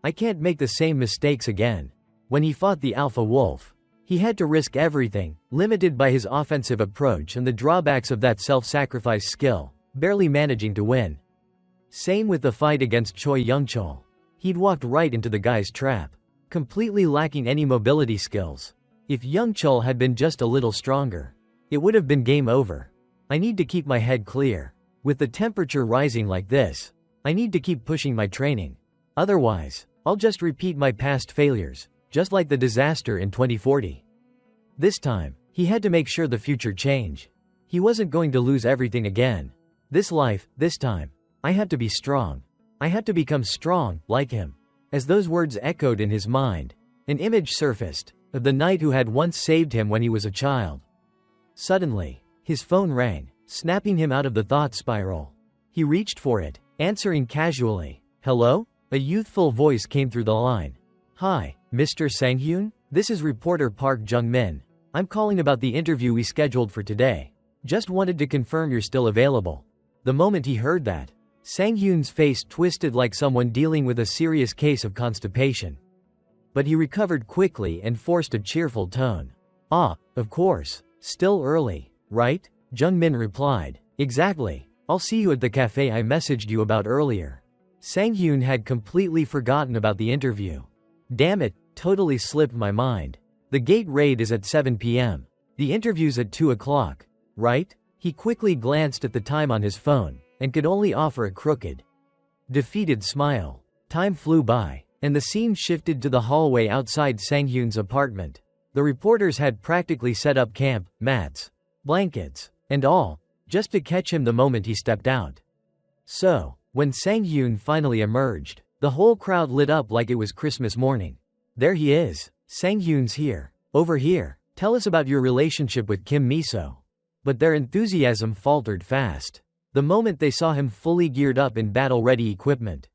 I can't make the same mistakes again. When he fought the Alpha Wolf, he had to risk everything, limited by his offensive approach and the drawbacks of that self-sacrifice skill, barely managing to win. Same with the fight against Choi Youngchol. He'd walked right into the guy's trap, completely lacking any mobility skills. If Youngchol had been just a little stronger, it would have been game over. I need to keep my head clear. With the temperature rising like this, I need to keep pushing my training. Otherwise, I'll just repeat my past failures, just like the disaster in 2040. This time, he had to make sure the future changed. He wasn't going to lose everything again. This life, this time, I had to be strong. I had to become strong, like him. As those words echoed in his mind, an image surfaced of the knight who had once saved him when he was a child. Suddenly, his phone rang, snapping him out of the thought spiral. He reached for it, Answering casually, "Hello?" A youthful voice came through the line. "Hi, Mr. Sang-hyun? This is reporter Park Jung-min. I'm calling about the interview we scheduled for today. Just wanted to confirm you're still available." The moment he heard that, Sang-hyun's face twisted like someone dealing with a serious case of constipation. But he recovered quickly and forced a cheerful tone. "Ah, of course. Still early, right?" Jung-min replied. "Exactly. I'll see you at the cafe I messaged you about earlier." Sang-hyun had completely forgotten about the interview. "Damn it, totally slipped my mind. The gate raid is at 7 p.m. The interview's at 2 o'clock, right?" He quickly glanced at the time on his phone, and could only offer a crooked, defeated smile. Time flew by, and the scene shifted to the hallway outside Sang-hyun's apartment. The reporters had practically set up camp, mats, blankets, and all, just to catch him the moment he stepped out. So, when Sang-hyun finally emerged, the whole crowd lit up like it was Christmas morning. "There he is. Sang-hyun's here. Over here. Tell us about your relationship with Kim Miso." But their enthusiasm faltered fast the moment they saw him fully geared up in battle-ready equipment.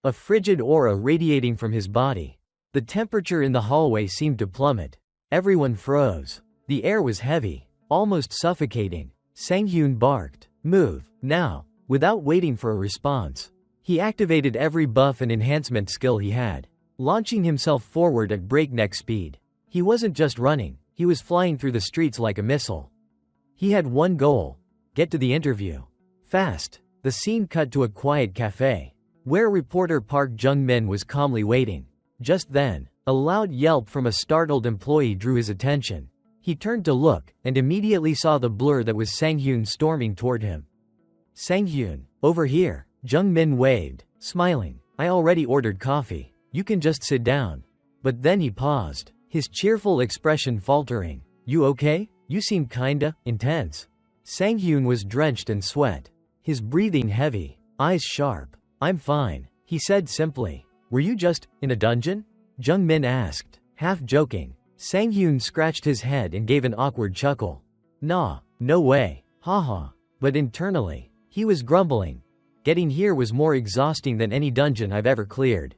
A frigid aura radiating from his body. The temperature in the hallway seemed to plummet. Everyone froze. The air was heavy, almost suffocating. Sang-hyun barked, "Move, now," without waiting for a response. He activated every buff and enhancement skill he had, launching himself forward at breakneck speed. He wasn't just running, he was flying through the streets like a missile. He had one goal: get to the interview. Fast. The scene cut to a quiet cafe, where reporter Park Jung-min was calmly waiting. Just then, a loud yelp from a startled employee drew his attention. He turned to look, and immediately saw the blur that was Sang-hyun storming toward him. "Sang-hyun, over here." Jung-min waved, smiling. "I already ordered coffee. You can just sit down." But then he paused, his cheerful expression faltering. "You okay? You seem kinda intense." Sang-hyun was drenched in sweat, his breathing heavy, eyes sharp. "I'm fine," he said simply. "Were you just in a dungeon?" Jung-min asked, half joking. Sang-hyun scratched his head and gave an awkward chuckle. "Nah, no way. Haha." But internally, he was grumbling. Getting here was more exhausting than any dungeon I've ever cleared.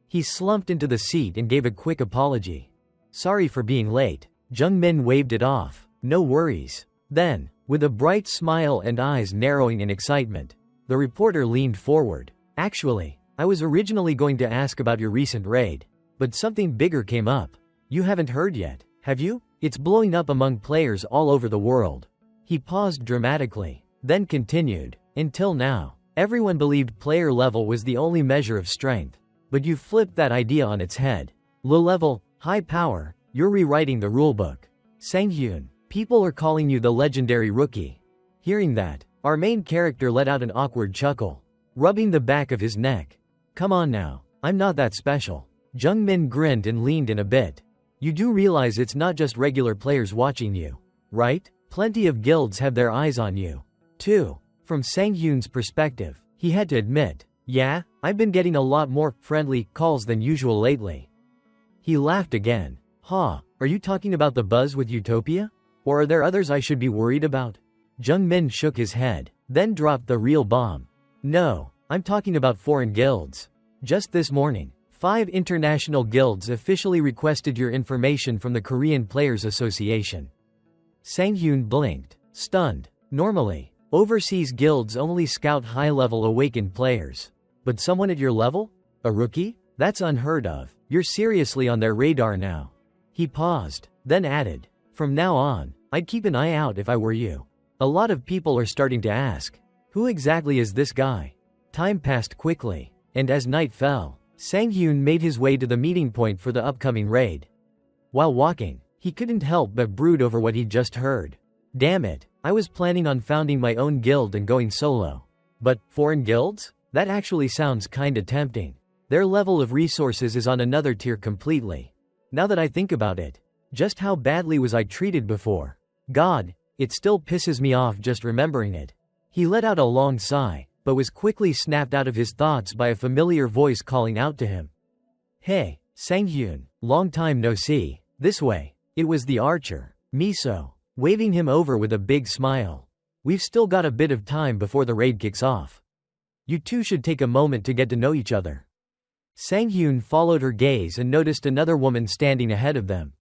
He slumped into the seat and gave a quick apology. "Sorry for being late." Jung-min waved it off. "No worries." Then, with a bright smile and eyes narrowing in excitement, the reporter leaned forward. "Actually, I was originally going to ask about your recent raid, but something bigger came up. You haven't heard yet, have you? It's blowing up among players all over the world." He paused dramatically, then continued. "Until now, everyone believed player level was the only measure of strength. But you flipped that idea on its head. Low level, high power, you're rewriting the rulebook. Sang-hyun, people are calling you the legendary rookie." Hearing that, our main character let out an awkward chuckle, rubbing the back of his neck. "Come on now, I'm not that special." Jung-min grinned and leaned in a bit. "You do realize it's not just regular players watching you, right? Plenty of guilds have their eyes on you, too." From Sang-hyun's perspective, he had to admit, "Yeah, I've been getting a lot more friendly calls than usual lately." He laughed again. "Huh, are you talking about the buzz with Utopia? Or are there others I should be worried about?" Jung-min shook his head, then dropped the real bomb. "No, I'm talking about foreign guilds. Just this morning, 5 international guilds officially requested your information from the Korean Players Association." Sang-hyun blinked, stunned. Normally, overseas guilds only scout high-level awakened players. But someone at your level? A rookie? That's unheard of. You're seriously on their radar now. He paused, then added, "From now on, I'd keep an eye out if I were you. A lot of people are starting to ask, who exactly is this guy?" Time passed quickly, and as night fell, Sang-hyun made his way to the meeting point for the upcoming raid. While walking, he couldn't help but brood over what he'd just heard. Damn it, I was planning on founding my own guild and going solo. But, foreign guilds? That actually sounds kinda tempting. Their level of resources is on another tier completely. Now that I think about it, just how badly was I treated before? God, it still pisses me off just remembering it. He let out a long sigh, but was quickly snapped out of his thoughts by a familiar voice calling out to him. "Hey, Sang-hyun, long time no see, this way." It was the archer, Miso, waving him over with a big smile. "We've still got a bit of time before the raid kicks off. You two should take a moment to get to know each other. Sang-hyun followed her gaze and noticed another woman standing ahead of them.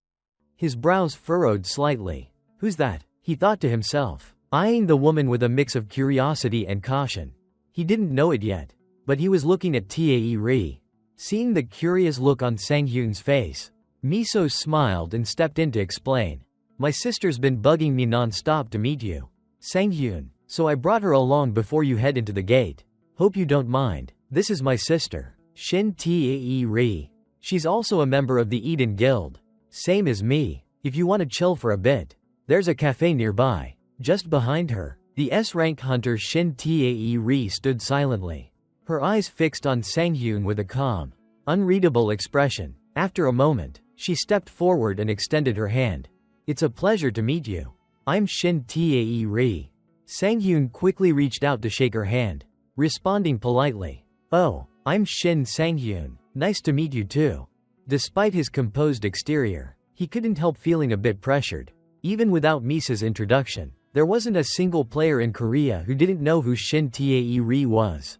His brows furrowed slightly. Who's that? He thought to himself, eyeing the woman with a mix of curiosity and caution. He didn't know it yet, but he was looking at Tae Ri. Seeing the curious look on Sang-hyun's face, Miso smiled and stepped in to explain. My sister's been bugging me non-stop to meet you, Sang-hyun, so I brought her along before you head into the gate. Hope you don't mind. This is my sister, Shin Tae Ri. She's also a member of the Eden Guild. Same as me. If you want to chill for a bit, there's a cafe nearby. Just behind her, the S-rank hunter Shin Tae Ri stood silently, her eyes fixed on Sang-hyun with a calm, unreadable expression. After a moment, she stepped forward and extended her hand. It's a pleasure to meet you. I'm Shin Tae Ri. Sang-hyun quickly reached out to shake her hand, responding politely. Oh, I'm Shin Sang-hyun. Nice to meet you too. Despite his composed exterior, he couldn't help feeling a bit pressured. Even without Misa's introduction, there wasn't a single player in Korea who didn't know who Shin Tae Ri was.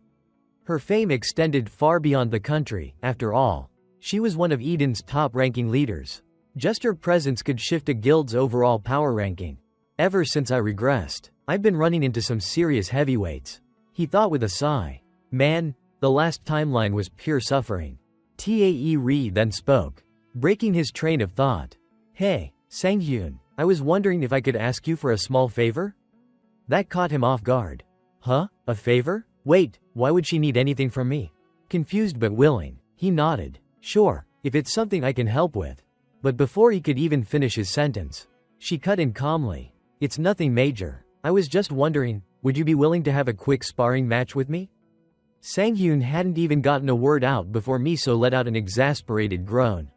Her fame extended far beyond the country. After all, she was one of Eden's top-ranking leaders. Just her presence could shift a guild's overall power ranking. Ever since I regressed, I've been running into some serious heavyweights, he thought with a sigh. Man, the last timeline was pure suffering. Tae Ri then spoke, breaking his train of thought. Hey, Sang-hyun, I was wondering if I could ask you for a small favor? That caught him off guard. Huh? A favor? Wait, why would she need anything from me? Confused but willing, he nodded. Sure, if it's something I can help with. But before he could even finish his sentence, she cut in calmly. It's nothing major. I was just wondering, would you be willing to have a quick sparring match with me? Sang-hyun hadn't even gotten a word out before Miso let out an exasperated groan.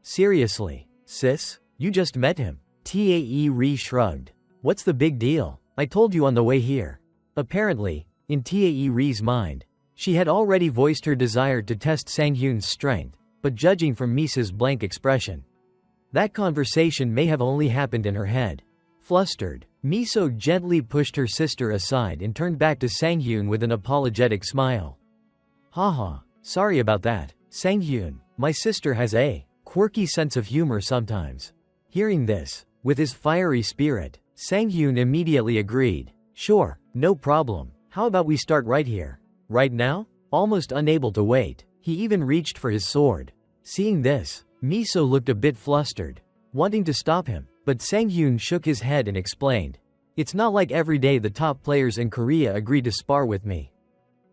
Seriously, sis? You just met him. Tae Ri shrugged. What's the big deal? I told you on the way here. Apparently, in Tae Ri's mind, she had already voiced her desire to test Sang-hyun's strength, but judging from Misa's blank expression, that conversation may have only happened in her head. Flustered, Miso gently pushed her sister aside and turned back to Sang-hyun with an apologetic smile. Haha, sorry about that, Sang-hyun. My sister has a quirky sense of humor sometimes. Hearing this, with his fiery spirit, Sang-hyun immediately agreed. Sure, no problem. How about we start right here? Right now? Almost unable to wait, he even reached for his sword. Seeing this, Miso looked a bit flustered, wanting to stop him, but Sang-hyun shook his head and explained. It's not like every day the top players in Korea agree to spar with me.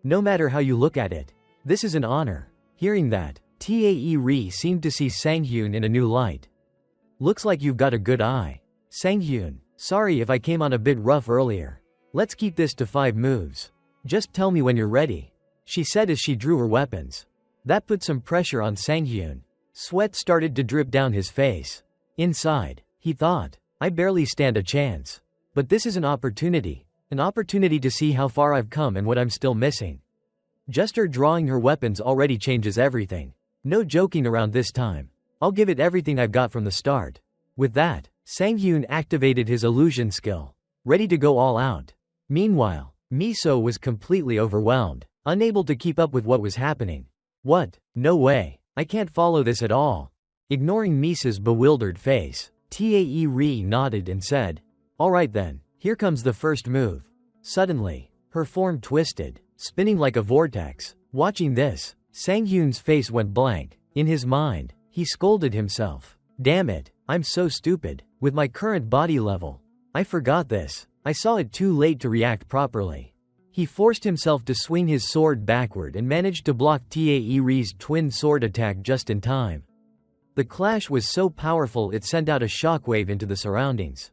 No matter how you look at it, this is an honor. Hearing that, Tae Ri seemed to see Sang-hyun in a new light. Looks like you've got a good eye. Sang-hyun, sorry if I came on a bit rough earlier. Let's keep this to 5 moves. Just tell me when you're ready, she said as she drew her weapons. That put some pressure on Sang-hyun. Sweat started to drip down his face. Inside, he thought, I barely stand a chance. But this is an opportunity to see how far I've come and what I'm still missing. Just her drawing her weapons already changes everything. No joking around this time. I'll give it everything I've got from the start. With that, Sang-hyun activated his illusion skill, ready to go all out. Meanwhile, Miso was completely overwhelmed, unable to keep up with what was happening. What? No way. I can't follow this at all. Ignoring Misa's bewildered face, Tae Ri nodded and said, all right then, here comes the first move. Suddenly, her form twisted, spinning like a vortex. Watching this, Sang-hyun's face went blank. In his mind, he scolded himself. Damn it, I'm so stupid. With my current body level, I forgot this. I saw it too late to react properly. He forced himself to swing his sword backward and managed to block Tae Ri's twin sword attack just in time. The clash was so powerful it sent out a shockwave into the surroundings.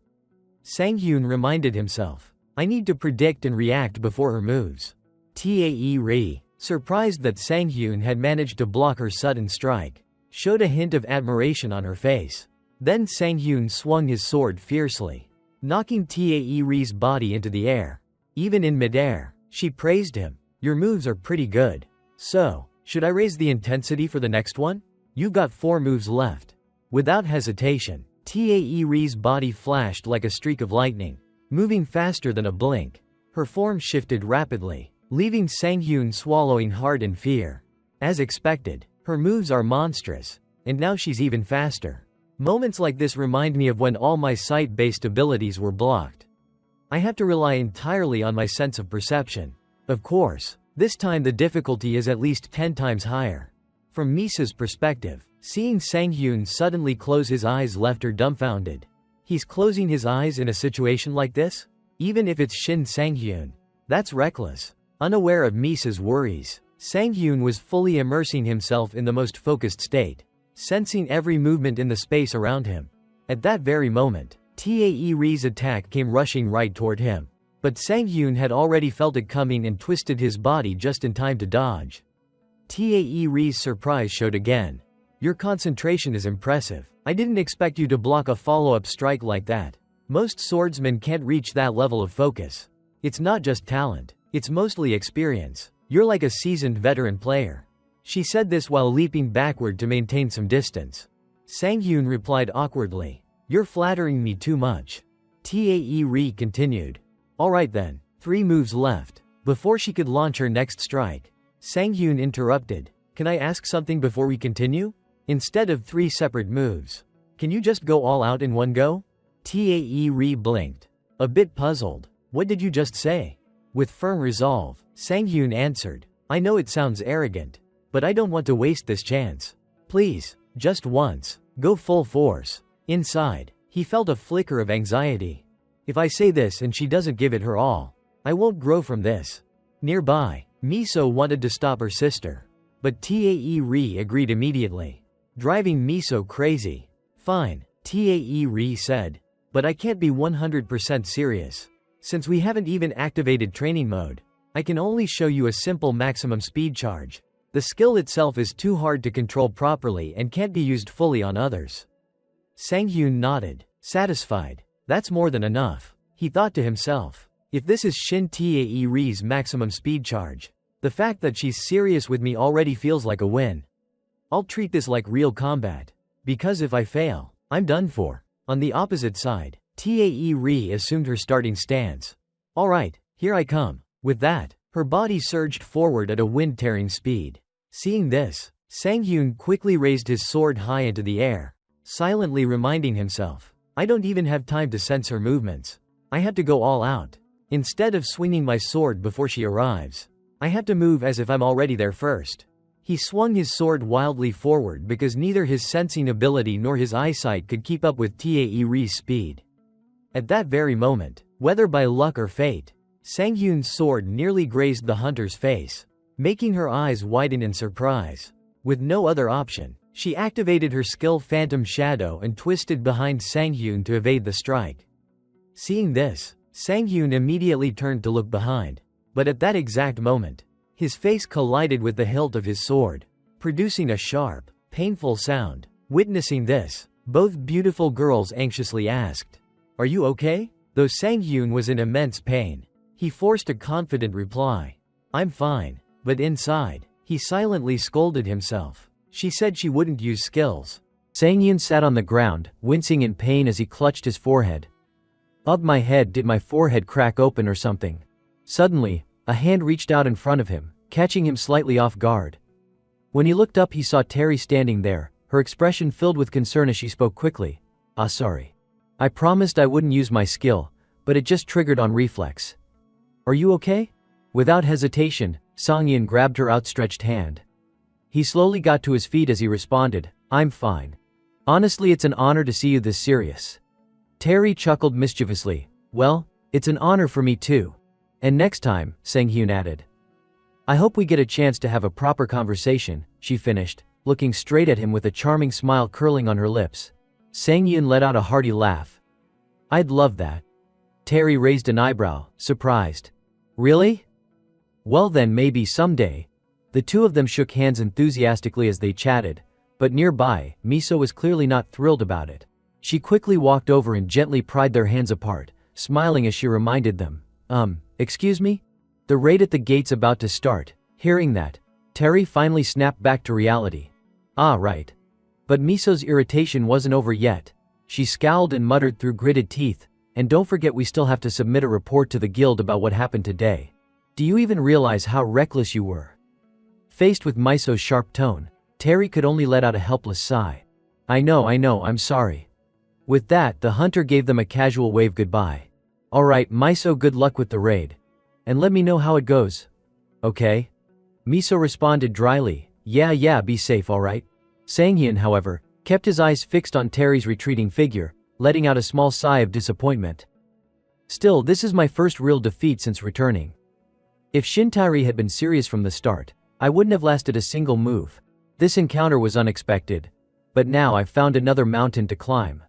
Sang-hyun reminded himself, I need to predict and react before her moves. Tae Ri, surprised that Sang-hyun had managed to block her sudden strike, showed a hint of admiration on her face. Then Sang-hyun swung his sword fiercely, knocking Tae Ri's body into the air. Even in midair, she praised him. Your moves are pretty good. So, should I raise the intensity for the next one? You've got 4 moves left. Without hesitation, Tae Ri's body flashed like a streak of lightning, moving faster than a blink. Her form shifted rapidly, leaving Sang-hyun swallowing hard in fear. As expected, her moves are monstrous, and now she's even faster. Moments like this remind me of when all my sight-based abilities were blocked. I have to rely entirely on my sense of perception. Of course, this time the difficulty is at least 10 times higher. From Misa's perspective, seeing Sang-hyun suddenly close his eyes left her dumbfounded. He's closing his eyes in a situation like this? Even if it's Shin Sang-hyun? That's reckless. Unaware of Misa's worries, Sang-hyun was fully immersing himself in the most focused state, sensing every movement in the space around him. At that very moment, Tae-ri's attack came rushing right toward him. But Sang-hyun had already felt it coming and twisted his body just in time to dodge. Tae-ri's surprise showed again. Your concentration is impressive. I didn't expect you to block a follow-up strike like that. Most swordsmen can't reach that level of focus. It's not just talent, it's mostly experience. You're like a seasoned veteran player. She said this while leaping backward to maintain some distance. Sang-hyun replied awkwardly. You're flattering me too much. Tae-ri continued. Alright then, 3 moves left. Before she could launch her next strike, Sang-hyun interrupted. Can I ask something before we continue? Instead of 3 separate moves, can you just go all out in one go? Tae-ri blinked, a bit puzzled. What did you just say? With firm resolve, Sang-hyun answered. I know it sounds arrogant, but I don't want to waste this chance. Please, just once, go full force. Inside, he felt a flicker of anxiety. If I say this and she doesn't give it her all, I won't grow from this. Nearby, Miso wanted to stop her sister, but Tae-ri agreed immediately, driving Miso crazy. Fine, Tae-ri said, but I can't be 100% serious. Since we haven't even activated training mode, I can only show you a simple maximum speed charge. The skill itself is too hard to control properly and can't be used fully on others. Sang-hyun nodded, satisfied. That's more than enough, he thought to himself. If this is Shin Tae-ri's maximum speed charge, the fact that she's serious with me already feels like a win. I'll treat this like real combat, because if I fail, I'm done for. On the opposite side, Tae-ri assumed her starting stance. Alright, here I come. With that, her body surged forward at a wind-tearing speed. Seeing this, Sang-hyun quickly raised his sword high into the air, silently reminding himself, I don't even have time to sense her movements. I have to go all out. Instead of swinging my sword before she arrives, I have to move as if I'm already there first. He swung his sword wildly forward because neither his sensing ability nor his eyesight could keep up with Tae-ri's speed. At that very moment, whether by luck or fate, Sang-hyun's sword nearly grazed the hunter's face, making her eyes widen in surprise. With no other option, she activated her skill Phantom Shadow and twisted behind Sang-hyun to evade the strike. Seeing this, Sang-hyun immediately turned to look behind, but at that exact moment, his face collided with the hilt of his sword, producing a sharp, painful sound. Witnessing this, both beautiful girls anxiously asked, Are you okay? Though Sang-hyun was in immense pain, he forced a confident reply. I'm fine, but inside, he silently scolded himself. She said she wouldn't use skills. Sang-hyun sat on the ground, wincing in pain as he clutched his forehead. Up my head, did my forehead crack open or something? Suddenly, a hand reached out in front of him, catching him slightly off guard. When he looked up, he saw Terry standing there, her expression filled with concern as she spoke quickly. Sorry. I promised I wouldn't use my skill, but it just triggered on reflex. Are you okay? Without hesitation, Sang-hyun grabbed her outstretched hand. He slowly got to his feet as he responded, I'm fine. Honestly, it's an honor to see you this serious. Terry chuckled mischievously. Well, it's an honor for me too. And next time, Sang-hyun added. I hope we get a chance to have a proper conversation, she finished, looking straight at him with a charming smile curling on her lips. Sang-hyun let out a hearty laugh. I'd love that. Terry raised an eyebrow, surprised. Really? Well then, maybe someday. The two of them shook hands enthusiastically as they chatted, but nearby, Miso was clearly not thrilled about it. She quickly walked over and gently pried their hands apart, smiling as she reminded them, excuse me? The raid at the gate's about to start. Hearing that, Terry finally snapped back to reality. Ah, right. But Miso's irritation wasn't over yet. She scowled and muttered through gritted teeth, and don't forget we still have to submit a report to the guild about what happened today. Do you even realize how reckless you were?" Faced with Miso's sharp tone, Terry could only let out a helpless sigh. I know, I'm sorry." With that, the hunter gave them a casual wave goodbye. "Alright, Miso, good luck with the raid. And let me know how it goes." "Okay?" Miso responded dryly, Yeah, be safe, alright?" Sanghyun, however, kept his eyes fixed on Terry's retreating figure, letting out a small sigh of disappointment. "Still, this is my first real defeat since returning. If Shintari had been serious from the start, I wouldn't have lasted a single move. This encounter was unexpected. But now I've found another mountain to climb."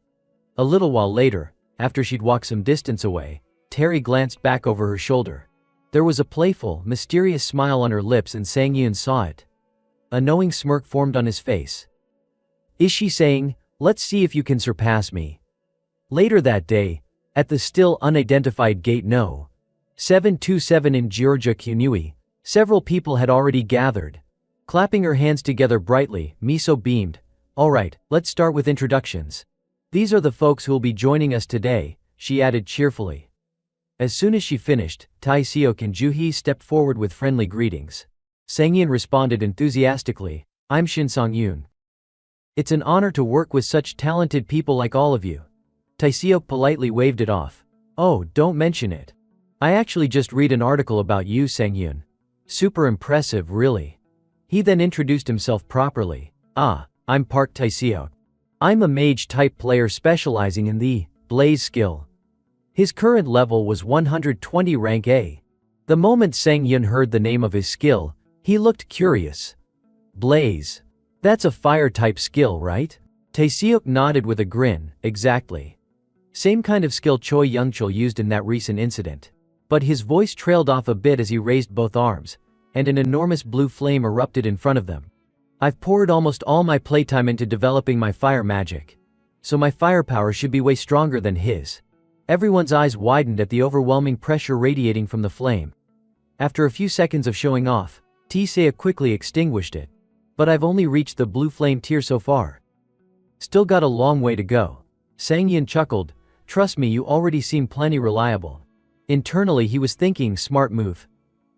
A little while later, after she'd walked some distance away, Terry glanced back over her shoulder. There was a playful, mysterious smile on her lips and Sanghyun saw it. A knowing smirk formed on his face. Is she saying, "Let's see if you can surpass me"? Later that day, at the still unidentified Gate No. 727 in Georgia Kunui, several people had already gathered. Clapping her hands together brightly, Miso beamed. "Alright, let's start with introductions. These are the folks who'll be joining us today," she added cheerfully. As soon as she finished, Tae-seok and Joo-hee stepped forward with friendly greetings. Sanghyun responded enthusiastically, "I'm Shin Sang-yoon. It's an honor to work with such talented people like all of you." Tae-seok politely waved it off. "Oh, don't mention it. I actually just read an article about you, Sanghyun. Super impressive, really." He then introduced himself properly. I'm Park Tae-seok. I'm a mage-type player specializing in the Blaze skill. His current level was 120 rank A. The moment Sanghyun heard the name of his skill, he looked curious. Blaze. That's a fire-type skill, right? Tae-seok nodded with a grin. Exactly. Same kind of skill Choi Youngchul used in that recent incident. But his voice trailed off a bit as he raised both arms, and an enormous blue flame erupted in front of them. I've poured almost all my playtime into developing my fire magic. So my firepower should be way stronger than his. Everyone's eyes widened at the overwhelming pressure radiating from the flame. After a few seconds of showing off, Tae-seok quickly extinguished it. But I've only reached the blue flame tier so far. Still got a long way to go. Sanghyun chuckled. Trust me, you already seem plenty reliable. Internally he was thinking, smart move.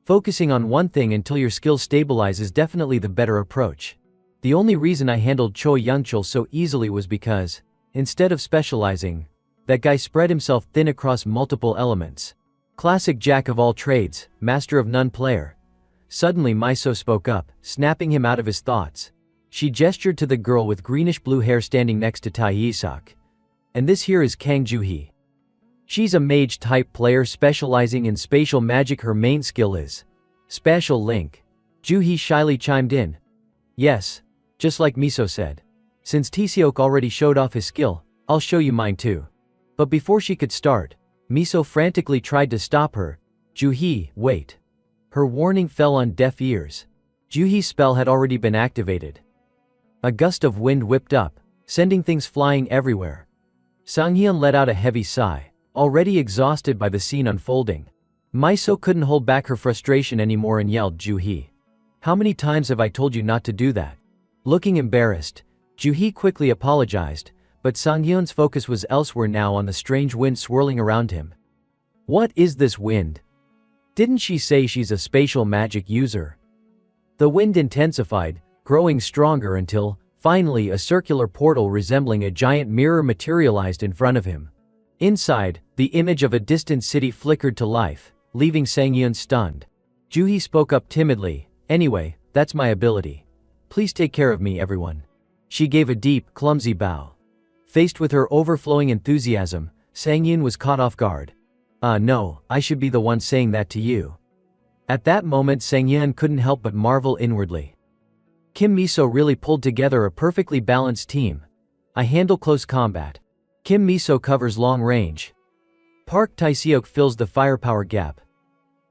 Focusing on one thing until your skill stabilize is definitely the better approach. The only reason I handled Choi Youngchul so easily was because, instead of specializing, that guy spread himself thin across multiple elements. Classic jack of all trades, master of none player. Suddenly Miso spoke up, snapping him out of his thoughts. She gestured to the girl with greenish-blue hair standing next to Tae-seok. And this here is Kang Joo-hee. She's a mage-type player specializing in spatial magic. Her main skill is Spatial Link. Joo-hee shyly chimed in. Yes, just like Miso said. Since Tae-seok already showed off his skill, I'll show you mine too. But before she could start, Miso frantically tried to stop her. Joo-hee, wait. Her warning fell on deaf ears. Joo-hee's spell had already been activated. A gust of wind whipped up, sending things flying everywhere. Sanghyun let out a heavy sigh, already exhausted by the scene unfolding. Miso couldn't hold back her frustration anymore and yelled, Joo-hee. How many times have I told you not to do that? Looking embarrassed, Joo-hee quickly apologized, but Sanghyun's focus was elsewhere now on the strange wind swirling around him. What is this wind? Didn't she say she's a spatial magic user? The wind intensified, growing stronger until, finally, a circular portal resembling a giant mirror materialized in front of him. Inside, the image of a distant city flickered to life, leaving Sanghyun stunned. Joo-hee spoke up timidly, anyway, that's my ability. Please take care of me, everyone. She gave a deep, clumsy bow. Faced with her overflowing enthusiasm, Sanghyun was caught off guard. No, I should be the one saying that to you. At that moment Sanghyun couldn't help but marvel inwardly. Kim Miso really pulled together a perfectly balanced team. I handle close combat. Kim Miso covers long range. Park Tae-seok fills the firepower gap.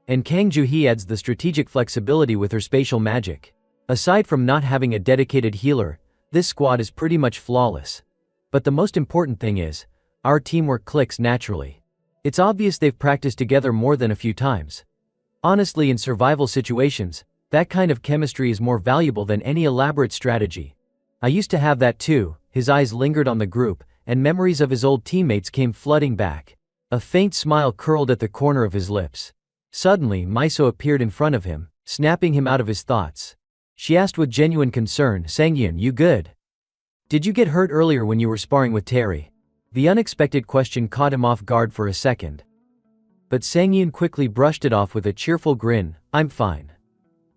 And Kang Joo-hee adds the strategic flexibility with her spatial magic. Aside from not having a dedicated healer, this squad is pretty much flawless. But the most important thing is, our teamwork clicks naturally. It's obvious they've practiced together more than a few times. Honestly, in survival situations, that kind of chemistry is more valuable than any elaborate strategy. I used to have that too. His eyes lingered on the group, and memories of his old teammates came flooding back. A faint smile curled at the corner of his lips. Suddenly, Miso appeared in front of him, snapping him out of his thoughts. She asked with genuine concern, "Sangyun, you good? Did you get hurt earlier when you were sparring with Terry?" The unexpected question caught him off guard for a second. But Sangyun quickly brushed it off with a cheerful grin, "I'm fine.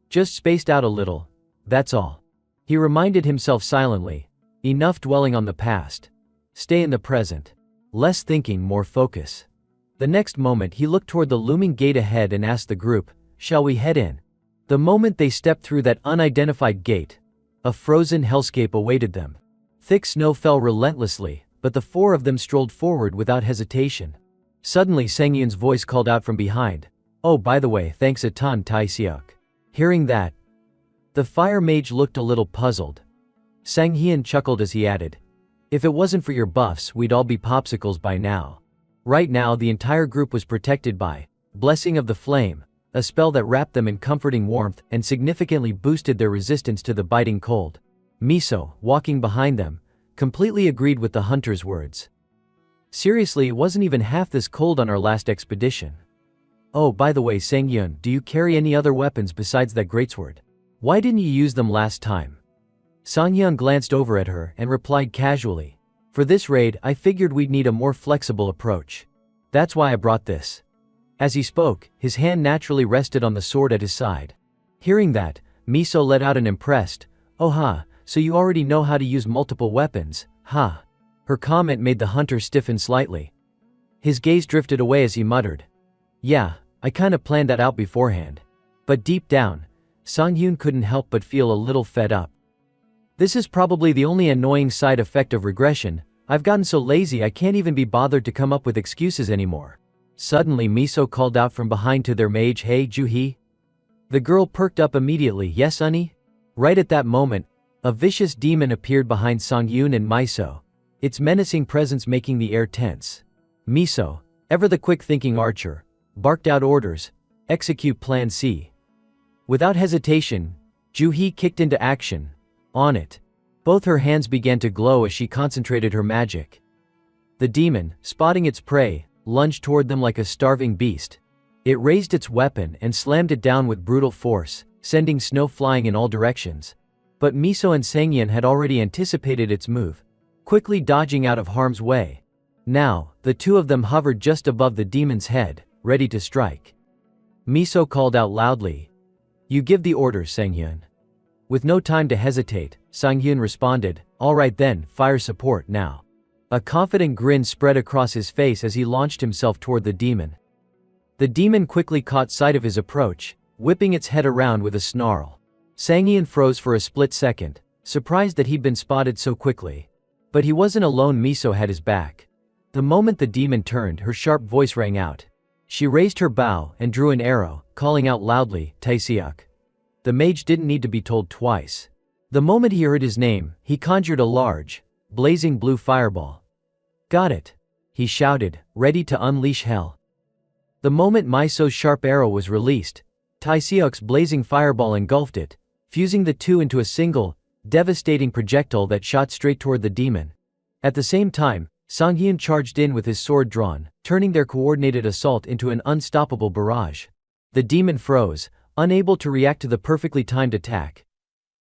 Just spaced out a little, that's all." He reminded himself silently, enough dwelling on the past. Stay in the present. Less thinking, more focus. The next moment he looked toward the looming gate ahead and asked the group, "Shall we head in?" The moment they stepped through that unidentified gate, a frozen hellscape awaited them. Thick snow fell relentlessly, but the four of them strolled forward without hesitation. Suddenly Sangyun's voice called out from behind, "Oh, by the way, thanks a ton, Tai-seok." Hearing that, the fire mage looked a little puzzled. Sanghyun chuckled as he added, "If it wasn't for your buffs, we'd all be popsicles by now." Right now the entire group was protected by Blessing of the Flame, a spell that wrapped them in comforting warmth and significantly boosted their resistance to the biting cold. Miso, walking behind them, completely agreed with the hunter's words. "Seriously, it wasn't even half this cold on our last expedition. Oh, by the way, Sangyun, do you carry any other weapons besides that greatsword? Why didn't you use them last time?" Sanghyun glanced over at her and replied casually, "For this raid, I figured we'd need a more flexible approach. That's why I brought this." As he spoke, his hand naturally rested on the sword at his side. Hearing that, Miso let out an impressed, "Oh ha, so you already know how to use multiple weapons, ha." Her comment made the hunter stiffen slightly. His gaze drifted away as he muttered, "Yeah, I kinda planned that out beforehand." But deep down, Sanghyun couldn't help but feel a little fed up. "This is probably the only annoying side effect of regression. I've gotten so lazy I can't even be bothered to come up with excuses anymore." Suddenly Miso called out from behind to their mage, "Hey, Juhi?" The girl perked up immediately, "Yes, Unnie?" Right at that moment, a vicious demon appeared behind Sangyun and Miso, its menacing presence making the air tense. Miso, ever the quick-thinking archer, barked out orders, "Execute Plan C." Without hesitation, Juhi kicked into action. On it. Both her hands began to glow as she concentrated her magic. The demon, spotting its prey, lunged toward them like a starving beast. It raised its weapon and slammed it down with brutal force, sending snow flying in all directions. But Miso and Sangyun had already anticipated its move, quickly dodging out of harm's way. Now, the two of them hovered just above the demon's head, ready to strike. Miso called out loudly, "You give the orders, Sangyun." With no time to hesitate, Sangyun responded, "All right then, fire support now." A confident grin spread across his face as he launched himself toward the demon. The demon quickly caught sight of his approach, whipping its head around with a snarl. Sangyun froze for a split second, surprised that he'd been spotted so quickly. But he wasn't alone. Miso had his back. The moment the demon turned, her sharp voice rang out. She raised her bow and drew an arrow, calling out loudly, "Tai-seok." The mage didn't need to be told twice. The moment he heard his name, he conjured a large, blazing blue fireball. "Got it," he shouted, ready to unleash hell. The moment Miso's sharp arrow was released, Tai-seok's blazing fireball engulfed it, fusing the two into a single, devastating projectile that shot straight toward the demon. At the same time, Sangyun charged in with his sword drawn, turning their coordinated assault into an unstoppable barrage. The demon froze, unable to react to the perfectly timed attack.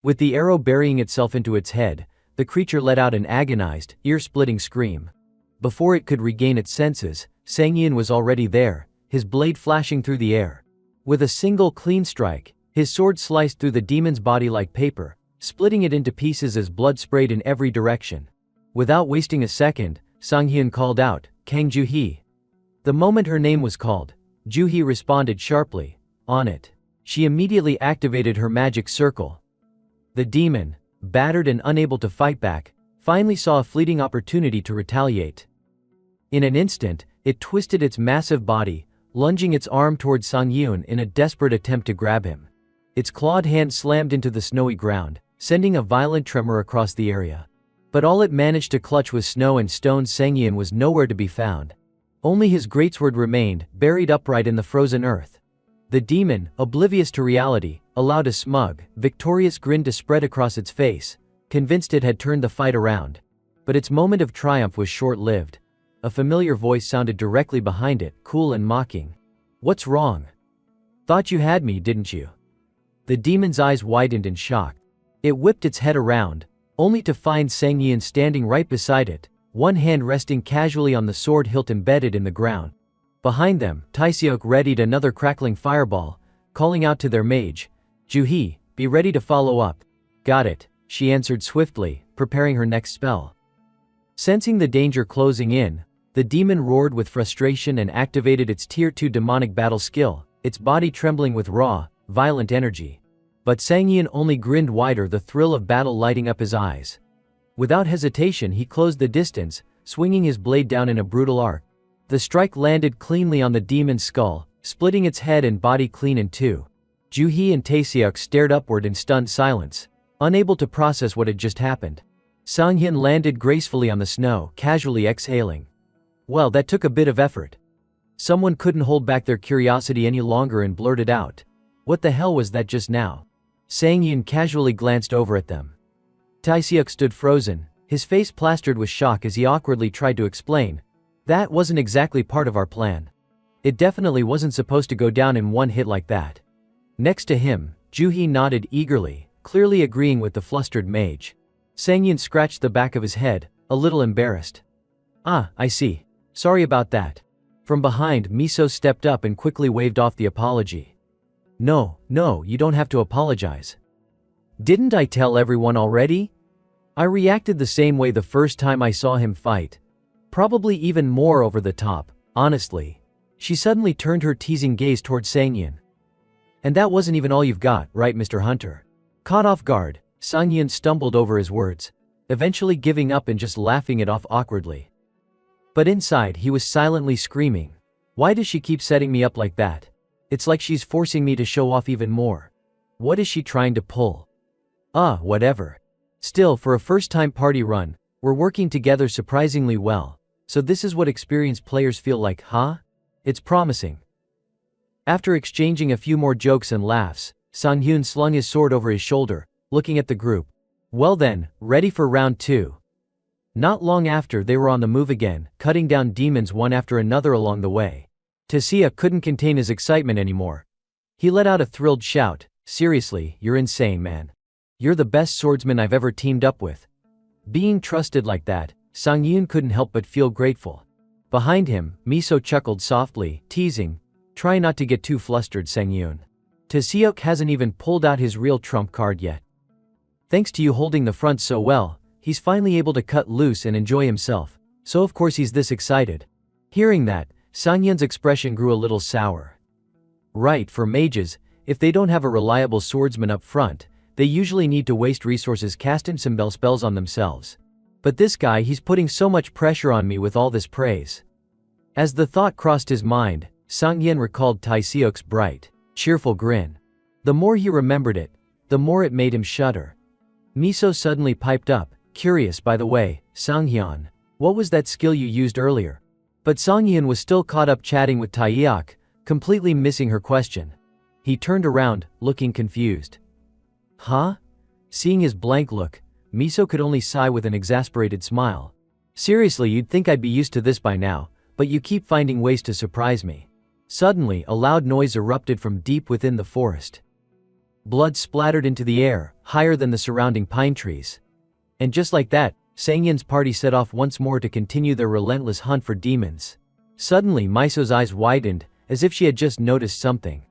With the arrow burying itself into its head, the creature let out an agonized, ear-splitting scream. Before it could regain its senses, Sangyun was already there, his blade flashing through the air. With a single clean strike, his sword sliced through the demon's body like paper, splitting it into pieces as blood sprayed in every direction. Without wasting a second, Sangyun called out, "Kang Juhi." The moment her name was called, Juhi responded sharply, "On it." She immediately activated her magic circle. The demon, battered and unable to fight back, finally saw a fleeting opportunity to retaliate. In an instant, it twisted its massive body, lunging its arm toward Sangyun in a desperate attempt to grab him. Its clawed hand slammed into the snowy ground, sending a violent tremor across the area. But all it managed to clutch was snow and stones. Sangyun was nowhere to be found. Only his greatsword remained, buried upright in the frozen earth. The demon, oblivious to reality, allowed a smug, victorious grin to spread across its face, convinced it had turned the fight around. But its moment of triumph was short-lived. A familiar voice sounded directly behind it, cool and mocking. "What's wrong? Thought you had me, didn't you? The demon's eyes widened in shock. It whipped its head around, only to find Sang Yian standing right beside it, one hand resting casually on the sword hilt embedded in the ground. Behind them, Taeseok readied another crackling fireball, calling out to their mage, "Juhi, be ready to follow up." "Got it," she answered swiftly, preparing her next spell. Sensing the danger closing in, the demon roared with frustration and activated its Tier 2 demonic battle skill, its body trembling with raw, violent energy. But Sang Yian only grinned wider, the thrill of battle lighting up his eyes. Without hesitation he closed the distance, swinging his blade down in a brutal arc. The strike landed cleanly on the demon's skull, splitting its head and body clean in two. Juhi and Taeseok stared upward in stunned silence, unable to process what had just happened. Sang Yian landed gracefully on the snow, casually exhaling. Well, that took a bit of effort. Someone couldn't hold back their curiosity any longer and blurted out, "What the hell was that just now?" Sang Yian casually glanced over at them. Taeseok stood frozen, his face plastered with shock as he awkwardly tried to explain, "That wasn't exactly part of our plan. It definitely wasn't supposed to go down in one hit like that." Next to him, Juhi nodded eagerly, clearly agreeing with the flustered mage. Sang Yian scratched the back of his head, a little embarrassed. "Ah, I see. Sorry about that." From behind, Miso stepped up and quickly waved off the apology. No, you don't have to apologize." "Didn't I tell everyone already? I reacted the same way the first time I saw him fight. Probably even more over the top, honestly." She suddenly turned her teasing gaze toward Sang Yian. "And that wasn't even all you've got, right, Mr. Hunter?" Caught off guard, Sang Yian stumbled over his words, eventually giving up and just laughing it off awkwardly. But inside he was silently screaming, "Why does she keep setting me up like that? It's like she's forcing me to show off even more. What is she trying to pull? Whatever. Still, for a first-time party run, we're working together surprisingly well. So this is what experienced players feel like, huh? It's promising." After exchanging a few more jokes and laughs, Sang Hyun slung his sword over his shoulder, looking at the group. "Well then, ready for round 2. Not long after, they were on the move again, cutting down demons one after another along the way. Taeseok couldn't contain his excitement anymore. He let out a thrilled shout, "Seriously, you're insane, man. You're the best swordsman I've ever teamed up with." Being trusted like that, Sang Yoon couldn't help but feel grateful. Behind him, Miso chuckled softly, teasing, "Try not to get too flustered, Sang Yoon. Taeseok hasn't even pulled out his real trump card yet. Thanks to you holding the front so well, he's finally able to cut loose and enjoy himself, so of course he's this excited." Hearing that, Sang Yoon's expression grew a little sour. Right, for mages, if they don't have a reliable swordsman up front, they usually need to waste resources casting some spells on themselves. But this guy, he's putting so much pressure on me with all this praise. As the thought crossed his mind, Sang Yen recalled Taeseok's bright, cheerful grin. The more he remembered it, the more it made him shudder. Miso suddenly piped up, curious, "By the way, Sanghyun, what was that skill you used earlier?" But Sanghyun was still caught up chatting with Taeseok, completely missing her question. He turned around, looking confused. "Huh?" Seeing his blank look, Miso could only sigh with an exasperated smile. "Seriously, you'd think I'd be used to this by now, but you keep finding ways to surprise me." Suddenly, a loud noise erupted from deep within the forest. Blood splattered into the air, higher than the surrounding pine trees. And just like that, Sangyen's party set off once more to continue their relentless hunt for demons. Suddenly, Miso's eyes widened, as if she had just noticed something.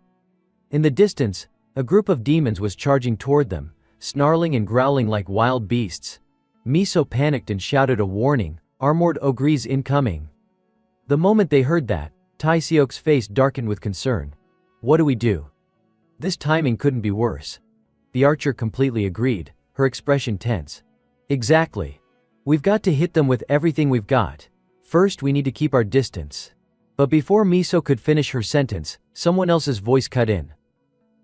In the distance, a group of demons was charging toward them, snarling and growling like wild beasts. Miso panicked and shouted a warning, "Armored ogres incoming." The moment they heard that, Taeseok's face darkened with concern. "What do we do?" This timing couldn't be worse. The archer completely agreed, her expression tense. "Exactly. We've got to hit them with everything we've got. First, we need to keep our distance." But before Miso could finish her sentence, someone else's voice cut in.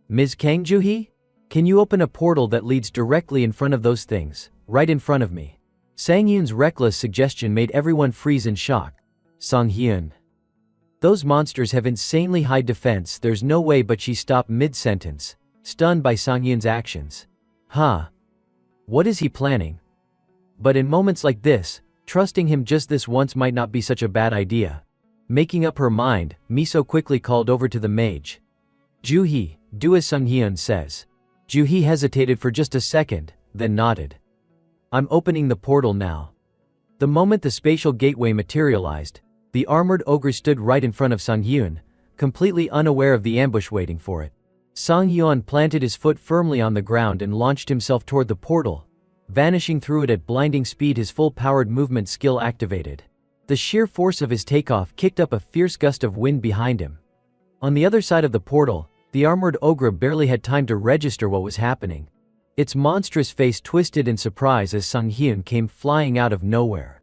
"Ms. Kangjuhi? Can you open a portal that leads directly in front of those things, right in front of me?" Sangyun's reckless suggestion made everyone freeze in shock. "Sanghyun. Those monsters have insanely high defense, there's no way," but she stopped mid-sentence, stunned by Sangyun's actions. Huh? What is he planning? But in moments like this, trusting him just this once might not be such a bad idea. Making up her mind, Miso quickly called over to the mage. Juhi, do as Sunghyun says. Juhi hesitated for just a second, then nodded. I'm opening the portal now. The moment the spatial gateway materialized, the armored ogre stood right in front of Sunghyun, completely unaware of the ambush waiting for it. Sunghyun planted his foot firmly on the ground and launched himself toward the portal, vanishing through it at blinding speed, his full-powered movement skill activated. The sheer force of his takeoff kicked up a fierce gust of wind behind him. On the other side of the portal, the armored ogre barely had time to register what was happening. Its monstrous face twisted in surprise as Sunghyun came flying out of nowhere.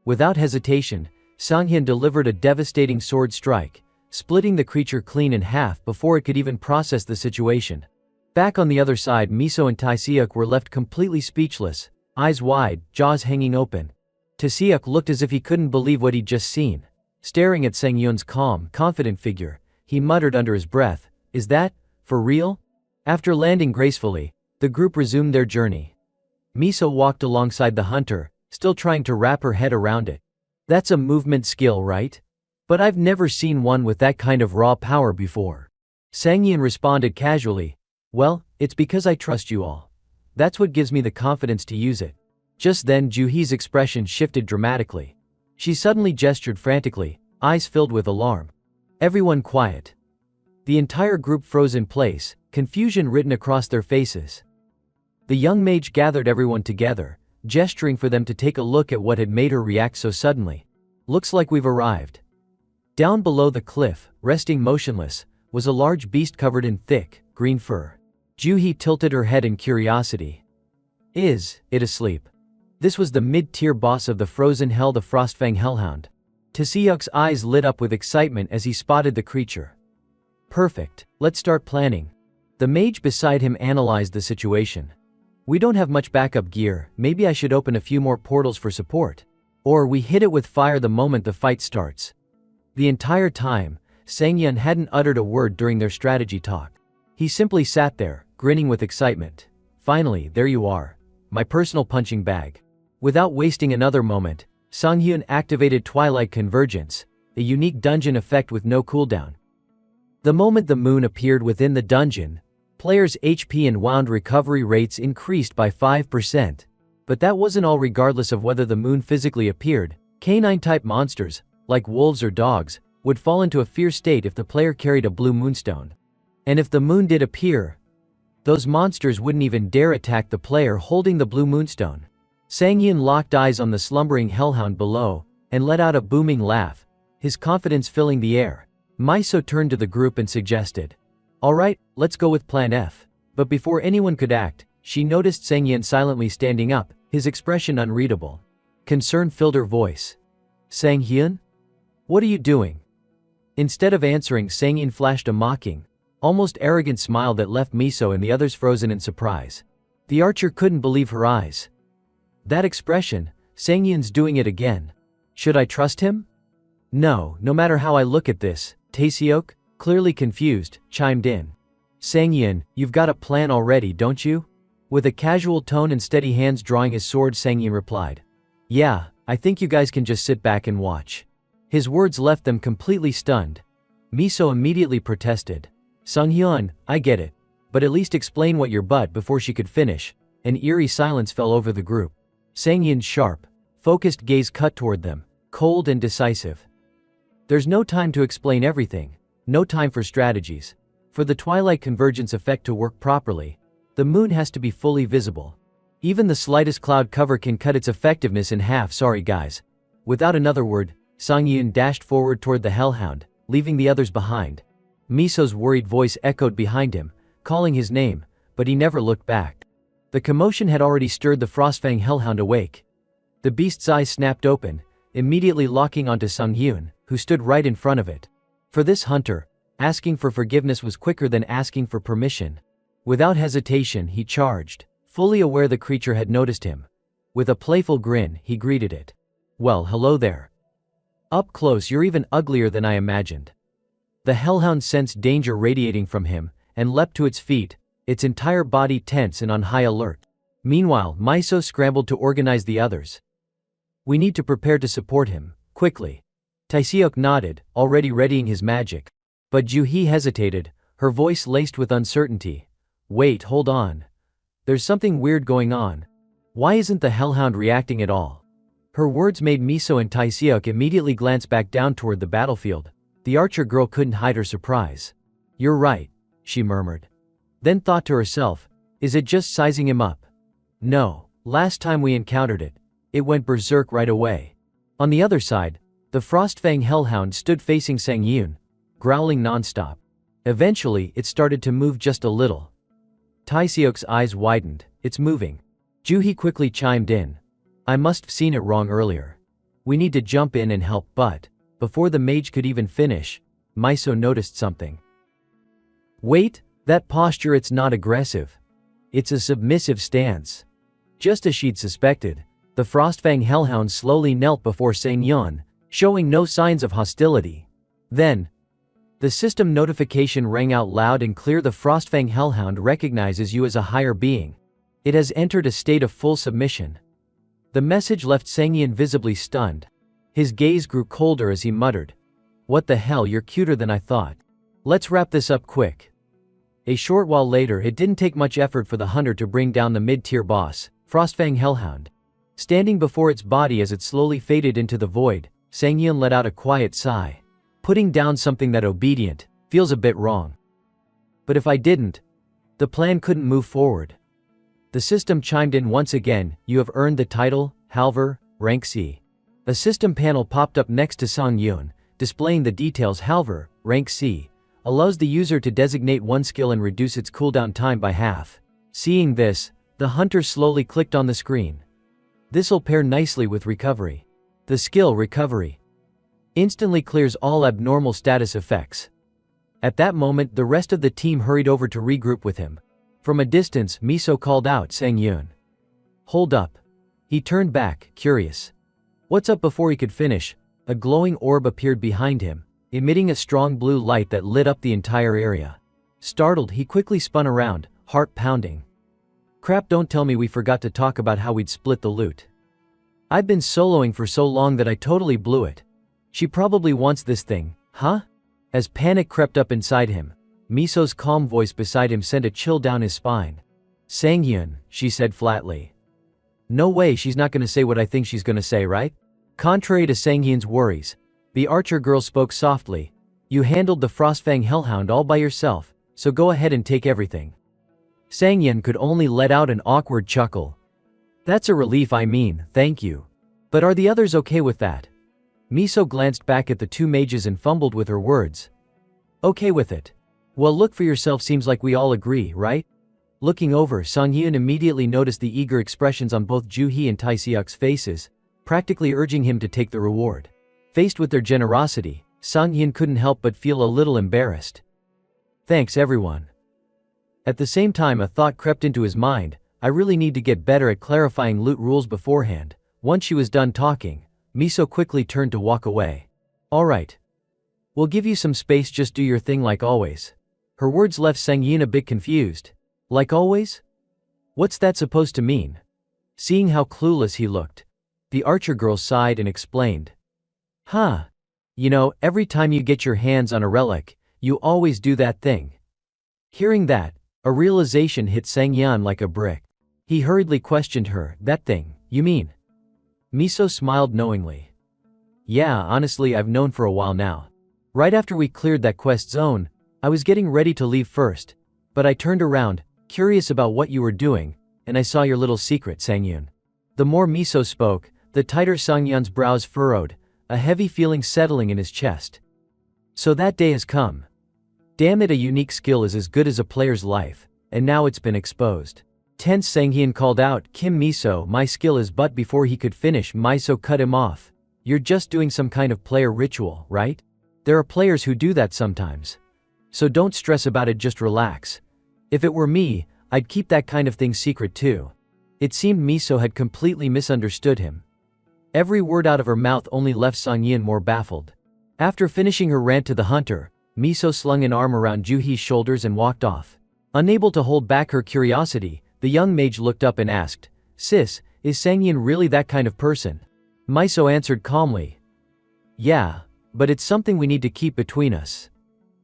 Without hesitation, Sunghyun delivered a devastating sword strike, splitting the creature clean in half before it could even process the situation. Back on the other side, Miso and Tae-seok were left completely speechless, eyes wide, jaws hanging open. Tae-seok looked as if he couldn't believe what he'd just seen. Staring at Sunghyun's calm, confident figure, he muttered under his breath, "Is that, for real?" After landing gracefully, the group resumed their journey. Miso walked alongside the hunter, still trying to wrap her head around it. That's a movement skill, right? But I've never seen one with that kind of raw power before. Sunghyun responded casually, "Well, it's because I trust you all. That's what gives me the confidence to use it." Just then Juhi's expression shifted dramatically. She suddenly gestured frantically, eyes filled with alarm. Everyone quiet. The entire group froze in place, confusion written across their faces. The young mage gathered everyone together, gesturing for them to take a look at what had made her react so suddenly. "Looks like we've arrived." Down below the cliff, resting motionless, was a large beast covered in thick, green fur. Juhi tilted her head in curiosity. Is it asleep? This was the mid-tier boss of the frozen hell, the Frostfang Hellhound. Tae-seok's eyes lit up with excitement as he spotted the creature. "Perfect, let's start planning." The mage beside him analyzed the situation. "We don't have much backup gear, maybe I should open a few more portals for support. Or we hit it with fire the moment the fight starts." The entire time, Sunghyun hadn't uttered a word during their strategy talk. He simply sat there, grinning with excitement. "Finally, there you are. My personal punching bag." Without wasting another moment, Sunghyun activated Twilight Convergence, a unique dungeon effect with no cooldown. The moment the moon appeared within the dungeon, players' HP and wound recovery rates increased by 5%. But that wasn't all. Regardless of whether the moon physically appeared, canine-type monsters, like wolves or dogs, would fall into a fear state if the player carried a blue moonstone. And if the moon did appear, those monsters wouldn't even dare attack the player holding the blue moonstone. Sunghyun locked eyes on the slumbering hellhound below, and let out a booming laugh, his confidence filling the air. Miso turned to the group and suggested, "Alright, let's go with Plan F." But before anyone could act, she noticed Sunghyun silently standing up, his expression unreadable. Concern filled her voice. "Sunghyun? What are you doing?" Instead of answering, Sunghyun flashed a mocking, almost arrogant smile that left Miso and the others frozen in surprise. The archer couldn't believe her eyes. That expression, Sunghyun's doing it again. Should I trust him? No matter how I look at this, Tae-seok, clearly confused, chimed in. "Sunghyun, you've got a plan already, don't you?" With a casual tone and steady hands drawing his sword, Sunghyun replied. "Yeah, I think you guys can just sit back and watch." His words left them completely stunned. Miso immediately protested. "Sunghyun, I get it. But at least explain what you're." But before she could finish, an eerie silence fell over the group. Sunghyun's sharp, focused gaze cut toward them, cold and decisive. "There's no time to explain everything. No time for strategies. For the Twilight Convergence effect to work properly, the moon has to be fully visible. Even the slightest cloud cover can cut its effectiveness in half. Sorry guys." Without another word, Sunghyun dashed forward toward the hellhound, leaving the others behind. Miso's worried voice echoed behind him, calling his name, but he never looked back. The commotion had already stirred the Frostfang Hellhound awake. The beast's eyes snapped open, immediately locking onto Sunghyun, who stood right in front of it. For this hunter, asking for forgiveness was quicker than asking for permission. Without hesitation, he charged, fully aware the creature had noticed him. With a playful grin, he greeted it. "Well, hello there. Up close you're even uglier than I imagined." The hellhound sensed danger radiating from him, and leapt to its feet, its entire body tense and on high alert. Meanwhile, Miso scrambled to organize the others. "We need to prepare to support him, quickly." Tae-seok nodded, already readying his magic. But Juhi hesitated, her voice laced with uncertainty. Wait, hold on. There's something weird going on. Why isn't the hellhound reacting at all? Her words made Miso and Taeseok immediately glance back down toward the battlefield. The archer girl couldn't hide her surprise. You're right, she murmured. Then thought to herself, is it just sizing him up? No, last time we encountered it, it went berserk right away. On the other side, the Frostfang hellhound stood facing Sangyun, growling nonstop. Eventually, it started to move just a little. Taeseok's eyes widened. It's moving. Juhi quickly chimed in. I must have seen it wrong earlier. We need to jump in and help, but before the mage could even finish, Miso noticed something. Wait, that posture, it's not aggressive. It's a submissive stance. Just as she'd suspected, the Frostfang hellhound slowly knelt before Sangyun, showing no signs of hostility. Then, the system notification rang out loud and clear. The Frostfang hellhound recognizes you as a higher being. It has entered a state of full submission. The message left Sangyun visibly stunned. His gaze grew colder as he muttered, what the hell, you're cuter than I thought. Let's wrap this up quick. A short while later, it didn't take much effort for the hunter to bring down the mid-tier boss, Frostfang hellhound. Standing before its body as it slowly faded into the void, Sangyun let out a quiet sigh. Putting down something that obedient feels a bit wrong. But if I didn't, the plan couldn't move forward. The system chimed in once again. You have earned the title, Halver, rank C. A system panel popped up next to Sangyun, displaying the details. Halver, rank C, allows the user to designate one skill and reduce its cooldown time by half. Seeing this, the hunter slowly clicked on the screen. This'll pair nicely with recovery. The skill recovery instantly clears all abnormal status effects. At that moment, the rest of the team hurried over to regroup with him. From a distance, Miso called out Sangyun. Hold up. He turned back, curious. What's up? Before he could finish, a glowing orb appeared behind him, emitting a strong blue light that lit up the entire area. Startled, he quickly spun around, heart pounding. Crap, don't tell me we forgot to talk about how we'd split the loot. I've been soloing for so long that I totally blew it. She probably wants this thing, huh? As panic crept up inside him, Miso's calm voice beside him sent a chill down his spine. Sangyun, she said flatly. No way, she's not gonna say what I think she's gonna say, right? Contrary to Sangyun's worries, the archer girl spoke softly. You handled the Frostfang hellhound all by yourself, so go ahead and take everything. Sangyun could only let out an awkward chuckle. That's a relief, I mean, thank you. But are the others okay with that? Miso glanced back at the two mages and fumbled with her words. Okay with it. Well, look for yourself, seems like we all agree, right? Looking over, Sangyun immediately noticed the eager expressions on both Juhi and Taeseok's faces, practically urging him to take the reward. Faced with their generosity, Sangyun couldn't help but feel a little embarrassed. Thanks everyone. At the same time, a thought crept into his mind. I really need to get better at clarifying loot rules beforehand. Once she was done talking, Miso quickly turned to walk away. Alright. We'll give you some space, just do your thing like always. Her words left Sangyun a bit confused. Like always? What's that supposed to mean? Seeing how clueless he looked, the archer girl sighed and explained. Huh. You know, every time you get your hands on a relic, you always do that thing. Hearing that, a realization hit Sangyun like a brick. He hurriedly questioned her. That thing, you mean? Miso smiled knowingly. Yeah, honestly, I've known for a while now. Right after we cleared that quest zone, I was getting ready to leave first, but I turned around, curious about what you were doing, and I saw your little secret, Sangyun. The more Miso spoke, the tighter Sangyun's brows furrowed, a heavy feeling settling in his chest. So that day has come. Damn it, a unique skill is as good as a player's life, and now it's been exposed. Tense, Sangyun called out, Kim Miso, my skill is, but before he could finish, Miso cut him off. You're just doing some kind of player ritual, right? There are players who do that sometimes. So don't stress about it, just relax. If it were me, I'd keep that kind of thing secret too. It seemed Miso had completely misunderstood him. Every word out of her mouth only left Sangyun more baffled. After finishing her rant to the hunter, Miso slung an arm around Juhi's shoulders and walked off. Unable to hold back her curiosity, the young mage looked up and asked, Sis, is Sangyun really that kind of person? Miso answered calmly. Yeah, but it's something we need to keep between us.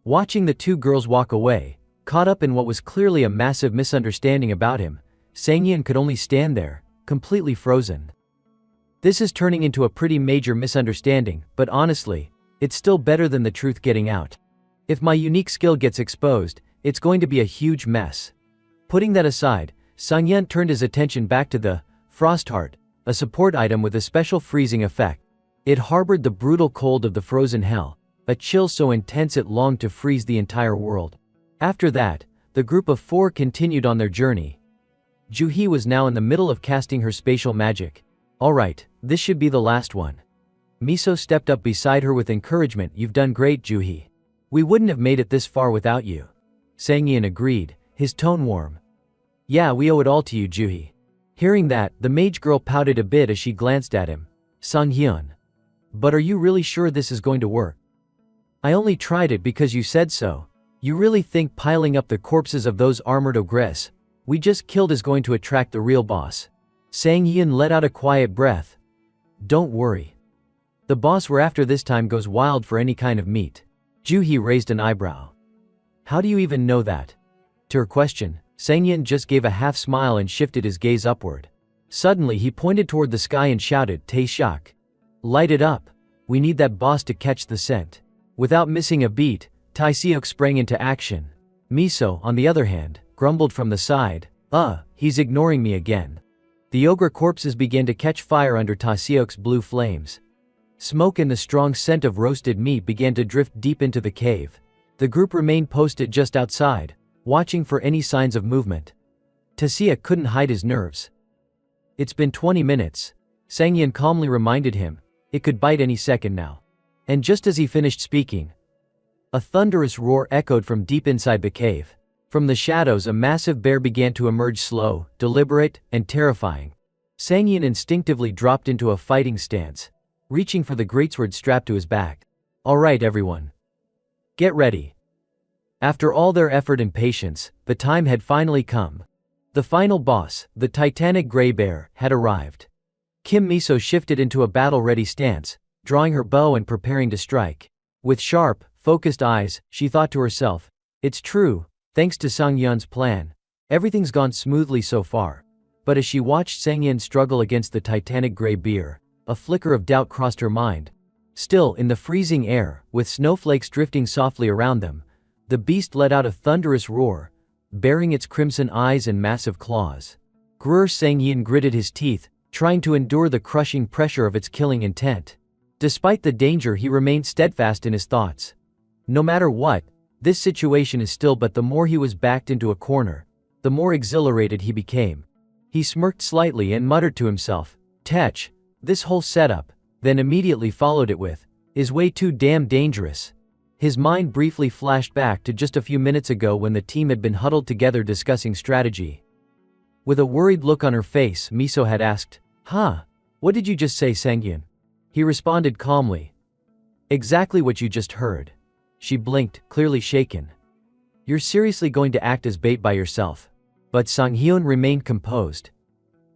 Watching the two girls walk away, caught up in what was clearly a massive misunderstanding about him, Sanghyun could only stand there, completely frozen. This is turning into a pretty major misunderstanding, but honestly, it's still better than the truth getting out. If my unique skill gets exposed, it's going to be a huge mess. Putting that aside, Sanghyun turned his attention back to the Frost Heart, a support item with a special freezing effect. It harbored the brutal cold of the frozen hell, a chill so intense it longed to freeze the entire world. After that, the group of 4 continued on their journey. Juhi was now in the middle of casting her spatial magic. Alright, this should be the last one. Miso stepped up beside her with encouragement. You've done great, Juhi. We wouldn't have made it this far without you. Sanghyun agreed, his tone warm. Yeah, we owe it all to you, Juhi. Hearing that, the mage girl pouted a bit as she glanced at him. Sanghyun. But are you really sure this is going to work? I only tried it because you said so. You really think piling up the corpses of those armored ogres we just killed is going to attract the real boss? Sanghyun let out a quiet breath. Don't worry. The boss we're after this time goes wild for any kind of meat. Juhi raised an eyebrow. How do you even know that? To her question, Sanghyun just gave a half smile and shifted his gaze upward. Suddenly he pointed toward the sky and shouted, Tae-shak. Light it up. We need that boss to catch the scent. Without missing a beat, Tae-seok sprang into action. Miso, on the other hand, grumbled from the side, he's ignoring me again. The ogre corpses began to catch fire under Tae-seok's blue flames. Smoke and the strong scent of roasted meat began to drift deep into the cave. The group remained posted just outside, watching for any signs of movement. Tae-seok couldn't hide his nerves. It's been 20 minutes. Sanghyun calmly reminded him. It could bite any second now. And just as he finished speaking, a thunderous roar echoed from deep inside the cave. From the shadows a massive bear began to emerge, slow, deliberate, and terrifying. Sanghyun instinctively dropped into a fighting stance, reaching for the greatsword strapped to his back. Alright everyone. Get ready. After all their effort and patience, the time had finally come. The final boss, the titanic gray bear, had arrived. Kim Miso shifted into a battle-ready stance, drawing her bow and preparing to strike. With sharp, focused eyes, she thought to herself, it's true, thanks to Sanghyun's plan, everything's gone smoothly so far. But as she watched Sanghyun struggle against the titanic gray bear, a flicker of doubt crossed her mind. Still, in the freezing air, with snowflakes drifting softly around them, the beast let out a thunderous roar, baring its crimson eyes and massive claws. Sanghyun gritted his teeth, trying to endure the crushing pressure of its killing intent. Despite the danger, he remained steadfast in his thoughts. No matter what, this situation is still. But the more he was backed into a corner, the more exhilarated he became. He smirked slightly and muttered to himself, Tech, this whole setup, then immediately followed it with, is way too damn dangerous. His mind briefly flashed back to just a few minutes ago when the team had been huddled together discussing strategy. With a worried look on her face, Miso had asked, what did you just say, Sanghyun? He responded calmly. Exactly what you just heard. She blinked, clearly shaken. You're seriously going to act as bait by yourself? But Sanghyun remained composed.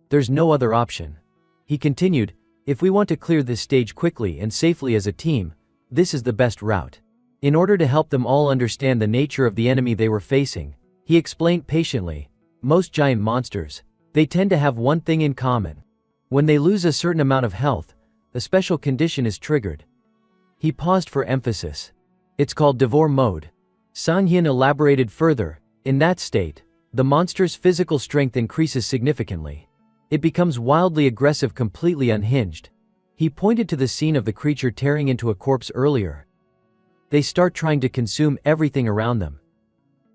There's no other option. He continued, if we want to clear this stage quickly and safely as a team, this is the best route. In order to help them all understand the nature of the enemy they were facing, he explained patiently, most giant monsters, they tend to have one thing in common. When they lose a certain amount of health, a special condition is triggered. He paused for emphasis. It's called Devour mode. Sanghyun elaborated further, in that state, the monster's physical strength increases significantly. It becomes wildly aggressive, completely unhinged. He pointed to the scene of the creature tearing into a corpse earlier. They start trying to consume everything around them.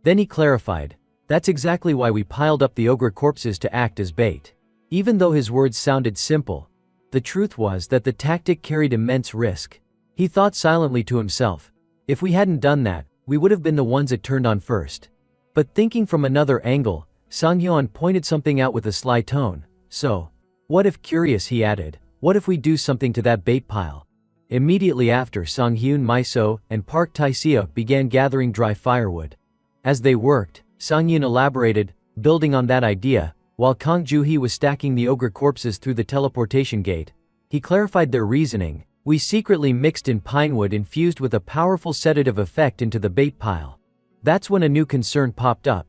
Then he clarified, that's exactly why we piled up the ogre corpses to act as bait. Even though his words sounded simple, the truth was that the tactic carried immense risk. He thought silently to himself, if we hadn't done that, we would have been the ones it turned on first. But thinking from another angle, Sanghyun pointed something out with a sly tone. So, what if, curious, he added, what if we do something to that bait pile? Immediately after, Sanghyun, Miso, and Park Tae-seok began gathering dry firewood. As they worked, Sanghyun elaborated, building on that idea, while Kang Joo-hee was stacking the ogre corpses through the teleportation gate. He clarified their reasoning, We secretly mixed in pinewood infused with a powerful sedative effect into the bait pile. That's when a new concern popped up.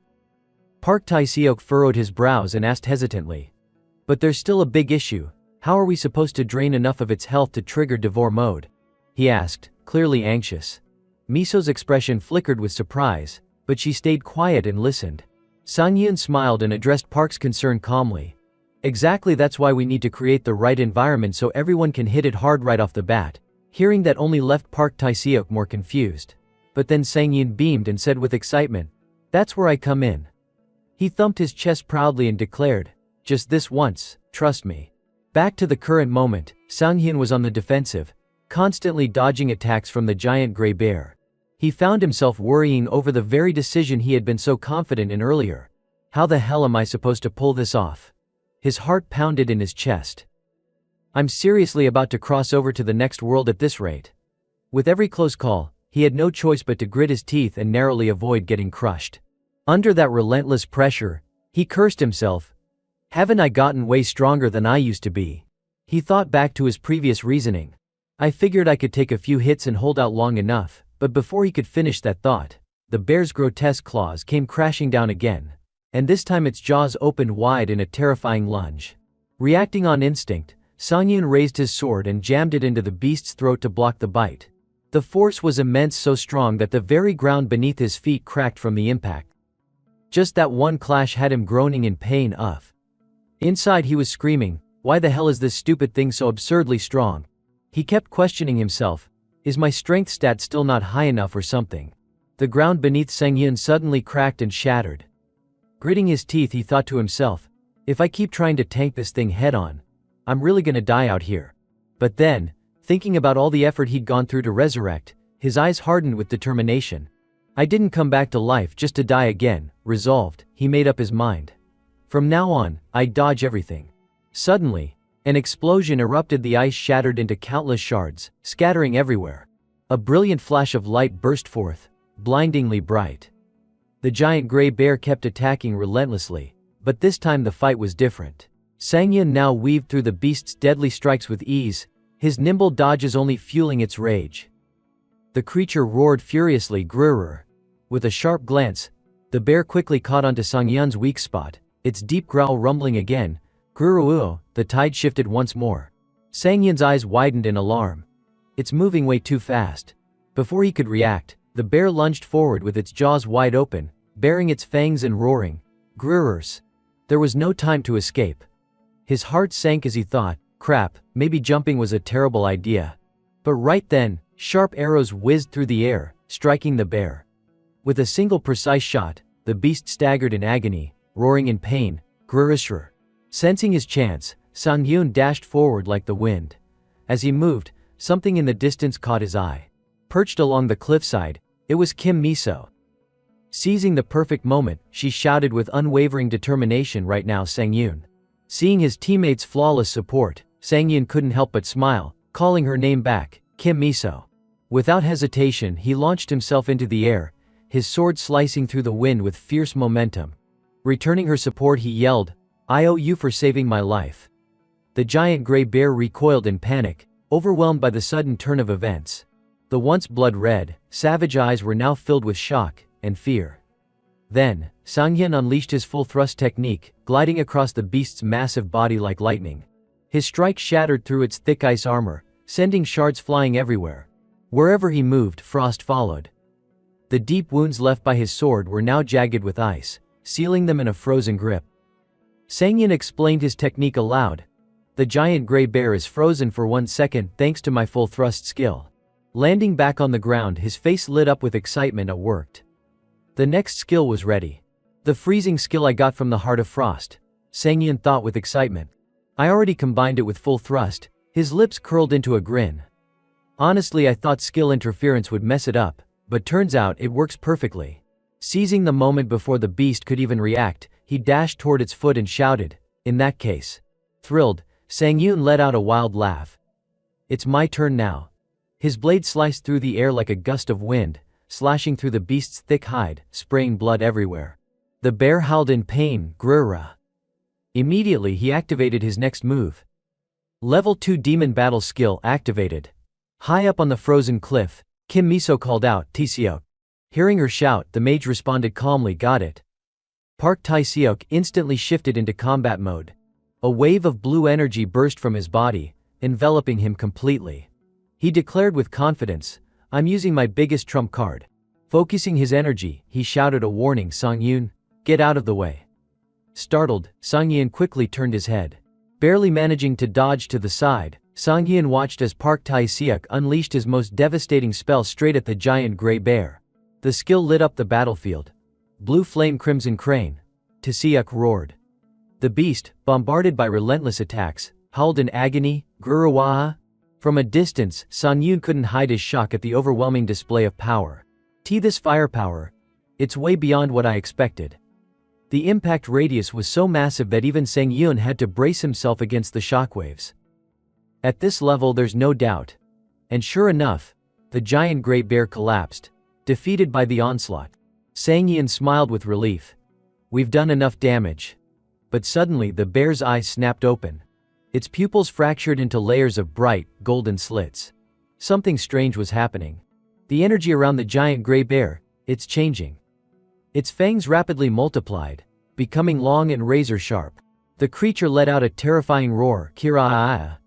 Park Tae-seok furrowed his brows and asked hesitantly. But there's still a big issue. How are we supposed to drain enough of its health to trigger devour mode? He asked, clearly anxious. Miso's expression flickered with surprise, but she stayed quiet and listened. Sang-yeon smiled and addressed Park's concern calmly. Exactly, that's why we need to create the right environment so everyone can hit it hard right off the bat. Hearing that only left Park Tae-seok more confused. But then Sang-yeon beamed and said with excitement, "That's where I come in." He thumped his chest proudly and declared, "Just this once, trust me." Back to the current moment, Sang-yeon was on the defensive, constantly dodging attacks from the giant gray bear. He found himself worrying over the very decision he had been so confident in earlier. How the hell am I supposed to pull this off? His heart pounded in his chest. I'm seriously about to cross over to the next world at this rate. With every close call, he had no choice but to grit his teeth and narrowly avoid getting crushed. Under that relentless pressure, he cursed himself. Haven't I gotten way stronger than I used to be? He thought back to his previous reasoning. I figured I could take a few hits and hold out long enough, but before he could finish that thought, the bear's grotesque claws came crashing down again. And this time its jaws opened wide in a terrifying lunge. Reacting on instinct, Sang-yeon raised his sword and jammed it into the beast's throat to block the bite. The force was immense, so strong that the very ground beneath his feet cracked from the impact. Just that one clash had him groaning in pain. Inside he was screaming, why the hell is this stupid thing so absurdly strong? He kept questioning himself, is my strength stat still not high enough or something? The ground beneath Sang-yeon suddenly cracked and shattered. Gritting his teeth, he thought to himself, if I keep trying to tank this thing head on, I'm really gonna die out here. But then, thinking about all the effort he'd gone through to resurrect, his eyes hardened with determination. I didn't come back to life just to die again. Resolved, he made up his mind. From now on, I'd dodge everything. Suddenly, an explosion erupted. The ice shattered into countless shards, scattering everywhere. A brilliant flash of light burst forth, blindingly bright. The giant gray bear kept attacking relentlessly, but this time the fight was different. Sang-yeon now weaved through the beast's deadly strikes with ease, his nimble dodges only fueling its rage. The creature roared furiously. Grrr. With a sharp glance, the bear quickly caught onto Sang-yeon's weak spot, its deep growl rumbling again. Grrr. The tide shifted once more. Sang-yeon's eyes widened in alarm. It's moving way too fast. Before he could react, the bear lunged forward with its jaws wide open, baring its fangs and roaring. Grrrs. There was no time to escape. His heart sank as he thought, crap, maybe jumping was a terrible idea. But right then, sharp arrows whizzed through the air, striking the bear. With a single precise shot, the beast staggered in agony, roaring in pain. Grrr. Sensing his chance, Sang-yeon dashed forward like the wind. As he moved, something in the distance caught his eye. Perched along the cliffside, it was Kim Miso. Seizing the perfect moment, she shouted with unwavering determination, right now, Sang-yeon. Seeing his teammates' flawless support, Sang-yeon couldn't help but smile, calling her name back, Kim Miso. Without hesitation, he launched himself into the air, his sword slicing through the wind with fierce momentum. Returning her support, he yelled, I owe you for saving my life. The giant gray bear recoiled in panic, overwhelmed by the sudden turn of events. The once blood-red, savage eyes were now filled with shock and fear. Then, Sang-yeon unleashed his full thrust technique, gliding across the beast's massive body like lightning. His strike shattered through its thick ice armor, sending shards flying everywhere. Wherever he moved, frost followed. The deep wounds left by his sword were now jagged with ice, sealing them in a frozen grip. Sang-yeon explained his technique aloud. The giant gray bear is frozen for 1 second thanks to my full thrust skill. Landing back on the ground, his face lit up with excitement. It worked. The next skill was ready. The freezing skill I got from the Heart of Frost, Sang-yeon thought with excitement. I already combined it with full thrust. His lips curled into a grin. Honestly, I thought skill interference would mess it up, but turns out it works perfectly. Seizing the moment before the beast could even react, he dashed toward its foot and shouted, in that case. Thrilled, Sang-yeon let out a wild laugh. It's my turn now. His blade sliced through the air like a gust of wind, slashing through the beast's thick hide, spraying blood everywhere. The bear howled in pain. Grrr. Immediately he activated his next move. Level 2 Demon Battle skill activated. High up on the frozen cliff, Kim Miso called out, "Tae-seok." Hearing her shout, the mage responded calmly, "Got it." Park Tae-seok instantly shifted into combat mode. A wave of blue energy burst from his body, enveloping him completely. He declared with confidence, "I'm using my biggest trump card." Focusing his energy, he shouted a warning, "Sang-yoon, get out of the way." Startled, Sang-yoon quickly turned his head. Barely managing to dodge to the side, Sang-yoon watched as Park Tae-seok unleashed his most devastating spell straight at the giant gray bear. The skill lit up the battlefield. "Blue flame crimson crane." Tae-seok roared. The beast, bombarded by relentless attacks, howled in agony, "Guruwa!" From a distance, Sang-yoon couldn't hide his shock at the overwhelming display of power. This firepower. It's way beyond what I expected. The impact radius was so massive that even Sang-yoon had to brace himself against the shockwaves. At this level there's no doubt. And sure enough, the giant gray bear collapsed, defeated by the onslaught. Sang-yoon smiled with relief. "We've done enough damage." But suddenly the bear's eyes snapped open. Its pupils fractured into layers of bright, golden slits. Something strange was happening. The energy around the giant gray bear, it's changing. Its fangs rapidly multiplied, becoming long and razor-sharp. The creature let out a terrifying roar, "Kira-ah!"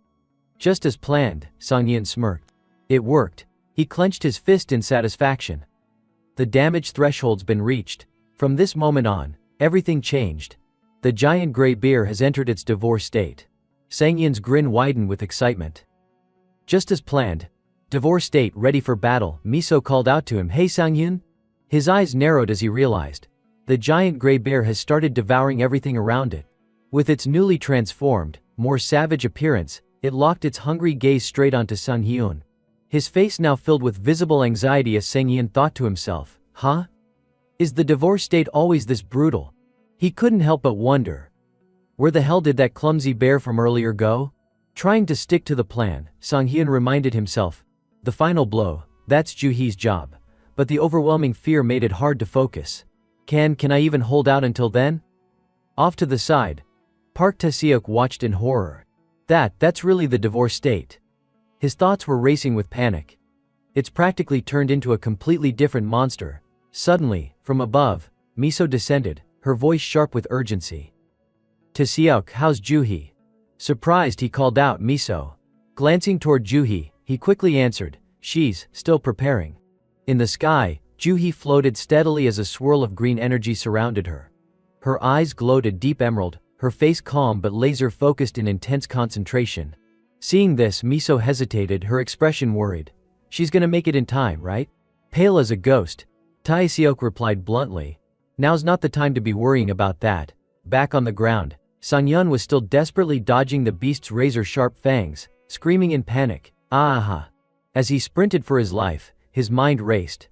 Just as planned, Sang-yoon smirked. It worked. He clenched his fist in satisfaction. The damage threshold's been reached. From this moment on, everything changed. The giant gray bear has entered its divorce state. Sang-yoon's grin widened with excitement. Just as planned. Divorce state, ready for battle, Miso called out to him, "Hey Sang-yoon?" His eyes narrowed as he realized. The giant gray bear has started devouring everything around it. With its newly transformed, more savage appearance, it locked its hungry gaze straight onto Sang-yoon. His face now filled with visible anxiety as Sang-yoon thought to himself, "Huh? Is the divorce state always this brutal?" He couldn't help but wonder. Where the hell did that clumsy bear from earlier go? Trying to stick to the plan, Sang-yoon reminded himself, the final blow, that's Ju-hee's job. But the overwhelming fear made it hard to focus. Can I even hold out until then? Off to the side, Park Tae-seok watched in horror. That's really the divorce state. His thoughts were racing with panic. It's practically turned into a completely different monster. Suddenly, from above, Miso descended, her voice sharp with urgency. "Tae-seok, how's Ju-hee?" Surprised, he called out, "Miso." Glancing toward Ju-hee, he quickly answered, "She's still preparing." In the sky, Ju-hee floated steadily as a swirl of green energy surrounded her. Her eyes glowed a deep emerald, her face calm but laser-focused in intense concentration. Seeing this, Miso hesitated, her expression worried. "She's gonna make it in time, right?" Pale as a ghost, Tae-seok replied bluntly, "Now's not the time to be worrying about that." Back on the ground, Sang-yoon was still desperately dodging the beast's razor-sharp fangs, screaming in panic, "Ah!" As he sprinted for his life, his mind raced.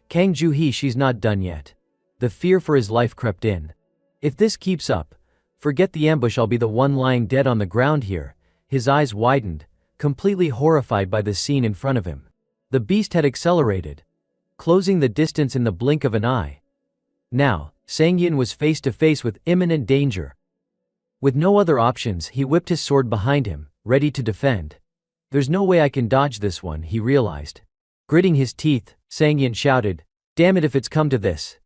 Kang Ju-hee, she's not done yet. The fear for his life crept in. If this keeps up, forget the ambush, I'll be the one lying dead on the ground here. His eyes widened, completely horrified by the scene in front of him. The beast had accelerated, closing the distance in the blink of an eye. Now, Sang-yoon was face to face with imminent danger. With no other options, he whipped his sword behind him, ready to defend. "There's no way I can dodge this one," he realized. Gritting his teeth, Sang-yoon shouted, "Damn it if it's come to this."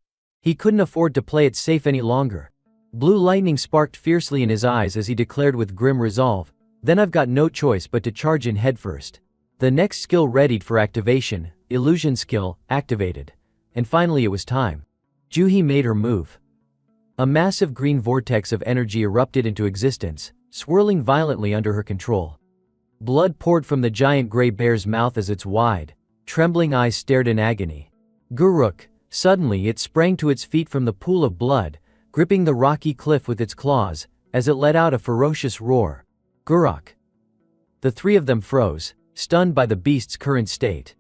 He couldn't afford to play it safe any longer. Blue lightning sparked fiercely in his eyes as he declared with grim resolve, "Then I've got no choice but to charge in headfirst." The next skill readied for activation, illusion skill, activated. And finally it was time. Ju-hee made her move. A massive green vortex of energy erupted into existence, swirling violently under her control. Blood poured from the giant gray bear's mouth as its wide, trembling eyes stared in agony. Guruk! Suddenly it sprang to its feet from the pool of blood, gripping the rocky cliff with its claws, as it let out a ferocious roar. Guruk! The three of them froze, stunned by the beast's current state.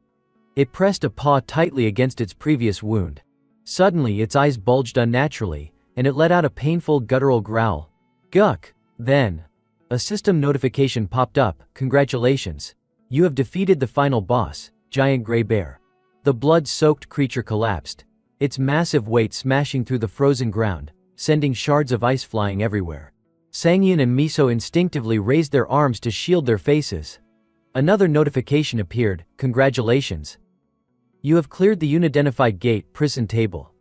It pressed a paw tightly against its previous wound. Suddenly its eyes bulged unnaturally, and it let out a painful guttural growl. Guk! Then, a system notification popped up, "Congratulations. You have defeated the final boss, Giant Gray Bear." The blood-soaked creature collapsed, its massive weight smashing through the frozen ground, sending shards of ice flying everywhere. Sang-yoon and Miso instinctively raised their arms to shield their faces. Another notification appeared: "Congratulations. You have cleared the unidentified gate prison table."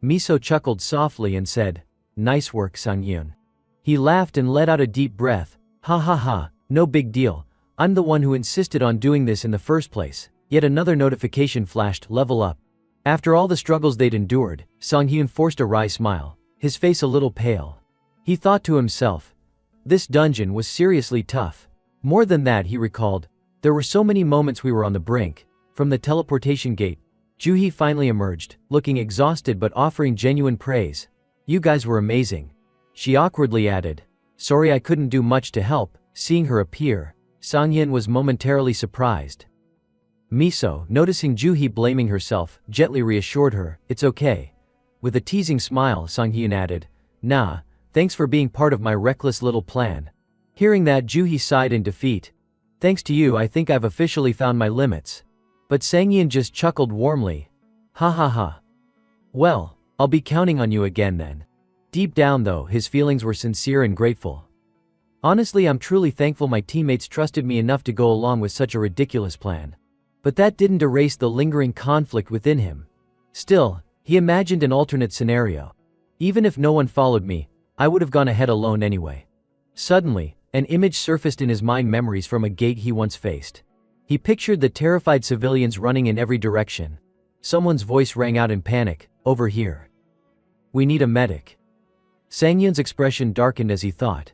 Miso chuckled softly and said, "Nice work, Sang-hyun." He laughed and let out a deep breath. "Ha ha ha, no big deal. I'm the one who insisted on doing this in the first place." Yet another notification flashed: "Level up." After all the struggles they'd endured, Sang-hyun forced a wry smile, his face a little pale. He thought to himself, this dungeon was seriously tough. More than that, he recalled, there were so many moments we were on the brink. From the teleportation gate, Juhi finally emerged, looking exhausted but offering genuine praise. "You guys were amazing." She awkwardly added, "Sorry I couldn't do much to help." Seeing her appear, Sang-hyun was momentarily surprised. Miso, noticing Juhi blaming herself, gently reassured her, "It's okay." With a teasing smile, Sang-hyun added, "Nah, thanks for being part of my reckless little plan." Hearing that, Juhi sighed in defeat. "Thanks to you, I think I've officially found my limits." But Sang-hyun just chuckled warmly. "Ha ha ha. Well, I'll be counting on you again then." Deep down though, his feelings were sincere and grateful. "Honestly, I'm truly thankful my teammates trusted me enough to go along with such a ridiculous plan." But that didn't erase the lingering conflict within him. Still, he imagined an alternate scenario. Even if no one followed me, I would have gone ahead alone anyway. Suddenly, an image surfaced in his mind: memories from a gate he once faced. He pictured the terrified civilians running in every direction. Someone's voice rang out in panic, "Over here. We need a medic." Sang-hyun's expression darkened as he thought.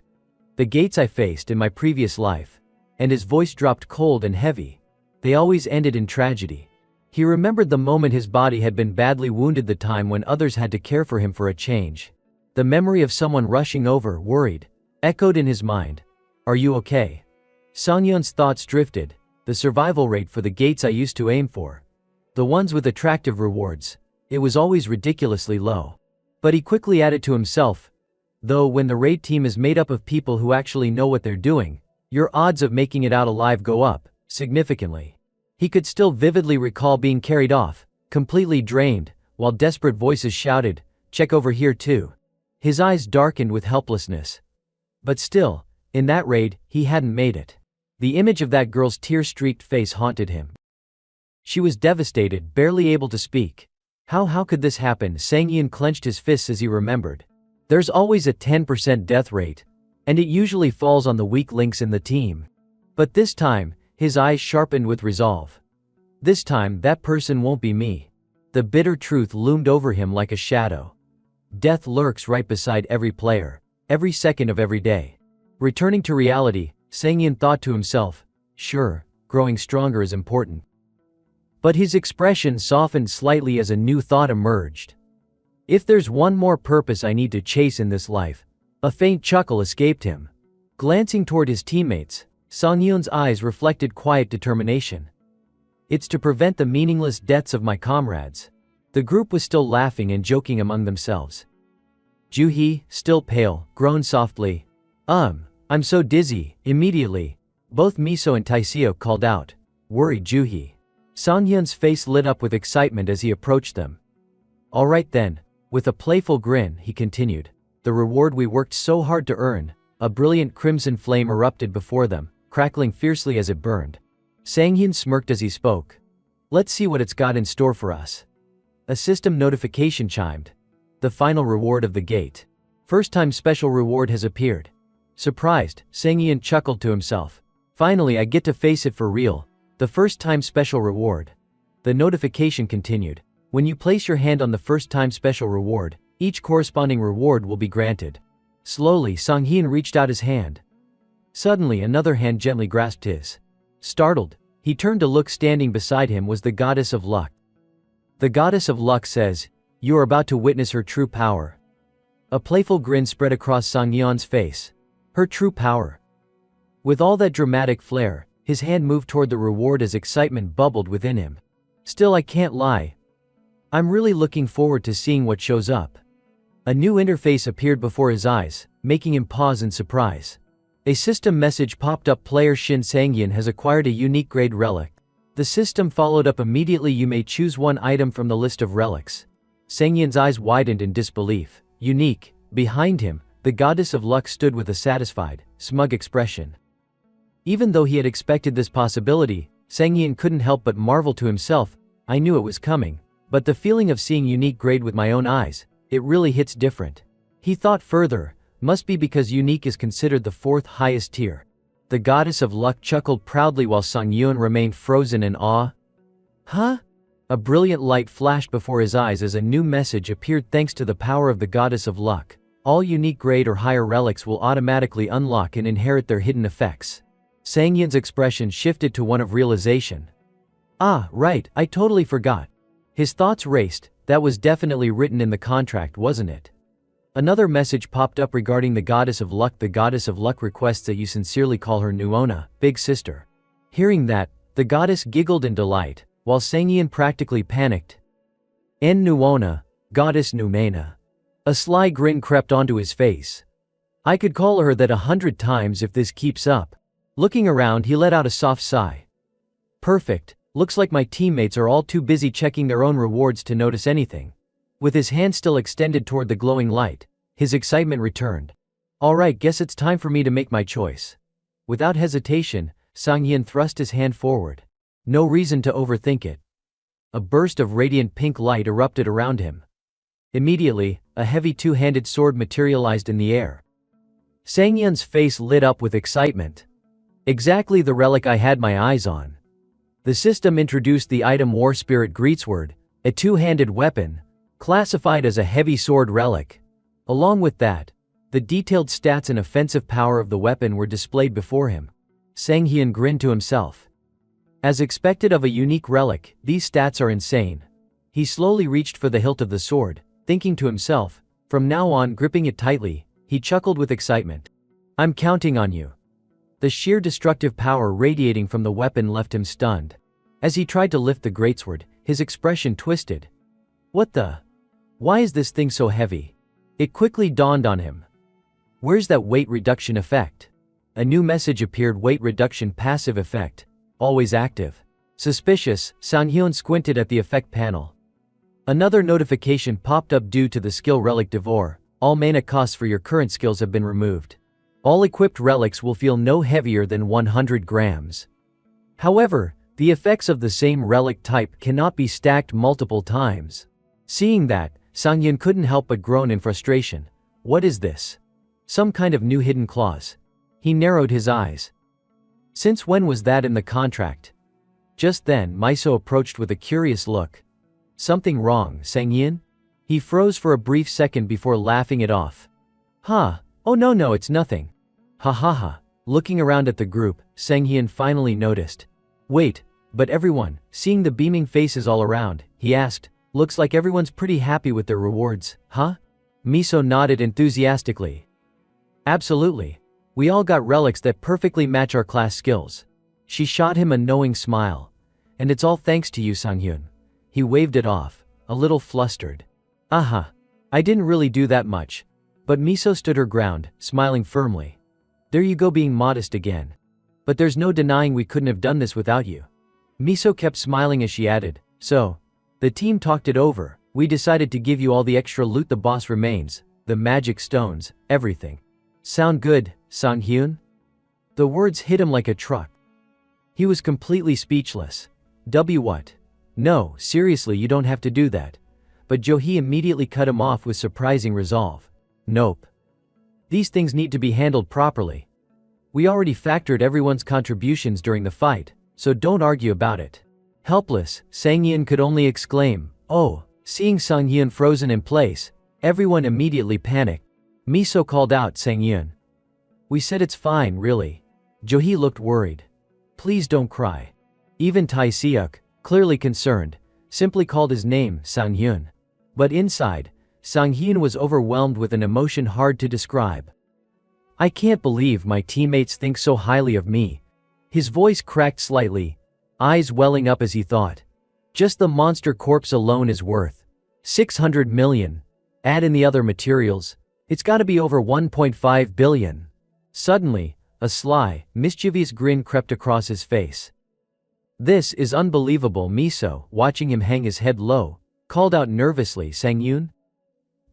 The gates I faced in my previous life. And his voice dropped cold and heavy. They always ended in tragedy. He remembered the moment his body had been badly wounded, the time when others had to care for him for a change. The memory of someone rushing over, worried, echoed in his mind. "Are you okay?" Sang-hyun's thoughts drifted. The survival rate for the gates I used to aim for, the ones with attractive rewards, it was always ridiculously low. But he quickly added to himself, though when the raid team is made up of people who actually know what they're doing, your odds of making it out alive go up significantly. He could still vividly recall being carried off, completely drained, while desperate voices shouted, "Check over here too." His eyes darkened with helplessness. But still, in that raid, he hadn't made it. The image of that girl's tear-streaked face haunted him. She was devastated, barely able to speak. How could this happen? Sang-hyun clenched his fists as he remembered. There's always a 10% death rate, and it usually falls on the weak links in the team. But this time, his eyes sharpened with resolve. This time, that person won't be me. The bitter truth loomed over him like a shadow. Death lurks right beside every player, every second of every day. Returning to reality, Sang-hyun thought to himself, sure, growing stronger is important. But his expression softened slightly as a new thought emerged. If there's one more purpose I need to chase in this life. A faint chuckle escaped him. Glancing toward his teammates, Sang-hyun's eyes reflected quiet determination. It's to prevent the meaningless deaths of my comrades. The group was still laughing and joking among themselves. Juhi, still pale, groaned softly. I'm so dizzy." Immediately, both Miso and Taiseo called out, "Worried Juhi." Sang-hyun's face lit up with excitement as he approached them. "All right then." With a playful grin, he continued. "The reward we worked so hard to earn." A brilliant crimson flame erupted before them, crackling fiercely as it burned. Sang-hyun smirked as he spoke. "Let's see what it's got in store for us." A system notification chimed. The final reward of the gate. First-time special reward has appeared. Surprised, Sang-hyun chuckled to himself. Finally, I get to face it for real. The first-time special reward. The notification continued. When you place your hand on the first-time special reward, each corresponding reward will be granted. Slowly, Sang-hyun reached out his hand. Suddenly, another hand gently grasped his. Startled, he turned to look. Standing beside him was the goddess of luck. The goddess of luck says, "You are about to witness her true power." A playful grin spread across Sang-hyun's face. Her true power. With all that dramatic flair, his hand moved toward the reward as excitement bubbled within him. "Still, I can't lie. I'm really looking forward to seeing what shows up." A new interface appeared before his eyes, making him pause in surprise. A system message popped up. Player Shin Sang-hyun has acquired a unique grade relic. The system followed up immediately. You may choose one item from the list of relics. Sang-hyun's eyes widened in disbelief. Unique. Behind him, the goddess of luck stood with a satisfied, smug expression. Even though he had expected this possibility, Sangyeon couldn't help but marvel to himself. I knew it was coming. But the feeling of seeing Unique grade with my own eyes, it really hits different. He thought further, must be because Unique is considered the fourth highest tier. The goddess of luck chuckled proudly while Sangyeon remained frozen in awe. Huh? A brilliant light flashed before his eyes as a new message appeared. Thanks to the power of the goddess of luck, all unique grade or higher relics will automatically unlock and inherit their hidden effects. Sangyeon's expression shifted to one of realization. Ah, right, I totally forgot. His thoughts raced. That was definitely written in the contract, wasn't it? Another message popped up regarding the goddess of luck. The goddess of luck requests that you sincerely call her Nuona, big sister. Hearing that, the goddess giggled in delight, while Sangyeon practically panicked. En Nuona, goddess Numena. A sly grin crept onto his face. I could call her that 100 times if this keeps up. Looking around, he let out a soft sigh. Perfect, looks like my teammates are all too busy checking their own rewards to notice anything. With his hand still extended toward the glowing light, his excitement returned. Alright, guess it's time for me to make my choice. Without hesitation, Sangyeon thrust his hand forward. No reason to overthink it. A burst of radiant pink light erupted around him. Immediately, a heavy two-handed sword materialized in the air. Sangyeon's face lit up with excitement. Exactly the relic I had my eyes on. The system introduced the item War Spirit Greatsword, a two-handed weapon, classified as a heavy sword relic. Along with that, the detailed stats and offensive power of the weapon were displayed before him. Sangyeon grinned to himself. As expected of a unique relic, these stats are insane. He slowly reached for the hilt of the sword, thinking to himself, from now on gripping it tightly. He chuckled with excitement. I'm counting on you. The sheer destructive power radiating from the weapon left him stunned. As he tried to lift the greatsword, his expression twisted. What the? Why is this thing so heavy? It quickly dawned on him. Where's that weight reduction effect? A new message appeared. Weight reduction passive effect. Always active. Suspicious, Sangyeon squinted at the effect panel. Another notification popped up due to the skill relic Devour. All mana costs for your current skills have been removed. All equipped relics will feel no heavier than 100 grams. However, the effects of the same relic type cannot be stacked multiple times. Seeing that, Sangyeon couldn't help but groan in frustration. What is this? Some kind of new hidden clause. He narrowed his eyes. Since when was that in the contract? Just then, Miso approached with a curious look. Something wrong, Sangyeon? He froze for a brief second before laughing it off. Huh? Oh no, it's nothing. Ha ha ha. Looking around at the group, Sangyeon finally noticed. Wait, but everyone, seeing the beaming faces all around, he asked, looks like everyone's pretty happy with their rewards, huh? Miso nodded enthusiastically. Absolutely. We all got relics that perfectly match our class skills. She shot him a knowing smile. And it's all thanks to you, Sangyeon. He waved it off, a little flustered. Aha. I didn't really do that much. But Miso stood her ground, smiling firmly. There you go, being modest again. But there's no denying we couldn't have done this without you. Miso kept smiling as she added, so, the team talked it over. We decided to give you all the extra loot the boss remains, the magic stones, everything. Sound good, Sangyeon? The words hit him like a truck. He was completely speechless. What? No, seriously, you don't have to do that. But Johee immediately cut him off with surprising resolve. Nope. These things need to be handled properly. We already factored everyone's contributions during the fight, so don't argue about it. Helpless, Sangyeon could only exclaim, oh. Seeing Sangyeon frozen in place, everyone immediately panicked. Miso called out Sangyeon. We said it's fine, really. Johee looked worried. Please don't cry. Even Tae-seok, clearly concerned, simply called his name, Sangyeon. But inside, Sangyeon was overwhelmed with an emotion hard to describe. I can't believe my teammates think so highly of me. His voice cracked slightly, eyes welling up as he thought. Just the monster corpse alone is worth 600 million. Add in the other materials, it's gotta be over 1.5 billion. Suddenly, a sly, mischievous grin crept across his face. This is unbelievable. Miso, watching him hang his head low, called out nervously, Sangyeon?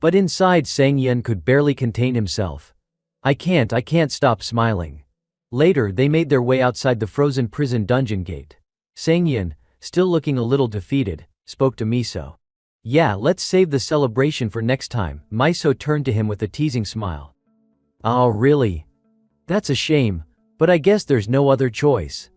But inside Sangyeon could barely contain himself. I can't stop smiling. Later, they made their way outside the frozen prison dungeon gate. Sanghyun, still looking a little defeated, spoke to Miso. Yeah, let's save the celebration for next time. Miso turned to him with a teasing smile. Oh, really? That's a shame, but I guess there's no other choice.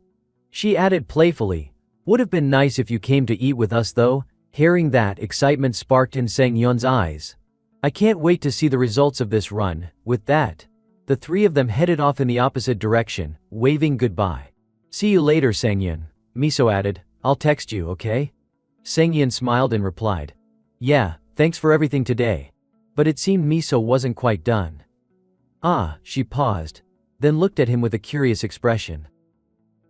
She added playfully, would have been nice if you came to eat with us though. Hearing that, excitement sparked in Sanghyun's eyes. I can't wait to see the results of this run. With that, the three of them headed off in the opposite direction, waving goodbye. See you later, Sanghyun, Miso added. I'll text you, okay? Sanghyun smiled and replied. Yeah, thanks for everything today. But it seemed Miso wasn't quite done. Ah, she paused, then looked at him with a curious expression.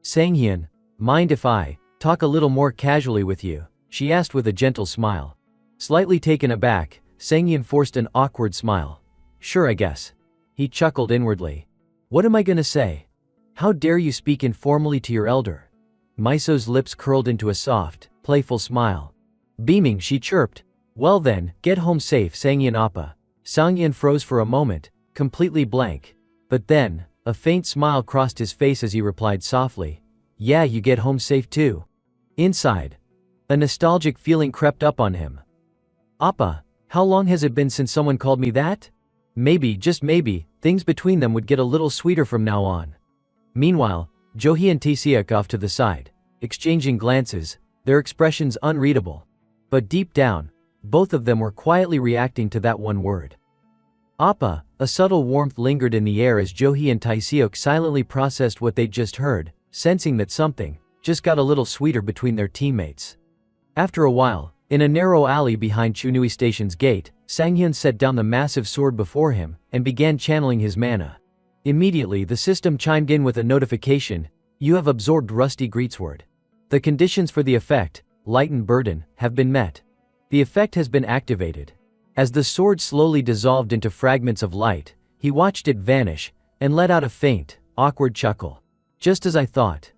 Sanghyun, mind if I talk a little more casually with you? She asked with a gentle smile. Slightly taken aback, Sanghyun forced an awkward smile. Sure, I guess. He chuckled inwardly. What am I gonna say? How dare you speak informally to your elder? Miso's lips curled into a soft, playful smile. Beaming, she chirped. Well then, get home safe, Sanghyun Appa. Sanghyun froze for a moment, completely blank. But then, a faint smile crossed his face as he replied softly. Yeah, you get home safe too. Inside, a nostalgic feeling crept up on him. Appa, how long has it been since someone called me that? Maybe, just maybe, things between them would get a little sweeter from now on. Meanwhile, Johi and Tae-seok off to the side, exchanging glances, their expressions unreadable. But deep down, both of them were quietly reacting to that one word. Appa, a subtle warmth lingered in the air as Johi and Tae-seok silently processed what they'd just heard, sensing that something just got a little sweeter between their teammates. After a while, in a narrow alley behind Chunui Station's gate, Sanghyun set down the massive sword before him and began channeling his mana. Immediately, the system chimed in with a notification. You have absorbed Rusty Greetsword. The conditions for the effect, lighten burden, have been met. The effect has been activated. As the sword slowly dissolved into fragments of light, he watched it vanish and let out a faint, awkward chuckle. Just as I thought.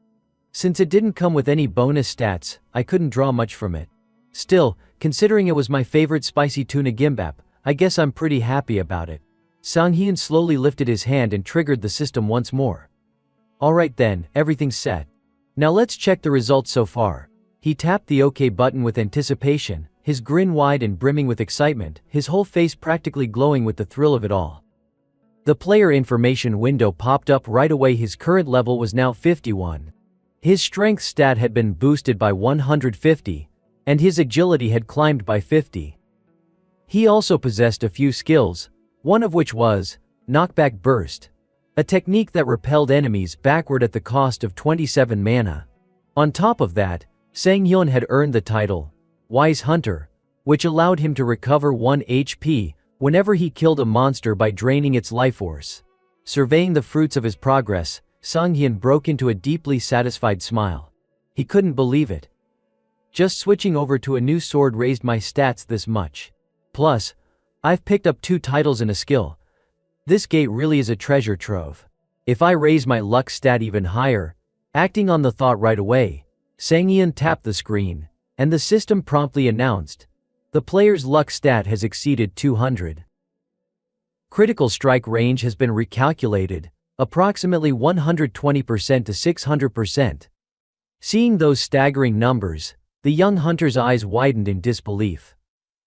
Since it didn't come with any bonus stats, I couldn't draw much from it. Still, considering it was my favorite spicy tuna gimbap, I guess I'm pretty happy about it. Sanghyun slowly lifted his hand and triggered the system once more. Alright then, everything's set. Now let's check the results so far. He tapped the OK button with anticipation, his grin wide and brimming with excitement, his whole face practically glowing with the thrill of it all. The player information window popped up right away. His current level was now 51. His strength stat had been boosted by 150, and his agility had climbed by 50. He also possessed a few skills, one of which was Knockback Burst, a technique that repelled enemies backward at the cost of 27 mana. On top of that, Sanghyun had earned the title Wise Hunter, which allowed him to recover 1 HP whenever he killed a monster by draining its life force. Surveying the fruits of his progress, Sanghyun broke into a deeply satisfied smile. He couldn't believe it. Just switching over to a new sword raised my stats this much. Plus, I've picked up 2 titles and a skill. This gate really is a treasure trove. If I raise my luck stat even higher, acting on the thought right away, Sanghyun tapped the screen, and the system promptly announced, the player's luck stat has exceeded 200. Critical strike range has been recalculated, approximately 120% to 600%. Seeing those staggering numbers, the young hunter's eyes widened in disbelief.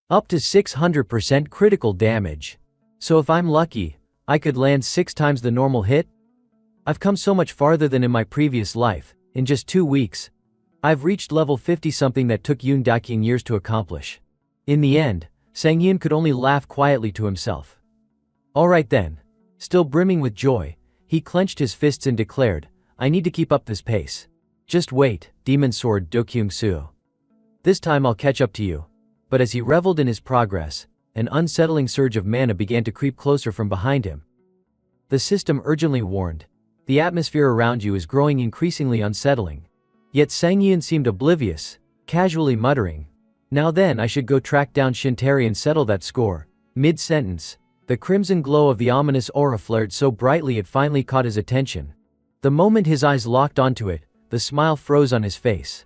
Up to 600% critical damage. So if I'm lucky, I could land 6 times the normal hit? I've come so much farther than in my previous life. In just 2 weeks, I've reached level 50, something that took Yoon Dakyung years to accomplish. In the end, Sanghyun could only laugh quietly to himself. Alright then. Still brimming with joy, he clenched his fists and declared, I need to keep up this pace. Just wait, Demon Sword Dokyung-soo. This time I'll catch up to you. But as he reveled in his progress, an unsettling surge of mana began to creep closer from behind him. The system urgently warned, the atmosphere around you is growing increasingly unsettling. Yet Sanghyun seemed oblivious, casually muttering, now then I should go track down Shintari and settle that score. Mid-sentence, the crimson glow of the ominous aura flared so brightly it finally caught his attention. The moment his eyes locked onto it, the smile froze on his face.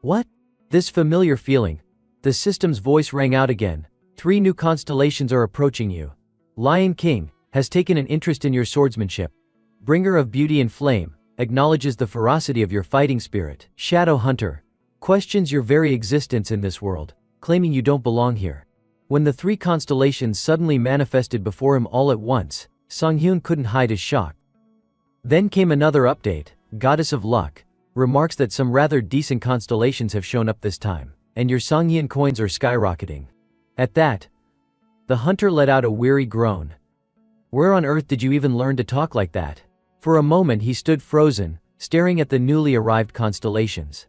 What? This familiar feeling. The system's voice rang out again. 3 new constellations are approaching you. Lion King has taken an interest in your swordsmanship. Bringer of beauty and flame, acknowledges the ferocity of your fighting spirit. Shadow Hunter questions your very existence in this world, claiming you don't belong here. When the three constellations suddenly manifested before him all at once, Sang-hyun couldn't hide his shock. Then came another update. Goddess of Luck remarks that some rather decent constellations have shown up this time, and your Sang-hyun coins are skyrocketing. At that, the hunter let out a weary groan. Where on earth did you even learn to talk like that? For a moment he stood frozen, staring at the newly arrived constellations.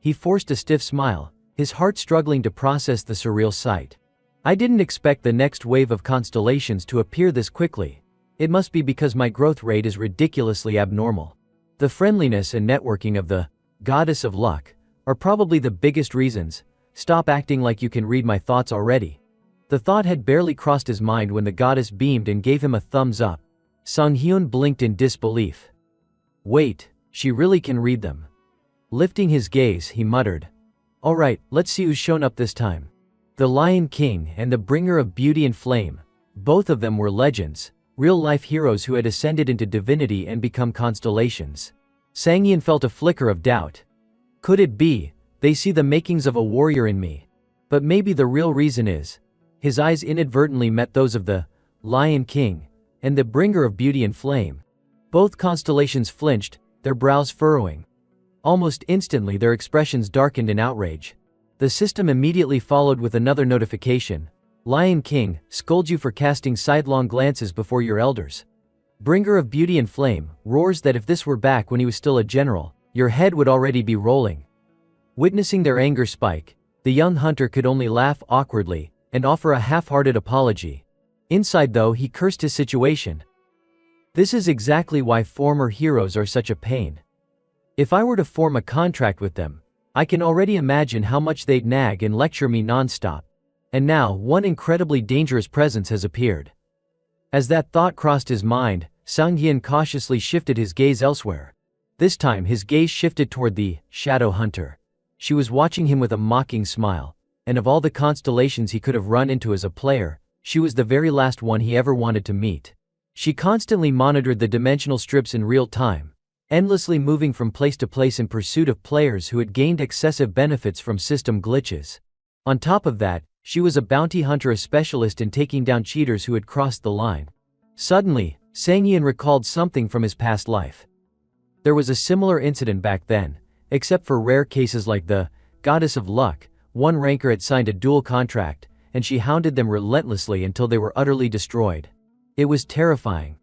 He forced a stiff smile, his heart struggling to process the surreal sight. I didn't expect the next wave of constellations to appear this quickly. It must be because my growth rate is ridiculously abnormal. The friendliness and networking of the Goddess of Luck are probably the biggest reasons. Stop acting like you can read my thoughts already. The thought had barely crossed his mind when the goddess beamed and gave him a thumbs up. Sang-hyun blinked in disbelief. Wait, she really can read them. Lifting his gaze, he muttered. Alright, let's see who's shown up this time. The Lion King and the Bringer of Beauty and Flame. Both of them were legends, real-life heroes who had ascended into divinity and become constellations. Sang-hyun felt a flicker of doubt. Could it be, they see the makings of a warrior in me? But maybe the real reason is, his eyes inadvertently met those of the Lion King and the Bringer of Beauty and Flame. Both constellations flinched, their brows furrowing. Almost instantly their expressions darkened in outrage. The system immediately followed with another notification. Lion King scolds you for casting sidelong glances before your elders. Bringer of Beauty and Flame roars that if this were back when he was still a general, your head would already be rolling. Witnessing their anger spike, the young hunter could only laugh awkwardly and offer a half-hearted apology. Inside though, he cursed his situation. This is exactly why former heroes are such a pain. If I were to form a contract with them, I can already imagine how much they'd nag and lecture me non-stop. And now, one incredibly dangerous presence has appeared. As that thought crossed his mind, Sang-hyun cautiously shifted his gaze elsewhere. This time his gaze shifted toward the Shadow Hunter. She was watching him with a mocking smile, and of all the constellations he could have run into as a player, she was the very last one he ever wanted to meet. She constantly monitored the dimensional strips in real time, endlessly moving from place to place in pursuit of players who had gained excessive benefits from system glitches. On top of that, she was a bounty hunter, a specialist in taking down cheaters who had crossed the line. Suddenly, Sang-hyun recalled something from his past life. There was a similar incident back then, except for rare cases like the Goddess of Luck. One ranker had signed a dual contract, and she hounded them relentlessly until they were utterly destroyed. It was terrifying.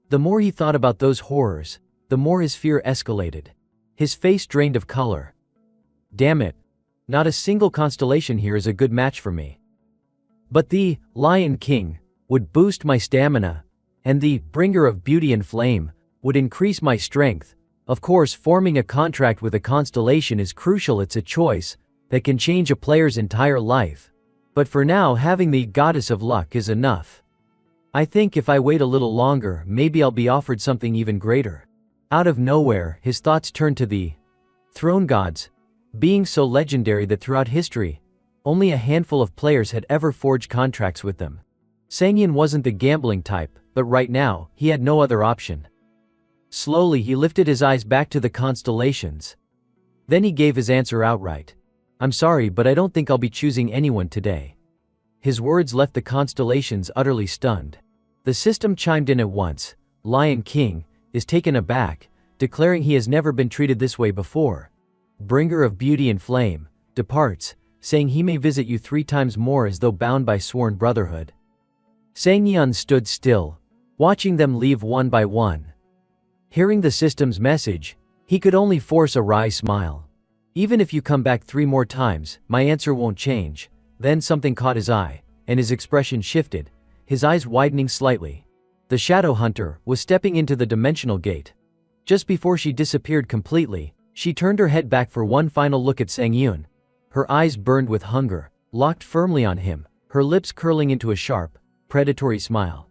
The more he thought about those horrors, the more his fear escalated. His face drained of color. Damn it. Not a single constellation here is a good match for me. But the Lion King would boost my stamina, and the Bringer of Beauty and Flame would increase my strength. Of course, forming a contract with a constellation is crucial. It's a choice that can change a player's entire life. But for now, having the Goddess of Luck is enough. I think if I wait a little longer, maybe I'll be offered something even greater. Out of nowhere, his thoughts turned to the throne gods, beings so legendary that throughout history, only a handful of players had ever forged contracts with them. Sang-hyun wasn't the gambling type, but right now, he had no other option. Slowly he lifted his eyes back to the constellations. Then he gave his answer outright. I'm sorry, but I don't think I'll be choosing anyone today. His words left the constellations utterly stunned. The system chimed in at once. Lion King is taken aback, declaring he has never been treated this way before. Bringer of Beauty and Flame departs, saying he may visit you 3 times more as though bound by sworn brotherhood. Sang-hyun stood still, watching them leave one by one. Hearing the system's message, he could only force a wry smile. Even if you come back 3 more times, my answer won't change. Then something caught his eye, and his expression shifted, his eyes widening slightly. The Shadow Hunter was stepping into the dimensional gate. Just before she disappeared completely, she turned her head back for one final look at Sang-hyun. Her eyes burned with hunger, locked firmly on him, her lips curling into a sharp, predatory smile.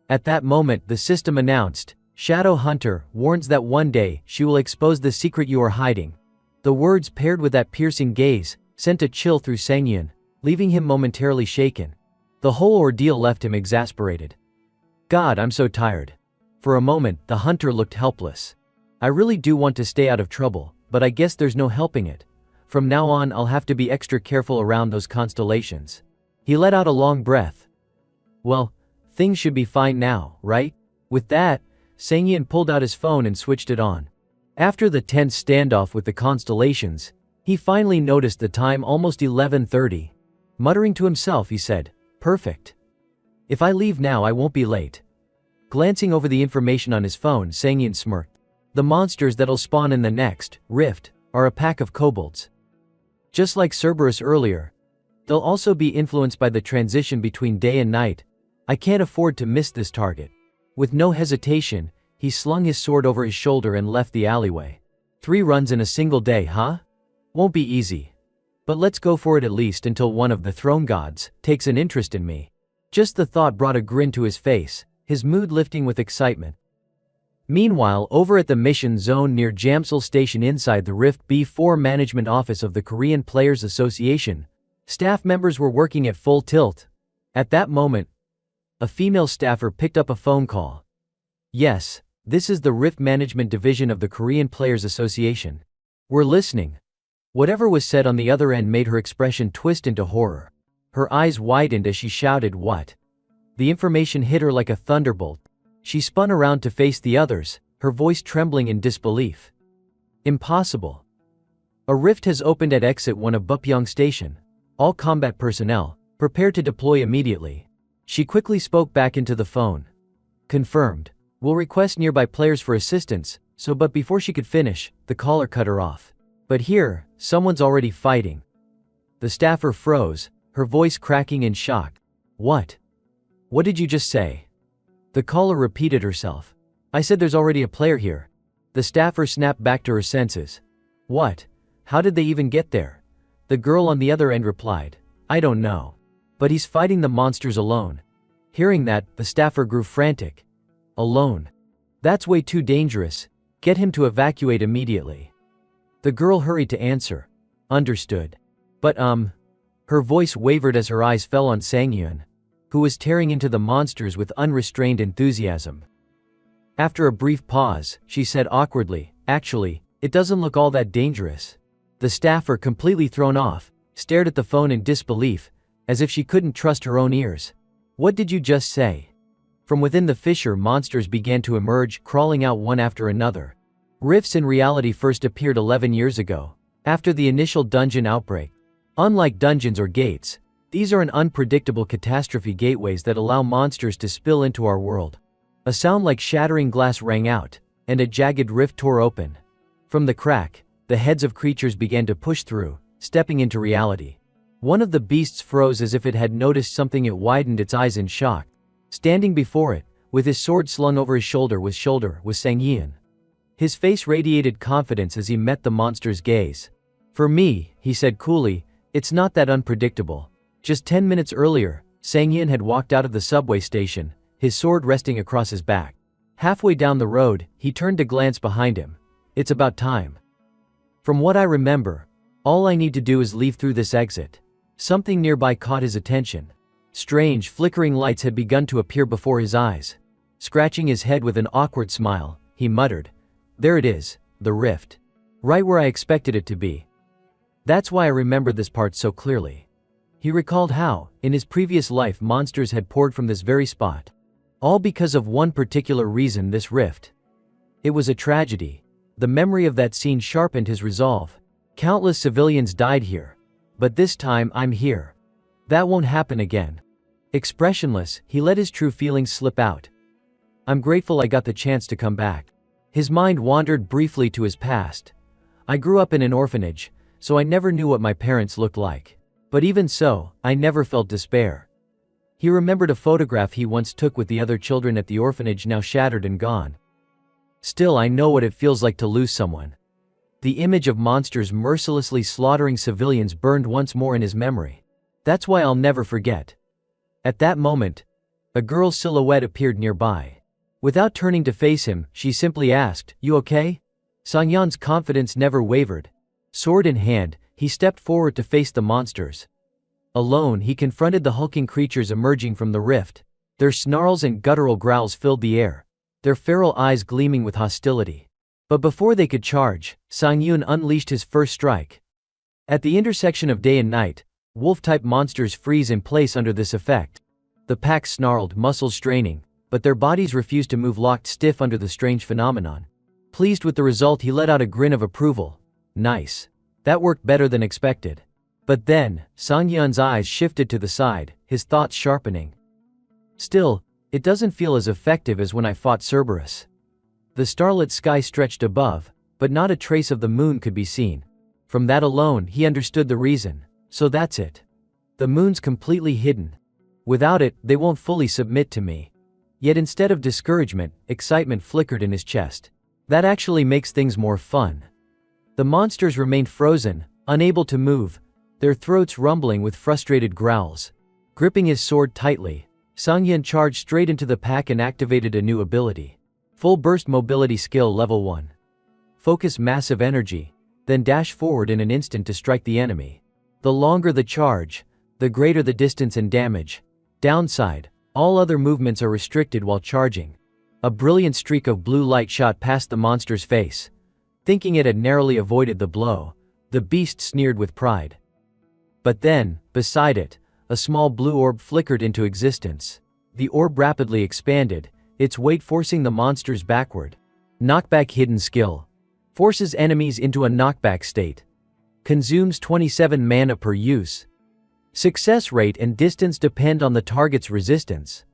At that moment, the system announced, Shadow Hunter warns that one day she will expose the secret you are hiding. The words, paired with that piercing gaze, sent a chill through Sang-hyun, leaving him momentarily shaken. The whole ordeal left him exasperated. God, I'm so tired. For a moment, the hunter looked helpless. I really do want to stay out of trouble, but I guess there's no helping it. From now on I'll have to be extra careful around those constellations. He let out a long breath. Well, things should be fine now, right? With that, Sangyeon pulled out his phone and switched it on. After the tense standoff with the constellations, he finally noticed the time, almost 11:30. Muttering to himself, he said, "Perfect. If I leave now I won't be late." Glancing over the information on his phone, Sangyeon smirked. The monsters that'll spawn in the next rift are a pack of kobolds. Just like Cerberus earlier, they'll also be influenced by the transition between day and night. I can't afford to miss this target. With no hesitation, he slung his sword over his shoulder and left the alleyway. 3 runs in a single day, huh? Won't be easy. But let's go for it, at least until one of the throne gods takes an interest in me. Just the thought brought a grin to his face, his mood lifting with excitement. Meanwhile, over at the mission zone near Jamsil Station inside the Rift B4 management office of the Korean Players Association, staff members were working at full tilt. At that moment, a female staffer picked up a phone call. "Yes, this is the Rift Management Division of the Korean Players Association. We're listening." Whatever was said on the other end made her expression twist into horror. Her eyes widened as she shouted, "What?" The information hit her like a thunderbolt. She spun around to face the others, her voice trembling in disbelief. "Impossible. A rift has opened at Exit 1 of Bupyeong Station. All combat personnel, prepare to deploy immediately." She quickly spoke back into the phone. "Confirmed. We'll request nearby players for assistance," but before she could finish, the caller cut her off. "But here, someone's already fighting." The staffer froze, her voice cracking in shock. "What? What did you just say?" The caller repeated herself. "I said there's already a player here." The staffer snapped back to her senses. "What? How did they even get there?" The girl on the other end replied, "I don't know. But he's fighting the monsters alone." Hearing that, the staffer grew frantic. "Alone? That's way too dangerous. Get him to evacuate immediately." The girl hurried to answer. "Understood. But Her voice wavered as her eyes fell on Sangyeon, who was tearing into the monsters with unrestrained enthusiasm. After a brief pause, she said awkwardly, "Actually, it doesn't look all that dangerous." The staffer, completely thrown off, stared at the phone in disbelief, as if she couldn't trust her own ears. "What did you just say?" From within the fissure, monsters began to emerge, crawling out one after another. Rifts in reality first appeared 11 years ago, after the initial dungeon outbreak. Unlike dungeons or gates, these are an unpredictable catastrophe gateways that allow monsters to spill into our world. A sound like shattering glass rang out, and a jagged rift tore open. From the crack, the heads of creatures began to push through, stepping into reality. One of the beasts froze as if it had noticed something. It widened its eyes in shock. Standing before it, with his sword slung over his shoulder, was Sangyeon. His face radiated confidence as he met the monster's gaze. "For me," he said coolly, "it's not that unpredictable." Just 10 minutes earlier, Sangyeon had walked out of the subway station, his sword resting across his back. Halfway down the road, he turned to glance behind him. "It's about time. From what I remember, all I need to do is leave through this exit." Something nearby caught his attention. Strange, flickering lights had begun to appear before his eyes. Scratching his head with an awkward smile, he muttered, "There it is, the rift. Right where I expected it to be. That's why I remember this part so clearly." He recalled how, in his previous life, monsters had poured from this very spot. All because of one particular reason: this rift. It was a tragedy. The memory of that scene sharpened his resolve. Countless civilians died here. But this time, I'm here. That won't happen again. Expressionless, he let his true feelings slip out. "I'm grateful I got the chance to come back." His mind wandered briefly to his past. "I grew up in an orphanage, so I never knew what my parents looked like. But even so, I never felt despair." He remembered a photograph he once took with the other children at the orphanage, now shattered and gone. "Still, I know what it feels like to lose someone." The image of monsters mercilessly slaughtering civilians burned once more in his memory. "That's why I'll never forget." At that moment, a girl's silhouette appeared nearby. Without turning to face him, she simply asked, "You okay?" Sangyeon's confidence never wavered. Sword in hand, he stepped forward to face the monsters. Alone, he confronted the hulking creatures emerging from the rift. Their snarls and guttural growls filled the air. their feral eyes gleaming with hostility. But before they could charge, Sang-yoon unleashed his first strike. At the intersection of day and night, wolf-type monsters freeze in place under this effect. The pack snarled, muscles straining, but their bodies refused to move, locked stiff under the strange phenomenon. Pleased with the result, he let out a grin of approval. Nice. That worked better than expected. But then, Sang-yeon's eyes shifted to the side, his thoughts sharpening. Still, it doesn't feel as effective as when I fought Cerberus. The starlit sky stretched above, but not a trace of the moon could be seen. From that alone, he understood the reason. So that's it. The moon's completely hidden. Without it, they won't fully submit to me. Yet instead of discouragement, excitement flickered in his chest. That actually makes things more fun. The monsters remained frozen, unable to move, their throats rumbling with frustrated growls. Gripping his sword tightly, Sang-yeon charged straight into the pack and activated a new ability. Full burst mobility skill level 1. Focus massive energy, then dash forward in an instant to strike the enemy. The longer the charge, the greater the distance and damage. Downside, all other movements are restricted while charging. A brilliant streak of blue light shot past the monster's face. Thinking it had narrowly avoided the blow, the beast sneered with pride. But then, beside it, a small blue orb flickered into existence. The orb rapidly expanded, its weight forcing the monsters backward. Knockback hidden skill. Forces enemies into a knockback state. Consumes 27 mana per use. Success rate and distance depend on the target's resistance.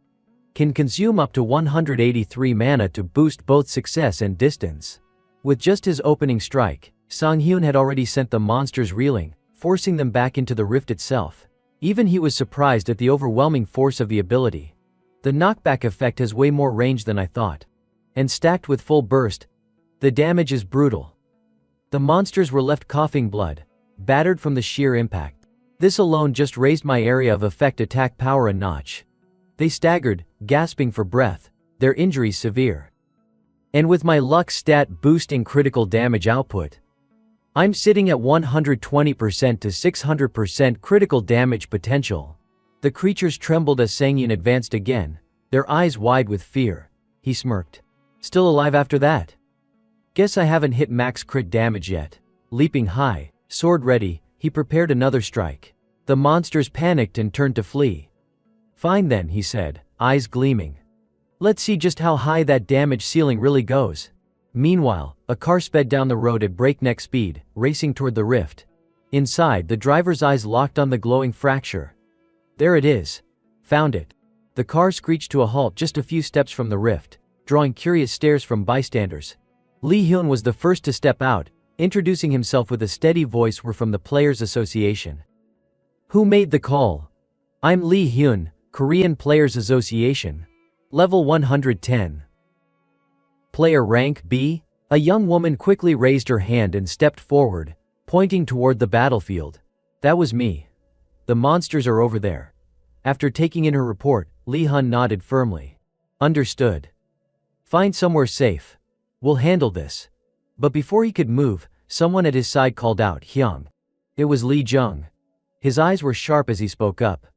Can consume up to 183 mana to boost both success and distance. With just his opening strike, Sang-hyun had already sent the monsters reeling, forcing them back into the rift itself. Even he was surprised at the overwhelming force of the ability. The knockback effect has way more range than I thought. And stacked with full burst, the damage is brutal. The monsters were left coughing blood, battered from the sheer impact. This alone just raised my area of effect attack power a notch. They staggered, gasping for breath, their injuries severe. And with my luck stat boosting critical damage output, I'm sitting at 120% to 600% critical damage potential. The creatures trembled as Sang-yeon advanced again, their eyes wide with fear. He smirked. Still alive after that? Guess I haven't hit max crit damage yet. Leaping high, sword ready, he prepared another strike. The monsters panicked and turned to flee. Fine then, he said, eyes gleaming. Let's see just how high that damage ceiling really goes. Meanwhile, a car sped down the road at breakneck speed, racing toward the rift. Inside, the driver's eyes locked on the glowing fracture. There it is. Found it. The car screeched to a halt just a few steps from the rift, drawing curious stares from bystanders. Lee Hyun was the first to step out, introducing himself with a steady voice. We're from the Players Association. Who made the call? I'm Lee Hyun, Korean Players Association. Level 110. Player rank B? A young woman quickly raised her hand and stepped forward, pointing toward the battlefield. That was me. The monsters are over there. After taking in her report, Lee Hyun nodded firmly. Understood. Find somewhere safe. We'll handle this. But before he could move, someone at his side called out, Hyung. It was Lee Jung. His eyes were sharp as he spoke up.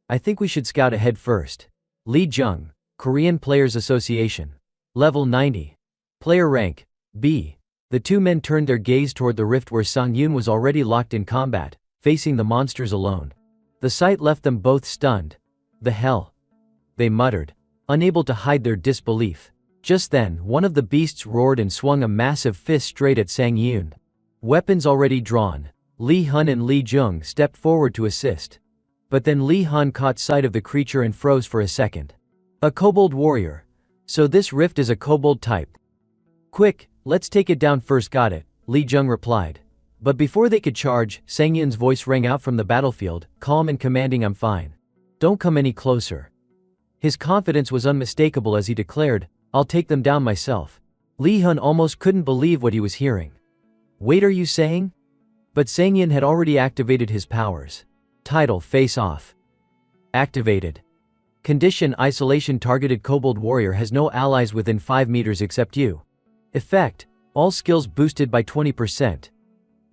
I think we should scout ahead first. Lee Jung, Korean Players Association. Level 90. Player rank B. The two men turned their gaze toward the rift where Sang-yeon was already locked in combat, facing the monsters alone. The sight left them both stunned. The hell? They muttered, unable to hide their disbelief. Just then, one of the beasts roared and swung a massive fist straight at Sang-yeon. Weapons already drawn, Lee Hyun and Lee Jung stepped forward to assist. But then Lee Hyun caught sight of the creature and froze for a second. A kobold warrior. So this rift is a kobold type. Quick, let's take it down first. Got it, Lee Jung replied. But before they could charge, Sang-yeon's voice rang out from the battlefield, calm and commanding. I'm fine. Don't come any closer. His confidence was unmistakable as he declared, I'll take them down myself. Lee Hyun almost couldn't believe what he was hearing. Wait, are you saying? But Sang-yeon had already activated his powers. Title: Face Off. Activated. Condition: Isolation. Targeted kobold warrior has no allies within 5 meters except you. Effect: all skills boosted by 20%.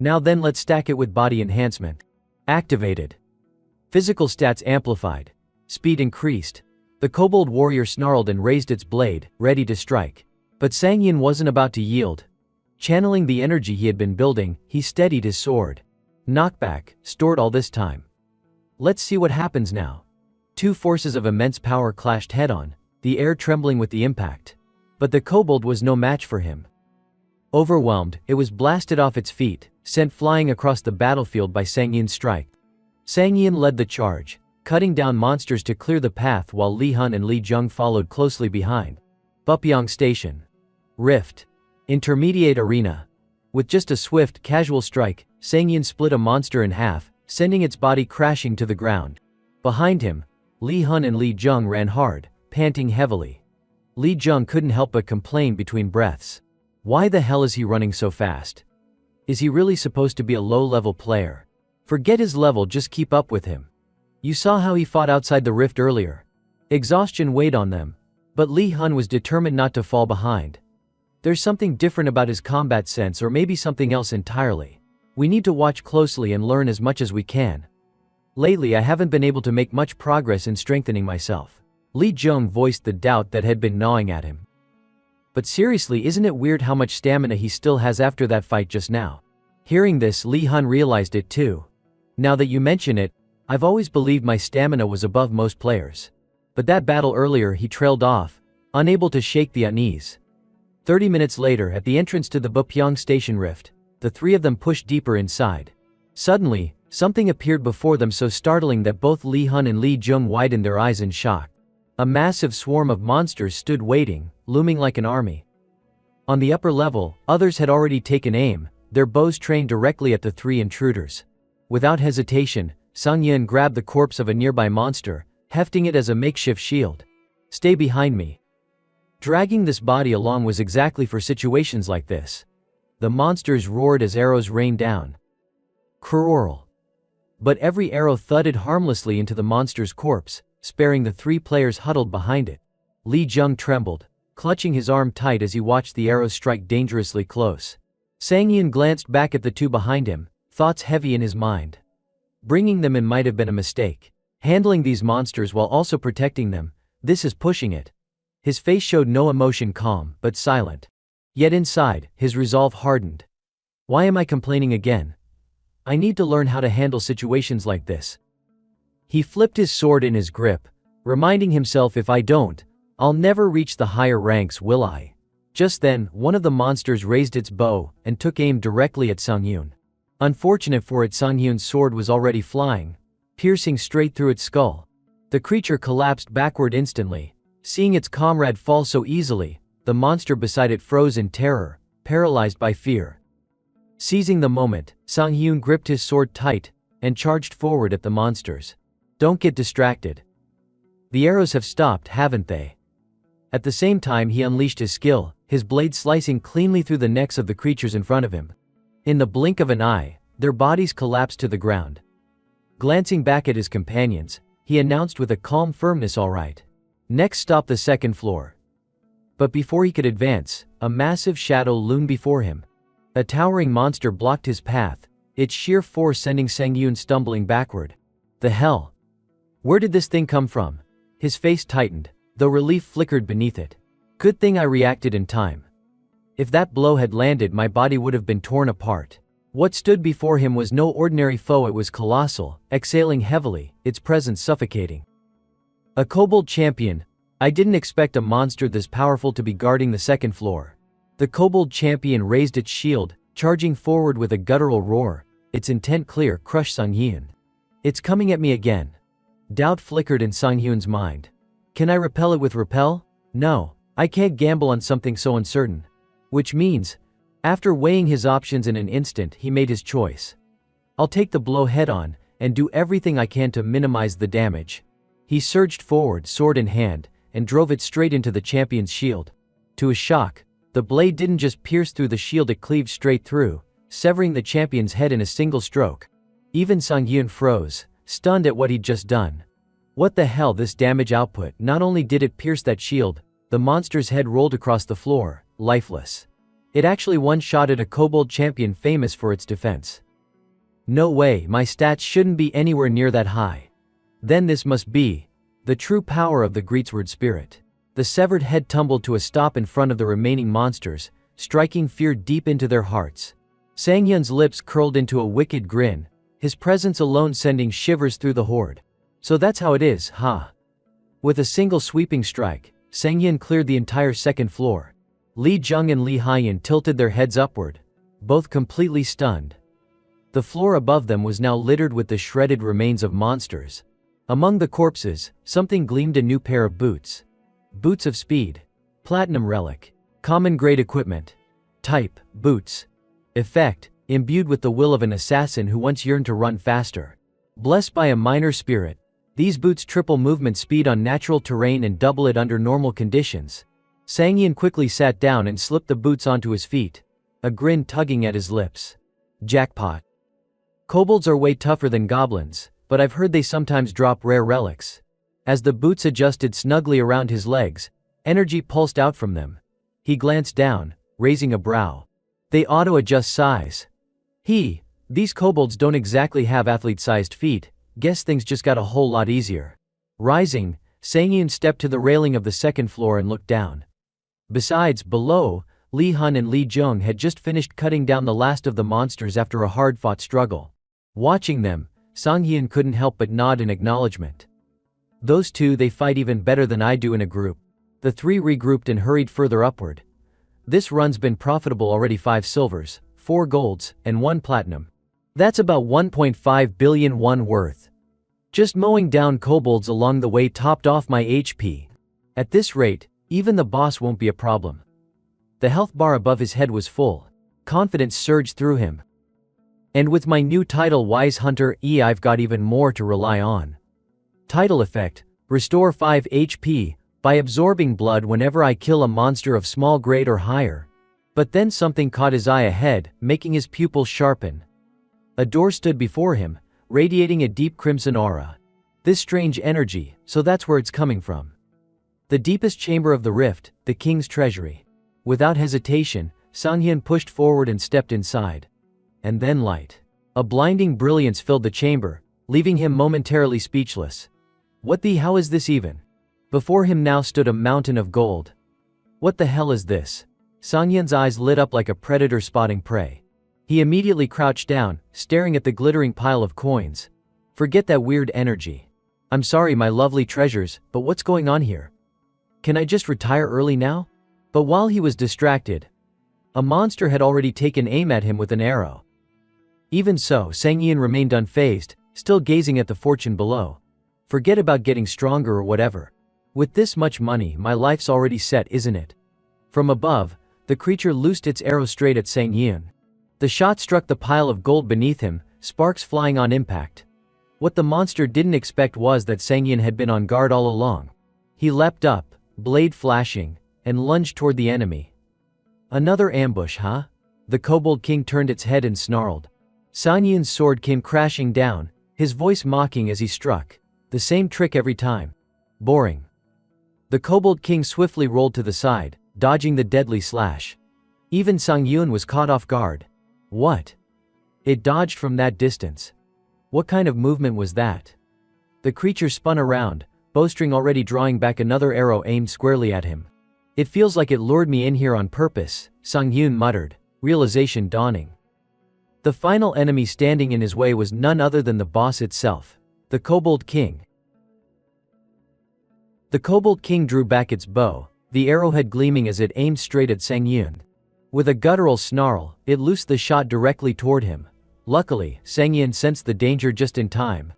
Now then, let's stack it with body enhancement. Activated. Physical stats amplified. Speed increased. The kobold warrior snarled and raised its blade, ready to strike. But Sang Yun wasn't about to yield. Channeling the energy he had been building, he steadied his sword. Knockback, stored all this time. Let's see what happens now. Two forces of immense power clashed head-on, the air trembling with the impact. But the kobold was no match for him. Overwhelmed, it was blasted off its feet, sent flying across the battlefield by Sang Yun's strike. Sang Yun led the charge, cutting down monsters to clear the path while Li Hun and Li Jung followed closely behind. Bupyeong Station. Rift. Intermediate Arena. With just a swift, casual strike, Sang Yun split a monster in half, sending its body crashing to the ground. Behind him, Li Hun and Li Jung ran hard, panting heavily. Li Jung couldn't help but complain between breaths. Why the hell is he running so fast? Is he really supposed to be a low-level player? Forget his level, just keep up with him. You saw how he fought outside the rift earlier. Exhaustion weighed on them. But Li Hun was determined not to fall behind. There's something different about his combat sense, or maybe something else entirely. We need to watch closely and learn as much as we can. Lately I haven't been able to make much progress in strengthening myself. Li Jung voiced the doubt that had been gnawing at him. But seriously, isn't it weird how much stamina he still has after that fight just now? Hearing this, Li Hun realized it too. Now that you mention it, I've always believed my stamina was above most players. But that battle earlier, he trailed off, unable to shake the unease. 30 minutes later, at the entrance to the Bupyeong Station rift, the three of them pushed deeper inside. Suddenly, something appeared before them so startling that both Li Hun and Li Jung widened their eyes in shock. A massive swarm of monsters stood waiting, looming like an army. On the upper level, others had already taken aim, their bows trained directly at the three intruders. Without hesitation, Sang Yun grabbed the corpse of a nearby monster, hefting it as a makeshift shield. Stay behind me. Dragging this body along was exactly for situations like this. The monsters roared as arrows rained down. Crrrl. But every arrow thudded harmlessly into the monster's corpse, sparing the three players huddled behind it. Li Jung trembled, clutching his arm tight as he watched the arrows strike dangerously close. Sang Yun glanced back at the two behind him, thoughts heavy in his mind. Bringing them in might have been a mistake. Handling these monsters while also protecting them, this is pushing it. His face showed no emotion, calm but silent. Yet inside, his resolve hardened. Why am I complaining again? I need to learn how to handle situations like this. He flipped his sword in his grip, reminding himself, if I don't, I'll never reach the higher ranks, will I? Just then, one of the monsters raised its bow and took aim directly at Sang Yun. Unfortunate for it, Sang Yun's sword was already flying, piercing straight through its skull. The creature collapsed backward instantly. Seeing its comrade fall so easily, the monster beside it froze in terror, paralyzed by fear. Seizing the moment, Sang Yun gripped his sword tight and charged forward at the monsters. Don't get distracted. The arrows have stopped, haven't they? At the same time, he unleashed his skill, his blade slicing cleanly through the necks of the creatures in front of him. In the blink of an eye, their bodies collapsed to the ground. Glancing back at his companions, he announced with a calm firmness, all right. Next stop, the second floor. But before he could advance, a massive shadow loomed before him. A towering monster blocked his path, its sheer force sending Sang Yun stumbling backward. The hell? Where did this thing come from? His face tightened, though relief flickered beneath it. Good thing I reacted in time. If that blow had landed, my body would have been torn apart. What stood before him was no ordinary foe, it was colossal, exhaling heavily, its presence suffocating. A kobold champion. I didn't expect a monster this powerful to be guarding the second floor. The kobold champion raised its shield, charging forward with a guttural roar, its intent clear: crush Sang Yun. It's coming at me again. Doubt flickered in Sang Yun's mind. Can I repel it with repel? No, I can't gamble on something so uncertain. Which means, after weighing his options in an instant, he made his choice. I'll take the blow head on, and do everything I can to minimize the damage. He surged forward, sword in hand, and drove it straight into the champion's shield. To his shock, the blade didn't just pierce through the shield, it cleaved straight through, severing the champion's head in a single stroke. Even Sang Yun froze, stunned at what he'd just done. What the hell, this damage output? Not only did it pierce that shield, the monster's head rolled across the floor, lifeless. It actually one-shotted a kobold champion famous for its defense. No way, my stats shouldn't be anywhere near that high. Then this must be The true power of the greatsword spirit. The severed head tumbled to a stop in front of the remaining monsters, striking fear deep into their hearts. Sangyun's lips curled into a wicked grin, his presence alone sending shivers through the horde. So that's how it is, huh? With a single sweeping strike, Sangyun cleared the entire second floor. Li Jung and Li Haiyan tilted their heads upward, both completely stunned. The floor above them was now littered with the shredded remains of monsters. Among the corpses, something gleamed: a new pair of boots. Boots of speed. Platinum relic. Common grade equipment. Type: boots. Effect: imbued with the will of an assassin who once yearned to run faster. Blessed by a minor spirit, these boots triple movement speed on natural terrain and double it under normal conditions. Sangyun quickly sat down and slipped the boots onto his feet, a grin tugging at his lips. Jackpot. Kobolds are way tougher than goblins, but I've heard they sometimes drop rare relics. As the boots adjusted snugly around his legs, energy pulsed out from them. He glanced down, raising a brow. They auto-adjust size. These kobolds don't exactly have athlete-sized feet. Guess things just got a whole lot easier. Rising, Sangyun stepped to the railing of the second floor and looked down. Besides, below, Li Hun and Li Jung had just finished cutting down the last of the monsters after a hard-fought struggle. Watching them, Sangyun couldn't help but nod in acknowledgement. Those two, they fight even better than I do in a group. The three regrouped and hurried further upward. This run's been profitable already: 5 silvers, 4 golds, and 1 platinum. That's about 1.5 billion won worth. Just mowing down kobolds along the way topped off my HP. At this rate, even the boss won't be a problem. The health bar above his head was full. Confidence surged through him. And with my new title, Wise Hunter, I've got even more to rely on. Title effect: restore 5 HP, by absorbing blood whenever I kill a monster of small grade or higher. But then something caught his eye ahead, making his pupils sharpen. A door stood before him, radiating a deep crimson aura. This strange energy, so that's where it's coming from. The deepest chamber of the rift, the king's treasury. Without hesitation, Sangyun pushed forward and stepped inside. And then light. A blinding brilliance filled the chamber, leaving him momentarily speechless. How is this even? Before him now stood a mountain of gold. What the hell is this? Sangyun's eyes lit up like a predator spotting prey. He immediately crouched down, staring at the glittering pile of coins. Forget that weird energy. I'm sorry, my lovely treasures, but what's going on here? Can I just retire early now? But while he was distracted, a monster had already taken aim at him with an arrow. Even so, Sangyun remained unfazed, still gazing at the fortune below. Forget about getting stronger or whatever. With this much money, my life's already set, isn't it? From above, the creature loosed its arrow straight at Sangyun. The shot struck the pile of gold beneath him, sparks flying on impact. What the monster didn't expect was that Sangyun had been on guard all along. He leapt up, blade flashing, and lunged toward the enemy. Another ambush, huh? The Kobold King turned its head and snarled. Sangyun's sword came crashing down, his voice mocking as he struck. The same trick every time. Boring. The Kobold King swiftly rolled to the side, dodging the deadly slash. Even Sangyun was caught off guard. What? It dodged from that distance. What kind of movement was that? The creature spun around, bowstring already drawing back, another arrow aimed squarely at him. It feels like it lured me in here on purpose, Sangyun muttered, realization dawning. The final enemy standing in his way was none other than the boss itself, the Kobold King. The Kobold King drew back its bow, the arrowhead gleaming as it aimed straight at Sangyun. With a guttural snarl, it loosed the shot directly toward him. Luckily, Sangyun sensed the danger just in time.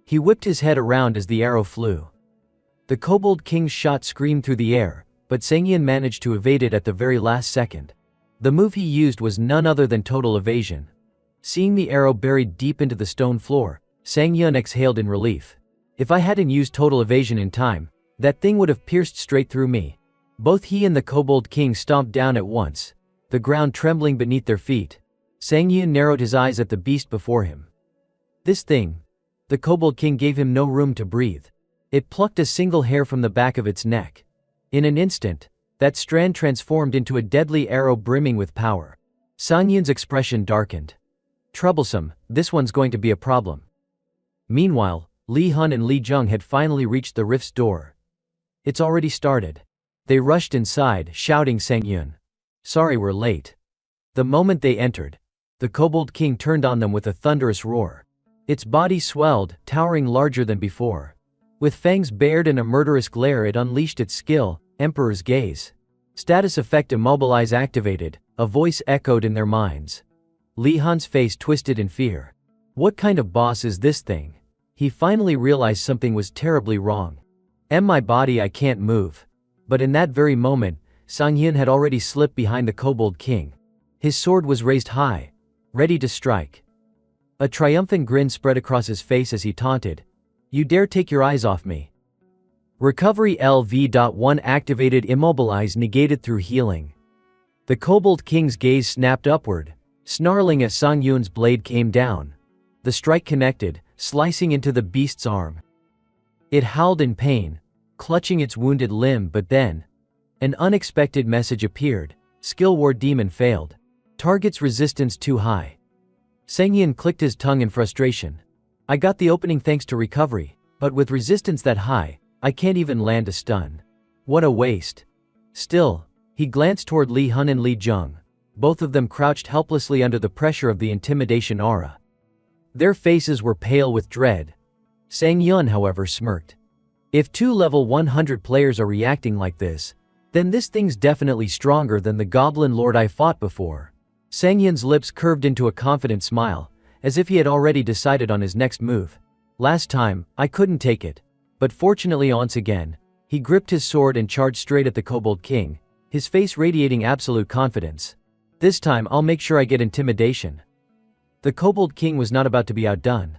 He whipped his head around as the arrow flew. The Kobold King's shot screamed through the air, but Sangyun managed to evade it at the very last second. The move he used was none other than total evasion. Seeing the arrow buried deep into the stone floor, Sangyun exhaled in relief. If I hadn't used total evasion in time, that thing would have pierced straight through me. Both he and the Kobold King stomped down at once, the ground trembling beneath their feet. Sangyun narrowed his eyes at the beast before him. This thing. The Kobold King gave him no room to breathe. It plucked a single hair from the back of its neck. In an instant, that strand transformed into a deadly arrow brimming with power. Sangyun's expression darkened. Troublesome, this one's going to be a problem. Meanwhile, Li Hun and Li Jung had finally reached the rift's door. It's already started. They rushed inside, shouting Sangyun. Sorry we're late. The moment they entered, the Kobold King turned on them with a thunderous roar. Its body swelled, towering larger than before. With fangs bared and a murderous glare, it unleashed its skill, Emperor's Gaze. Status effect Immobilize activated, a voice echoed in their minds. Li Hun's face twisted in fear. What kind of boss is this thing? He finally realized something was terribly wrong. My body, I can't move. But in that very moment, Sangyun had already slipped behind the Kobold King. His sword was raised high, ready to strike. A triumphant grin spread across his face as he taunted. You dare take your eyes off me? Recovery LV.1 activated. Immobilize negated through healing. The Kobold King's gaze snapped upward, snarling as Sangyun's blade came down. The strike connected, slicing into the beast's arm. It howled in pain, clutching its wounded limb, but then an unexpected message appeared. Skill War Demon failed. Target's resistance too high. Sangyun clicked his tongue in frustration. I got the opening thanks to recovery, but with resistance that high, I can't even land a stun. What a waste. Still, he glanced toward Li Hun and Li Jung. Both of them crouched helplessly under the pressure of the intimidation aura. Their faces were pale with dread. Sangyun, however, smirked. If 2 level 100 players are reacting like this, then this thing's definitely stronger than the Goblin Lord I fought before. Sangyun's lips curved into a confident smile, as if he had already decided on his next move. Last time, I couldn't take it. But fortunately once again, he gripped his sword and charged straight at the Kobold King, his face radiating absolute confidence. This time I'll make sure I get intimidation. The Kobold King was not about to be outdone.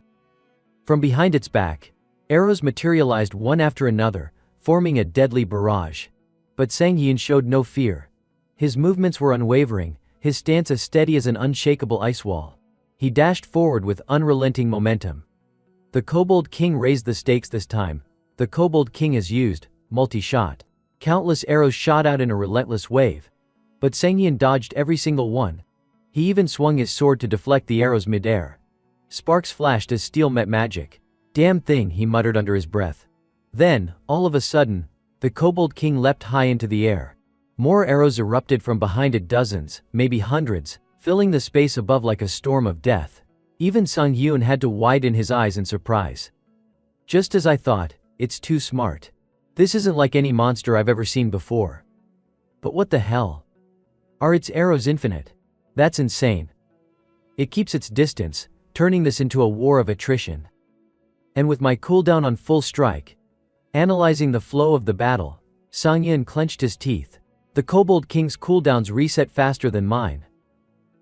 From behind its back, arrows materialized one after another, forming a deadly barrage. But Sangyun showed no fear. His movements were unwavering, his stance as steady as an unshakable ice wall. He dashed forward with unrelenting momentum. The Kobold King raised the stakes this time. The Kobold King has used multi-shot. Countless arrows shot out in a relentless wave. But Sangyun dodged every single one. He even swung his sword to deflect the arrows mid-air. Sparks flashed as steel met magic. Damn thing, he muttered under his breath. Then, all of a sudden, the Kobold King leapt high into the air. More arrows erupted from behind it, dozens, maybe hundreds, filling the space above like a storm of death. Even Sangyun had to widen his eyes in surprise. Just as I thought, it's too smart. This isn't like any monster I've ever seen before. But what the hell? Are its arrows infinite? That's insane. It keeps its distance, turning this into a war of attrition. And with my cooldown on full strike, analyzing the flow of the battle, Sangyun clenched his teeth. The Kobold King's cooldowns reset faster than mine.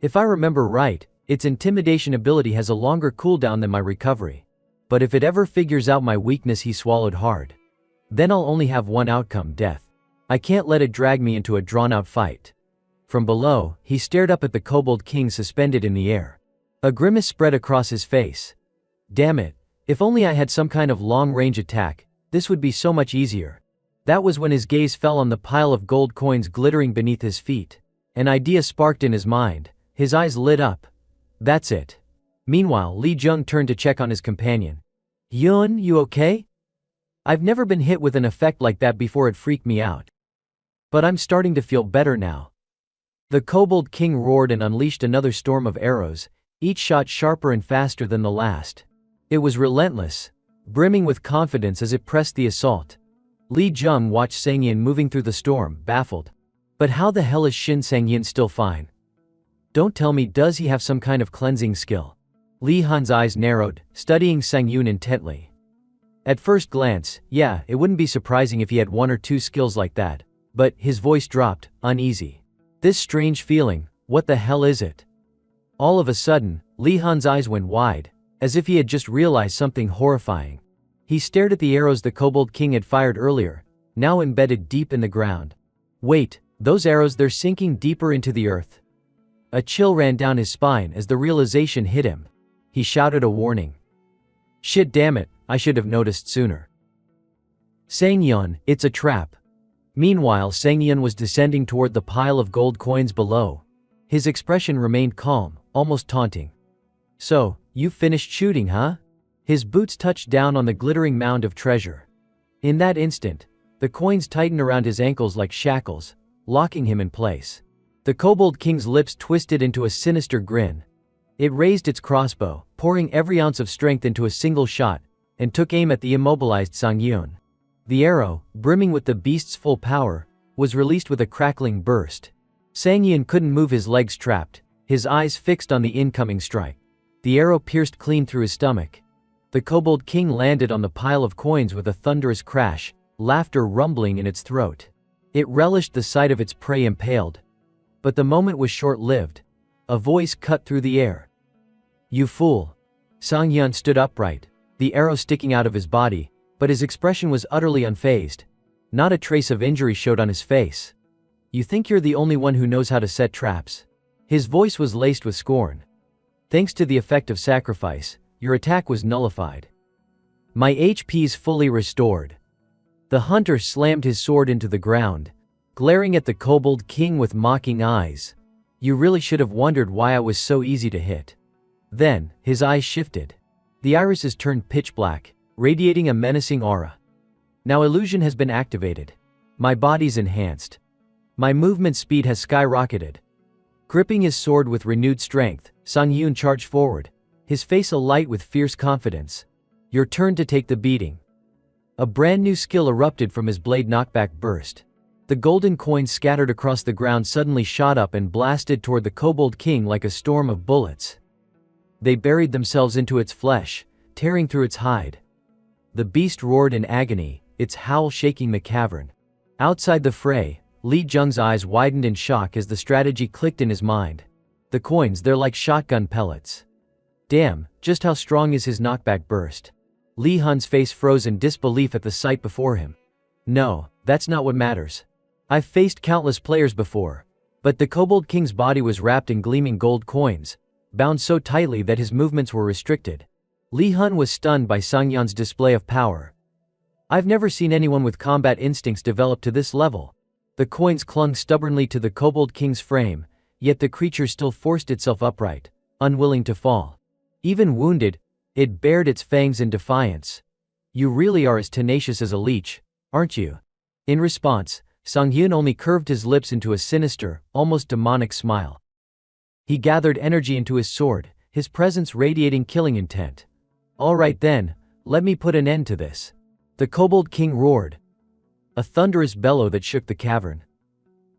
If I remember right, its intimidation ability has a longer cooldown than my recovery. But if it ever figures out my weakness, he swallowed hard. Then I'll only have one outcome, death. I can't let it drag me into a drawn-out fight. From below, he stared up at the Kobold King suspended in the air. A grimace spread across his face. Damn it, if only I had some kind of long-range attack, this would be so much easier. That was when his gaze fell on the pile of gold coins glittering beneath his feet. An idea sparked in his mind. His eyes lit up. That's it. Meanwhile, Li Jung turned to check on his companion. Yun, you okay? I've never been hit with an effect like that before, it freaked me out. But I'm starting to feel better now. The Kobold King roared and unleashed another storm of arrows, each shot sharper and faster than the last. It was relentless, brimming with confidence as it pressed the assault. Li Jung watched Sangyun moving through the storm, baffled. But how the hell is Sangyun still fine? Don't tell me, does he have some kind of cleansing skill? Li Hun's eyes narrowed, studying Sangyun intently. At first glance, yeah, it wouldn't be surprising if he had 1 or 2 skills like that. But his voice dropped, uneasy. This strange feeling, what the hell is it? All of a sudden, Li Hun's eyes went wide, as if he had just realized something horrifying. He stared at the arrows the Kobold King had fired earlier, now embedded deep in the ground. Wait, those arrows, they're sinking deeper into the earth. A chill ran down his spine as the realization hit him. He shouted a warning. Shit, damn it, I should have noticed sooner. Sangyun, it's a trap. Meanwhile, Sangyun was descending toward the pile of gold coins below. His expression remained calm, almost taunting. So, you finished shooting, huh? His boots touched down on the glittering mound of treasure. In that instant, the coins tightened around his ankles like shackles, locking him in place. The Kobold King's lips twisted into a sinister grin. It raised its crossbow, pouring every ounce of strength into a single shot, and took aim at the immobilized Sang-hyun. The arrow, brimming with the beast's full power, was released with a crackling burst. Sang-hyun couldn't move, his legs trapped, his eyes fixed on the incoming strike. The arrow pierced clean through his stomach. The Kobold King landed on the pile of coins with a thunderous crash, laughter rumbling in its throat. It relished the sight of its prey impaled. But the moment was short-lived. A voice cut through the air. "You fool!" Sang-hyun stood upright, the arrow sticking out of his body, but his expression was utterly unfazed. Not a trace of injury showed on his face. "You think you're the only one who knows how to set traps?" His voice was laced with scorn. "Thanks to the effect of sacrifice, your attack was nullified. My HP's fully restored." The hunter slammed his sword into the ground, glaring at the Kobold King with mocking eyes. "You really should have wondered why I was so easy to hit." Then, his eyes shifted. The irises turned pitch black, radiating a menacing aura. "Now illusion has been activated. My body's enhanced. My movement speed has skyrocketed." Gripping his sword with renewed strength, Sang-hyun charged forward, his face alight with fierce confidence. "Your turn to take the beating." A brand new skill erupted from his blade. Knockback burst. The golden coins scattered across the ground suddenly shot up and blasted toward the Kobold King like a storm of bullets. They buried themselves into its flesh, tearing through its hide. The beast roared in agony, its howl shaking the cavern. Outside the fray, Lee Jung's eyes widened in shock as the strategy clicked in his mind. The coins, they're like shotgun pellets. Damn, just how strong is his knockback burst? Lee Hun's face froze in disbelief at the sight before him. "No, that's not what matters. I've faced countless players before. But the Kobold King's body was wrapped in gleaming gold coins, bound so tightly that his movements were restricted." Lee Hun was stunned by Sang-hyun's display of power. "I've never seen anyone with combat instincts develop to this level." The coins clung stubbornly to the Kobold King's frame, yet the creature still forced itself upright, unwilling to fall. Even wounded, it bared its fangs in defiance. "You really are as tenacious as a leech, aren't you?" In response, Sang-hyun only curved his lips into a sinister, almost demonic smile. He gathered energy into his sword, his presence radiating killing intent. "All right then, let me put an end to this." The Kobold King roared, a thunderous bellow that shook the cavern.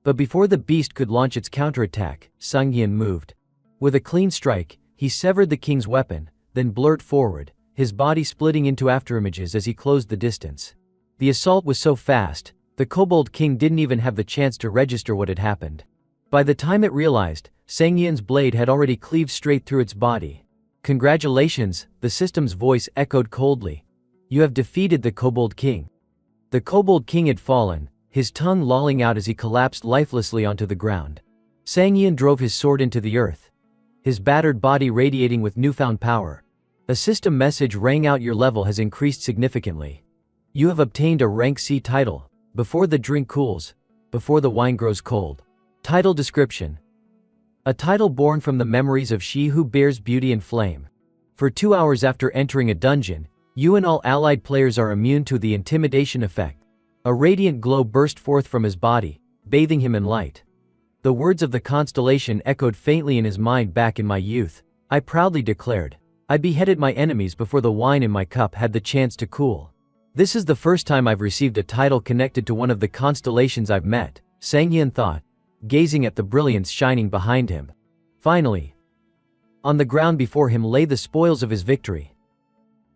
But before the beast could launch its counterattack, Sang-hyun moved. With a clean strike, he severed the king's weapon, then blurred forward, his body splitting into afterimages as he closed the distance. The assault was so fast, the Kobold King didn't even have the chance to register what had happened. By the time it realized, Sang-hyun's blade had already cleaved straight through its body. "Congratulations," the system's voice echoed coldly. "You have defeated the Kobold King." The Kobold King had fallen, his tongue lolling out as he collapsed lifelessly onto the ground. Sang-hyun drove his sword into the earth, his battered body radiating with newfound power. A system message rang out: "Your level has increased significantly. You have obtained a rank C title. Before the drink cools, before the wine grows cold." Title description: a title born from the memories of she who bears beauty and flame. For 2 hours after entering a dungeon, you and all allied players are immune to the intimidation effect. A radiant glow burst forth from his body, bathing him in light. The words of the constellation echoed faintly in his mind. "Back in my youth, I proudly declared, I beheaded my enemies before the wine in my cup had the chance to cool. This is the first time I've received a title connected to one of the constellations I've met," Sang-hyun thought, gazing at the brilliance shining behind him. Finally, on the ground before him lay the spoils of his victory.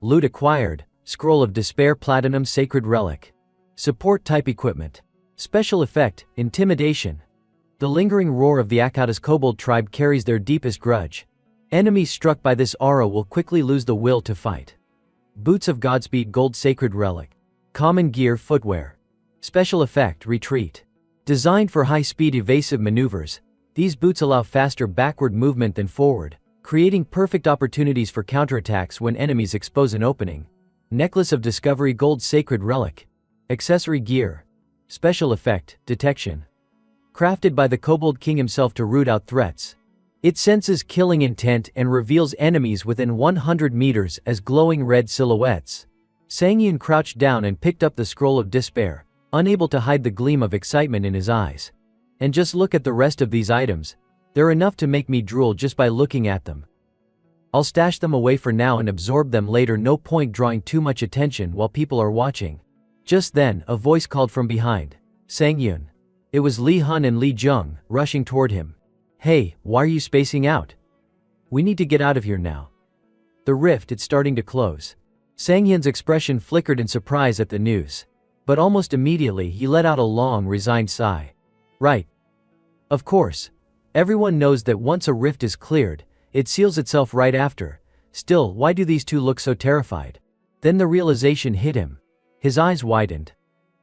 Loot acquired, Scroll of Despair, Platinum, Sacred Relic. Support type equipment. Special effect, Intimidation. The lingering roar of the Akata's kobold tribe carries their deepest grudge. Enemies struck by this aura will quickly lose the will to fight. Boots of Godspeed, Gold, Sacred Relic. Common gear, footwear. Special effect, Retreat. Designed for high-speed evasive maneuvers, these boots allow faster backward movement than forward, creating perfect opportunities for counterattacks when enemies expose an opening. Necklace of Discovery, Gold, Sacred Relic. Accessory gear. Special effect, Detection. Crafted by the Kobold King himself to root out threats. It senses killing intent and reveals enemies within 100 meters as glowing red silhouettes. Sangyun crouched down and picked up the scroll of despair, unable to hide the gleam of excitement in his eyes. And just look at the rest of these items. They're enough to make me drool just by looking at them. I'll stash them away for now and absorb them later. No point drawing too much attention while people are watching. Just then, a voice called from behind. Sangyun. It was Li Hun and Li Jung, rushing toward him. Hey, why are you spacing out? We need to get out of here now. The rift, it's starting to close. Sangyun's expression flickered in surprise at the news. But almost immediately he let out a long, resigned sigh. Right. Of course. Everyone knows that once a rift is cleared, it seals itself right after. Still, why do these two look so terrified? Then the realization hit him. His eyes widened.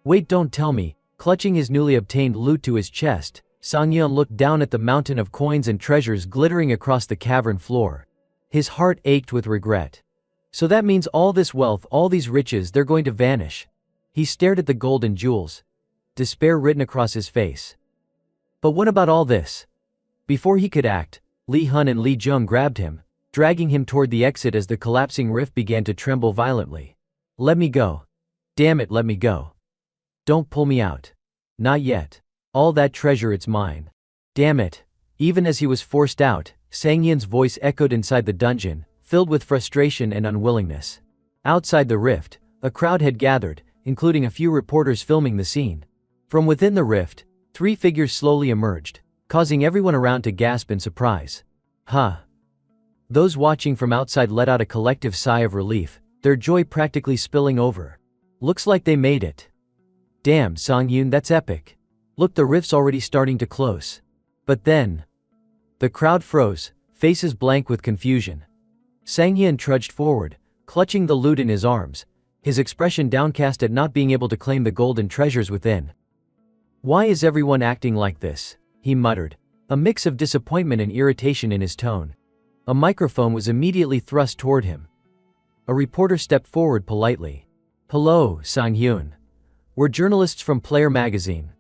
Wait, don't tell me. Clutching his newly obtained loot to his chest, Sangyun looked down at the mountain of coins and treasures glittering across the cavern floor. His heart ached with regret. So that means all this wealth, all these riches, they're going to vanish. He stared at the gold and jewels. Despair written across his face. But what about all this? Before he could act, Li Hun and Li Jung grabbed him, dragging him toward the exit as the collapsing rift began to tremble violently. Let me go. Damn it, let me go. Don't pull me out. Not yet. All that treasure, it's mine. Damn it. Even as he was forced out, Sangyun's voice echoed inside the dungeon, filled with frustration and unwillingness. Outside the rift, a crowd had gathered, including a few reporters filming the scene. From within the rift, 3 figures slowly emerged, causing everyone around to gasp in surprise. Huh. Those watching from outside let out a collective sigh of relief, their joy practically spilling over. Looks like they made it. Damn, Sangyun, that's epic. Look, the rift's already starting to close. But then... The crowd froze, faces blank with confusion. Sangyun trudged forward, clutching the loot in his arms, his expression downcast at not being able to claim the golden treasures within. Why is everyone acting like this? He muttered, a mix of disappointment and irritation in his tone. A microphone was immediately thrust toward him. A reporter stepped forward politely. Hello, Sangyun. We're journalists from Player magazine.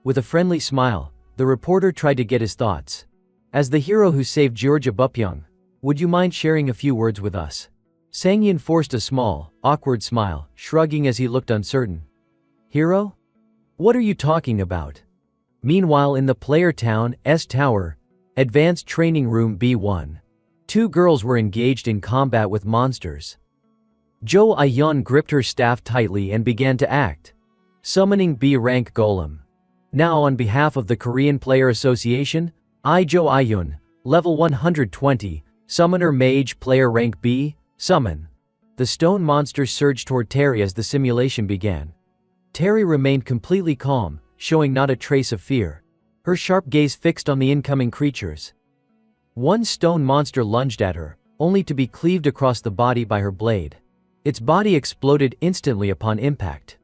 With a friendly smile, the reporter tried to get his thoughts. As the hero who saved Georgia Bupyeong, would you mind sharing a few words with us? Sangyun forced a small, awkward smile, shrugging as he looked uncertain. Hero? What are you talking about? Meanwhile, in the Player Town S Tower, Advanced Training Room B1, 2 girls were engaged in combat with monsters. Jo Ayun gripped her staff tightly and began to act. Summoning B-rank Golem. Now on behalf of the Korean Player Association, I Jo Ayun, level 120, Summoner Mage Player Rank B, summon. The stone monsters surged toward Terry as the simulation began. Terry remained completely calm, showing not a trace of fear. Her sharp gaze fixed on the incoming creatures. One stone monster lunged at her, only to be cleaved across the body by her blade. Its body exploded instantly upon impact.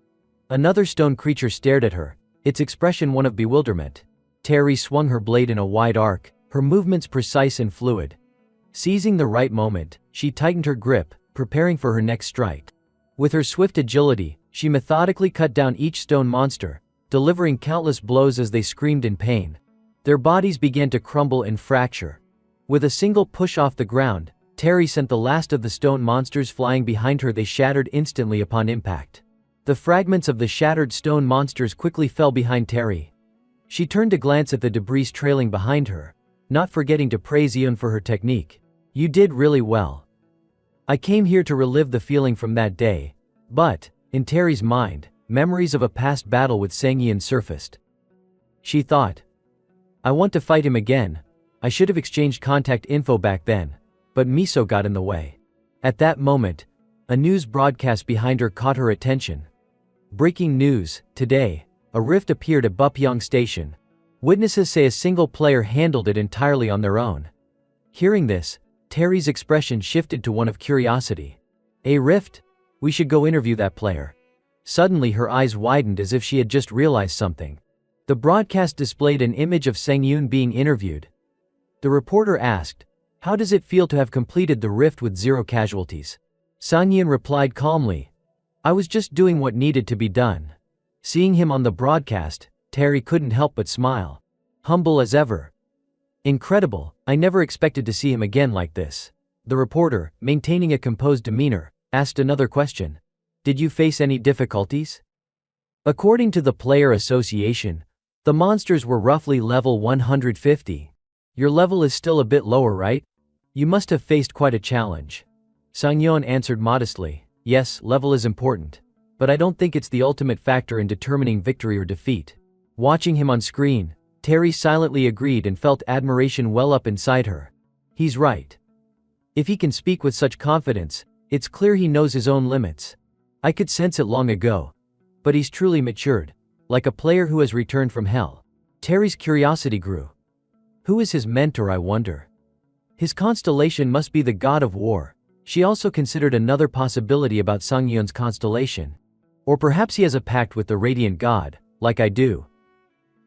Another stone creature stared at her, its expression one of bewilderment. Terry swung her blade in a wide arc, her movements precise and fluid. Seizing the right moment, she tightened her grip, preparing for her next strike. With her swift agility, she methodically cut down each stone monster, delivering countless blows as they screamed in pain. Their bodies began to crumble and fracture. With a single push off the ground, Terry sent the last of the stone monsters flying behind her. They shattered instantly upon impact. The fragments of the shattered stone monsters quickly fell behind Terry. She turned to glance at the debris trailing behind her, not forgetting to praise Eun for her technique. You did really well. I came here to relive the feeling from that day. But, in Terry's mind, memories of a past battle with Sangyun surfaced. She thought, I want to fight him again. I should have exchanged contact info back then. But Miso got in the way. At that moment, a news broadcast behind her caught her attention. Breaking news, today, a rift appeared at Bupyeong Station. Witnesses say a single player handled it entirely on their own. Hearing this, Terry's expression shifted to one of curiosity. A rift? We should go interview that player. Suddenly her eyes widened as if she had just realized something. The broadcast displayed an image of Sangyun being interviewed. The reporter asked, how does it feel to have completed the rift with 0 casualties? Sangyun replied calmly, I was just doing what needed to be done. Seeing him on the broadcast, Terry couldn't help but smile. Humble as ever. Incredible, I never expected to see him again like this. The reporter, maintaining a composed demeanor, asked another question. Did you face any difficulties? According to the Player Association, the monsters were roughly level 150. Your level is still a bit lower, right? You must have faced quite a challenge. Sang-yeon answered modestly, yes, level is important. But I don't think it's the ultimate factor in determining victory or defeat. Watching him on screen, Terry silently agreed and felt admiration well up inside her. He's right. If he can speak with such confidence, it's clear he knows his own limits. I could sense it long ago. But he's truly matured, like a player who has returned from hell. Terry's curiosity grew. Who is his mentor, I wonder? His constellation must be the god of war. She also considered another possibility about Sang-yeon's constellation. Or perhaps he has a pact with the radiant god, like I do.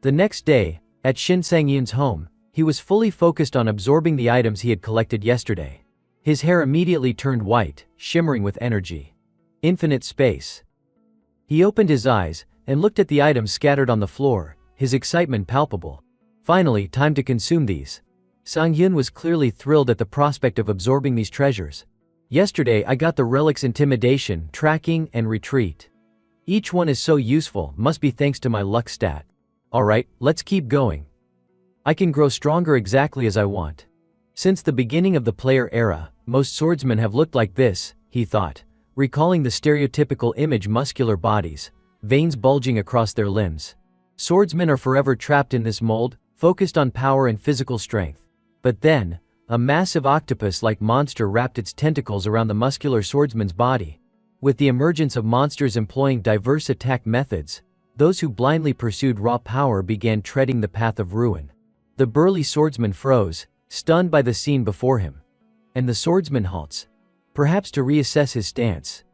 The next day, at Shin Sang-yeon's home, he was fully focused on absorbing the items he had collected yesterday. His hair immediately turned white, shimmering with energy. Infinite space. He opened his eyes and looked at the items scattered on the floor, his excitement palpable. Finally, time to consume these. Sang-yeon was clearly thrilled at the prospect of absorbing these treasures. Yesterday I got the relics intimidation, tracking, and retreat. Each one is so useful, must be thanks to my luck stat. Alright, let's keep going. I can grow stronger exactly as I want. Since the beginning of the player era, most swordsmen have looked like this, he thought, recalling the stereotypical image: muscular bodies, veins bulging across their limbs. Swordsmen are forever trapped in this mold, focused on power and physical strength. But then, a massive octopus-like monster wrapped its tentacles around the muscular swordsman's body. With the emergence of monsters employing diverse attack methods, those who blindly pursued raw power began treading the path of ruin. The burly swordsman froze, stunned by the scene before him. And the swordsman halts, perhaps to reassess his stance.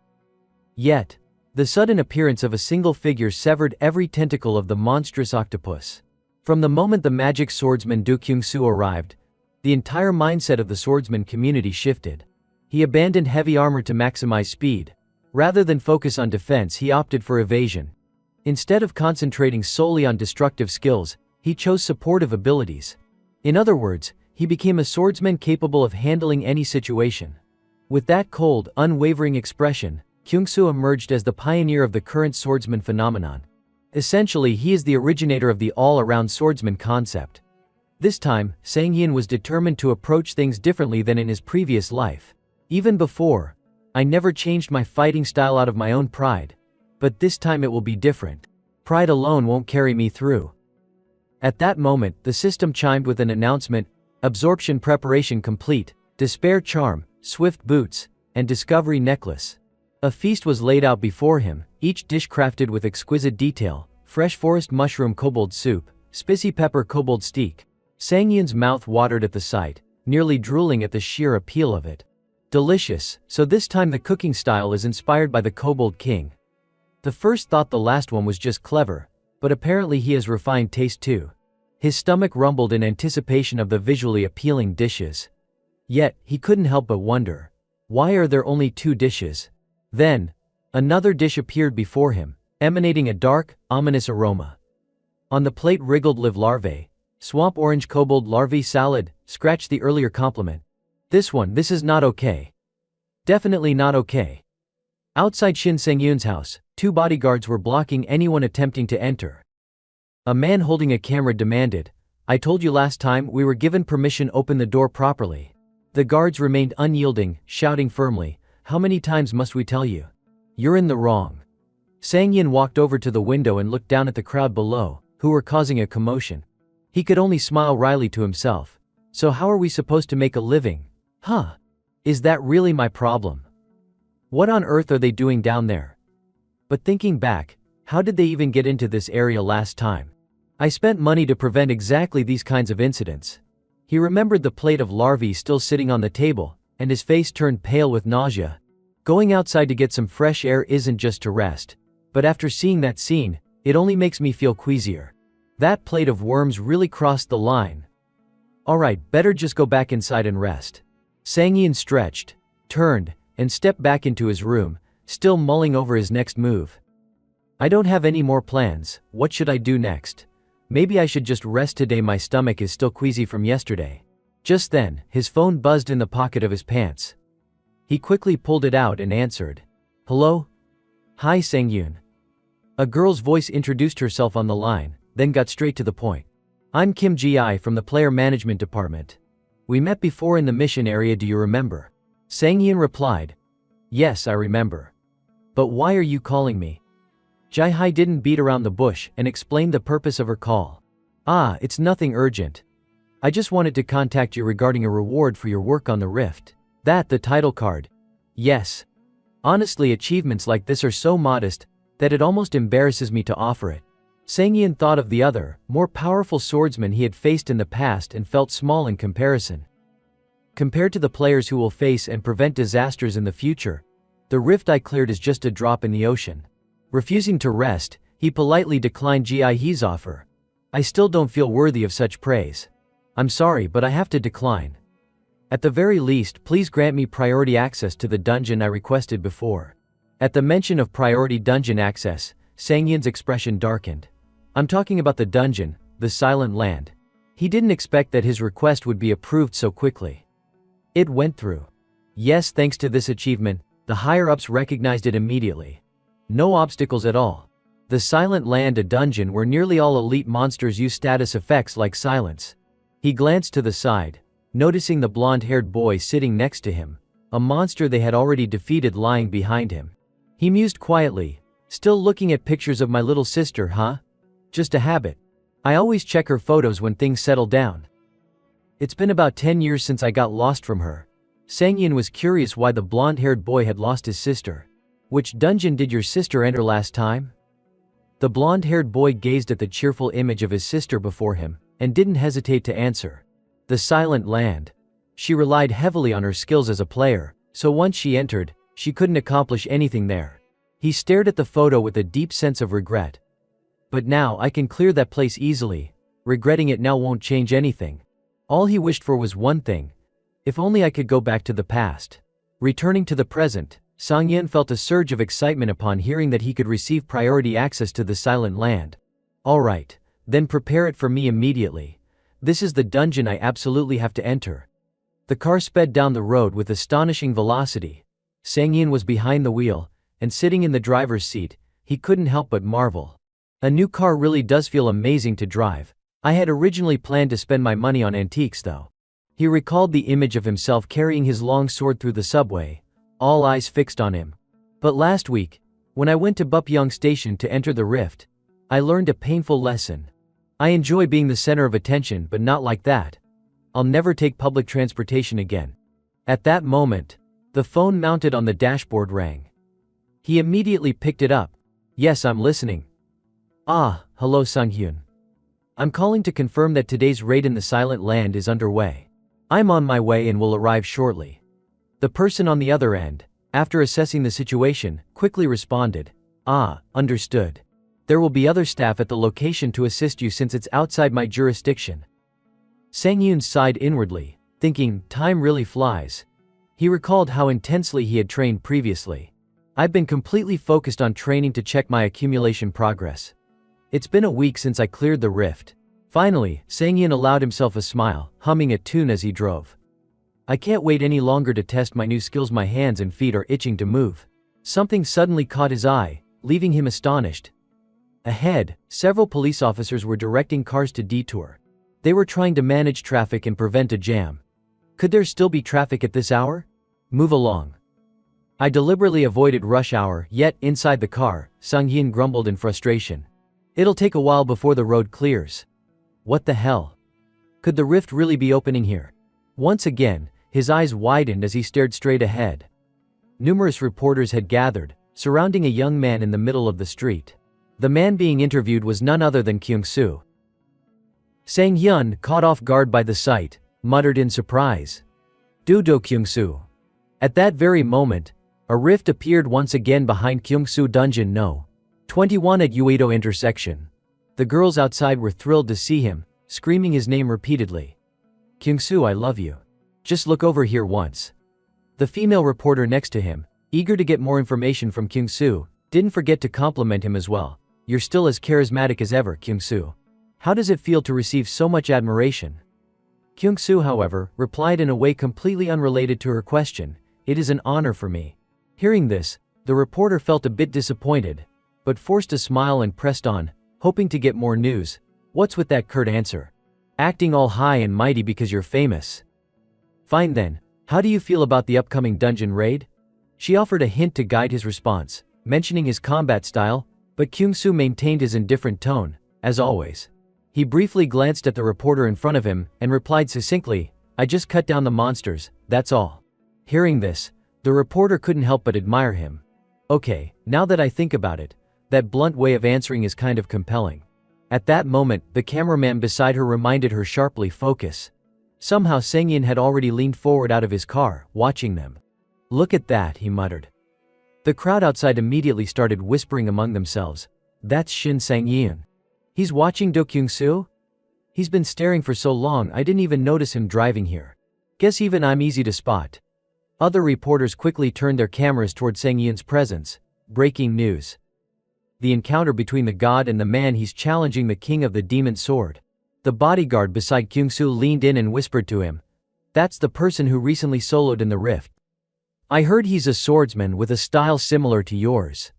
Yet, the sudden appearance of a single figure severed every tentacle of the monstrous octopus. From the moment the magic swordsman Du Kyung-soo arrived, the entire mindset of the swordsman community shifted. He abandoned heavy armor to maximize speed. Rather than focus on defense, he opted for evasion. Instead of concentrating solely on destructive skills, he chose supportive abilities. In other words, he became a swordsman capable of handling any situation. With that cold, unwavering expression, Kyung-soo emerged as the pioneer of the current swordsman phenomenon. Essentially, he is the originator of the all-around swordsman concept. This time, Sang-yeon was determined to approach things differently than in his previous life. Even before, I never changed my fighting style out of my own pride. But this time it will be different. Pride alone won't carry me through. At that moment, the system chimed with an announcement: absorption preparation complete, despair charm, swift boots, and discovery necklace. A feast was laid out before him, each dish crafted with exquisite detail: fresh forest mushroom kobold soup, spicy pepper kobold steak. Sang-yeon's mouth watered at the sight, nearly drooling at the sheer appeal of it. Delicious, so this time the cooking style is inspired by the Kobold King. The first thought the last one was just clever, but apparently he has refined taste too. His stomach rumbled in anticipation of the visually appealing dishes. Yet, he couldn't help but wonder, why are there only 2 dishes? Then, another dish appeared before him, emanating a dark, ominous aroma. On the plate wriggled live larvae. Swamp orange kobold larvae salad, scratched the earlier compliment. This is not okay. Definitely not okay. Outside Shin Sang-yeon's house, 2 bodyguards were blocking anyone attempting to enter. A man holding a camera demanded, "I told you last time we were given permission, open the door properly." The guards remained unyielding, shouting firmly, "How many times must we tell you? You're in the wrong." Sang-yeon walked over to the window and looked down at the crowd below, who were causing a commotion. He could only smile wryly to himself. So how are we supposed to make a living? Huh? Is that really my problem? What on earth are they doing down there? But thinking back, how did they even get into this area last time? I spent money to prevent exactly these kinds of incidents. He remembered the plate of larvae still sitting on the table, and his face turned pale with nausea. Going outside to get some fresh air isn't just to rest. But after seeing that scene, it only makes me feel queasier. That plate of worms really crossed the line. Alright, better just go back inside and rest. Sang-yeon stretched, turned, and stepped back into his room, still mulling over his next move. I don't have any more plans. What should I do next? Maybe I should just rest today, my stomach is still queasy from yesterday. Just then, his phone buzzed in the pocket of his pants. He quickly pulled it out and answered. Hello? Hi Sang-yoon. A girl's voice introduced herself on the line, then got straight to the point. I'm Kim Ji-I from the player management department. We met before in the mission area, do you remember? Sang-yoon replied. Yes, I remember. But why are you calling me? Ji-hai didn't beat around the bush and explained the purpose of her call. It's nothing urgent. I just wanted to contact you regarding a reward for your work on the Rift. That, the title card. Yes. Honestly, achievements like this are so modest that it almost embarrasses me to offer it. Sang-yoon thought of the other, more powerful swordsmen he had faced in the past and felt small in comparison. Compared to the players who will face and prevent disasters in the future, the rift I cleared is just a drop in the ocean. Refusing to rest, he politely declined Ji-he's offer. I still don't feel worthy of such praise. I'm sorry, but I have to decline. At the very least, please grant me priority access to the dungeon I requested before. At the mention of priority dungeon access, Sang-yoon's expression darkened. I'm talking about the dungeon, the Silent Land. He didn't expect that his request would be approved so quickly. It went through. Yes, thanks to this achievement, the higher-ups recognized it immediately. No obstacles at all. The Silent Land, a dungeon where nearly all elite monsters use status effects like silence. He glanced to the side, noticing the blonde-haired boy sitting next to him, a monster they had already defeated lying behind him. He mused quietly, still looking at pictures of my little sister, huh? Just a habit. I always check her photos when things settle down. It's been about 10 years since I got lost from her. Sang-yoon was curious why the blonde-haired boy had lost his sister. Which dungeon did your sister enter last time? The blonde-haired boy gazed at the cheerful image of his sister before him, and didn't hesitate to answer. The Silent Land. She relied heavily on her skills as a player, so once she entered, she couldn't accomplish anything there. He stared at the photo with a deep sense of regret. But now I can clear that place easily. Regretting it now won't change anything. All he wished for was one thing. If only I could go back to the past. Returning to the present, Sang-yoon felt a surge of excitement upon hearing that he could receive priority access to the Silent Land. Alright, then prepare it for me immediately. This is the dungeon I absolutely have to enter. The car sped down the road with astonishing velocity. Sang-yoon was behind the wheel, and sitting in the driver's seat, he couldn't help but marvel. A new car really does feel amazing to drive. I had originally planned to spend my money on antiques though. He recalled the image of himself carrying his long sword through the subway, all eyes fixed on him. But last week, when I went to Bupyeong Station to enter the rift, I learned a painful lesson. I enjoy being the center of attention, but not like that. I'll never take public transportation again. At that moment, the phone mounted on the dashboard rang. He immediately picked it up. Yes, I'm listening. Hello Sang-yoon. I'm calling to confirm that today's raid in the Silent Land is underway. I'm on my way and will arrive shortly. The person on the other end, after assessing the situation, quickly responded. Understood. There will be other staff at the location to assist you since it's outside my jurisdiction. Sang-yoon sighed inwardly, thinking, time really flies. He recalled how intensely he had trained previously. I've been completely focused on training to check my accumulation progress. It's been a week since I cleared the rift. Finally, Sang-yoon allowed himself a smile, humming a tune as he drove. I can't wait any longer to test my new skills. My hands and feet are itching to move. Something suddenly caught his eye, leaving him astonished. Ahead, several police officers were directing cars to detour. They were trying to manage traffic and prevent a jam. Could there still be traffic at this hour? Move along. I deliberately avoided rush hour, yet, inside the car, Sang-yoon grumbled in frustration. It'll take a while before the road clears. What the hell? Could the rift really be opening here? Once again, his eyes widened as he stared straight ahead. Numerous reporters had gathered, surrounding a young man in the middle of the street. The man being interviewed was none other than Kyung-soo. Sang-hyun, caught off guard by the sight, muttered in surprise. Do Kyung-soo. At that very moment, a rift appeared once again behind Kyung-soo Dungeon No. 21 at Uedo intersection. The girls outside were thrilled to see him, screaming his name repeatedly. Kyung-soo, I love you. Just look over here once. The female reporter next to him, eager to get more information from Kyung-soo, didn't forget to compliment him as well. You're still as charismatic as ever, Kyung-soo. How does it feel to receive so much admiration? Kyung-soo, however, replied in a way completely unrelated to her question, "It is an honor for me." Hearing this, the reporter felt a bit disappointed, but forced a smile and pressed on, hoping to get more news. What's with that curt answer? Acting all high and mighty because you're famous. Fine then, how do you feel about the upcoming dungeon raid? She offered a hint to guide his response, mentioning his combat style, but Kyung-soo maintained his indifferent tone, as always. He briefly glanced at the reporter in front of him and replied succinctly, "I just cut down the monsters, that's all." Hearing this, the reporter couldn't help but admire him. Okay, now that I think about it, that blunt way of answering is kind of compelling. At that moment, the cameraman beside her reminded her sharply, "Focus." Somehow Sang-yin had already leaned forward out of his car, watching them. "Look at that," he muttered. The crowd outside immediately started whispering among themselves. "That's Shin Sang-yin. He's watching Do Kyung-soo? He's been staring for so long I didn't even notice him driving here. Guess even I'm easy to spot." Other reporters quickly turned their cameras toward Sang-yin's presence. Breaking news. The encounter between the god and the man he's challenging, the king of the demon sword. The bodyguard beside Kyung-soo leaned in and whispered to him, "That's the person who recently soloed in the rift. I heard he's a swordsman with a style similar to yours."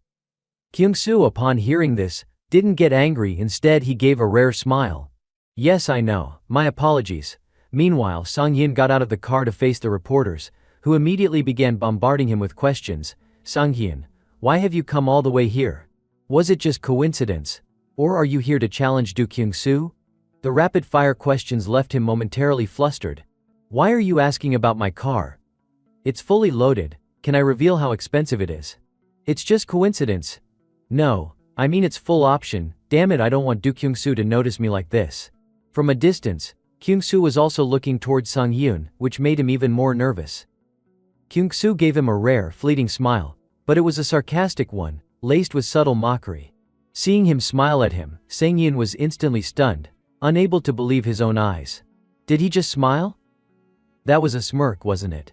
Kyung-soo, upon hearing this, didn't get angry, instead he gave a rare smile. "Yes, I know, my apologies." Meanwhile, Sang-yin got out of the car to face the reporters, who immediately began bombarding him with questions. "Sang-yin, why have you come all the way here? Was it just coincidence? Or are you here to challenge Do Kyung-soo?" The rapid-fire questions left him momentarily flustered. "Why are you asking about my car? It's fully loaded. Can I reveal how expensive it is? It's just coincidence." "No, I mean it's full option. Damn it, I don't want Do Kyung-soo to notice me like this." From a distance, Kyung-soo was also looking towards Sang-yin, which made him even more nervous. Kyung-soo gave him a rare, fleeting smile, but it was a sarcastic one, laced with subtle mockery. Seeing him smile at him, Sang-yin was instantly stunned, unable to believe his own eyes. Did he just smile? That was a smirk, wasn't it?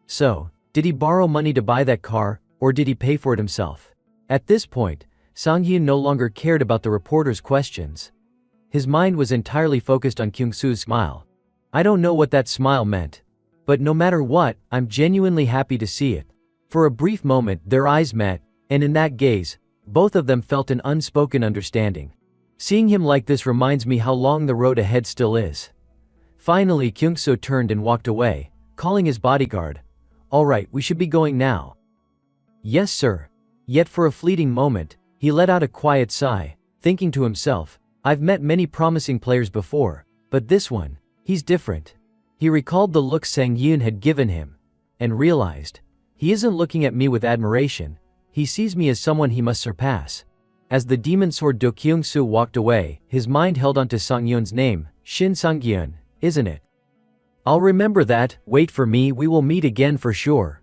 So, did he borrow money to buy that car, or did he pay for it himself? At this point, Sang-yin no longer cared about the reporter's questions. His mind was entirely focused on Kyung-soo's smile. "I don't know what that smile meant. But no matter what, I'm genuinely happy to see it." For a brief moment, their eyes met, and in that gaze, both of them felt an unspoken understanding. Seeing him like this reminds me how long the road ahead still is. Finally, Kyung-soo turned and walked away, calling his bodyguard. "All right, we should be going now." "Yes, sir." Yet for a fleeting moment, he let out a quiet sigh, thinking to himself, "I've met many promising players before, but this one, he's different." He recalled the look Sang-yin had given him, and realized, he isn't looking at me with admiration, he sees me as someone he must surpass. As the demon sword Do Kyung-soo walked away, his mind held onto Sang-yun's name, Shin Sang-yun, isn't it? "I'll remember that, wait for me, we will meet again for sure."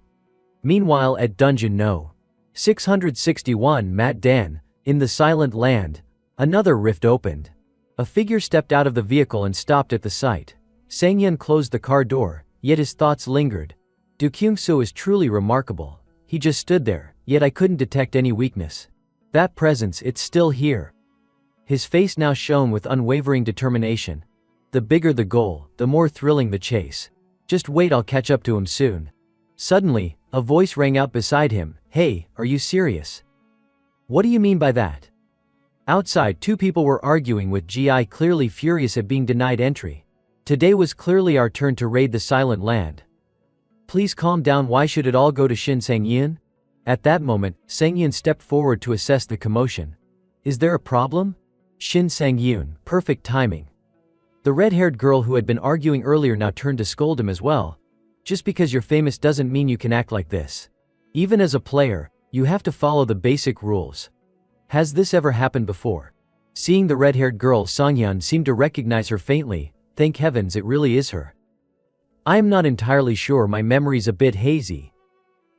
Meanwhile at Dungeon No. 661 Mat Dan, in the Silent Land, another rift opened. A figure stepped out of the vehicle and stopped at the sight. Sang-yun closed the car door, yet his thoughts lingered. Do Kyung-soo is truly remarkable. He just stood there, yet I couldn't detect any weakness. That presence, it's still here. His face now shone with unwavering determination. The bigger the goal, the more thrilling the chase. Just wait, I'll catch up to him soon. Suddenly, a voice rang out beside him. "Hey, are you serious?" "What do you mean by that?" Outside, two people were arguing with Gi, clearly furious at being denied entry. Today was clearly our turn to raid the Silent Land. "Please calm down, why should it all go to Shin Sang-yin?" At that moment, Sang-yin stepped forward to assess the commotion. "Is there a problem?" Shin Sang-yin, perfect timing. The red-haired girl who had been arguing earlier now turned to scold him as well. "Just because you're famous doesn't mean you can act like this. Even as a player, you have to follow the basic rules. Has this ever happened before?" Seeing the red-haired girl, Sang-yun seemed to recognize her faintly. Thank heavens it really is her. "I am not entirely sure, my memory's a bit hazy."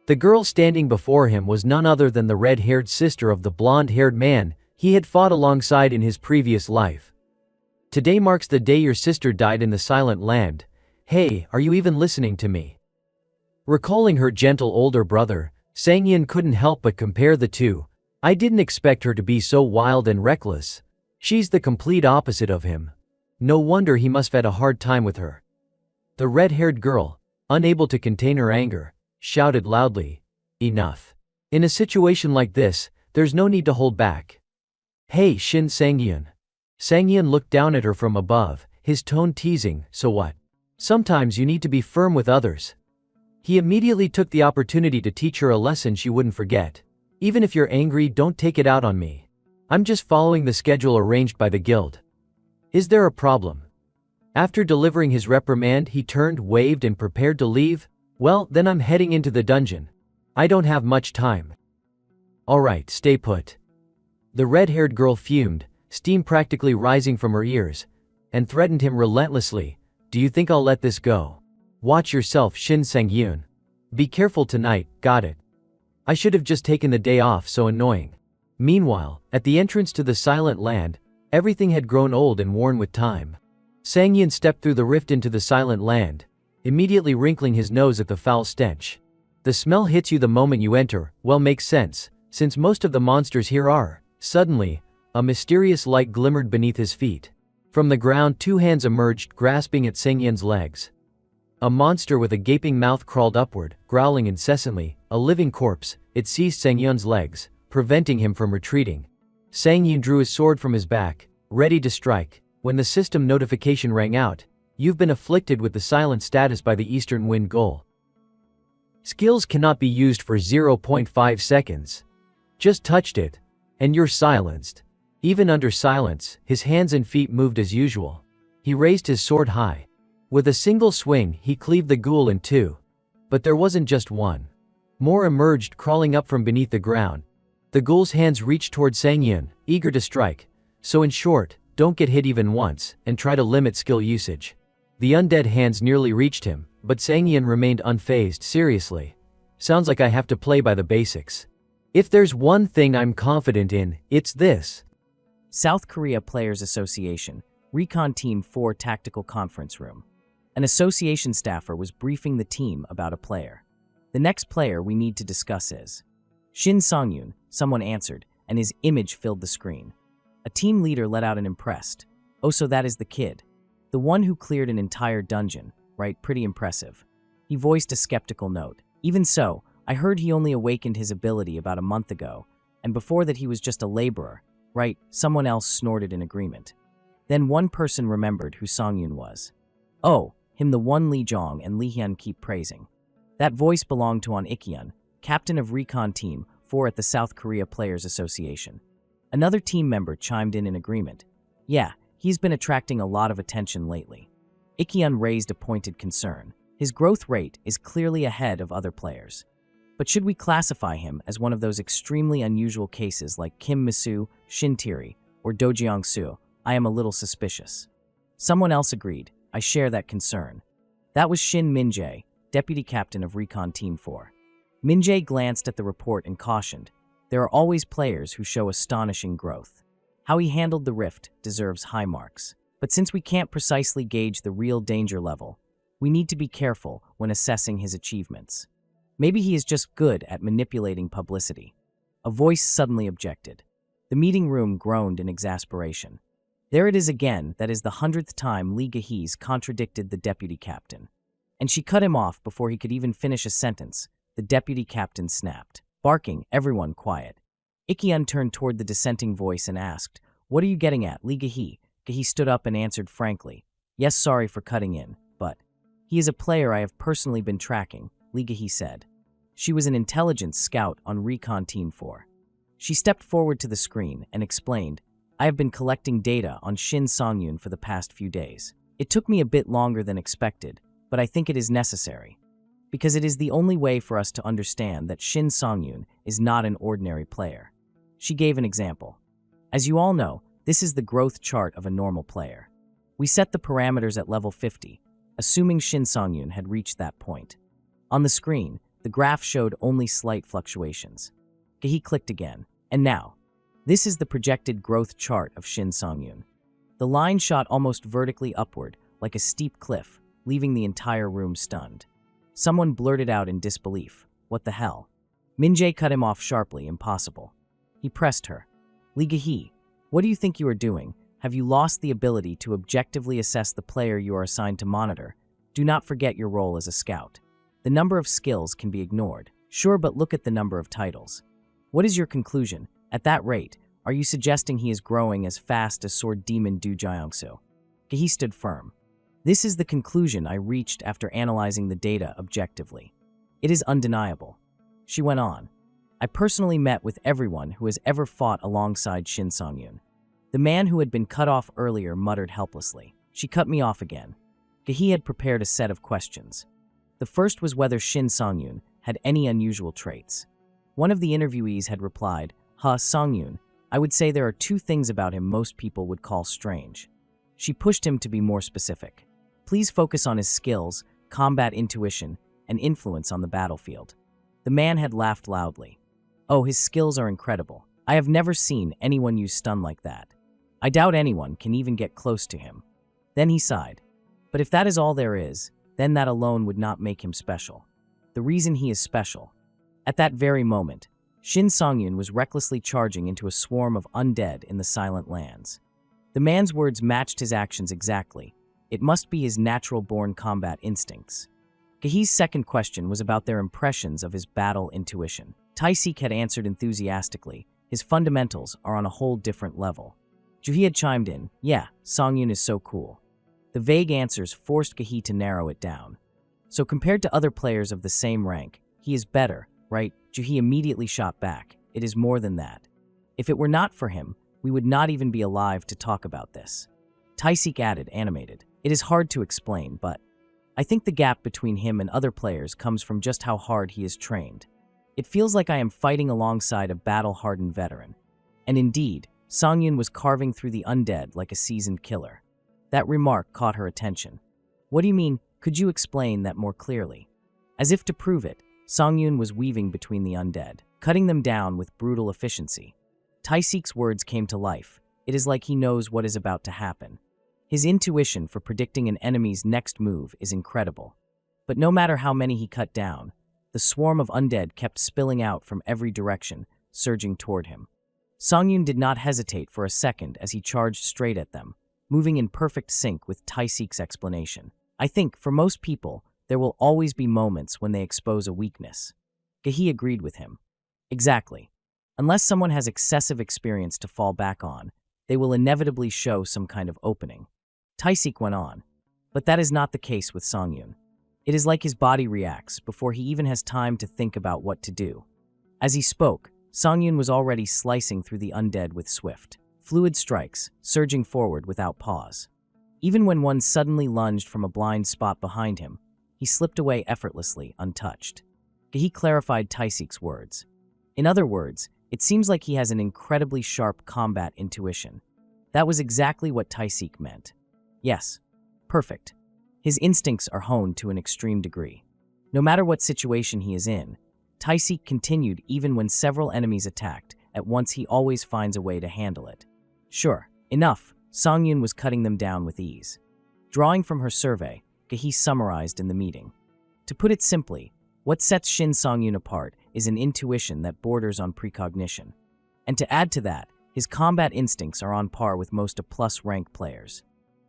The girl standing before him was none other than the red-haired sister of the blonde-haired man he had fought alongside in his previous life. "Today marks the day your sister died in the Silent Land. Hey, are you even listening to me?" Recalling her gentle older brother, Sang-yin couldn't help but compare the two. "I didn't expect her to be so wild and reckless." She's the complete opposite of him. No wonder he must have had a hard time with her. The red-haired girl, unable to contain her anger, shouted loudly, "Enough. In a situation like this, there's no need to hold back." "Hey, Shin Sang-hyun." Sang-hyun looked down at her from above, his tone teasing, "So what? Sometimes you need to be firm with others." He immediately took the opportunity to teach her a lesson she wouldn't forget. "Even if you're angry, don't take it out on me. I'm just following the schedule arranged by the guild. Is there a problem?" After delivering his reprimand, he turned, waved, and prepared to leave. "Well, then I'm heading into the dungeon. I don't have much time." "Alright, stay put." The red-haired girl fumed, steam practically rising from her ears, and threatened him relentlessly. "Do you think I'll let this go? Watch yourself, Shin Sang-hyun. Be careful tonight, got it? I should have just taken the day off, so annoying." Meanwhile, at the entrance to the Silent Land, everything had grown old and worn with time. Sang-hyun stepped through the rift into the Silent Land, immediately wrinkling his nose at the foul stench. The smell hits you the moment you enter. Well, makes sense, since most of the monsters here are. Suddenly, a mysterious light glimmered beneath his feet. From the ground, two hands emerged, grasping at Sang-hyun's legs. A monster with a gaping mouth crawled upward, growling incessantly. A living corpse, it seized Sang-hyun's legs, preventing him from retreating. Sang-hyun drew his sword from his back, ready to strike, when the system notification rang out. "You've been afflicted with the silent status by the Eastern Wind Ghoul. Skills cannot be used for 0.5 seconds. Just touched it, and you're silenced." Even under silence, his hands and feet moved as usual. He raised his sword high. With a single swing, he cleaved the ghoul in two. But there wasn't just one. More emerged, crawling up from beneath the ground. The ghoul's hands reached toward Sang-hyun, eager to strike. So in short, don't get hit even once, and try to limit skill usage. The undead hands nearly reached him, but Sang-hyun remained unfazed. "Seriously? Sounds like I have to play by the basics. If there's one thing I'm confident in, it's this." South Korea Players Association, Recon Team 4 Tactical Conference Room. An association staffer was briefing the team about a player. "The next player we need to discuss is Shin Sang-hyun," someone answered, and his image filled the screen. A team leader let out an impressed, "Oh, so that is the kid. The one who cleared an entire dungeon, right? Pretty impressive." He voiced a skeptical note. "Even so, I heard he only awakened his ability about a month ago, and before that he was just a laborer, right?" Someone else snorted in agreement. Then one person remembered who Sang-hyun was. "Oh, him, the one Lee Jong and Lee Hyun keep praising." That voice belonged to An Ik-hyun, captain of Recon Team 4 at the South Korea Players Association. Another team member chimed in agreement. "Yeah, he's been attracting a lot of attention lately." Ik-hyun raised a pointed concern. "His growth rate is clearly ahead of other players. But should we classify him as one of those extremely unusual cases like Kim Misu, Shin Tae-ri, or Do Jeong-soo? I am a little suspicious." Someone else agreed. "I share that concern." That was Shin Min-jae, deputy captain of Recon Team 4. Min-jae glanced at the report and cautioned, "There are always players who show astonishing growth. How he handled the rift deserves high marks. But since we can't precisely gauge the real danger level, we need to be careful when assessing his achievements. Maybe he is just good at manipulating publicity." A voice suddenly objected. The meeting room groaned in exasperation. There it is again, that is the 100th time Lee Gahee's contradicted the deputy captain. And she cut him off before he could even finish a sentence. The deputy captain snapped, barking, "Everyone quiet." Ik-hyun turned toward the dissenting voice and asked, "What are you getting at, Lee Gahee?" Gahee stood up and answered frankly, "Yes, sorry for cutting in, but he is a player I have personally been tracking," Lee Gahee said. She was an intelligence scout on Recon Team 4. She stepped forward to the screen and explained, "I have been collecting data on Shin Sang-hyun for the past few days. It took me a bit longer than expected, but I think it is necessary, because it is the only way for us to understand that Shin Sang-hyun is not an ordinary player." She gave an example. "As you all know, this is the growth chart of a normal player. We set the parameters at level 50, assuming Shin Sang-hyun had reached that point. On the screen, the graph showed only slight fluctuations." Gahee clicked again. "And now, this is the projected growth chart of Shin Sang-hyun." The line shot almost vertically upward, like a steep cliff, leaving the entire room stunned. Someone blurted out in disbelief, "What the hell?" Min-jae cut him off sharply. "Impossible." He pressed her. "Lee Gahee, What do you think you are doing? Have you lost the ability to objectively assess the player you are assigned to monitor? Do not forget your role as a scout. The number of skills can be ignored. Sure, but look at the number of titles. What is your conclusion? At that rate, are you suggesting he is growing as fast as Sword Demon Du Jiangsu? He stood firm. This is the conclusion I reached after analyzing the data objectively. It is undeniable. She went on. I personally met with everyone who has ever fought alongside Shin Songyun. The man who had been cut off earlier muttered helplessly. She cut me off again. He had prepared a set of questions. The first was whether Shin Songyun had any unusual traits. One of the interviewees had replied, Songyun, I would say there are two things about him most people would call strange. She pushed him to be more specific. Please focus on his skills, combat intuition, and influence on the battlefield. The man had laughed loudly. Oh, his skills are incredible. I have never seen anyone use stun like that. I doubt anyone can even get close to him. Then he sighed. But if that is all there is, then that alone would not make him special. The reason he is special. At that very moment, Shin Songyun was recklessly charging into a swarm of undead in the Silent Lands. The man's words matched his actions exactly. It must be his natural-born combat instincts. Gehe's second question was about their impressions of his battle intuition. Taisik had answered enthusiastically. His fundamentals are on a whole different level. Juhi had chimed in, yeah, Songyun is so cool. The vague answers forced Gehe to narrow it down. So compared to other players of the same rank, he is better, right? Juhi immediately shot back. It is more than that. If it were not for him, we would not even be alive to talk about this. Taisik added, animated. It is hard to explain, but I think the gap between him and other players comes from just how hard he is trained. It feels like I am fighting alongside a battle-hardened veteran. And indeed, Songyun was carving through the undead like a seasoned killer. That remark caught her attention. What do you mean? Could you explain that more clearly? As if to prove it, Songyun was weaving between the undead, cutting them down with brutal efficiency. Taisik's words came to life. It is like he knows what is about to happen. His intuition for predicting an enemy's next move is incredible. But no matter how many he cut down, the swarm of undead kept spilling out from every direction, surging toward him. Songyun did not hesitate for a second as he charged straight at them, moving in perfect sync with Taisik's explanation. I think, for most people, there will always be moments when they expose a weakness. Gehe agreed with him. Exactly. Unless someone has excessive experience to fall back on, they will inevitably show some kind of opening. Taisik went on. But that is not the case with Songyun. It is like his body reacts before he even has time to think about what to do. As he spoke, Songyun was already slicing through the undead with swift, fluid strikes, surging forward without pause. Even when one suddenly lunged from a blind spot behind him, he slipped away effortlessly, untouched. Gehe clarified Taisik's words. In other words, it seems like he has an incredibly sharp combat intuition. That was exactly what Taisik meant. Yes. Perfect. His instincts are honed to an extreme degree. No matter what situation he is in, Taisik continued even when several enemies attacked. At once he always finds a way to handle it. Sure, enough. Songyun was cutting them down with ease. Drawing from her survey, Gehe summarized in the meeting. To put it simply, what sets Shin Songyun apart is an intuition that borders on precognition. And to add to that, his combat instincts are on par with most A+-rank players.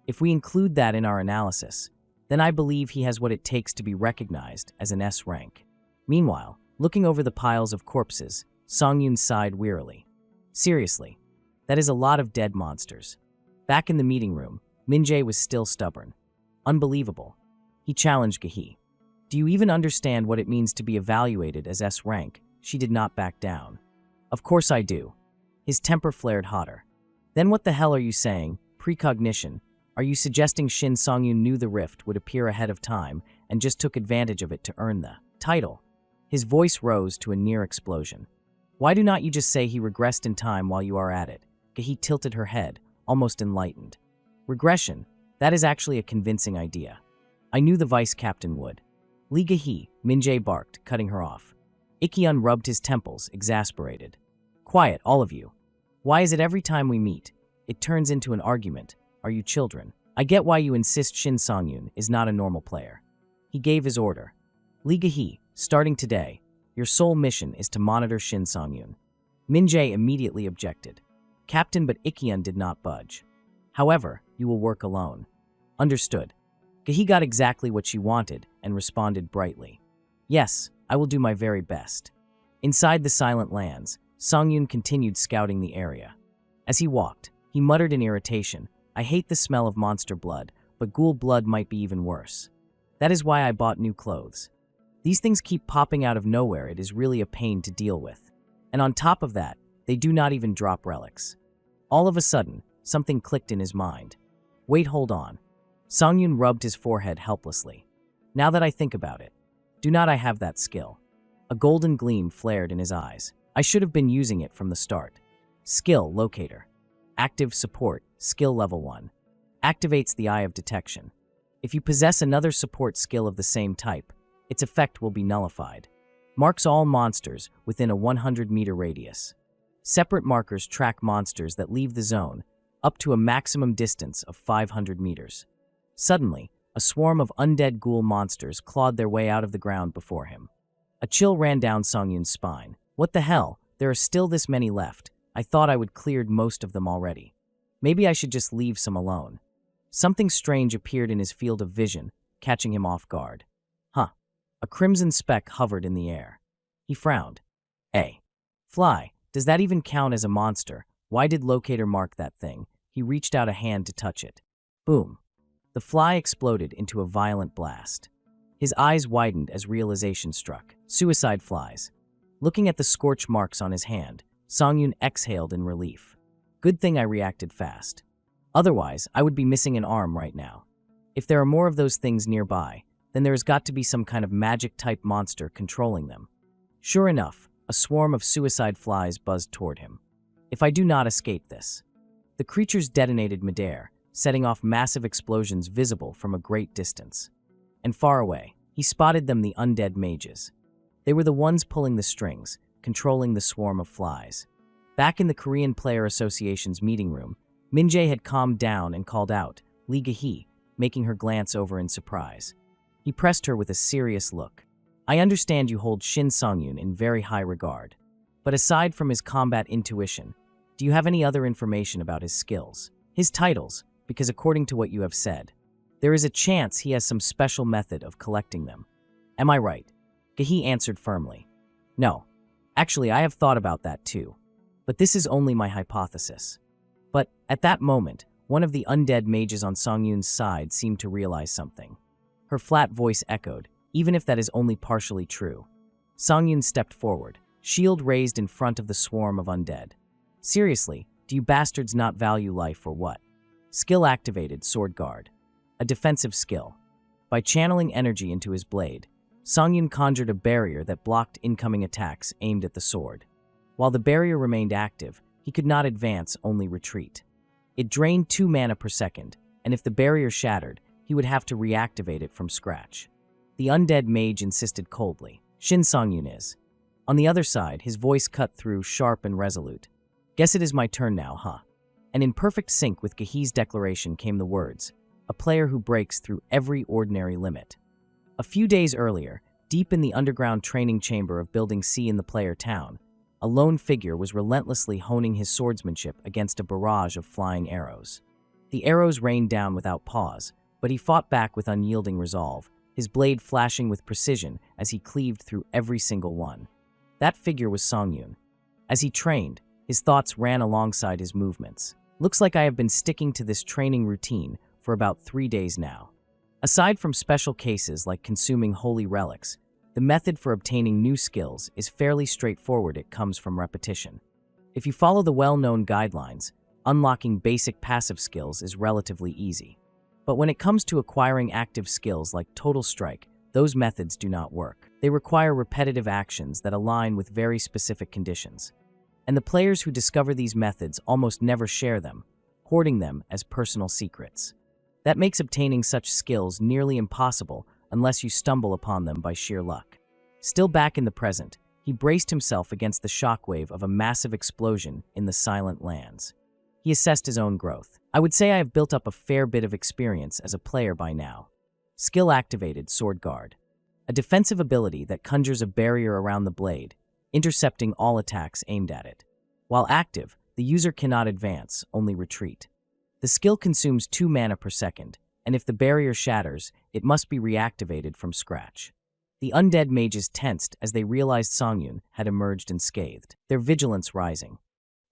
If we include that in our analysis, then I believe he has what it takes to be recognized as an S rank. Meanwhile, looking over the piles of corpses, Songyun sighed wearily. Seriously, that is a lot of dead monsters. Back in the meeting room, Minjae was still stubborn. Unbelievable. He challenged Gehe. Do you even understand what it means to be evaluated as S rank? She did not back down. Of course I do. His temper flared hotter. Then what the hell are you saying? Precognition. Are you suggesting Shin Songyun knew the rift would appear ahead of time and just took advantage of it to earn the title? His voice rose to a near explosion. Why do not you just say he regressed in time while you are at it? Gehe tilted her head, almost enlightened. Regression? That is actually a convincing idea. I knew the vice captain would. Li Gehe, Minjae barked, cutting her off. Ikkyun rubbed his temples, exasperated. Quiet, all of you. Why is it every time we meet, it turns into an argument? Are you children? I get why you insist Shin Songyun is not a normal player. He gave his order. Li Gehe, starting today, your sole mission is to monitor Shin Songyun. Minjae immediately objected. Captain, but Ikkyun did not budge. However, you will work alone. Understood. Gehi got exactly what she wanted and responded brightly. Yes, I will do my very best. Inside the Silent Lands, Songyun continued scouting the area. As he walked, he muttered in irritation, I hate the smell of monster blood, but ghoul blood might be even worse. That is why I bought new clothes. These things keep popping out of nowhere. It is really a pain to deal with. And on top of that, they do not even drop relics. All of a sudden, something clicked in his mind. Wait, hold on. Songyun rubbed his forehead helplessly. Now that I think about it, do not I have that skill? A golden gleam flared in his eyes. I should have been using it from the start. Skill Locator. Active Support, Skill Level 1. Activates the Eye of Detection. If you possess another support skill of the same type, its effect will be nullified. Marks all monsters within a 100-meter radius. Separate markers track monsters that leave the zone up to a maximum distance of 500 meters. Suddenly, a swarm of undead ghoul monsters clawed their way out of the ground before him. A chill ran down Songyun's spine. What the hell? There are still this many left. I thought I would cleared most of them already. Maybe I should just leave some alone. Something strange appeared in his field of vision, catching him off guard. Huh. A crimson speck hovered in the air. He frowned. Fly, does that even count as a monster? Why did Locator mark that thing? He reached out a hand to touch it. Boom. The fly exploded into a violent blast. His eyes widened as realization struck. Suicide flies. Looking at the scorch marks on his hand, Songyun exhaled in relief. Good thing I reacted fast. Otherwise, I would be missing an arm right now. If there are more of those things nearby, then there has got to be some kind of magic-type monster controlling them. Sure enough, a swarm of suicide flies buzzed toward him. If I do not escape this. The creatures detonated midair, setting off massive explosions visible from a great distance. And far away, he spotted them, the undead mages. They were the ones pulling the strings, controlling the swarm of flies. Back in the Korean Player Association's meeting room, Min-jae had calmed down and called out, Lee Gehi, making her glance over in surprise. He pressed her with a serious look. I understand you hold Shin Songyun in very high regard. But aside from his combat intuition, do you have any other information about his skills? His titles, because according to what you have said, there is a chance he has some special method of collecting them. Am I right? Gehi answered firmly. No. Actually, I have thought about that too. But this is only my hypothesis. But, at that moment, one of the undead mages on Songyun's side seemed to realize something. Her flat voice echoed, even if that is only partially true. Songyun stepped forward, shield raised in front of the swarm of undead. Seriously, do you bastards not value life or what? Skill activated, Sword Guard. A defensive skill. By channeling energy into his blade, Songyun conjured a barrier that blocked incoming attacks aimed at the sword. While the barrier remained active, he could not advance, only retreat. It drained 2 mana per second, and if the barrier shattered, he would have to reactivate it from scratch. The undead mage insisted coldly. Shin Songyun is. On the other side, his voice cut through, sharp and resolute. Guess it is my turn now, huh? And in perfect sync with Gehi's declaration came the words, a player who breaks through every ordinary limit. A few days earlier, deep in the underground training chamber of Building C in the player town, a lone figure was relentlessly honing his swordsmanship against a barrage of flying arrows. The arrows rained down without pause, but he fought back with unyielding resolve, his blade flashing with precision as he cleaved through every single one. That figure was Songyun. As he trained, his thoughts ran alongside his movements. Looks like I have been sticking to this training routine for about 3 days now. Aside from special cases like consuming holy relics, the method for obtaining new skills is fairly straightforward. It comes from repetition. If you follow the well-known guidelines, unlocking basic passive skills is relatively easy. But when it comes to acquiring active skills like Total Strike, those methods do not work. They require repetitive actions that align with very specific conditions. And the players who discover these methods almost never share them, hoarding them as personal secrets. That makes obtaining such skills nearly impossible unless you stumble upon them by sheer luck. Still back in the present, he braced himself against the shockwave of a massive explosion in the Silent Lands. He assessed his own growth. I would say I have built up a fair bit of experience as a player by now. Skill activated, Sword Guard. A defensive ability that conjures a barrier around the blade, intercepting all attacks aimed at it. While active, The user cannot advance, only retreat. The skill consumes 2 mana per second, and if the barrier shatters, it must be reactivated from scratch. The undead mages tensed as they realized Songyun had emerged unscathed, their vigilance rising.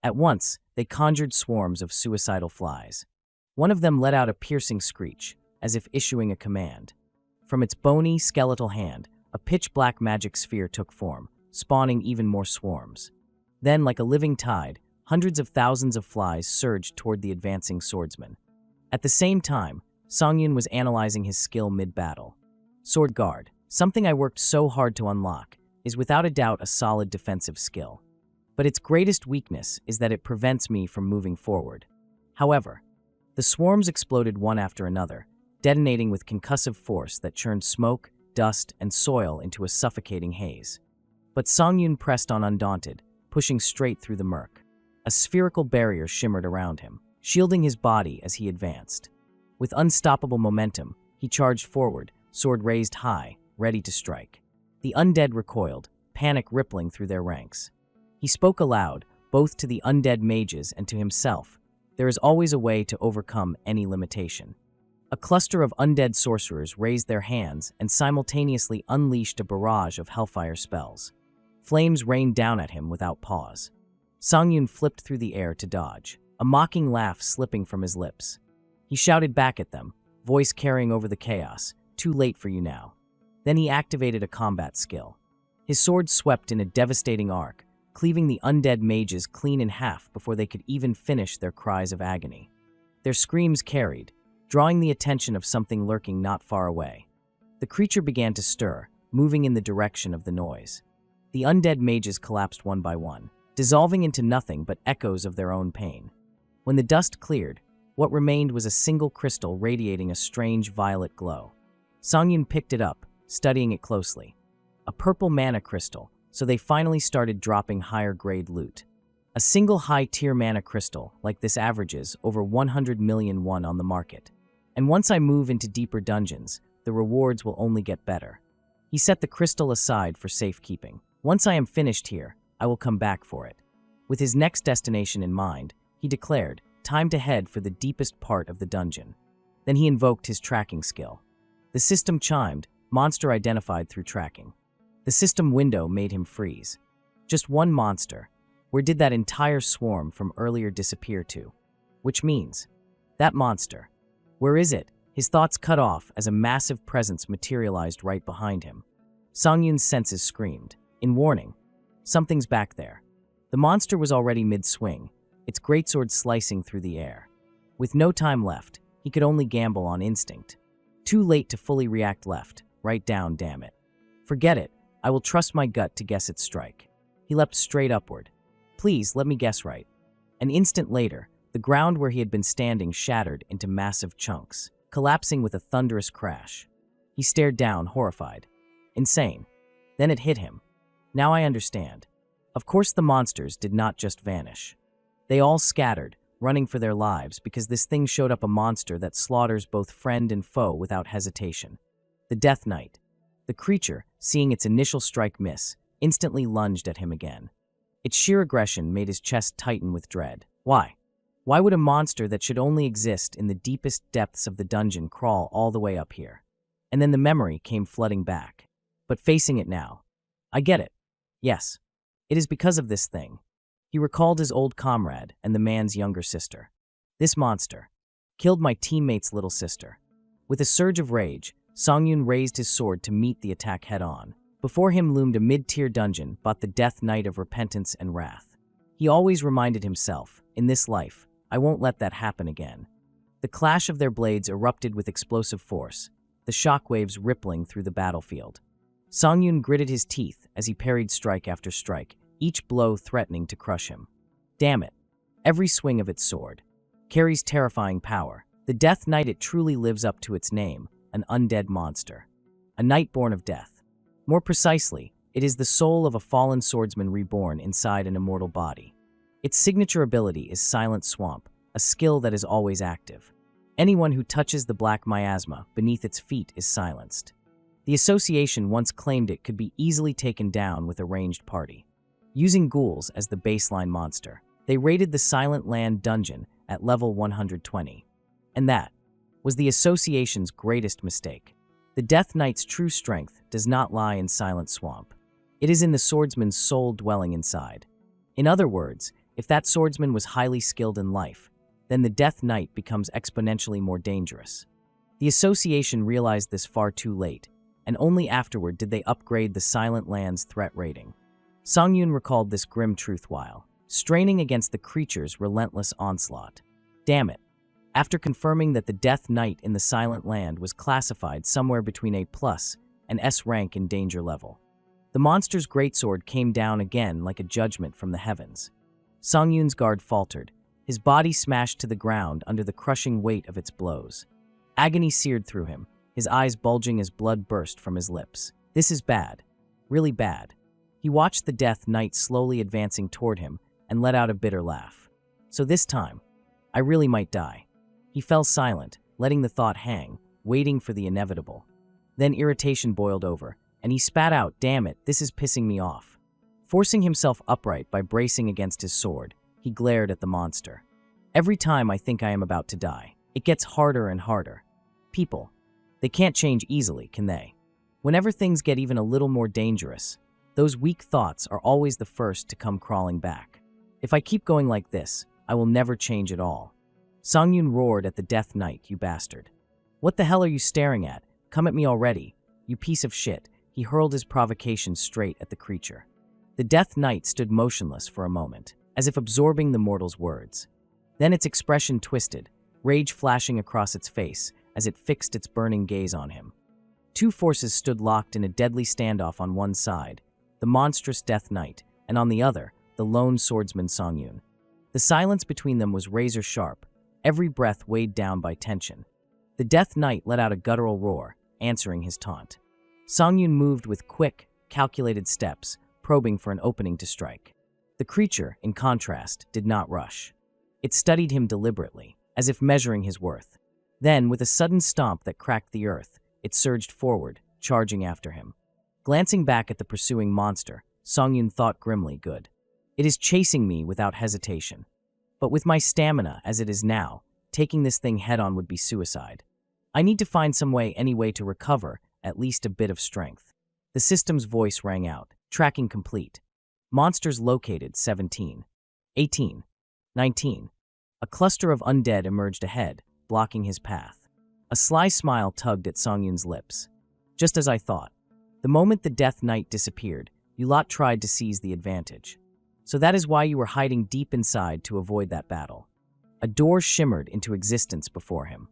At once, they conjured swarms of suicidal flies. One of them let out a piercing screech, as if issuing a command. From its bony, skeletal hand, a pitch-black magic sphere took form, spawning even more swarms. Then, like a living tide, hundreds of thousands of flies surged toward the advancing swordsman. At the same time, Songyun was analyzing his skill mid-battle. Sword Guard, something I worked so hard to unlock, is without a doubt a solid defensive skill. But its greatest weakness is that it prevents me from moving forward. However, the swarms exploded one after another, detonating with concussive force that churned smoke, dust, and soil into a suffocating haze. But Songyun pressed on undaunted, pushing straight through the murk. A spherical barrier shimmered around him, shielding his body as he advanced. With unstoppable momentum, he charged forward, sword raised high, ready to strike. The undead recoiled, panic rippling through their ranks. He spoke aloud, both to the undead mages and to himself. There is always a way to overcome any limitation. A cluster of undead sorcerers raised their hands and simultaneously unleashed a barrage of hellfire spells. Flames rained down at him without pause. Songyun flipped through the air to dodge, a mocking laugh slipping from his lips. He shouted back at them, voice carrying over the chaos, "Too late for you now." Then he activated a combat skill. His sword swept in a devastating arc, cleaving the undead mages clean in half before they could even finish their cries of agony. Their screams carried, drawing the attention of something lurking not far away. The creature began to stir, moving in the direction of the noise. The undead mages collapsed one by one, dissolving into nothing but echoes of their own pain. When the dust cleared, what remained was a single crystal radiating a strange violet glow. Songyun picked it up, studying it closely. A purple mana crystal, so they finally started dropping higher-grade loot. A single high-tier mana crystal like this averages over 100 million won on the market. And once I move into deeper dungeons, the rewards will only get better. He set the crystal aside for safekeeping. Once I am finished here, I will come back for it. With his next destination in mind, he declared, time to head for the deepest part of the dungeon. Then he invoked his tracking skill. The system chimed, monster identified through tracking. The system window made him freeze. Just one monster. Where did that entire swarm from earlier disappear to? Which means, that monster. Where is it? His thoughts cut off as a massive presence materialized right behind him. Songyun's senses screamed, in warning. Something's back there. The monster was already mid-swing, its greatsword slicing through the air. With no time left, he could only gamble on instinct. Too late to fully react left, right down, damn it. Forget it, I will trust my gut to guess its strike. He leapt straight upward. Please, let me guess right. An instant later, the ground where he had been standing shattered into massive chunks, collapsing with a thunderous crash. He stared down, horrified. Insane. Then it hit him. Now I understand. Of course the monsters did not just vanish. They all scattered, running for their lives because this thing showed up a monster that slaughters both friend and foe without hesitation. The Death Knight. The creature, seeing its initial strike miss, instantly lunged at him again. Its sheer aggression made his chest tighten with dread. Why? Why would a monster that should only exist in the deepest depths of the dungeon crawl all the way up here? And then the memory came flooding back. But facing it now, I get it. Yes, it is because of this thing. He recalled his old comrade and the man's younger sister. This monster killed my teammate's little sister. With a surge of rage, Songyun raised his sword to meet the attack head-on. Before him loomed a mid-tier dungeon bought the Death Knight of Repentance and Wrath. He always reminded himself, in this life, I won't let that happen again. The clash of their blades erupted with explosive force, the shockwaves rippling through the battlefield. Songyun gritted his teeth as he parried strike after strike, each blow threatening to crush him. Damn it. Every swing of its sword carries terrifying power. The Death Knight, it truly lives up to its name, an undead monster. A knight born of death. More precisely, it is the soul of a fallen swordsman reborn inside an immortal body. Its signature ability is Silent Swamp, a skill that is always active. Anyone who touches the black miasma beneath its feet is silenced. The association once claimed it could be easily taken down with a ranged party. Using ghouls as the baseline monster, They raided the Silent Land dungeon at level 120. And that was the association's greatest mistake. The Death Knight's true strength does not lie in Silent Swamp. It is in the swordsman's soul dwelling inside. In other words, if that swordsman was highly skilled in life, then the Death Knight becomes exponentially more dangerous. The association realized this far too late, and only afterward did they upgrade the Silent Land's threat rating. Songyun recalled this grim truth while straining against the creature's relentless onslaught. Damn it. After confirming that the Death Knight in the Silent Land was classified somewhere between A+ and S rank in danger level, the monster's greatsword came down again like a judgment from the heavens. Songyun's guard faltered, his body smashed to the ground under the crushing weight of its blows. Agony seared through him, his eyes bulging as blood burst from his lips. This is bad. Really bad. He watched the Death Knight slowly advancing toward him and let out a bitter laugh. So this time, I really might die. He fell silent, letting the thought hang, waiting for the inevitable. Then irritation boiled over, and he spat out, "Damn it, this is pissing me off." Forcing himself upright by bracing against his sword, he glared at the monster. Every time I think I am about to die, it gets harder and harder. People, they can't change easily, can they? Whenever things get even a little more dangerous, those weak thoughts are always the first to come crawling back. If I keep going like this, I will never change at all. Songyun roared at the Death Knight, "You bastard. What the hell are you staring at? Come at me already, you piece of shit." He hurled his provocation straight at the creature. The Death Knight stood motionless for a moment, as if absorbing the mortal's words. Then its expression twisted, rage flashing across its face as it fixed its burning gaze on him. Two forces stood locked in a deadly standoff on one side, the monstrous Death Knight, and on the other, the lone swordsman Songyun. The silence between them was razor-sharp, every breath weighed down by tension. The Death Knight let out a guttural roar, answering his taunt. Songyun moved with quick, calculated steps, probing for an opening to strike. The creature, in contrast, did not rush. It studied him deliberately, as if measuring his worth. Then, with a sudden stomp that cracked the earth, it surged forward, charging after him. Glancing back at the pursuing monster, Songyun thought grimly, "Good. It is chasing me without hesitation. But with my stamina as it is now, taking this thing head-on would be suicide. I need to find some way anyway to recover at least a bit of strength." The system's voice rang out, "Tracking complete. Monsters located 17, 18, 19. A cluster of undead emerged ahead, blocking his path. A sly smile tugged at Songyun's lips. "Just as I thought. The moment the Death Knight disappeared, you lot tried to seize the advantage. So that is why you were hiding deep inside to avoid that battle." A door shimmered into existence before him.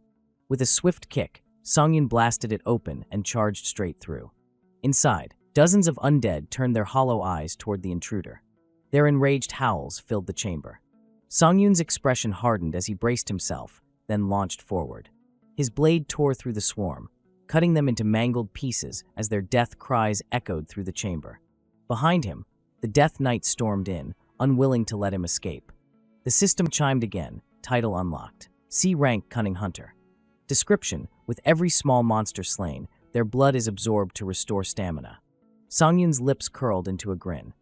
With a swift kick, Songyun blasted it open and charged straight through. Inside, dozens of undead turned their hollow eyes toward the intruder. Their enraged howls filled the chamber. Songyun's expression hardened as he braced himself, then launched forward. His blade tore through the swarm, cutting them into mangled pieces as their death cries echoed through the chamber. Behind him, the Death Knight stormed in, unwilling to let him escape. The system chimed again, title unlocked. C rank Cunning Hunter. Description: with every small monster slain, their blood is absorbed to restore stamina. Songyun's lips curled into a grin.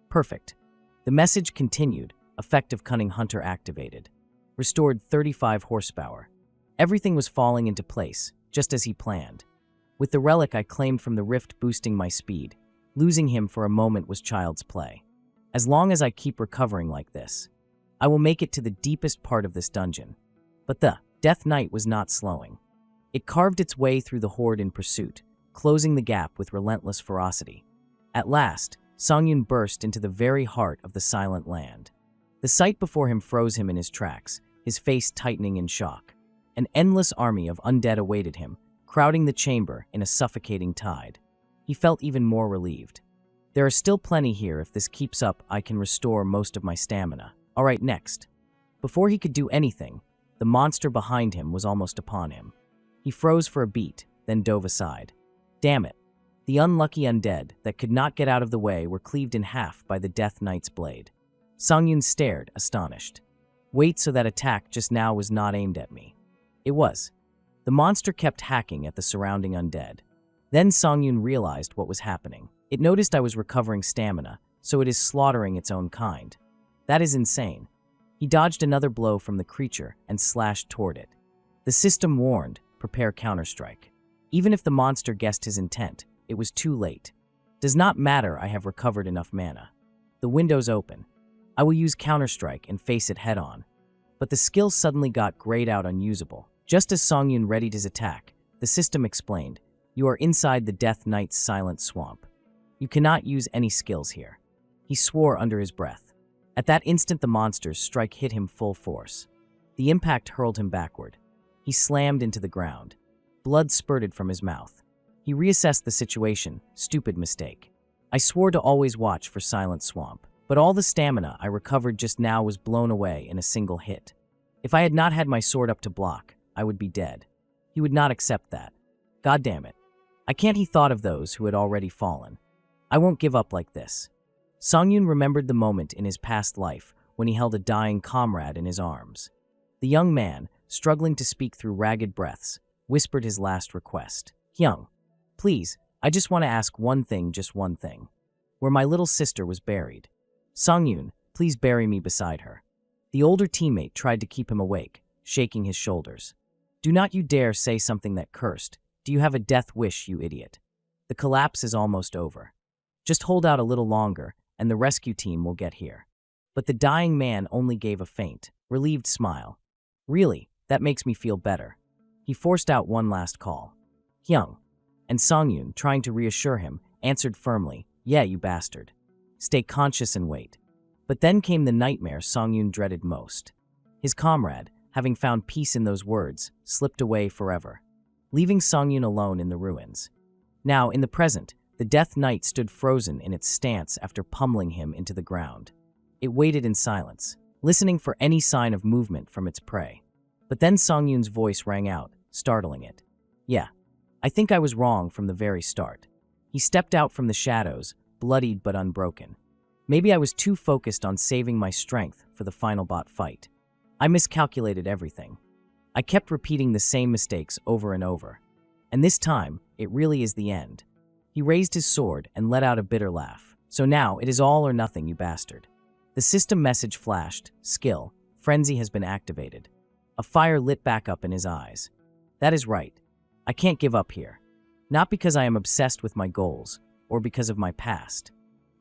Perfect. The message continued, effective Cunning Hunter activated. Restored 35 horsepower. Everything was falling into place, just as he planned. With the relic I claimed from the rift boosting my speed, losing him for a moment was child's play. As long as I keep recovering like this, I will make it to the deepest part of this dungeon. But the Death Knight was not slowing. It carved its way through the horde in pursuit, closing the gap with relentless ferocity. At last, Songyun burst into the very heart of the Silent Land. The sight before him froze him in his tracks, his face tightening in shock. An endless army of undead awaited him, crowding the chamber in a suffocating tide. He felt even more relieved. There are still plenty here. If this keeps up, I can restore most of my stamina. All right, next. Before he could do anything, the monster behind him was almost upon him. He froze for a beat, then dove aside. Damn it. The unlucky undead that could not get out of the way were cleaved in half by the Death Knight's blade. Songyun stared, astonished. Wait, so that attack just now was not aimed at me. It was. The monster kept hacking at the surrounding undead. Then Songyun realized what was happening. It noticed I was recovering stamina, so it is slaughtering its own kind. That is insane. He dodged another blow from the creature and slashed toward it. The system warned, prepare counterstrike. Even if the monster guessed his intent, it was too late. Does not matter, I have recovered enough mana. The window's open. I will use counterstrike and face it head-on. But the skill suddenly got grayed out unusable. Just as Songyun readied his attack, the system explained, you are inside the Death Knight's silent swamp. You cannot use any skills here. He swore under his breath. At that instant, the monster's strike hit him full force. The impact hurled him backward. He slammed into the ground. Blood spurted from his mouth. He reassessed the situation. Stupid mistake. I swore to always watch for Silent Swamp, but all the stamina I recovered just now was blown away in a single hit. If I had not had my sword up to block, I would be dead. He would not accept that. God damn it. I can't. He thought of those who had already fallen. I won't give up like this. Songyun remembered the moment in his past life when he held a dying comrade in his arms. The young man, struggling to speak through ragged breaths, whispered his last request. Hyung, please, I just want to ask one thing, just one thing. Where my little sister was buried. Songyun, please bury me beside her. The older teammate tried to keep him awake, shaking his shoulders. Do not you dare say something that cursed. Do you have a death wish, you idiot? The collapse is almost over. Just hold out a little longer, and the rescue team will get here. But the dying man only gave a faint, relieved smile. Really, that makes me feel better. He forced out one last call. Hyung. And Songyun, trying to reassure him, answered firmly, yeah, you bastard. Stay conscious and wait. But then came the nightmare Songyun dreaded most. His comrade, having found peace in those words, slipped away forever, leaving Songyun alone in the ruins. Now, in the present, the Death Knight stood frozen in its stance after pummeling him into the ground. It waited in silence, listening for any sign of movement from its prey. But then Songyun's voice rang out, startling it. Yeah, I think I was wrong from the very start. He stepped out from the shadows, bloodied but unbroken. Maybe I was too focused on saving my strength for the final bot fight. I miscalculated everything. I kept repeating the same mistakes over and over. And this time, it really is the end. He raised his sword and let out a bitter laugh. So now, it is all or nothing, you bastard. The system message flashed. Skill. Frenzy has been activated. A fire lit back up in his eyes. That is right. I can't give up here. Not because I am obsessed with my goals, or because of my past.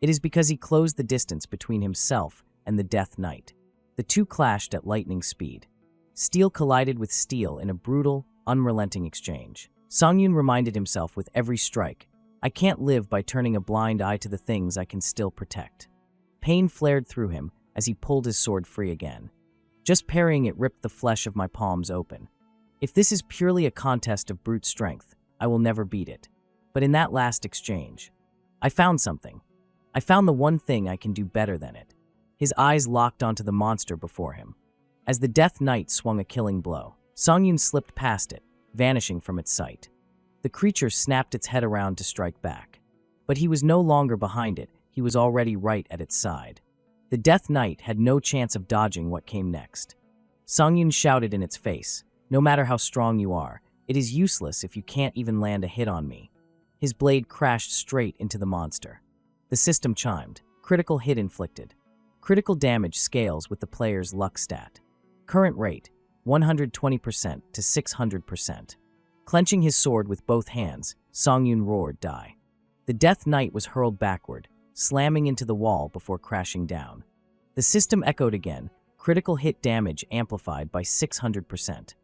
It is because he closed the distance between himself and the Death Knight. The two clashed at lightning speed. Steel collided with steel in a brutal, unrelenting exchange. Songyun reminded himself with every strike, I can't live by turning a blind eye to the things I can still protect. Pain flared through him as he pulled his sword free again. Just parrying it ripped the flesh of my palms open. If this is purely a contest of brute strength, I will never beat it. But in that last exchange, I found something. I found the one thing I can do better than it. His eyes locked onto the monster before him. As the Death Knight swung a killing blow, Songyun slipped past it, vanishing from its sight. The creature snapped its head around to strike back. But he was no longer behind it, he was already right at its side. The Death Knight had no chance of dodging what came next. Songyun shouted in its face, no matter how strong you are, it is useless if you can't even land a hit on me. His blade crashed straight into the monster. The system chimed. Critical hit inflicted. Critical damage scales with the player's luck stat. Current rate, 120% to 600%. Clenching his sword with both hands, Songyun roared, die. The Death Knight was hurled backward, slamming into the wall before crashing down. The system echoed again, critical hit damage amplified by 600%.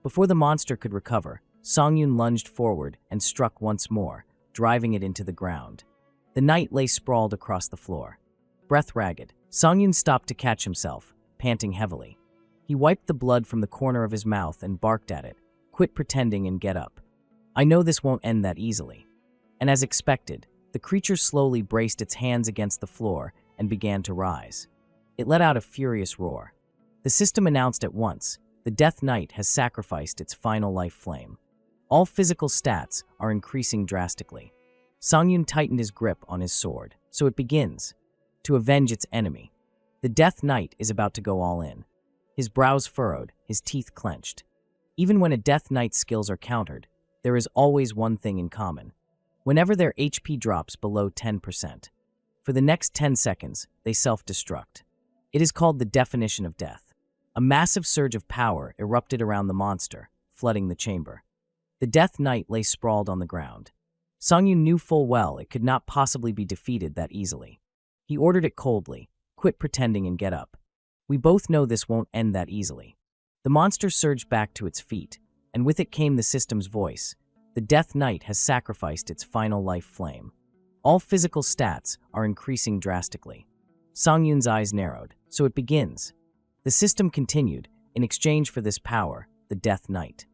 Before the monster could recover, Songyun lunged forward and struck once more, driving it into the ground. The knight lay sprawled across the floor. Breath ragged, Songyun stopped to catch himself, panting heavily. He wiped the blood from the corner of his mouth and barked at it, quit pretending and get up. I know this won't end that easily. And as expected, the creature slowly braced its hands against the floor and began to rise. It let out a furious roar. The system announced at once, the Death Knight has sacrificed its final life flame. All physical stats are increasing drastically. Songyun tightened his grip on his sword. So it begins. To avenge its enemy. The Death Knight is about to go all in. His brows furrowed, his teeth clenched. Even when a Death Knight's skills are countered, there is always one thing in common. Whenever their HP drops below 10%, for the next 10 seconds, they self-destruct. It is called the definition of death. A massive surge of power erupted around the monster, flooding the chamber. The Death Knight lay sprawled on the ground. Songyun knew full well it could not possibly be defeated that easily. He ordered it coldly, "Quit pretending and get up. We both know this won't end that easily." The monster surged back to its feet, and with it came the system's voice. The Death Knight has sacrificed its final life flame. All physical stats are increasing drastically. Songyun's eyes narrowed. So it begins. The system continued, in exchange for this power, the Death Knight.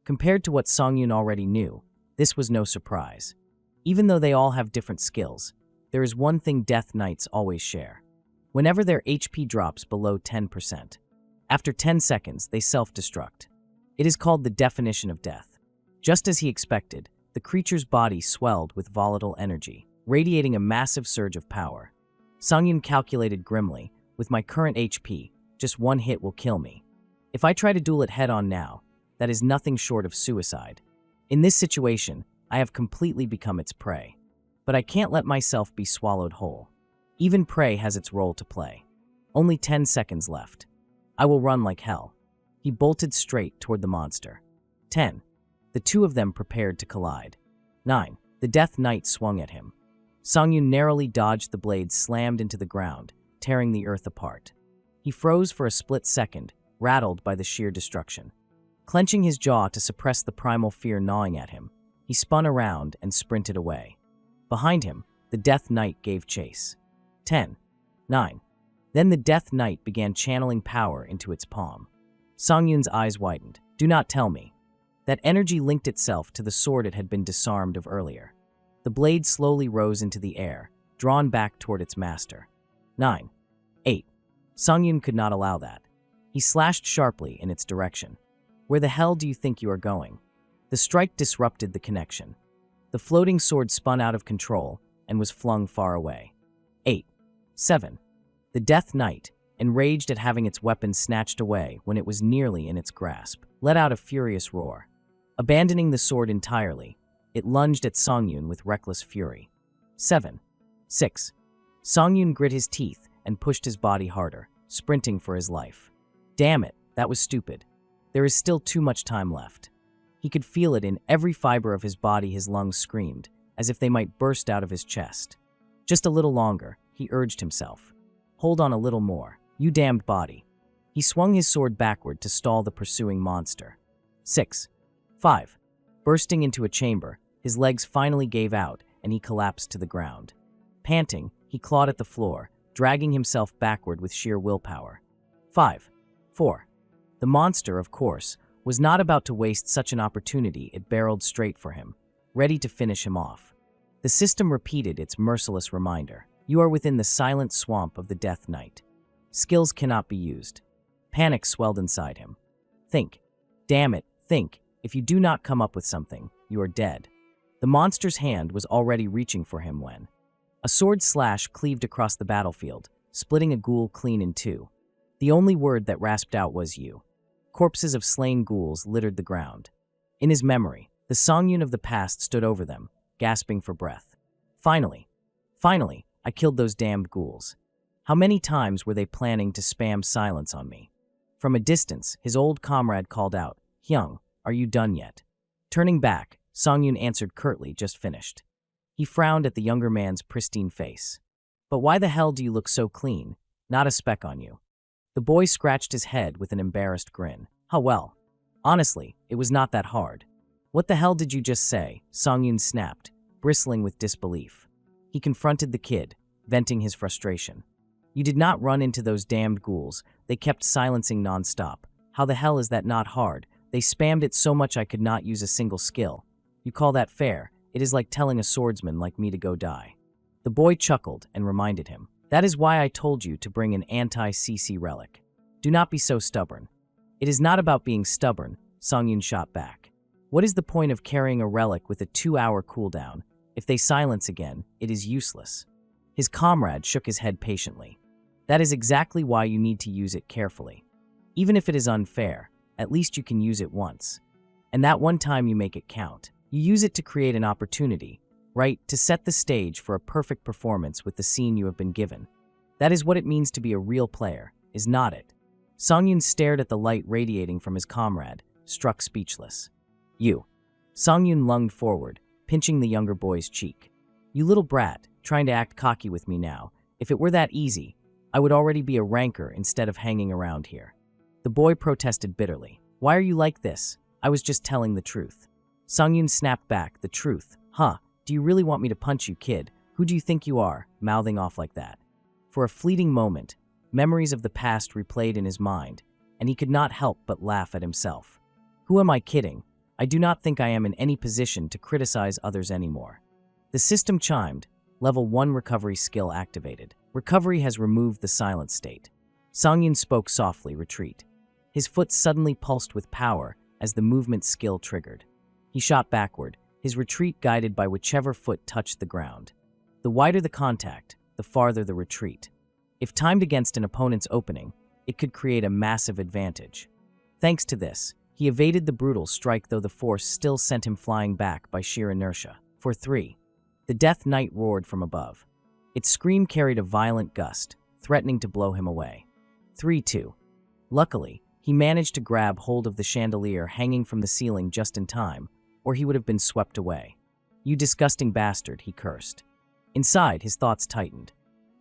Compared to what Songyun already knew, this was no surprise. Even though they all have different skills, there is one thing Death Knights always share. Whenever their HP drops below 10%, after 10 seconds, they self-destruct. It is called the definition of death. Just as he expected, the creature's body swelled with volatile energy, radiating a massive surge of power. Songyun calculated grimly, with my current HP, just one hit will kill me. If I try to duel it head-on now, that is nothing short of suicide. In this situation, I have completely become its prey. But I can't let myself be swallowed whole. Even prey has its role to play. Only 10 seconds left. I will run like hell. He bolted straight toward the monster. 10. The two of them prepared to collide. 9. The Death Knight swung at him. Songyun narrowly dodged the blade slammed into the ground, tearing the earth apart. He froze for a split second, rattled by the sheer destruction. Clenching his jaw to suppress the primal fear gnawing at him, he spun around and sprinted away. Behind him, the Death Knight gave chase. 10. 9. Then the Death Knight began channeling power into its palm. Songyun's eyes widened. Do not tell me. That energy linked itself to the sword it had been disarmed of earlier. The blade slowly rose into the air, drawn back toward its master. 9. 8. Songyun could not allow that. He slashed sharply in its direction. Where the hell do you think you are going? The strike disrupted the connection. The floating sword spun out of control and was flung far away. 8. 7. The Death Knight, enraged at having its weapon snatched away when it was nearly in its grasp, let out a furious roar. Abandoning the sword entirely, it lunged at Songyun with reckless fury. 7. 6. Songyun grit his teeth and pushed his body harder, sprinting for his life. Damn it, that was stupid. There is still too much time left. He could feel it in every fiber of his body. His lungs screamed, as if they might burst out of his chest. Just a little longer, he urged himself. Hold on a little more, you damned body. He swung his sword backward to stall the pursuing monster. 6. 5. Bursting into a chamber, his legs finally gave out and he collapsed to the ground. Panting, he clawed at the floor, dragging himself backward with sheer willpower. 5. 4. The monster, of course, was not about to waste such an opportunity. It barreled straight for him, ready to finish him off. The system repeated its merciless reminder. You are within the silent swamp of the Death Knight. Skills cannot be used. Panic swelled inside him. Think. Damn it, think. If you do not come up with something, you are dead. The monster's hand was already reaching for him when a sword slash cleaved across the battlefield, splitting a ghoul clean in two. The only word that rasped out was you. Corpses of slain ghouls littered the ground. In his memory, the Songyun of the past stood over them, gasping for breath. Finally, I killed those damned ghouls. How many times were they planning to spam silence on me? From a distance, his old comrade called out, Hyung, are you done yet? Turning back, Songyun answered curtly, just finished. He frowned at the younger man's pristine face. But why the hell do you look so clean? Not a speck on you. The boy scratched his head with an embarrassed grin. How well? Honestly, it was not that hard. What the hell did you just say? Songyun snapped, bristling with disbelief. He confronted the kid, venting his frustration. You did not run into those damned ghouls. They kept silencing non-stop. How the hell is that not hard? They spammed it so much I could not use a single skill. You call that fair? It is like telling a swordsman like me to go die. The boy chuckled and reminded him. That is why I told you to bring an anti-CC relic. Do not be so stubborn. It is not about being stubborn, Songyun shot back. What is the point of carrying a relic with a 2-hour cooldown? If they silence again, it is useless. His comrade shook his head patiently. That is exactly why you need to use it carefully. Even if it is unfair, at least you can use it once. And that one time you make it count. You use it to create an opportunity, right? To set the stage for a perfect performance with the scene you have been given. That is what it means to be a real player, is not it? Songyun stared at the light radiating from his comrade, struck speechless. You. Songyun lunged forward, pinching the younger boy's cheek. You little brat, trying to act cocky with me now. If it were that easy, I would already be a ranker instead of hanging around here. The boy protested bitterly. Why are you like this? I was just telling the truth. Songyun snapped back, the truth. Huh, do you really want me to punch you, kid? Who do you think you are, mouthing off like that? For a fleeting moment, memories of the past replayed in his mind, and he could not help but laugh at himself. Who am I kidding? I do not think I am in any position to criticize others anymore. The system chimed. Level 1 recovery skill activated. Recovery has removed the silent state. Songyun spoke softly, retreat. His foot suddenly pulsed with power as the movement skill triggered. He shot backward, his retreat guided by whichever foot touched the ground. The wider the contact, the farther the retreat. If timed against an opponent's opening, it could create a massive advantage. Thanks to this, he evaded the brutal strike, though the force still sent him flying back by sheer inertia. For 3. The Death Knight roared from above. Its scream carried a violent gust, threatening to blow him away. 3-2. Luckily, he managed to grab hold of the chandelier hanging from the ceiling just in time, or he would have been swept away. You disgusting bastard, he cursed. Inside, his thoughts tightened.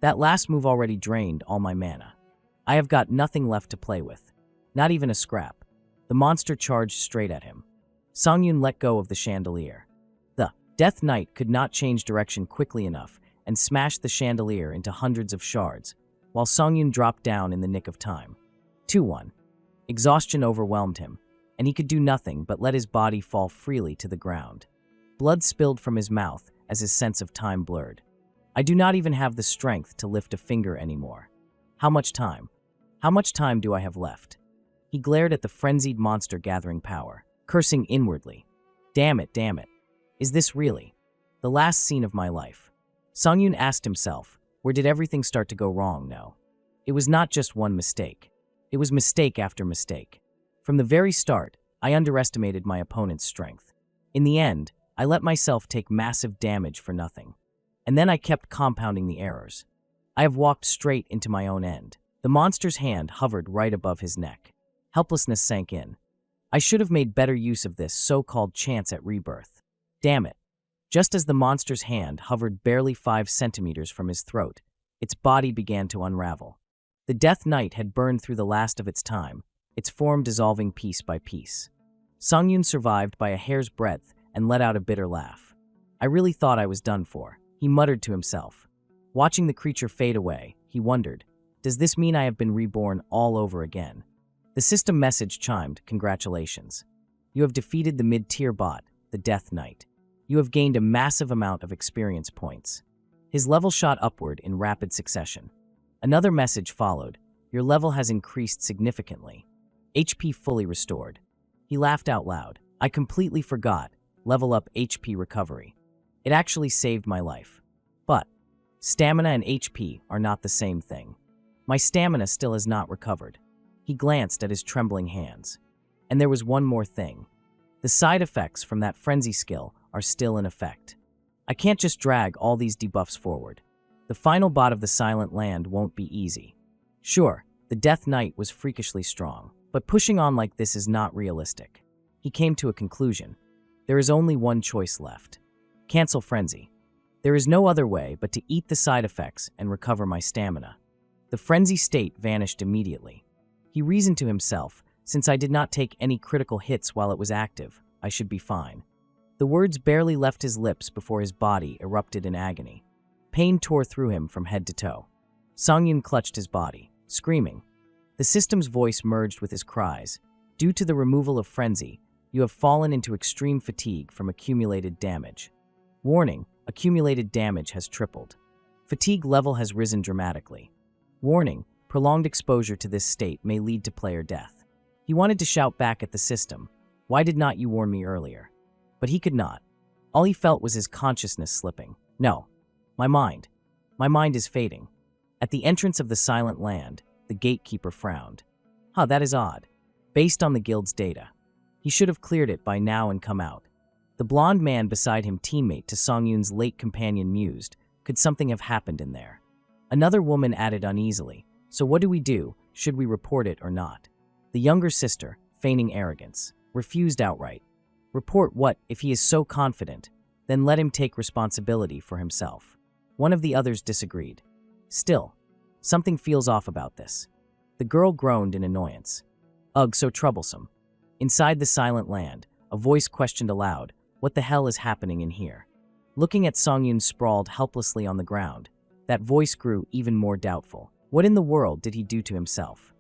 That last move already drained all my mana. I have got nothing left to play with. Not even a scrap. The monster charged straight at him. Songyun let go of the chandelier. The Death Knight could not change direction quickly enough and smashed the chandelier into hundreds of shards, while Songyun dropped down in the nick of time. 2-1. Exhaustion overwhelmed him, and he could do nothing but let his body fall freely to the ground. Blood spilled from his mouth as his sense of time blurred. I do not even have the strength to lift a finger anymore. How much time? How much time do I have left? He glared at the frenzied monster gathering power, cursing inwardly. Damn it, damn it. Is this really the last scene of my life? Songyun asked himself, where did everything start to go wrong? No. It was not just one mistake. It was mistake after mistake. From the very start, I underestimated my opponent's strength. In the end, I let myself take massive damage for nothing. And then I kept compounding the errors. I have walked straight into my own end. The monster's hand hovered right above his neck. Helplessness sank in. I should have made better use of this so-called chance at rebirth. Damn it. Just as the monster's hand hovered barely 5 centimeters from his throat, its body began to unravel. The Death Knight had burned through the last of its time, its form dissolving piece by piece. Songyun survived by a hair's breadth and let out a bitter laugh. I really thought I was done for, he muttered to himself. Watching the creature fade away, he wondered, does this mean I have been reborn all over again? The system message chimed, congratulations. You have defeated the mid-tier bot, the Death Knight. You have gained a massive amount of experience points. His level shot upward in rapid succession. Another message followed, your level has increased significantly. HP fully restored. He laughed out loud. I completely forgot. Level up HP recovery. It actually saved my life. But stamina and HP are not the same thing. My stamina still has not recovered. He glanced at his trembling hands. And there was one more thing. The side effects from that frenzy skill are still in effect. I can't just drag all these debuffs forward. The final bot of the Silent Land won't be easy. Sure, the Death Knight was freakishly strong, but pushing on like this is not realistic. He came to a conclusion. There is only one choice left. Cancel Frenzy. There is no other way but to eat the side effects and recover my stamina. The frenzy state vanished immediately. He reasoned to himself, since I did not take any critical hits while it was active, I should be fine. The words barely left his lips before his body erupted in agony. Pain tore through him from head to toe. Songyun clutched his body, screaming. The system's voice merged with his cries. Due to the removal of frenzy, you have fallen into extreme fatigue from accumulated damage. Warning, accumulated damage has tripled. Fatigue level has risen dramatically. Warning, prolonged exposure to this state may lead to player death. He wanted to shout back at the system, why did not you warn me earlier? But he could not. All he felt was his consciousness slipping. No. My mind is fading. At the entrance of the Silent Land, the gatekeeper frowned. That is odd. Based on the guild's data. He should have cleared it by now and come out. The blonde man beside him, teammate to Songyun's late companion, mused, could something have happened in there? Another woman added uneasily, so what do we do? Should we report it or not? The younger sister, feigning arrogance, refused outright. Report what if he is so confident? Then let him take responsibility for himself. One of the others disagreed. Still, something feels off about this. The girl groaned in annoyance. Ugh, so troublesome. Inside the silent land, a voice questioned aloud, what the hell is happening in here? Looking at Songyun sprawled helplessly on the ground, that voice grew even more doubtful. What in the world did he do to himself?